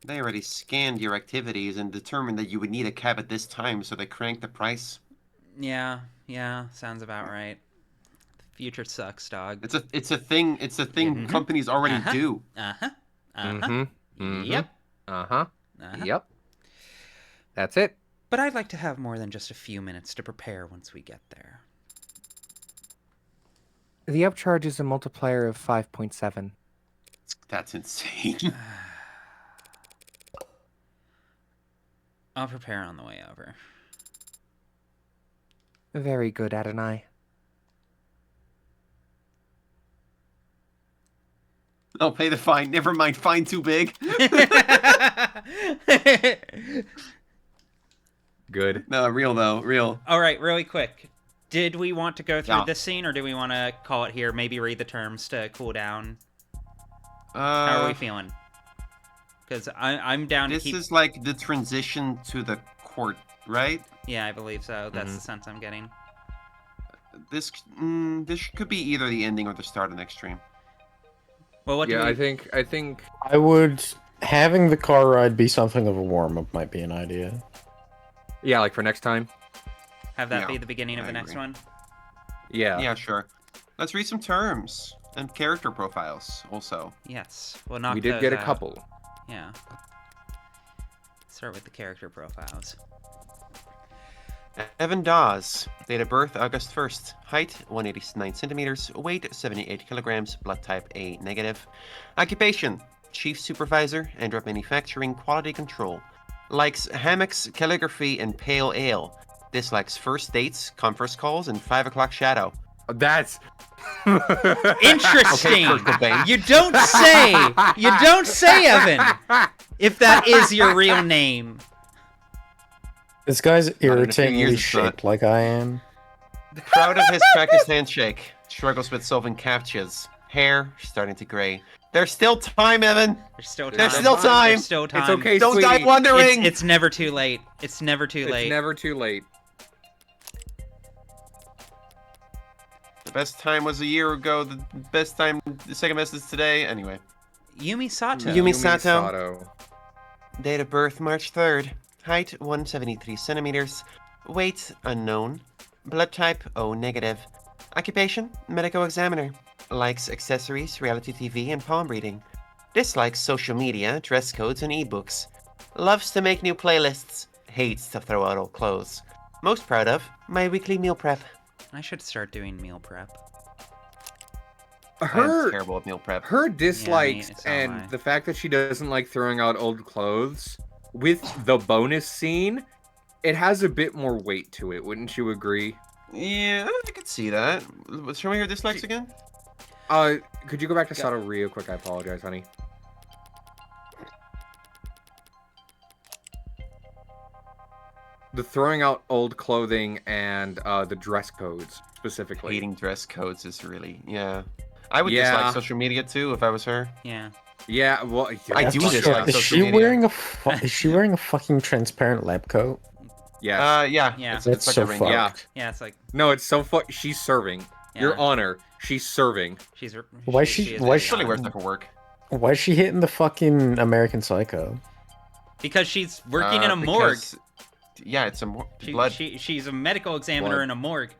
They already scanned your activities and determined that you would need a cab at this time, so they cranked the price. Yeah, sounds about right. The future sucks, dog. It's a thing companies already do. Yep. Yep. That's it. But I'd like to have more than just a few minutes to prepare once we get there. The upcharge is a multiplier of 5.7. That's insane. I'll prepare on the way over. Very good, Adonai. I'll pay the fine. Never mind. Fine too big. Good. No, real though. Real. All right, really quick. Did we want to go through Yeah. this scene, or do we want to call it here? Maybe read the terms to cool down. How are we feeling? Because I'm down to This keep... is like the transition to the court, right? Yeah, I believe so. That's the sense I'm getting. This could be either the ending or the start of next stream. Well, what do Yeah, we... I think I would... Having the car ride be something of a warm-up might be an idea. yeah, like for next time. have that Yeah, be the beginning of I the next agree. one? Yeah. Yeah, sure. Let's read some terms and character profiles also. Yes. We'll knock We did those get a out. couple. Yeah. Start with the character profiles. Evan Dawes, date of birth August 1st, height 189 centimeters, weight 78 kilograms, blood type A negative. Occupation, chief supervisor, Android manufacturing, quality control. Likes hammocks, calligraphy, and pale ale. Dislikes first dates, conference calls, and 5 o'clock shadow. That's Interesting. Kurt Cobain. You don't say. You don't say, Evan. If that is your real name. This guy's in a few irritatingly years, it's not. shaped like I am. Proud of his practice handshake. Struggles with solving captchas. Hair starting to gray. There's still time, Evan. There's still time. There's still time. There's still time. It's okay, Don't sweetie. die wondering. It's never too late. It's never too It's late. never too late. The best time was a year ago. The best time, the second best is today. Anyway. Yumi Sato. Yumi Sato. Date of birth March 3rd. Height 173 centimeters. Weight unknown. Blood type O negative. Occupation medical examiner. Likes accessories, reality TV, and palm reading. Dislikes social media, dress codes, and ebooks. Loves to make new playlists. Hates to throw out old clothes. Most proud of my weekly meal prep. I should start doing meal prep. I'm Her terrible at meal prep. her dislikes so am I. and the fact that she doesn't like throwing out old clothes with the bonus scene, it has a bit more weight to it, wouldn't you agree? Yeah, I could see that. Show me your dislikes again. Could you go back to Sato real quick? I apologize, honey. The throwing out old clothing and the dress codes specifically. Hating dress codes is really, yeah. I would Yeah. dislike social media too if I was her. Yeah. Yeah, well, I that's do for dislike Is social she media. wearing is she wearing a fucking transparent lab coat? Yes. Yeah. Yeah. It's That's like so a ring. fucked. Yeah. Yeah, it's like No, it's so she's serving. Your yeah, Honor, she's serving. she's Why is she- a why She really Leon. wears that for work. Why is she hitting the fucking American Psycho? Because she's working in a morgue. Because- Yeah, it's a She, blood. she's a medical examiner Blood. in a morgue.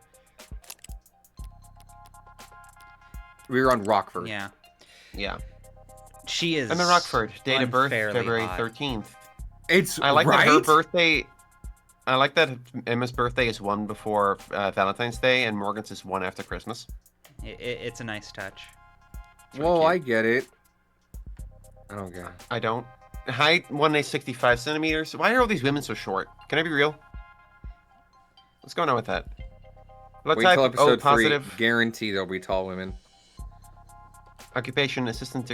We were on Rockford. Yeah. Yeah. She is I'm in Rockford. Date of birth, unfairly February hot. 13th. It's I like right? that her birthday. I like that Emma's birthday is one before Valentine's Day and Morgan's is one after Christmas. It's a nice touch. Well, cute. I get it. I don't get it. I don't. Height 165 centimeters. Why are all these women so short? Can I be real? What's going on with that? Blood Wait type till O episode 3. positive. Guarantee there'll be tall women. Occupation assistant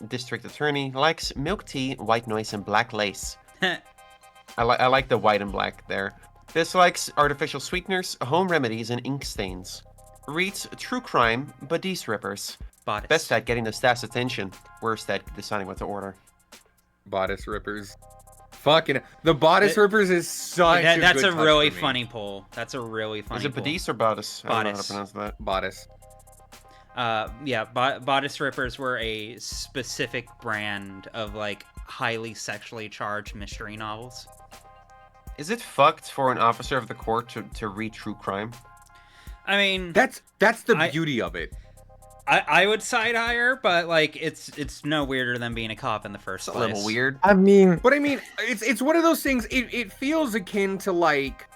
district attorney. Likes milk tea, white noise, and black lace. I like the white and black there. Dislikes artificial sweeteners, home remedies, and ink stains. Reads true crime, bodice rippers. Bodice. Best at getting the staff's attention. Worst at deciding what to order. Bodice rippers. Fucking the bodice That- rippers is such That's good a touch really for me. funny poll. That's a really funny Is it poll. bodice or bodice? I don't know how to Bodice. pronounce that. Bodice. Yeah, bodice rippers were a specific brand of like highly sexually charged mystery novels. Is it fucked for an officer of the court to read true crime? I mean, That's the I- beauty of it. I would side hire, but like it's no weirder than being a cop in the first It's a place. little weird. I mean, But I mean, it's one of those things. It feels akin to like,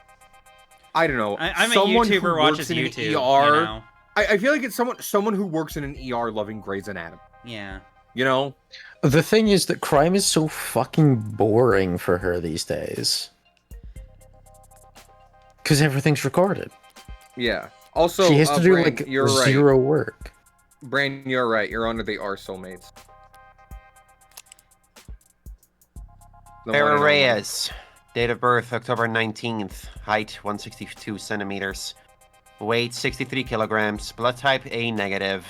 I don't know. I'm a someone who YouTuber works watches in an YouTube. ER. You know? I feel like it's someone who works in an ER loving Grey's Anatomy. Yeah. You know? the thing is that crime is so fucking boring for her these days. Because everything's recorded. Yeah. Also, She has to do Bran, like you're right. zero work. Bran, you're right. Your Honor, they are soulmates. The one Farrah and only. Reyes. Date of birth, October 19th. Height, 162 centimeters. Weight, 63 kilograms. Blood type, A negative.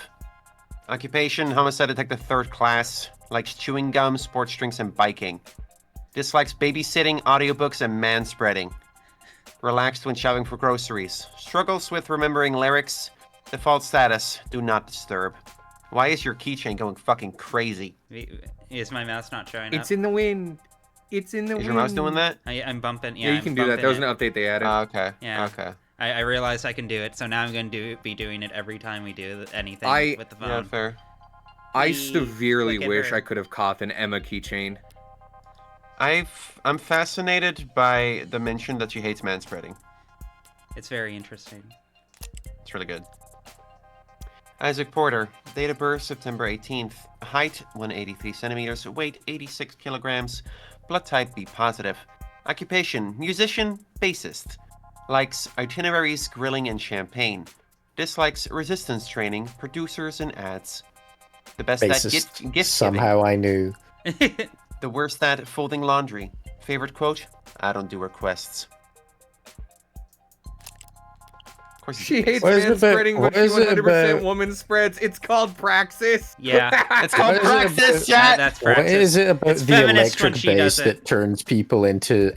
Occupation, homicide detective 3rd class. Likes chewing gum, sports drinks, and biking. Dislikes babysitting, audiobooks, and manspreading. Relaxed when shopping for groceries. Struggles with remembering lyrics. Default status, do not disturb. Why is your keychain going fucking crazy? Is my mouse not showing It's up? in the wind. It's in the Is wind. your mouse doing that? I'm bumping. Yeah, Yeah, you I'm can do that. bumping That was it. an update they added. Okay. Yeah. Okay. I realized I can do it, so now I'm going to be doing it every time we do anything I- with the Yeah, phone. fair. I Please severely look at wish her. I could have caught an Emma keychain. I'm fascinated by the mention that she hates manspreading. It's very interesting. It's really good. Isaac Porter, date of birth September 18th, height 183 centimeters, weight 86 kilograms, blood type B positive, occupation musician, bassist, likes itineraries, grilling, and champagne, dislikes resistance training, producers, and ads. The best at Bassist. gift giving, Somehow I knew. the worst at folding laundry. Favorite quote? I don't do requests. Of course She hates What is it man about- spreading, but what she is it 100% about- woman spreads. It's called praxis. Yeah. It's called What is it praxis, about- chat! That's What praxis. is it about It's the feminist when electric she does bass it. that turns people into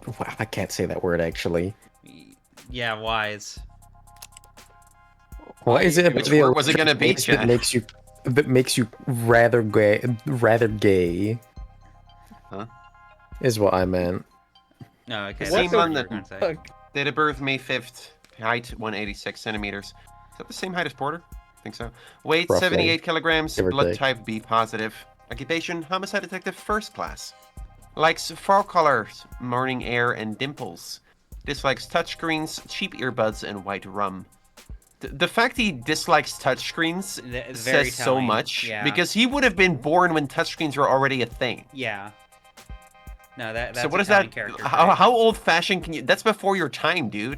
wow, I can't say that word actually. Yeah, wise. What is it about Which the word was it electric gonna be, bass that Chad? makes you rather gay? Huh? Is what I meant. No, okay. Same that's what one you were that- gonna say. Fuck. Date of birth May 5th, height 186 centimeters. Is that the same height as Porter? I think so. Weight Roughly. 78 kilograms, Give or blood take. type B positive. Occupation homicide detective 1st class. Likes fall colors, morning air, and dimples. Dislikes touchscreens, cheap earbuds, and white rum. The fact he dislikes touchscreens It's very says so telling, much yeah. because he would have been born when touchscreens were already a thing. Yeah. No, that's So what a is telling that? character How, trait. how old fashioned can you? That's before your time, dude.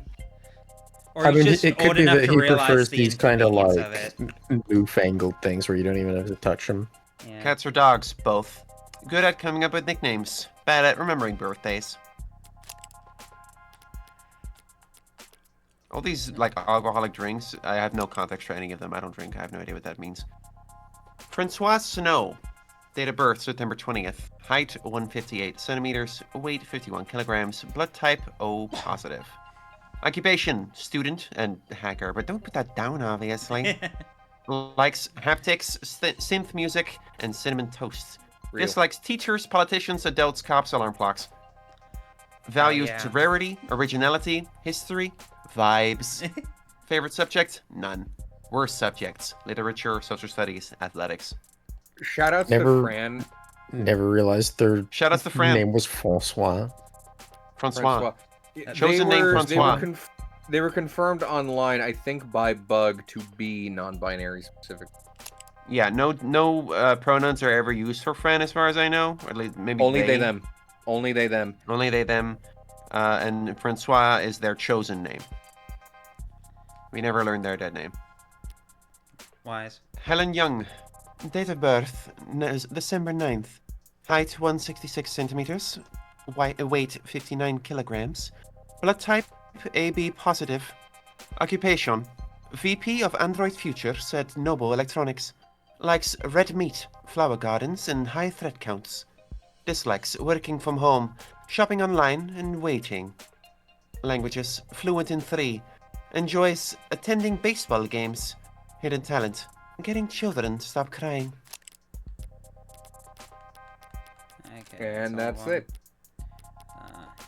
Or I he's mean, just it could old be enough that to he realize prefers the these kind of inconvenience of like it. newfangled things where you don't even have to touch them. Yeah. Cats or dogs? Both. Good at coming up with nicknames. Bad at remembering birthdays. All these like alcoholic drinks, I have no context for any of them. I don't drink. I have no idea what that means. Francois Snow. Date of birth, September 20th. Height, 158 centimeters. Weight, 51 kilograms. Blood type, O positive. Occupation, student and hacker. But don't put that down, obviously. Likes haptics, synth music, and cinnamon toast. Real. Dislikes teachers, politicians, adults, cops, alarm clocks. Values yeah. rarity, originality, history, vibes. Favorite subject? None. Worst subjects? Literature, social studies, athletics. Shout outs Never- to Fran. Never realized their Shout outs to Fran. name was Francois. Francois. Francois. Chosen name Francois. They were confirmed online, I think, by Bug to be non-binary specific. Yeah, no pronouns are ever used for Fran as far as I know. Or at least maybe Only they them. Only they them. Only they them. And Francois is their chosen name. We never learned their dead name. Wise. Helen Young. Date of birth, December 9th. Height, 166 centimeters. Weight, 59 kilograms. Blood type, AB positive. Occupation, VP of Android Futures at Noble Electronics. Likes red meat, flower gardens, and high thread counts. Dislikes working from home, shopping online, and waiting. Languages, fluent in 3. Enjoys attending baseball games. Hidden talent, getting children to stop crying. Okay. And all that's one. it.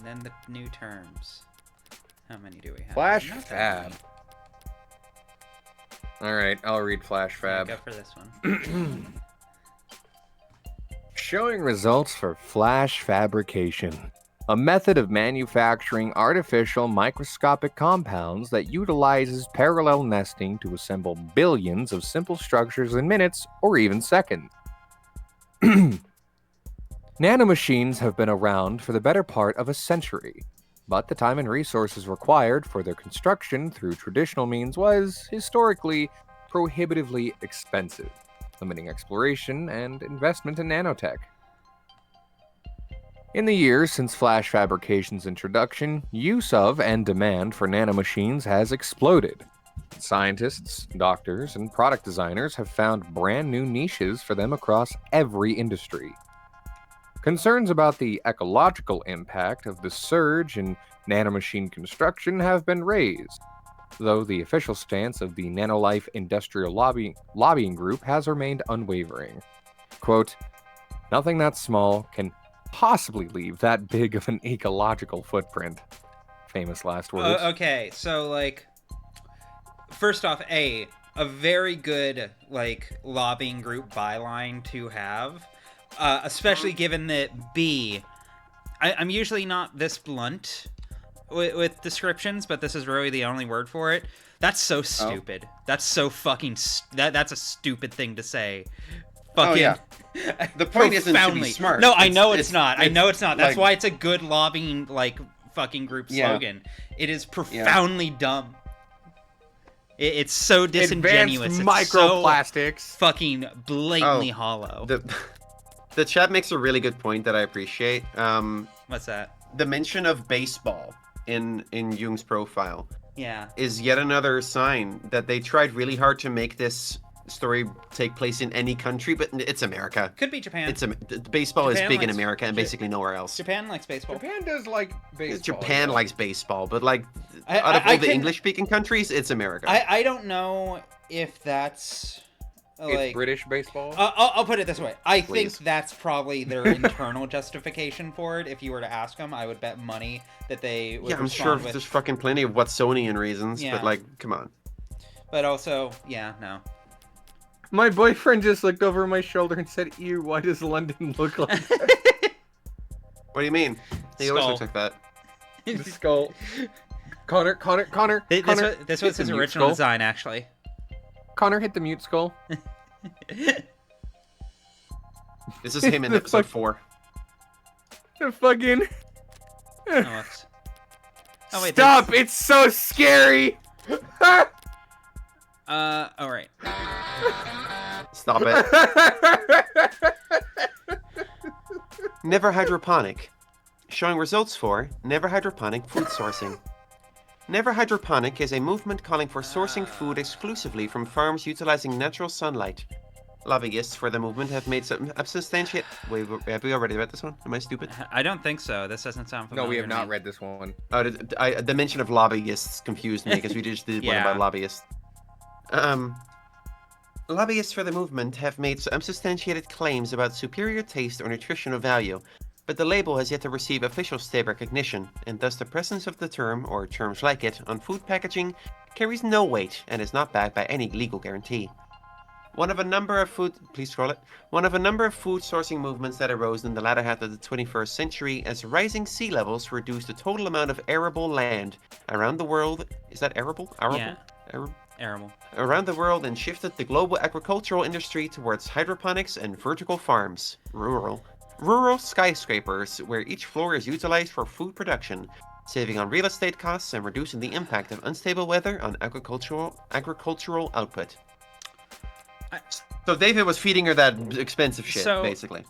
Then the new terms. How many do we have? Flash Not that Fab. many. Alright, I'll read Flash Yeah, Fab. go for this one. Showing results for flash fabrication, a method of manufacturing artificial microscopic compounds that utilizes parallel nesting to assemble billions of simple structures in minutes or even seconds. Nanomachines have been around for the better part of a century, but the time and resources required for their construction through traditional means was, historically, prohibitively expensive, limiting exploration and investment in nanotech. In the years since flash fabrication's introduction, use of and demand for nanomachines has exploded. Scientists, doctors, and product designers have found brand new niches for them across every industry. Concerns about the ecological impact of the surge in nanomachine construction have been raised, though the official stance of the Nanolife Industrial Lobbying Group has remained unwavering. Quote, "Nothing that small can possibly leave that big of an ecological footprint." Famous last words. Okay, so like, first off, a very good like lobbying group byline to have, especially given that B, I'm usually not this blunt with descriptions, but this is really the only word for it. That's so stupid. That's so fucking that's a stupid thing to say. Fucking, yeah. The point isn't to be profoundly. smart. No, I know it's not. I know it's not. That's like- why it's a good lobbying like fucking group Yeah. slogan. It is profoundly dumb. It's so Advanced disingenuous. It's microplastics. so fucking blatantly hollow. The chat makes a really good point that I appreciate. What's that? The mention of baseball in Jung's profile Yeah. is yet another sign that they tried really hard to make this story take place in any country, but it's America. Could be Japan. Baseball Japan is big in likes- America and basically nowhere else. Japan likes baseball. Japan does like baseball. Japan though. likes baseball, but like I- out of I all the can- English-speaking countries, it's America. I don't know if that's like It's British baseball. I'll put it this way. I Please. think that's probably their internal justification for it. If you were to ask them, I would bet money that they would yeah, I'm respond sure with. there's fucking plenty of Watsonian reasons, Yeah. but like, come on. But also, yeah, no. My boyfriend just looked over my shoulder and said, "Ew, why does London look like that?" What do you mean? He always Skull. looks like that. The skull. Connor. This Connor, was hit his the mute original skull. design, actually. Connor, hit the mute skull. This is him in The episode fuck- 4. The fucking. Oh, wait, Stop! It's so scary. All right. Stop it. Never hydroponic. Showing results for never hydroponic food sourcing. Never hydroponic is a movement calling for sourcing food exclusively from farms utilizing natural sunlight. Lobbyists for the movement have made some substantiate. Wait, have we already read this one? Am I stupid? I don't think so. This doesn't sound familiar. No, we have to not me. read this one. Oh, the mention of lobbyists confused me because we just did one Yeah. about lobbyists. Lobbyists for the movement have made unsubstantiated claims about superior taste or nutritional value, but the label has yet to receive official state recognition, and thus the presence of the term, or terms like it, on food packaging carries no weight and is not backed by any legal guarantee. One of a number of food sourcing movements that arose in the latter half of the 21st century as rising sea levels reduced the total amount of arable land around the world. Is that arable? Yeah. Arable. Around the world, and shifted the global agricultural industry towards hydroponics and vertical farms. Rural skyscrapers, where each floor is utilized for food production, saving on real estate costs and reducing the impact of unstable weather on agricultural output. So David was feeding her that expensive shit, basically.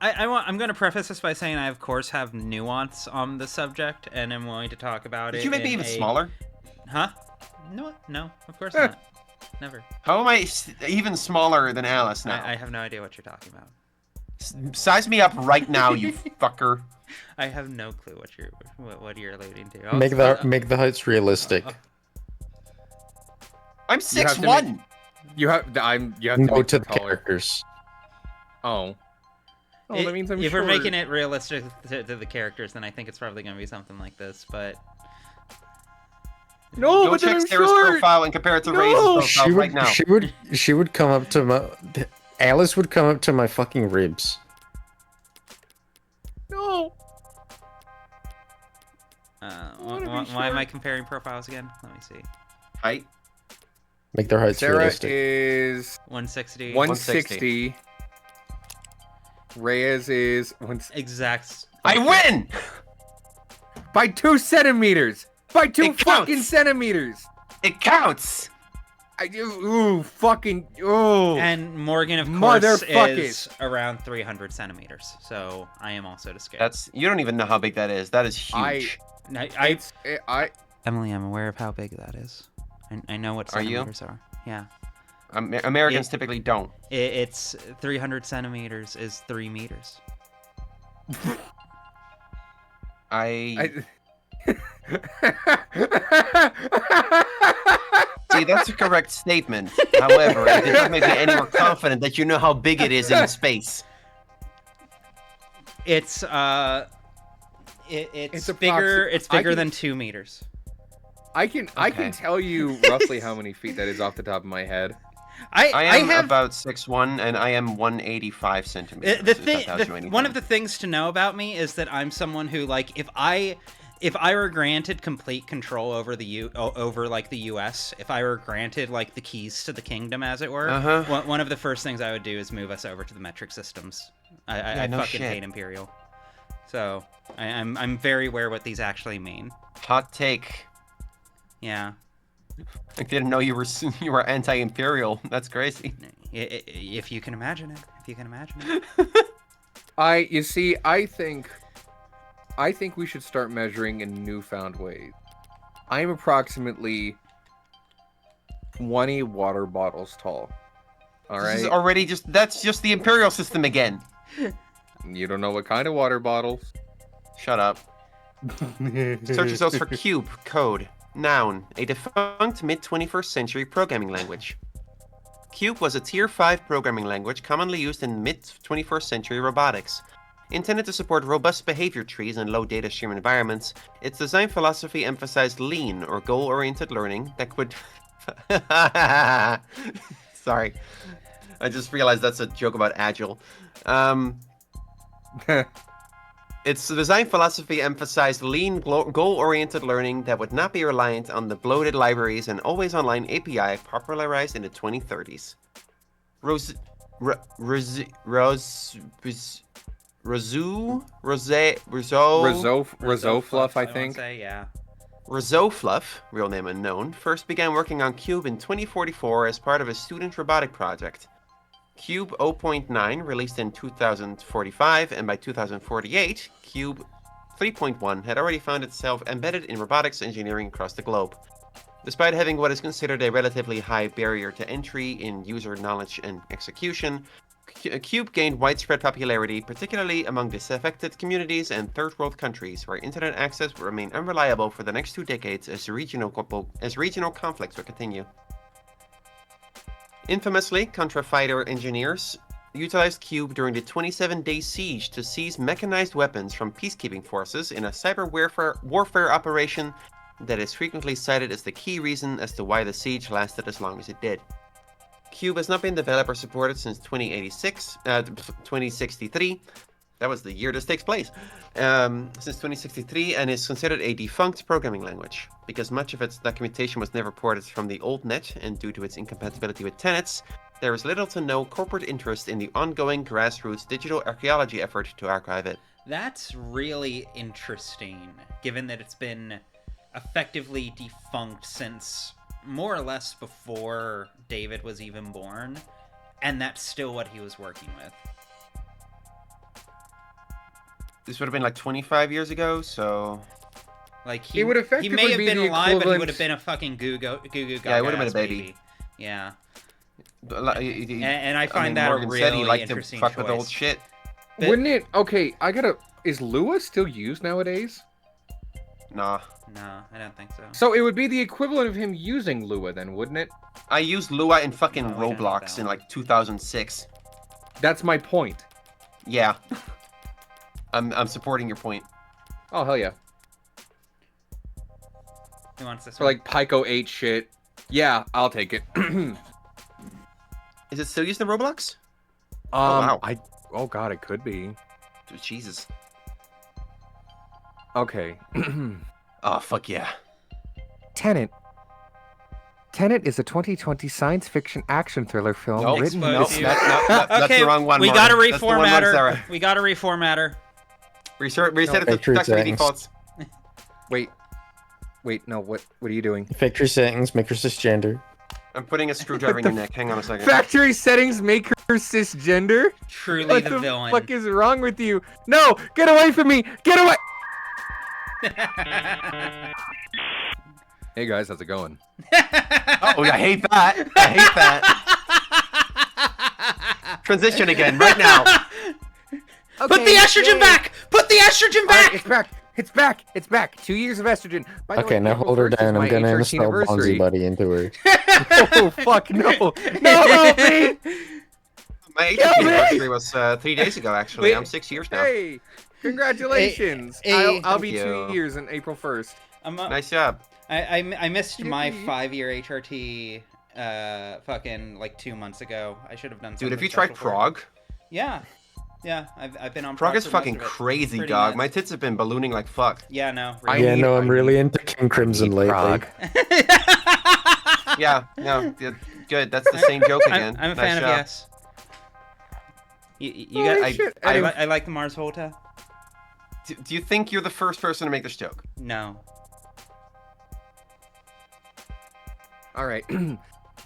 I'm going to preface this by saying I, of course, have nuance on the subject, and I'm willing to talk about it. Did you make me even smaller? Huh? No, of course not. Never. How am I even smaller than Alice now? I have no idea what you're talking about. Size me up right now, you fucker. I have no clue what you're alluding to. Make the heights realistic. I'm 6'1". You have to No make to them the taller. characters. Oh. Oh, that means I'm if short. we're making it realistic to the characters, then I think it's probably going to be something like this, but... No, Go but then check I'm Sarah's short. profile and compare it to No. Ray's profile right now. She would come up to my Alice would come up to my fucking ribs. No. wanna be Why am I short. comparing profiles again? Let me see. Height. Make their heights Sarah realistic. is 160. 160. Reyes is Exact. I win! by 2 centimeters. By 2 It fucking counts. centimeters. It counts! Fucking And Morgan, of course, Motherfuckers. is around 300 centimeters. So I am also to scale. You don't even know how big that is. That is huge. Emily, I'm aware of how big that is. I know what Are you? centimeters are. Yeah. Americans typically don't. It's 300 centimeters is 3 meters. See, that's a correct statement. However, it did not make me any more confident that you know how big it is in space. It's It's bigger. It's bigger I can- than 2 meters. I can Okay. tell you roughly how many feet that is off the top of my head. I am have about 6'1", and I am 185 centimeters. the if that thing. tells you anything. One of the things to know about me is that I'm someone who, like, if I were granted complete control over over like the U.S., if I were granted like the keys to the kingdom, as it were, Uh-huh. one of the first things I would do is move us over to the metric systems. I no fucking shit. hate Imperial. So I'm very aware what these actually mean. Hot take. Yeah. I didn't know you were anti-imperial. That's crazy. If you can imagine it. If you can imagine it. I think we should start measuring in newfound ways. I'm approximately 20 water bottles tall. All This is right. already that's just the imperial system again. You don't know what kind of water bottles. Shut up. Search results for cube code. Noun, a defunct mid-21st century programming language. Cube was a Tier 5 programming language commonly used in mid-21st century robotics. Intended to support robust behavior trees in low data stream environments, its design philosophy emphasized lean or goal-oriented learning that could... Sorry. I just realized that's a joke about Agile. Its design philosophy emphasized lean, goal-oriented learning that would not be reliant on the bloated libraries and always online API popularized in the 2030s. Rizzo Fluff, I wanna think. say, yeah. Razofluff, real name unknown, first began working on Cube in 2044 as part of a student robotic project. Cube 0.9 released in 2045, and by 2048, Cube 3.1 had already found itself embedded in robotics engineering across the globe. Despite having what is considered a relatively high barrier to entry in user knowledge and execution, Cube gained widespread popularity, particularly among disaffected communities and third-world countries, where internet access will remain unreliable for the next 2 decades as regional conflicts will continue. Infamously, Contra fighter engineers utilized Cube during the 27-day siege to seize mechanized weapons from peacekeeping forces in a cyber warfare operation that is frequently cited as the key reason as to why the siege lasted as long as it did. Cube has not been developer supported since 2063. That was the year this takes place. Since 2063, and is considered a defunct programming language. Because much of its documentation was never ported from the old net, and due to its incompatibility with tenets, there is little to no corporate interest in the ongoing grassroots digital archaeology effort to archive it. That's really interesting, given that it's been effectively defunct since more or less before David was even born, and that's still what he was working with. This would have been like 25 years ago, so... Like, He would effectively he may have be been the alive, but he equivalent- would have been a fucking goo goo gaga Yeah, he would have been a ass baby. Yeah. And I find that a Morgan said he really liked to interesting fuck with old choice. shit. But- Wouldn't it? Okay, Is Lua still used nowadays? Nah. No, I don't think so. So it would be the equivalent of him using Lua, then, wouldn't it? I used Lua in fucking Oh, I don't know Roblox that in one. like 2006. That's my point. Yeah. I'm supporting your point. Oh hell yeah! Who wants this For one? like Pico 8 shit. Yeah, I'll take it. Is it still used in Roblox? wow. Oh god, it could be. Dude, Jesus. Okay. Oh, fuck yeah. Tenet. Tenet is a 2020 science fiction action thriller film Nope, written. Exposed nope, you. that's Okay, the wrong one, we Morgan. gotta That's the one, reformat Sarah. her. We gotta reformat her. Reset No, it to factory factory settings. defaults. Wait, no. What are you doing? Factory settings, make her cisgender. I'm putting a screwdriver in your neck. Hang on a second. Factory settings make her cisgender. Truly What the the villain. fuck is wrong with you? No, get away from me! Get away! Hey guys, how's it going? Oh, I hate that. I hate that. Transition again, right now. Put the estrogen back! Put the estrogen All right, back! it's back. It's back. It's back. 2 years of estrogen. By the Okay, way, now April hold her 1st is down. I'm my gonna 18th install anniversary. Bonzi Buddy into her. Oh fuck no! No, help me! My Kill 18th me! anniversary was 3 days ago, actually. Wait, I'm 6 years now. Hey, congratulations! Hey, I'll be thank 2 you. years on April 1st. Nice job. I missed my Yippee. 5-year HRT fucking like 2 months ago. I should have done something Dude, have you tried special for it. Prague? Yeah. Yeah, I've been on Prague is for most fucking of it. crazy, Pretty dog. nuts. My tits have been ballooning like fuck. Yeah, no. I Yeah, need- no, I I'm really need- into King Crimson Need lately. Prague. Yeah, no, good. That's the same joke again. I'm a Nice fan of job. yes. You Holy got, shit, I, Eddie. I like the Mars Volta. Do you think you're the first person to make this joke? No. All right.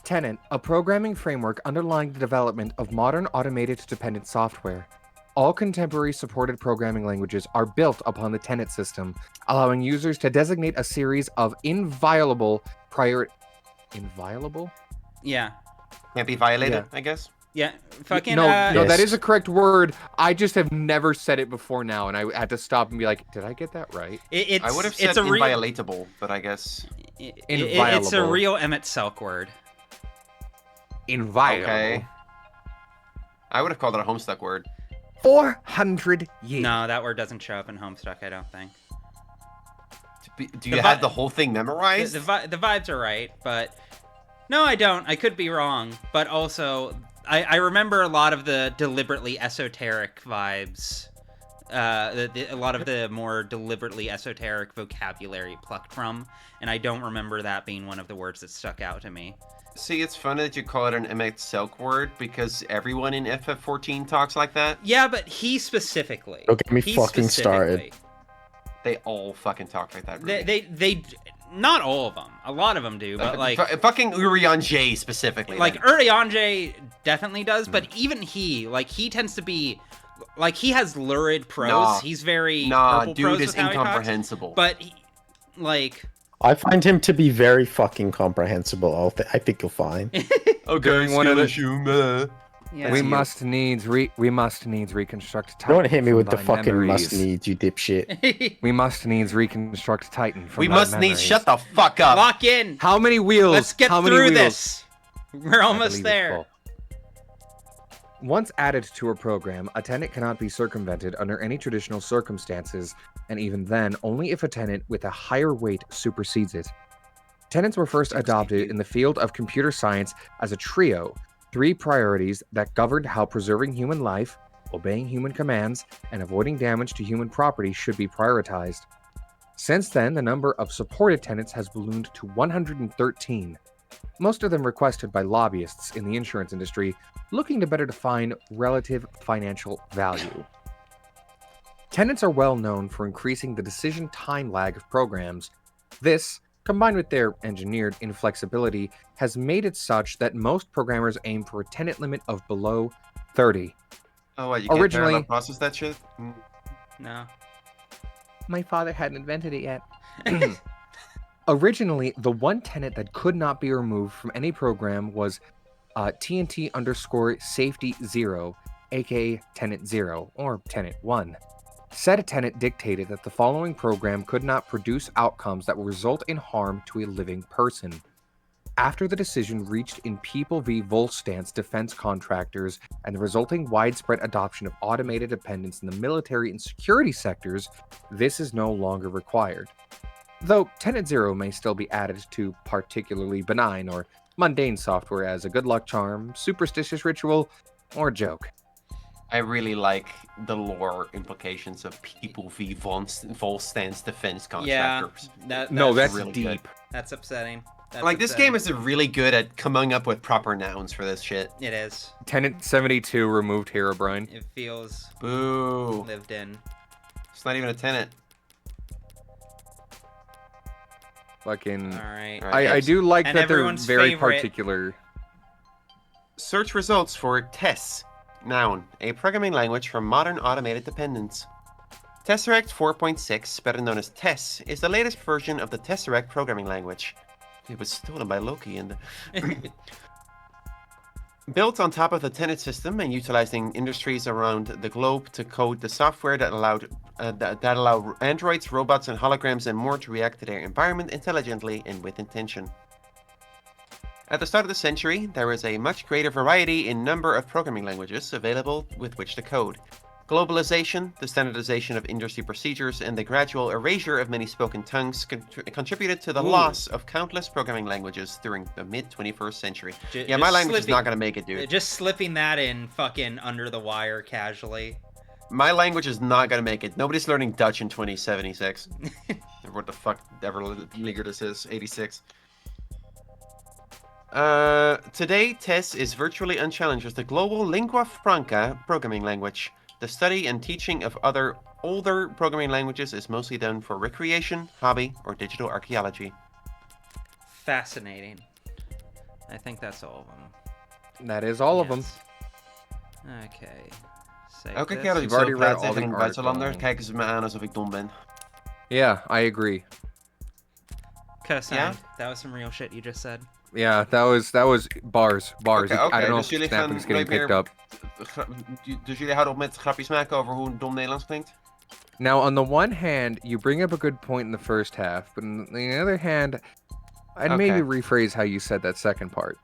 Tenet, a programming framework underlying the development of modern automated dependent software. All contemporary supported programming languages are built upon the Tenet system, allowing users to designate a series of inviolable Inviolable? Yeah. Can't be violated, Yeah. I guess. Yeah. Fucking. No, that Yes. is a correct word. I just have never said it before now, and I had to stop and be like, did I get that right? It's, I would have said it's a real. inviolatable, but I guess. It's a Inviolable. real Emmett Selk word. Inviolable. Okay. I would have called it a Homestuck word. 400 years. No, that word doesn't show up in Homestuck. I don't think. Do The you vi- have the whole thing The, memorized? the vibes are right, but no, I don't. I could be wrong, but also I remember a lot of the deliberately esoteric vibes. A lot of the more deliberately esoteric vocabulary plucked from, and I don't remember that being one of the words that stuck out to me. See, it's funny that you call it an Emmett Selk word because everyone in FF14 talks like that. Yeah, but he specifically. Don't get me he fucking started. specifically. They all fucking talk like that. Ruby. They not all of them. A lot of them do, but like fucking Urianger specifically. like then. Urianger definitely does, but even he tends to be like he has lurid prose. Nah. He's very Nah, purple dude prose is with how he talks, incomprehensible. but he, like I find him to be very fucking comprehensible. I think you'll find. During one of the- yeah, we must needs reconstruct Titan. Don't hit me from with the thy fucking memories. must needs, you dipshit. We must needs reconstruct Titan from We thy must need memories. shut the fuck up. lock in. How many wheels? Let's get How many through wheels? this. We're I almost believe it's there. full. Once added to a program, a tenant cannot be circumvented under any traditional circumstances, and even then, only if a tenant with a higher weight supersedes it. Tenants were first adopted in the field of computer science as a trio, 3 priorities that governed how preserving human life, obeying human commands, and avoiding damage to human property should be prioritized. Since then, the number of supported tenants has ballooned to 113, most of them requested by lobbyists in the insurance industry looking to better define relative financial value. Tenants are well known for increasing the decision time lag of programs. This, combined with their engineered inflexibility, has made it such that most programmers aim for a tenant limit of below 30. Oh, what, you Originally- can't process that shit? No. My father hadn't invented it yet. Originally, the one tenant that could not be removed from any program was TNT_safety0, aka Tenant 0, or Tenant 1. Said tenant dictated that the following program could not produce outcomes that will result in harm to a living person. After the decision reached in People v. Volstance defense contractors and the resulting widespread adoption of automated dependence in the military and security sectors, this is no longer required. Though Tenant 0 may still be added to particularly benign or mundane software as a good luck charm, superstitious ritual, or joke. I really like the lore implications of People v. Volstance defense Yeah. contractors. No, that's really deep. good. That's upsetting. That's Like, this upsetting. game is really good at coming up with proper nouns for this shit. It is. Tenant 72 removed Herobrine. It feels Boo. lived in. It's not even a tenant. Fucking. Alright. Alright. I do like And that they're everyone's very favorite- particular. Search results for TESS. Noun, a programming language for modern automated dependence. Tesseract 4.6, better known as TESS, is the latest version of the Tesseract programming language. It was stolen by Loki and built on top of the Tenet system and utilizing industries around the globe to code the software that allowed androids, robots, and holograms and more to react to their environment intelligently and with intention. At the start of the century, there was a much greater variety in number of programming languages available with which to code. Globalization, the standardization of industry procedures, and the gradual erasure of many spoken tongues contributed to the loss of countless programming languages during the mid-21st century. Yeah, my language is not going to make it, dude. Just slipping that in fucking under the wire casually. My language is not going to make it. Nobody's learning Dutch in 2076. Or what the fuck ever leaguer this is, 86. Today, TESS is virtually unchallenged as the global lingua franca programming language. The study and teaching of other older programming languages is mostly done for recreation, hobby, or digital archaeology. Fascinating. I think that's all of them. That is all of them. Okay. Save Elke this. keer als ik You've zo already read praat all tegen the een buitenlander, article. kijken ze me aan alsof ik dom ben. Yeah, I agree. Co-signed. Yeah? That was some real shit you just said. Yeah, that was bars. Oké, I don't know dus if jullie snapping is gaan getting nooit picked meer... up. Dus jullie houden op met grapjes maken over hoe een dom Nederlands klinkt? Now, on the one hand, you bring up a good point in the first half, but on the other hand, I'd Okay. maybe rephrase how you said that second part.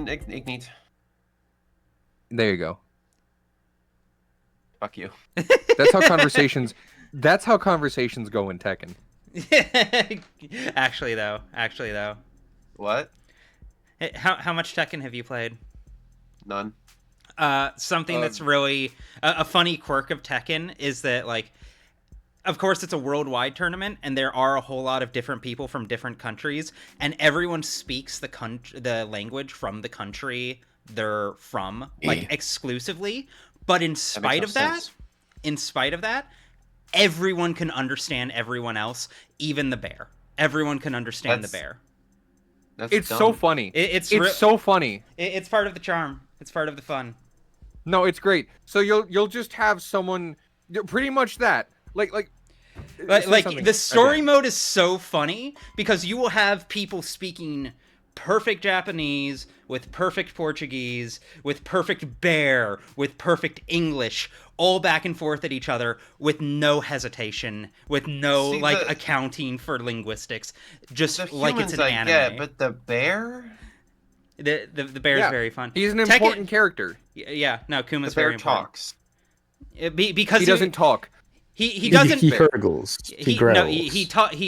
Ik niet. There you go. Fuck you. That's how conversations. That's how conversations go in Tekken. Actually though. What? Hey, how much Tekken have you played? None. Something that's really a funny quirk of Tekken is that, like, of course it's a worldwide tournament and there are a whole lot of different people from different countries and everyone speaks the language from the country they're from, like, exclusively. But in spite of that, everyone can understand everyone else, even the bear. everyone can understand the That's- bear. That's It's dumb. so funny. It's It's so funny. it's part of the charm. It's part of the fun. No, it's great. So you'll just have someone pretty much that. Like this is Like something- the story again. mode is so funny because you will have people speaking perfect Japanese with perfect Portuguese with perfect bear with perfect English all back and forth at each other with no hesitation, with no See, like the- accounting for linguistics, just The like humans it's an I anime. get, but the bear? The bear is Yeah, very fun. He's an Tekken- important character. Yeah, no, The Kuma's bear very important. talks. Because He doesn't talk. he doesn't He hurgles. He growls. no he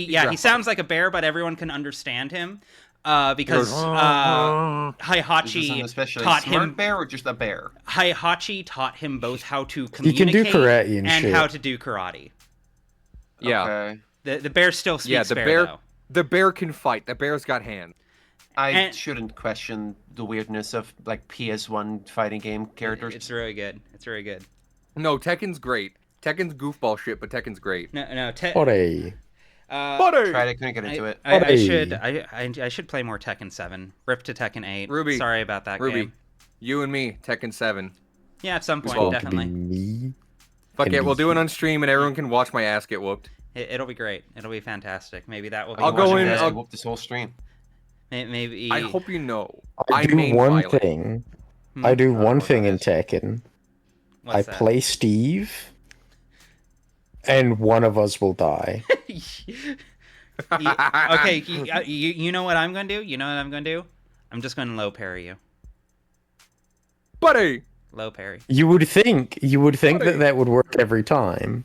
growls. sounds like a bear, but everyone can understand him. Because goes, Is this an Heihachi especially taught smart him bear or just a bear? Heihachi taught him both how to He can communicate do karate and shit. how to do karate. Yeah. Okay. The bear still speaks Yeah, the bear, bear though. the bear can fight. The bear's got hands. I And- shouldn't question the weirdness of like PS1 fighting game characters. It's really good. It's really good. No, Tekken's great. Tekken's goofball shit, but Tekken's great. No, Ore. Butter! Tried it, couldn't get into it. I Buddy. should play more Tekken 7. Rip to Tekken 8. Ruby. Sorry about that Ruby, game. you and me, Tekken 7. Yeah, at some point, Well, Going to be definitely. me. Fuck And it, we'll do it me. on stream and everyone can watch my ass get whooped. It'll be great. It'll be fantastic. Maybe that will be. I'll go watching in, this. I'll- Whoop this whole stream. Maybe. I hope you know. I I do main one violent. thing. Hmm? I do I don't one know what thing that in is. Tekken. What's I that? play Steve, and one of us will die. Okay, you know what I'm gonna do? You know what I'm gonna do? I'm just gonna low parry you. Buddy! Low parry. You would think Buddy. that that would work every time.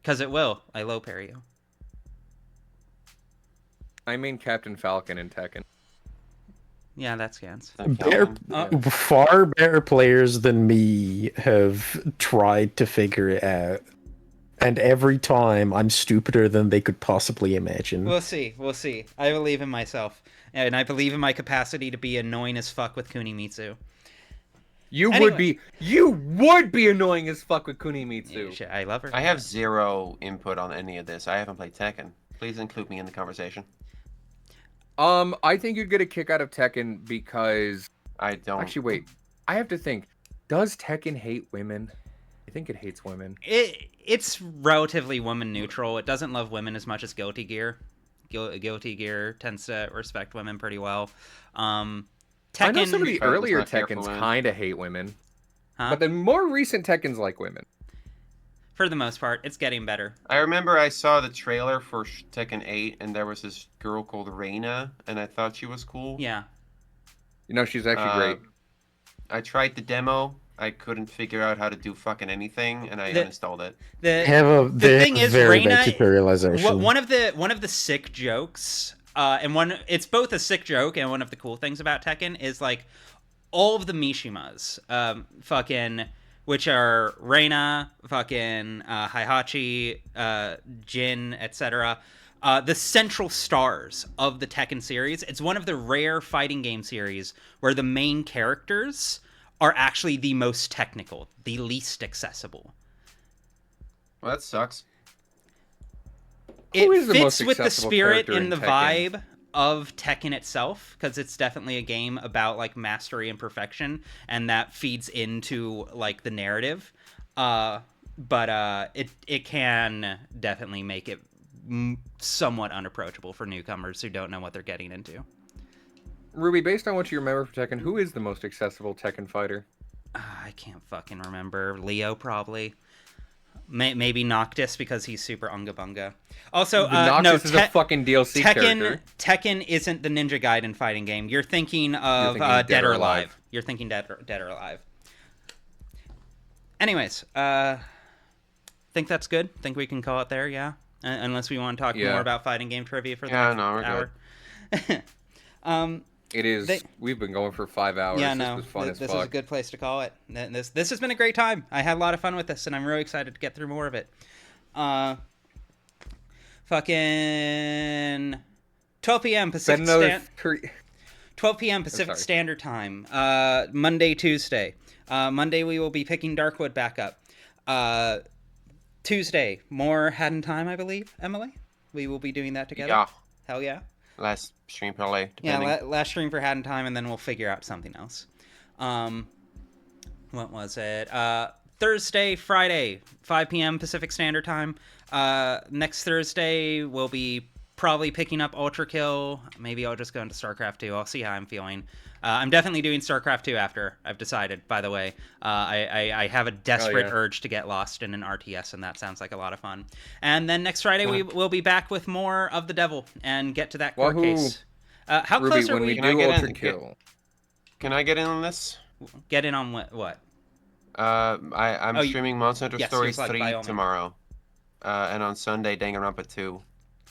Because it will. I low parry you. I mean Captain Falcon in Tekken. Yeah, that scans. Better, Uh, far better players than me have tried to figure it out, and every time I'm stupider than they could possibly imagine. We'll see. We'll see. I believe in myself. And I believe in my capacity to be annoying as fuck with Kunimitsu. You Anyway. you would be annoying as fuck with Kunimitsu. Shit, I love her. I have zero input on any of this. I haven't played Tekken. Please include me in the conversation. I think you'd get a kick out of Tekken because I don't. actually wait. I have to think. Does Tekken hate women? I think it hates women. It's relatively woman neutral. It doesn't love women as much as Guilty Gear. Guilty Gear tends to respect women pretty well. Tekken, I know some of the Try to earlier not care for Tekkens women. kind of hate women, huh? but the more recent Tekkens like women. For the most part, it's getting better. I remember I saw the trailer for Tekken 8, and there was this girl called Reina, and I thought she was cool. Yeah. You know, she's actually great. I tried the demo. I couldn't figure out how to do fucking anything, and I The- uninstalled it. They have a thing is, very Reina- bad tutorialization. One of the sick jokes, and it's both a sick joke and one of the cool things about Tekken is like all of the Mishimas, which are Reina, Heihachi, Jin, etc. The central stars of the Tekken series. It's one of the rare fighting game series where the main characters are actually the most technical, the least accessible. Well, that sucks. It Who is the most fits with the accessible spirit character in and the Tekken? vibe of Tekken itself, because it's definitely a game about like mastery and perfection, and that feeds into like the narrative. But it can definitely make it somewhat unapproachable for newcomers who don't know what they're getting into. Ruby, based on what you remember from Tekken, who is the most accessible Tekken fighter? I can't fucking remember. Leo probably. Maybe Noctis because he's super unga bunga. Also, Noctis is a fucking DLC Tekken character. Tekken isn't the Ninja Gaiden fighting game. You're thinking of thinking Dead or Alive. You're thinking Dead or Alive. Anyways, think that's good. Think we can call it there. Yeah, unless we want to talk Yeah. more about fighting game trivia for the Yeah, next no, we're hour. It is. They- We've been going for 5 hours. Yeah, This no, was fun as this fuck. is a good place to call it. This has been a great time. I had a lot of fun with this, and I'm really excited to get through more of it. Fucking 12 p.m. Spend Pacific another Standard. 12 p.m. Pacific sorry. Standard Time. Monday, Tuesday. Monday we will be picking Darkwood back up. Tuesday, more Had in Time, I believe. Emily. We will be doing that together. Yeah. Hell yeah. Last stream probably. Yeah, Depending. last stream for Hat in Time, and then we'll figure out something else. What was it? Thursday, Friday, 5 p.m. Pacific Standard Time. Next Thursday, we'll be probably picking up Ultra Kill. Maybe I'll just go into StarCraft 2. I'll see how I'm feeling. I'm definitely doing StarCraft 2 after, I've decided, by the way. I have a desperate urge to get lost in an RTS, and that sounds like a lot of fun. And then next Friday, we'll be back with more of the Devil and get to that court Wahoo. case. How Ruby, close are when we we? Can I do get Ultra in? Kill, Can I get in on this? Get in on what? I'm Oh, streaming Monster Hunter yes, Stories you're like, 3 by all means. tomorrow. And on Sunday, Danganronpa 2.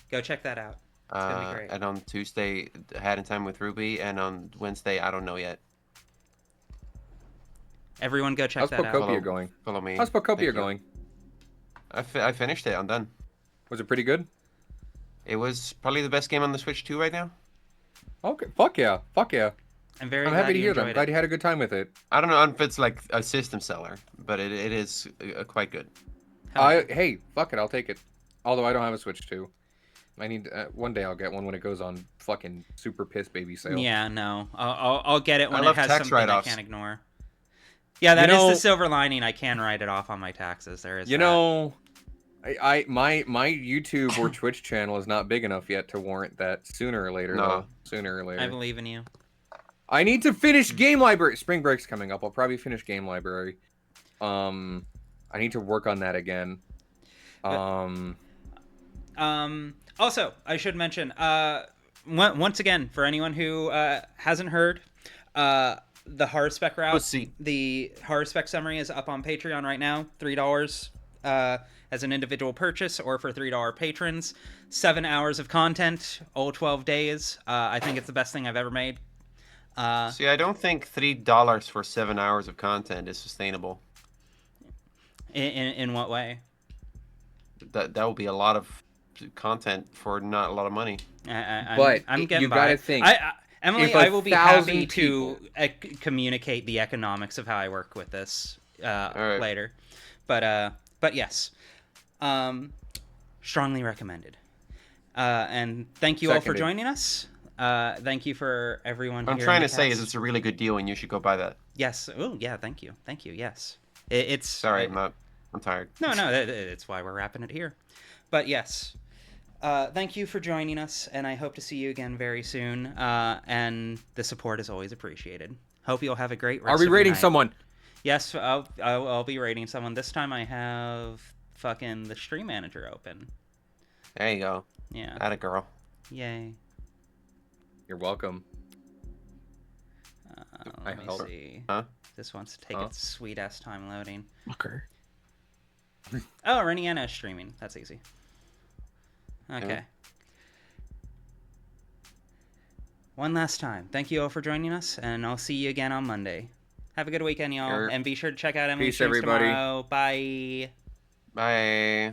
Go check that out. It's gonna be great. And on Tuesday, Hat in Time with Ruby. And on Wednesday, I don't know yet. Everyone go check how's that out. Pocopia going? Follow me. How's Thank Pocopia you. going? I finished it. I'm done. Was it pretty good? It was probably the best game on the Switch 2 right now. Okay, fuck yeah, fuck yeah. I'm very I'm glad happy to you hear that. I'm enjoyed glad it. you had a good time with it. I don't know if it's like a system seller, but it is quite good. Hell yeah. Hey, fuck it, I'll take it. Although I don't have a Switch 2. I need one day I'll get one when it goes on fucking super piss baby sale. Yeah, no. I'll get it when I love it has tax something I write-offs. can't ignore. Yeah, that is know- the silver lining. I can write it off on my taxes. There is You that. know, my YouTube or Twitch channel is not big enough yet to warrant that. Sooner or later, No. though. Sooner or later. I believe in you. I need to finish Game Library. Spring break's coming up. I'll probably finish Game Library. I need to work on that again. Also, I should mention, once again, for anyone who hasn't heard, the horror spec route, Pussy. the horror spec summary is up on Patreon right now. $3 as an individual purchase, or for $3 patrons. 7 hours of content, all 12 days. I think it's the best thing I've ever made. See, I don't think $3 for 7 hours of content is sustainable. In what way? That will be a lot of content for not a lot of money. But I'm getting you by. gotta think, Emily, if I will be 1,000 happy to communicate the economics of how I work with this right. later. But yes, strongly recommended. And thank you all for Seconded. joining us. Thank you for everyone. What I'm here trying in to the say cast. is it's a really good deal and you should go buy that. Yes. Oh yeah. Thank you. Yes. It's Sorry, I'm tired. No, it's why we're wrapping it here. But yes, thank you for joining us, and I hope to see you again very soon. And the support is always appreciated. Hope you'll have a great rest are we of your rating night. someone? Yes, I'll be rating someone. This time I have fucking the stream manager open. There you go. Yeah. Atta girl. Yay. You're welcome. Let me hope. see. Huh? This wants to take Huh? its sweet ass time loading. Fucker. Oh, Reniana is streaming. That's easy. Okay. Yeah. One last time. Thank you all for joining us, and I'll see you again on Monday. Have a good weekend, y'all. Sure. And be sure to check out Emily's Peace, streams everybody. tomorrow. Bye. Bye.